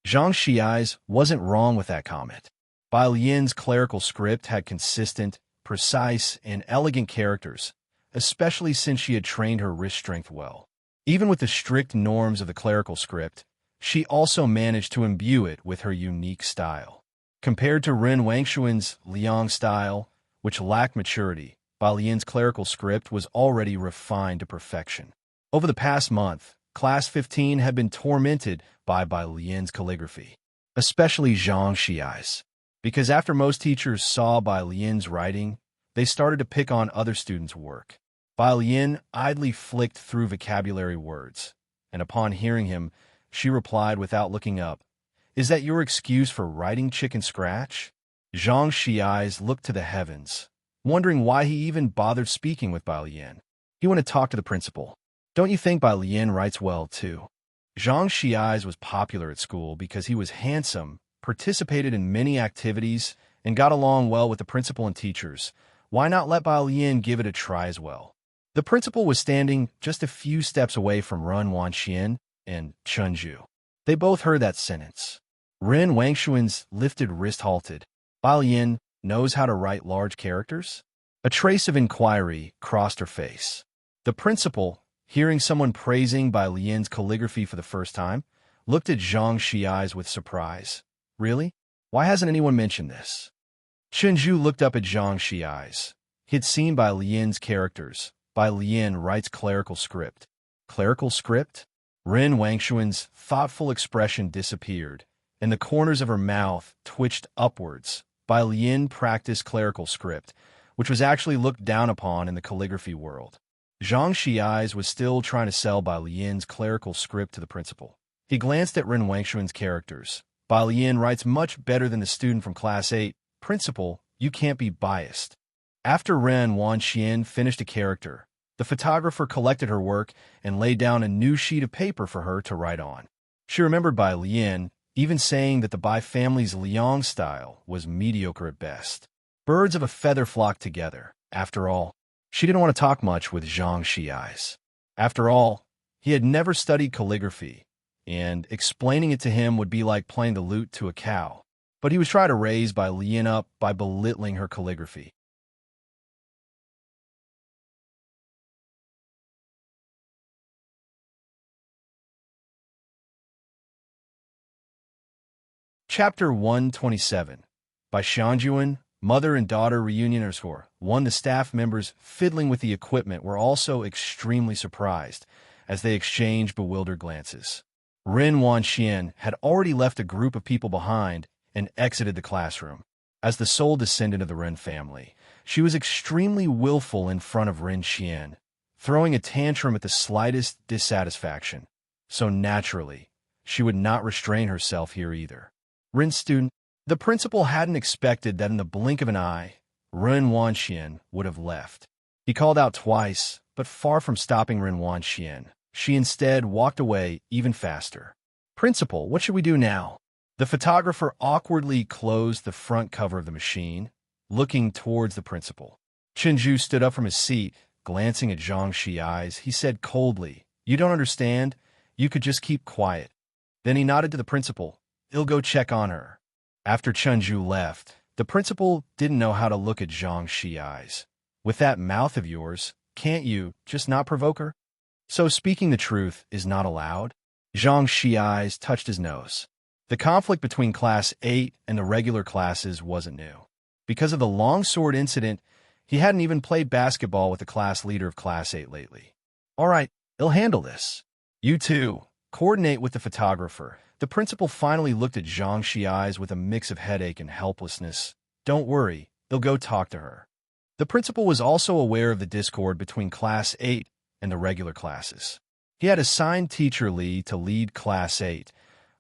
Zhang Xiais wasn't wrong with that comment. Bai Lian's clerical script had consistent, precise, and elegant characters, especially since she had trained her wrist strength well. Even with the strict norms of the clerical script, she also managed to imbue it with her unique style. Compared to Ren Wanxian's Liang style, which lacked maturity, Bai Lian's clerical script was already refined to perfection. Over the past month, Class 15 had been tormented by Bai Lian's calligraphy, especially Zhang Xiais, because after most teachers saw Bai Lian's writing, they started to pick on other students' work. Bai Lian idly flicked through vocabulary words, and upon hearing him, she replied without looking up, "Is that your excuse for writing chicken scratch?" Zhang Xiais looked to the heavens, wondering why he even bothered speaking with Bai Lian. He went to talk to the principal. "Don't you think Bai Lian writes well, too?" Zhang Xiais was popular at school because he was handsome, participated in many activities, and got along well with the principal and teachers. Why not let Bai Lian give it a try as well? The principal was standing just a few steps away from Ren Wanxian and Chen Zhu. They both heard that sentence. Ren Wanxian's lifted wrist halted. Bai Lian, knows how to write large characters? A trace of inquiry crossed her face. The principal, hearing someone praising Bai Lian's calligraphy for the first time, looked at Zhang Xi's with surprise. Really? Why hasn't anyone mentioned this? Chenju looked up at Zhang Xi's. He had seen Bai Lian's characters. Bai Lian writes clerical script. Clerical script? Ren Wangshuan's thoughtful expression disappeared, and the corners of her mouth twitched upwards. Bai Lian practiced clerical script, which was actually looked down upon in the calligraphy world. Zhang Xi's was still trying to sell Bai Lian's clerical script to the principal. He glanced at Ren Wangshuan's characters. Bai Lian writes much better than the student from Class 8. Principal, you can't be biased. After Ren Wanxian finished a character, the photographer collected her work and laid down a new sheet of paper for her to write on. She remembered Bai Lian, even saying that the Bai family's Liang style was mediocre at best. Birds of a feather flocked together. After all, she didn't want to talk much with Zhang Xi's. After all, he had never studied calligraphy, and explaining it to him would be like playing the lute to a cow. But he was trying to raise Bai Lian up by belittling her calligraphy. Chapter 127 by Shanjuan, Mother and Daughter Reunion. 1. The staff members fiddling with the equipment were also extremely surprised as they exchanged bewildered glances. Ren Wanxian had already left a group of people behind and exited the classroom. As the sole descendant of the Ren family, she was extremely willful in front of Ren Xian, throwing a tantrum at the slightest dissatisfaction. So naturally, she would not restrain herself here either. Ren student, the principal hadn't expected that in the blink of an eye, Ren Wanxian would have left. He called out twice, but far from stopping Ren Wanxian, she instead walked away even faster. Principal, what should we do now? The photographer awkwardly closed the front cover of the machine, looking towards the principal. Chenju stood up from his seat, glancing at Zhang Xi's. He said coldly, "You don't understand? You could just keep quiet." Then he nodded to the principal. "He'll go check on her." After Chenju left, the principal didn't know how to look at Zhang Xi's. "With that mouth of yours, can't you just not provoke her?" "So speaking the truth is not allowed?" Zhang Xi's touched his nose. The conflict between Class 8 and the regular classes wasn't new. Because of the longsword incident, he hadn't even played basketball with the class leader of Class 8 lately. "All right, he'll handle this. You two, coordinate with the photographer." The principal finally looked at Zhang Xi's with a mix of headache and helplessness. "Don't worry, they'll go talk to her." The principal was also aware of the discord between Class 8 and the regular classes. He had assigned Teacher Li to lead Class 8,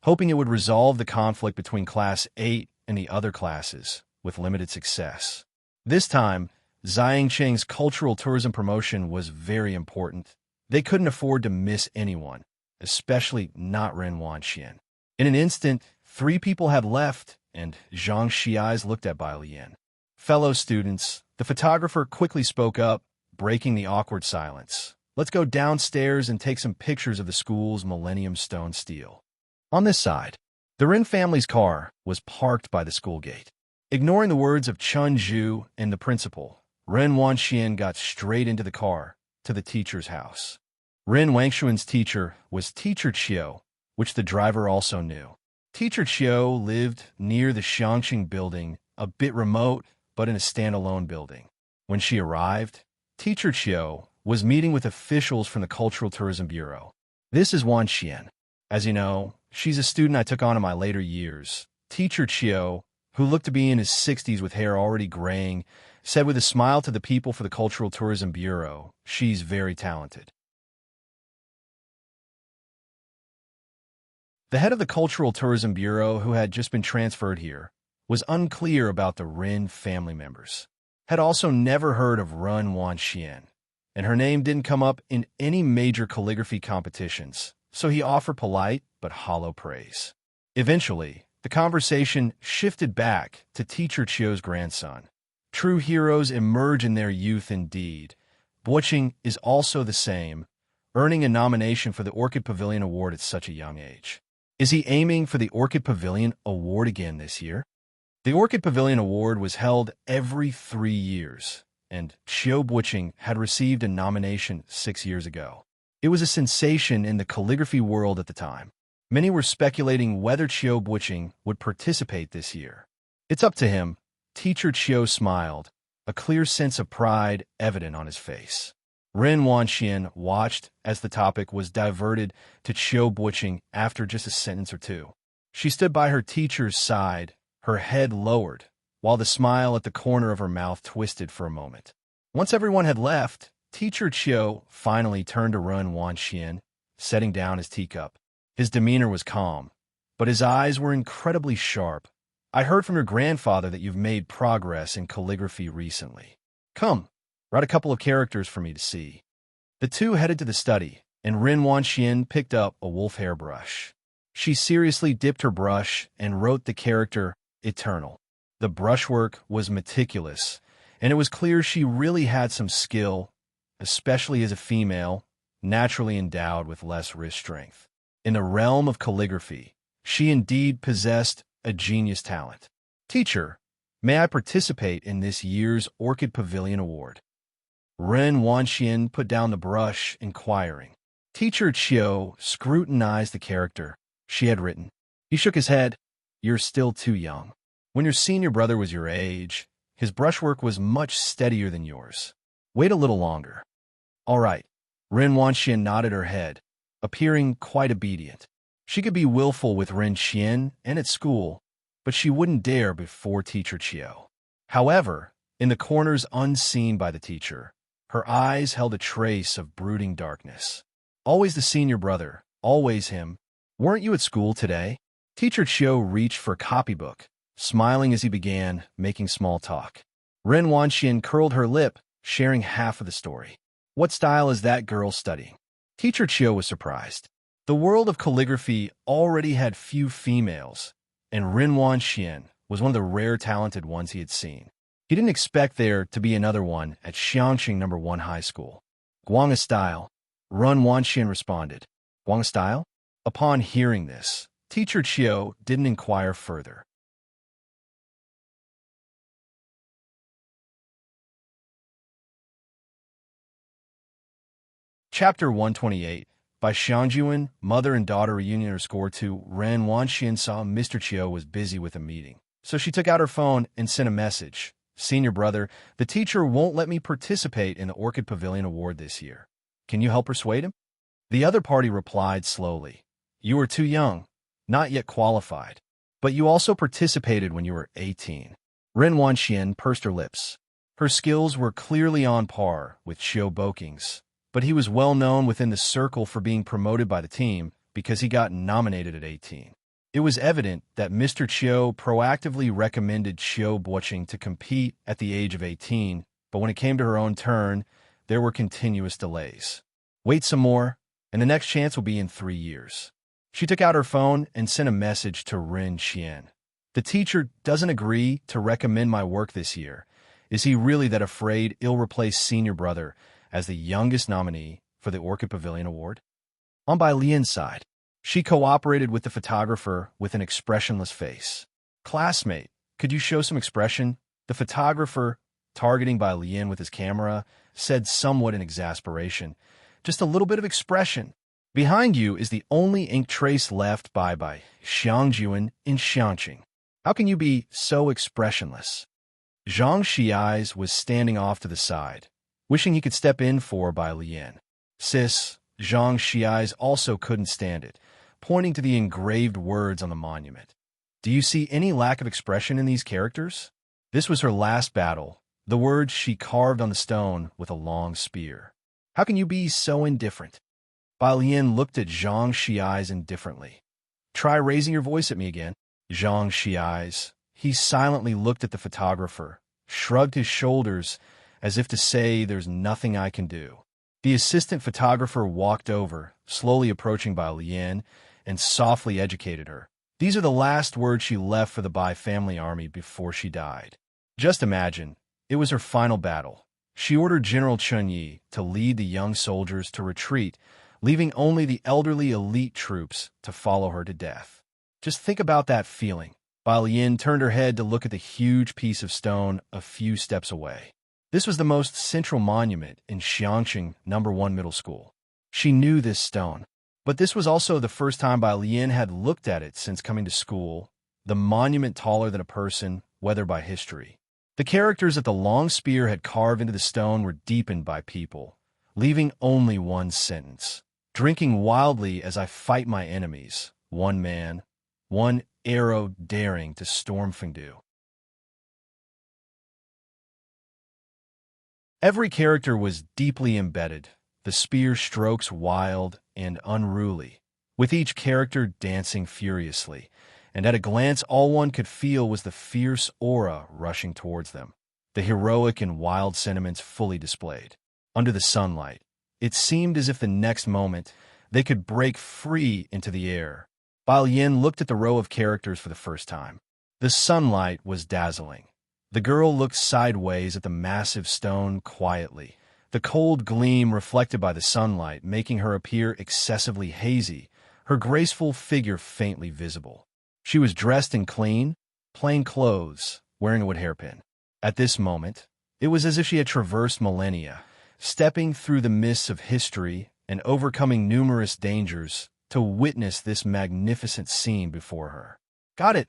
hoping it would resolve the conflict between Class 8 and the other classes, with limited success. This time, Xiangcheng's cultural tourism promotion was very important. They couldn't afford to miss anyone, especially not Ren Wanxian. In an instant, 3 people had left, and Zhang Xi's looked at Bai Lian. "Fellow students," the photographer quickly spoke up, breaking the awkward silence. "Let's go downstairs and take some pictures of the school's Millennium Stone Stele." On this side, the Ren family's car was parked by the school gate. Ignoring the words of Chun Zhu and the principal, Ren Wanxian got straight into the car to the teacher's house. Ren Wangshuan's teacher was Teacher Qiu, which the driver also knew. Teacher Qiu lived near the Xiangqing building, a bit remote, but in a standalone building. When she arrived, Teacher Qiu was meeting with officials from the Cultural Tourism Bureau. "This is Wanxian. As you know, she's a student I took on in my later years." Teacher Qiu, who looked to be in his 60s with hair already graying, said with a smile to the people for the Cultural Tourism Bureau, "She's very talented." The head of the Cultural Tourism Bureau, who had just been transferred here, was unclear about the Ren family members. Had also never heard of Ren Wanxian, and her name didn't come up in any major calligraphy competitions, so he offered polite but hollow praise. Eventually, the conversation shifted back to Teacher Qiu's grandson. True heroes emerge in their youth indeed. Boicheng is also the same, earning a nomination for the Orchid Pavilion Award at such a young age. Is he aiming for the Orchid Pavilion Award again this year? The Orchid Pavilion Award was held every 3 years, and Qiu Buqing had received a nomination 6 years ago. It was a sensation in the calligraphy world at the time. Many were speculating whether Qiu Buqing would participate this year. "It's up to him," Teacher Qiu smiled, a clear sense of pride evident on his face. Ren Wanxian watched as the topic was diverted to Qiu Buqing after just a sentence or two. She stood by her teacher's side, her head lowered, while the smile at the corner of her mouth twisted for a moment. Once everyone had left, Teacher Qiu finally turned to Ren Wanxian, setting down his teacup. His demeanor was calm, but his eyes were incredibly sharp. "I heard from your grandfather that you've made progress in calligraphy recently. Come, write a couple of characters for me to see." The two headed to the study, and Ren Wanxian picked up a wolf hair brush. She seriously dipped her brush and wrote the character Eternal. The brushwork was meticulous, and it was clear she really had some skill, especially as a female, naturally endowed with less wrist strength. In the realm of calligraphy, she indeed possessed a genius talent. "Teacher, may I participate in this year's Orchid Pavilion Award?" Ren Wanxian put down the brush, inquiring. Teacher Qiu scrutinized the character she had written. He shook his head. "You're still too young. When your senior brother was your age, his brushwork was much steadier than yours. Wait a little longer." "All right." Ren Wanxian nodded her head, appearing quite obedient. She could be willful with Ren Qian and at school, but she wouldn't dare before Teacher Qiu. However, in the corners unseen by the teacher, her eyes held a trace of brooding darkness. "Always the senior brother, always him. Weren't you at school today?" Teacher Qiu reached for a copybook, smiling as he began making small talk. Ren Wanxian curled her lip, sharing half of the story. "What style is that girl studying?" Teacher Qiu was surprised. The world of calligraphy already had few females, and Ren Wanxian was one of the rare talented ones he had seen. He didn't expect there to be another one at Xiangqing No. 1 High School. "Guanga style," Ren Wanxian responded. "Guanga style?" Upon hearing this, Teacher Qiu didn't inquire further. Chapter 128. By Xiangjuan, mother and daughter reunion _2. Ren Wanxian saw Mr. Qiu was busy with a meeting, so she took out her phone and sent a message. "Senior brother, the teacher won't let me participate in the Orchid Pavilion Award this year. Can you help persuade him?" The other party replied slowly. "You are too young, not yet qualified. But you also participated when you were 18. Ren Wanxian pursed her lips. Her skills were clearly on par with Qiu Buqing's, but he was well known within the circle for being promoted by the team because he got nominated at 18. It was evident that Mr. Qiu proactively recommended Qiu Buqing to compete at the age of 18, but when it came to her own turn, there were continuous delays. "Wait some more, and the next chance will be in 3 years." She took out her phone and sent a message to Ren Qian. "The teacher doesn't agree to recommend my work this year. Is he really that afraid he'll replace senior brother as the youngest nominee for the Orchid Pavilion Award?" On Bai Lian's side, she cooperated with the photographer with an expressionless face. "Classmate, could you show some expression?" The photographer, targeting Bai Lian with his camera, said somewhat in exasperation. "Just a little bit of expression. Behind you is the only ink trace left by Xiangjuan in Xiangqing. How can you be so expressionless?" Zhang Xiais was standing off to the side, wishing he could step in for Bai Lian. "Sis," Zhang Xiais also couldn't stand it, pointing to the engraved words on the monument. "Do you see any lack of expression in these characters?" This was her last battle, the words she carved on the stone with a long spear. "How can you be so indifferent?" Bai Lian looked at Zhang Xiais indifferently. "Try raising your voice at me again." Zhang Xiais. He silently looked at the photographer, shrugged his shoulders as if to say, "There's nothing I can do." The assistant photographer walked over, slowly approaching Bai Lian, and softly educated her. These are the last words she left for the Bai family army before she died. Just imagine, it was her final battle. She ordered General Chunyi to lead the young soldiers to retreat, leaving only the elderly elite troops to follow her to death. Just think about that feeling. Bai Yin turned her head to look at the huge piece of stone a few steps away. This was the most central monument in Xiangqing No. 1 Middle School. She knew this stone, but this was also the first time Bai Yin had looked at it since coming to school, the monument taller than a person, weathered by history. The characters that the long spear had carved into the stone were deepened by people, leaving only one sentence. Drinking wildly as I fight my enemies, one man, one arrow daring to storm Fengdu. Every character was deeply embedded, the spear strokes wild and unruly, with each character dancing furiously, and at a glance all one could feel was the fierce aura rushing towards them, the heroic and wild sentiments fully displayed. Under the sunlight, it seemed as if the next moment they could break free into the air. Bai Yin looked at the row of characters for the first time. The sunlight was dazzling. The girl looked sideways at the massive stone quietly, the cold gleam reflected by the sunlight making her appear excessively hazy, her graceful figure faintly visible. She was dressed in clean, plain clothes, wearing a wood hairpin. At this moment, it was as if she had traversed millennia, stepping through the mists of history and overcoming numerous dangers to witness this magnificent scene before her. Got it.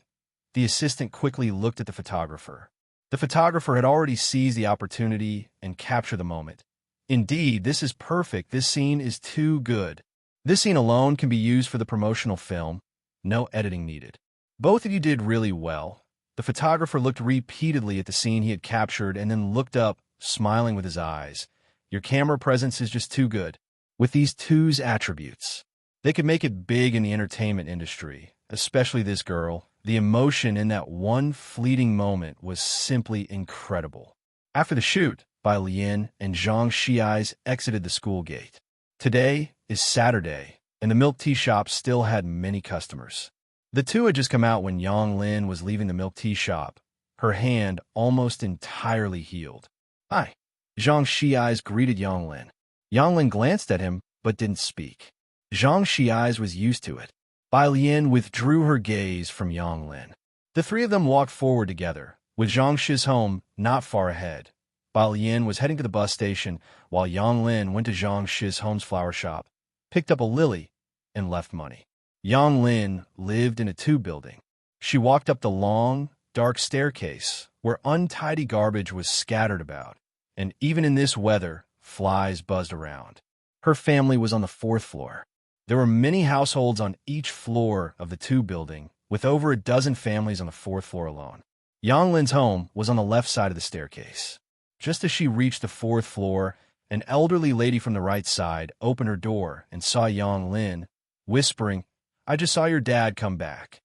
The assistant quickly looked at the photographer. The photographer had already seized the opportunity and captured the moment. Indeed, this is perfect. This scene is too good. This scene alone can be used for the promotional film. No editing needed. Both of you did really well. The photographer looked repeatedly at the scene he had captured and then looked up, smiling with his eyes. Your camera presence is just too good. With these two's attributes, they could make it big in the entertainment industry, especially this girl. The emotion in that one fleeting moment was simply incredible. After the shoot, Bai Yin and Zhang Xiais exited the school gate. Today is Saturday, and the milk tea shop still had many customers. The two had just come out when Yang Lin was leaving the milk tea shop, her hand almost entirely healed. Hi. Zhang Xiais greeted Yang Lin. Yang Lin glanced at him, but didn't speak. Zhang Xiais was used to it. Bai Yin withdrew her gaze from Yang Lin. The three of them walked forward together, with Zhang Shi's home not far ahead. Bai Yin was heading to the bus station, while Yang Lin went to Zhang Shi's home's flower shop, picked up a lily, and left money. Yang Lin lived in a two-building. She walked up the long, dark staircase, where untidy garbage was scattered about, and even in this weather, flies buzzed around. Her family was on the 4th floor. There were many households on each floor of the two-building, with over a dozen families on the 4th floor alone. Yang Lin's home was on the left side of the staircase. Just as she reached the 4th floor, an elderly lady from the right side opened her door and saw Yang Lin, whispering, "I just saw your dad come back."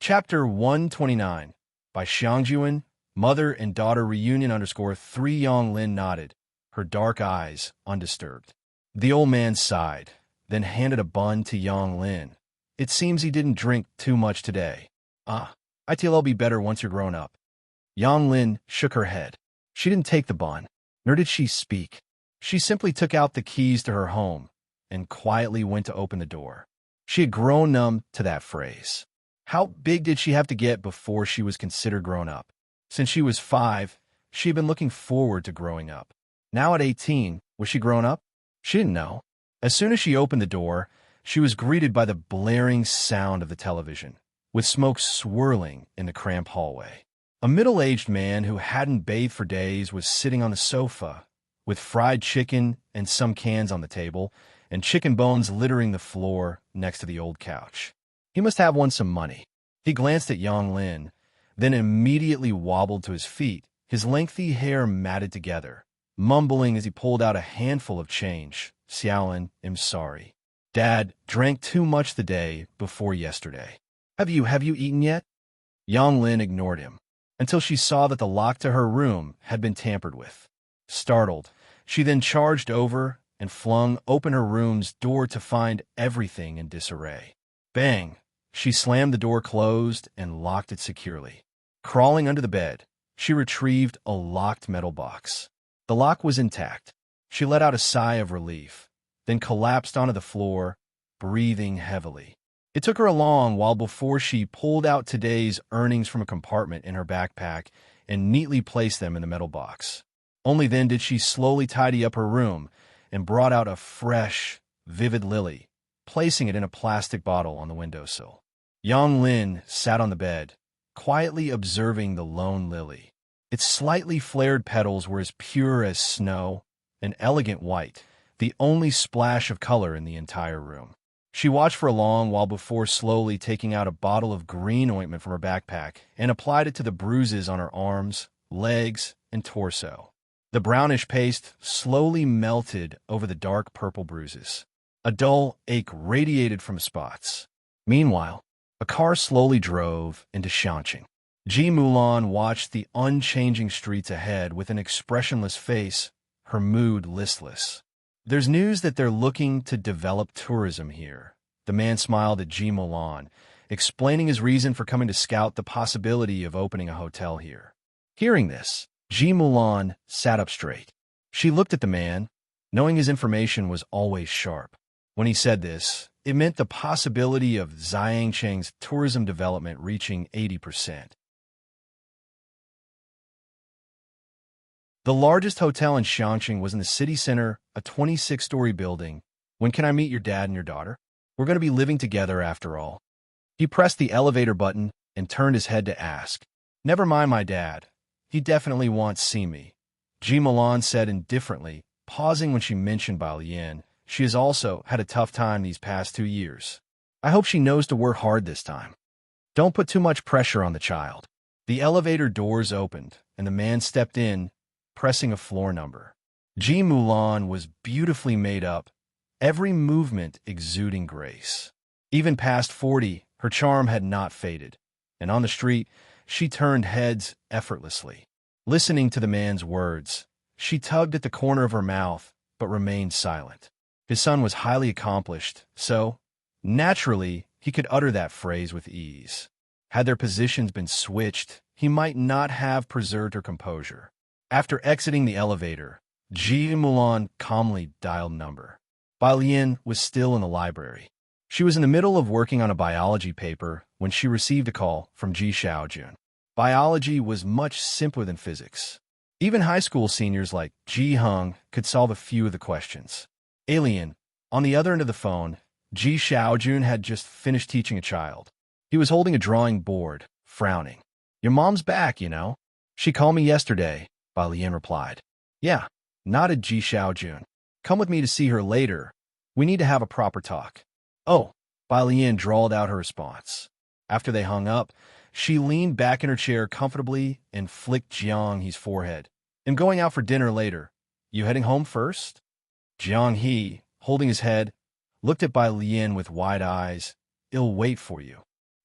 Chapter 129 by Xiangjuan, Mother and Daughter Reunion _3 Yang Lin nodded, her dark eyes undisturbed. The old man sighed, then handed a bun to Yang Lin. It seems he didn't drink too much today. I'll be better once you're grown up. Yang Lin shook her head. She didn't take the bun, nor did she speak. She simply took out the keys to her home and quietly went to open the door. She had grown numb to that phrase. How big did she have to get before she was considered grown up? Since she was 5, she had been looking forward to growing up. Now at 18, was she grown up? She didn't know. As soon as she opened the door, she was greeted by the blaring sound of the television, with smoke swirling in the cramped hallway. A middle-aged man who hadn't bathed for days was sitting on the sofa, with fried chicken and some cans on the table, and chicken bones littering the floor next to the old couch. He must have won some money. He glanced at Yang Lin, then immediately wobbled to his feet, his lengthy hair matted together, mumbling as he pulled out a handful of change. "Xiaolin, I'm sorry. Dad drank too much the day before yesterday. Have you eaten yet?" Yang Lin ignored him, until she saw that the lock to her room had been tampered with. Startled, she then charged over and flung open her room's door to find everything in disarray. Bang! She slammed the door closed and locked it securely. Crawling under the bed, she retrieved a locked metal box. The lock was intact. She let out a sigh of relief, then collapsed onto the floor, breathing heavily. It took her a long while before she pulled out today's earnings from a compartment in her backpack and neatly placed them in the metal box. Only then did she slowly tidy up her room and brought out a fresh, vivid lily, placing it in a plastic bottle on the windowsill. Yang Lin sat on the bed, quietly observing the lone lily. Its slightly flared petals were as pure as snow, an elegant white, the only splash of color in the entire room. She watched for a long while before slowly taking out a bottle of green ointment from her backpack and applied it to the bruises on her arms, legs, and torso. The brownish paste slowly melted over the dark purple bruises. A dull ache radiated from spots. Meanwhile, a car slowly drove into Shanqing. Ji Mulan watched the unchanging streets ahead with an expressionless face, her mood listless. There's news that they're looking to develop tourism here. The man smiled at Ji Mulan, explaining his reason for coming to scout the possibility of opening a hotel here. Hearing this, Ji Mulan sat up straight. She looked at the man, knowing his information was always sharp. When he said this, it meant the possibility of Xiangcheng's tourism development reaching 80%. The largest hotel in Shanqing was in the city center, a 26-story building. When can I meet your dad and your daughter? We're going to be living together after all. He pressed the elevator button and turned his head to ask. Never mind my dad. He definitely wants to see me. Ji Mulan said indifferently, pausing when she mentioned Bai Lian. She has also had a tough time these past 2 years. I hope she knows to work hard this time. Don't put too much pressure on the child. The elevator doors opened, and the man stepped in, pressing a floor number. Ji Mulan was beautifully made up, every movement exuding grace. Even past 40, her charm had not faded, and on the street, she turned heads effortlessly. Listening to the man's words, she tugged at the corner of her mouth, but remained silent. His son was highly accomplished, so, naturally, he could utter that phrase with ease. Had their positions been switched, he might not have preserved her composure. After exiting the elevator, Ji Mulan calmly dialed number. Bai Lian was still in the library. She was in the middle of working on a biology paper when she received a call from Ji Xiaojun. Biology was much simpler than physics. Even high school seniors like Ji Heng could solve a few of the questions. Alien. On the other end of the phone, Ji Xiaojun had just finished teaching a child. He was holding a drawing board, frowning. Your mom's back, you know. She called me yesterday, Bai Lian replied. Yeah, nodded Ji Xiaojun. Come with me to see her later. We need to have a proper talk. Oh, Bai Lian drawled out her response. After they hung up, she leaned back in her chair comfortably and flicked Jiang He's forehead. I'm going out for dinner later. You heading home first? Jiang He, holding his head, looked at Bai Lian with wide eyes. I'll wait for you.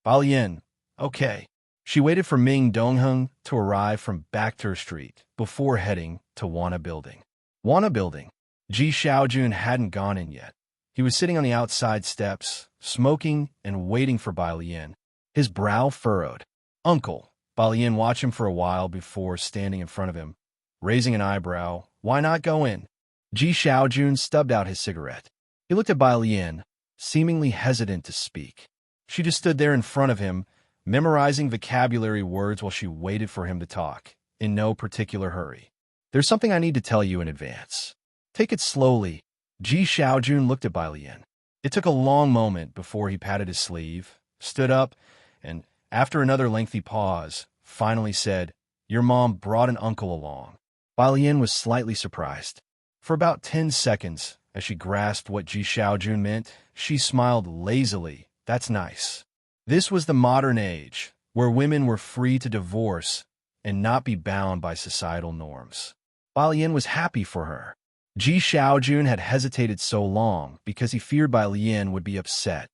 Bai Lian, okay. She waited for Ming Dongheng to arrive from Baekter Street before heading to Wana Building. Wana Building. Ji Xiaojun hadn't gone in yet. He was sitting on the outside steps, smoking and waiting for Bai Lian, his brow furrowed. Uncle. Bai Lian watched him for a while before standing in front of him, raising an eyebrow. Why not go in? Ji Xiaojun stubbed out his cigarette. He looked at Bai Lian, seemingly hesitant to speak. She just stood there in front of him, memorizing vocabulary words while she waited for him to talk, in no particular hurry. There's something I need to tell you in advance. Take it slowly. Ji Xiaojun looked at Bai Lian. It took a long moment before he patted his sleeve, stood up, and, after another lengthy pause, finally said, Your mom brought an uncle along. Bai Lian was slightly surprised. For about 10 seconds, as she grasped what Ji Xiaojun meant, she smiled lazily. That's nice. This was the modern age, where women were free to divorce and not be bound by societal norms. Bai Lian was happy for her. Ji Xiaojun had hesitated so long because he feared Bai Lian would be upset.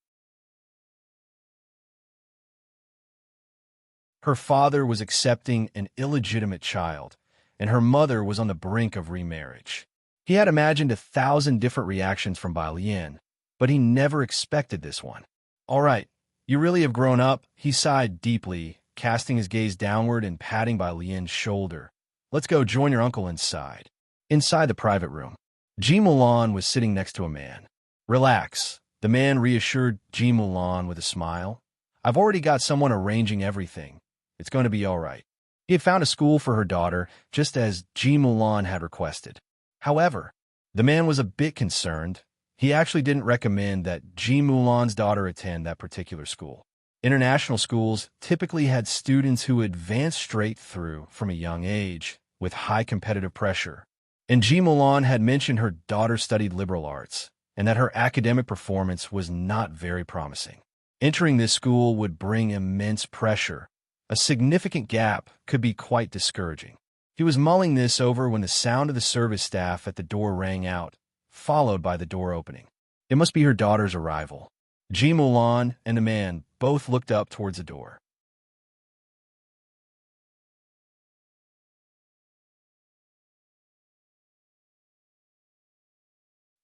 Her father was accepting an illegitimate child, and her mother was on the brink of remarriage. He had imagined 1,000 different reactions from Bai Lian, but he never expected this one. All right, you really have grown up, he sighed deeply, casting his gaze downward and patting Bai Lian's shoulder. Let's go join your uncle inside. Inside the private room. Ji Mulan was sitting next to a man. Relax, the man reassured Ji Mulan with a smile. I've already got someone arranging everything. It's going to be all right. He had found a school for her daughter, just as Ji Mulan had requested. However, the man was a bit concerned. He actually didn't recommend that Ji Mulan's daughter attend that particular school. International schools typically had students who advanced straight through from a young age, with high competitive pressure. And Ji Mulan had mentioned her daughter studied liberal arts, and that her academic performance was not very promising. Entering this school would bring immense pressure. A significant gap could be quite discouraging. He was mulling this over when the sound of the service staff at the door rang out, followed by the door opening. It must be her daughter's arrival. Ji Mulan and the man both looked up towards the door.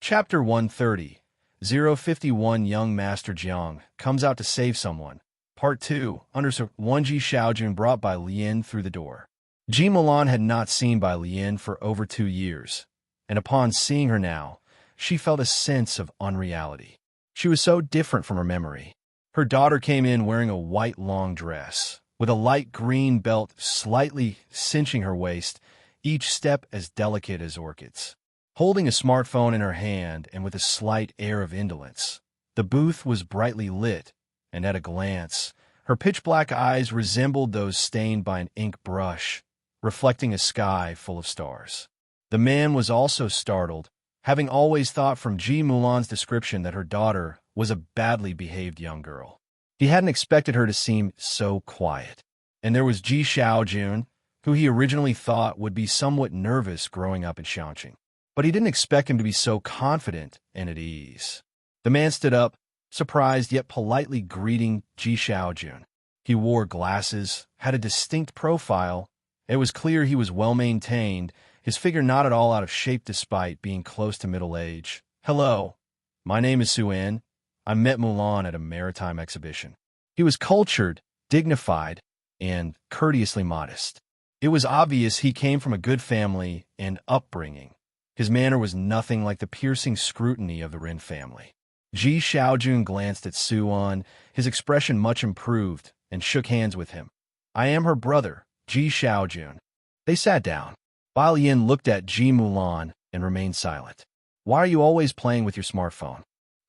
Chapter 130. 051 Young Master Jiang comes out to save someone. Part 2. Under 1 Ji Xiaojun brought Bai Lian through the door. Ji Mulan had not seen Bai Lian for over 2 years, and upon seeing her now, she felt a sense of unreality. She was so different from her memory. Her daughter came in wearing a white long dress, with a light green belt slightly cinching her waist, each step as delicate as orchids. Holding a smartphone in her hand and with a slight air of indolence, the booth was brightly lit, and at a glance, her pitch-black eyes resembled those stained by an ink brush, reflecting a sky full of stars. The man was also startled, having always thought from Ji Mulan's description that her daughter was a badly behaved young girl. He hadn't expected her to seem so quiet. And there was Ji Xiaojun, who he originally thought would be somewhat nervous growing up in Xiangqing. But he didn't expect him to be so confident and at ease. The man stood up, surprised yet politely greeting Ji Xiaojun. He wore glasses, had a distinct profile. It was clear he was well-maintained, his figure not at all out of shape despite being close to middle age. Hello, my name is Suan. I met Mulan at a maritime exhibition. He was cultured, dignified, and courteously modest. It was obvious he came from a good family and upbringing. His manner was nothing like the piercing scrutiny of the Ren family. Ji Xiaojun glanced at Suan, his expression much improved, and shook hands with him. I am her brother, Ji Xiaojun. They sat down. Bai Lian looked at Ji Mulan and remained silent. Why are you always playing with your smartphone?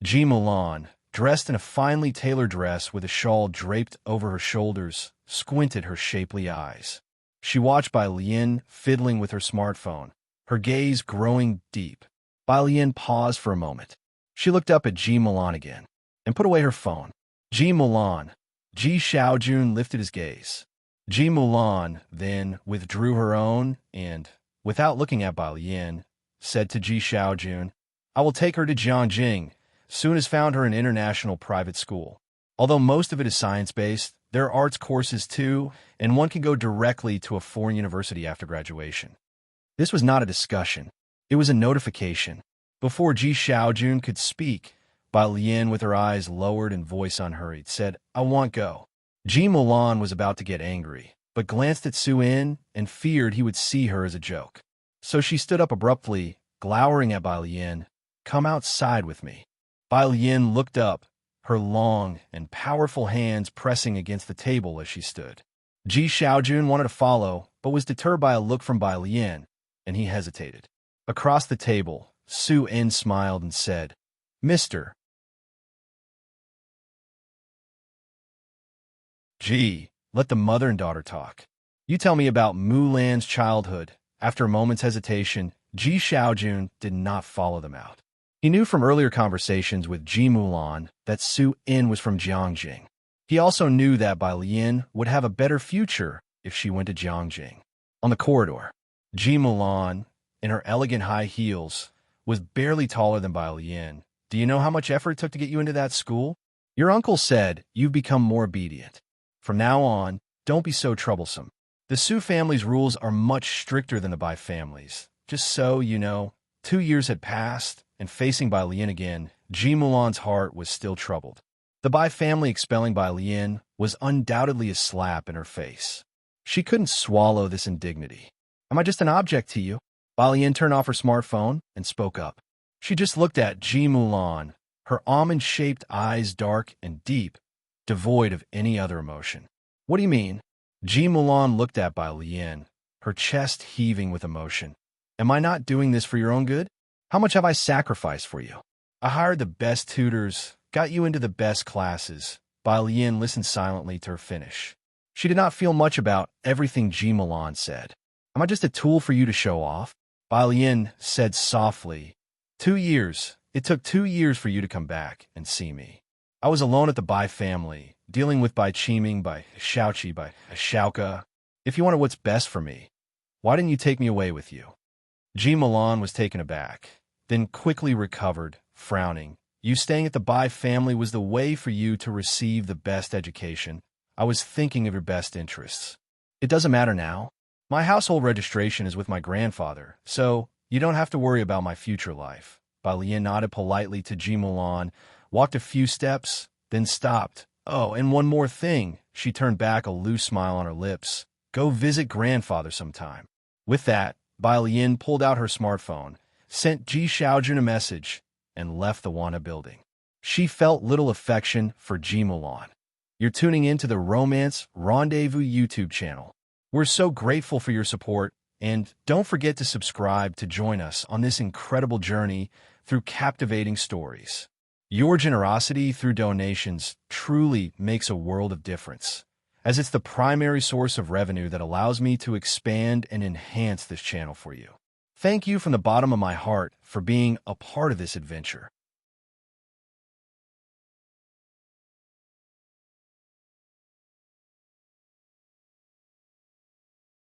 Ji Mulan, dressed in a finely tailored dress with a shawl draped over her shoulders, squinted her shapely eyes. She watched Bai Lian fiddling with her smartphone, her gaze growing deep. Bai Lian paused for a moment. She looked up at Ji Mulan again and put away her phone. Ji Mulan. Ji Xiaojun lifted his gaze. Ji Mulan then withdrew her own and, without looking at Bai Lian, said to Ji Xiaojun, I will take her to Jiangjing. Soon has found her an international private school. Although most of it is science-based, there are arts courses too, and one can go directly to a foreign university after graduation. This was not a discussion. It was a notification. Before Ji Xiaojun could speak, Bai Lian, with her eyes lowered and voice unhurried, said, I want go. Ji Mulan was about to get angry, but glanced at Suan and feared he would see her as a joke. So she stood up abruptly, glowering at Bai Lian. Come outside with me. Bai Lian looked up, her long and powerful hands pressing against the table as she stood. Ji Xiaojun wanted to follow, but was deterred by a look from Bai Lian, and he hesitated. Across the table, Suan smiled and said, Mr. Ji, let the mother and daughter talk. You tell me about Mulan's childhood. After a moment's hesitation, Ji Xiaojun did not follow them out. He knew from earlier conversations with Ji Mulan that Suan was from Jiangjing. He also knew that Bai Lian would have a better future if she went to Jiangjing. On the corridor, Ji Mulan, in her elegant high heels, was barely taller than Bai Lian. Do you know how much effort it took to get you into that school? Your uncle said you've become more obedient. From now on, don't be so troublesome. The Su family's rules are much stricter than the Bai family's. Just so you know, 2 years had passed, and facing Bai Lian again, Ji Mulan's heart was still troubled. The Bai family expelling Bai Lian was undoubtedly a slap in her face. She couldn't swallow this indignity. Am I just an object to you? Balian turned off her smartphone and spoke up. She just looked at Ji Mulan, her almond-shaped eyes dark and deep, devoid of any other emotion. What do you mean? Ji Mulan looked at Balian, her chest heaving with emotion. Am I not doing this for your own good? How much have I sacrificed for you? I hired the best tutors, got you into the best classes. Balian listened silently to her finish. She did not feel much about everything Ji Mulan said. Am I just a tool for you to show off? Balian said softly. 2 years. It took 2 years for you to come back and see me. I was alone at the Bai family, dealing with Bai Qiming, Bai Shaoqi, Bai Shaoka. If you wanted what's best for me, why didn't you take me away with you? Ji Mulan was taken aback, then quickly recovered, frowning. You staying at the Bai family was the way for you to receive the best education. I was thinking of your best interests. It doesn't matter now. My household registration is with my grandfather, so you don't have to worry about my future life. Balian nodded politely to Ji Mulan, walked a few steps, then stopped. Oh, and one more thing. She turned back, a loose smile on her lips. Go visit grandfather sometime. With that, Balian pulled out her smartphone, sent Ji Xiaojun a message, and left the Wana building. She felt little affection for Ji Mulan. You're tuning in to the Romance Rendezvous YouTube channel. We're so grateful for your support, and don't forget to subscribe to join us on this incredible journey through captivating stories. Your generosity through donations truly makes a world of difference, as it's the primary source of revenue that allows me to expand and enhance this channel for you. Thank you from the bottom of my heart for being a part of this adventure.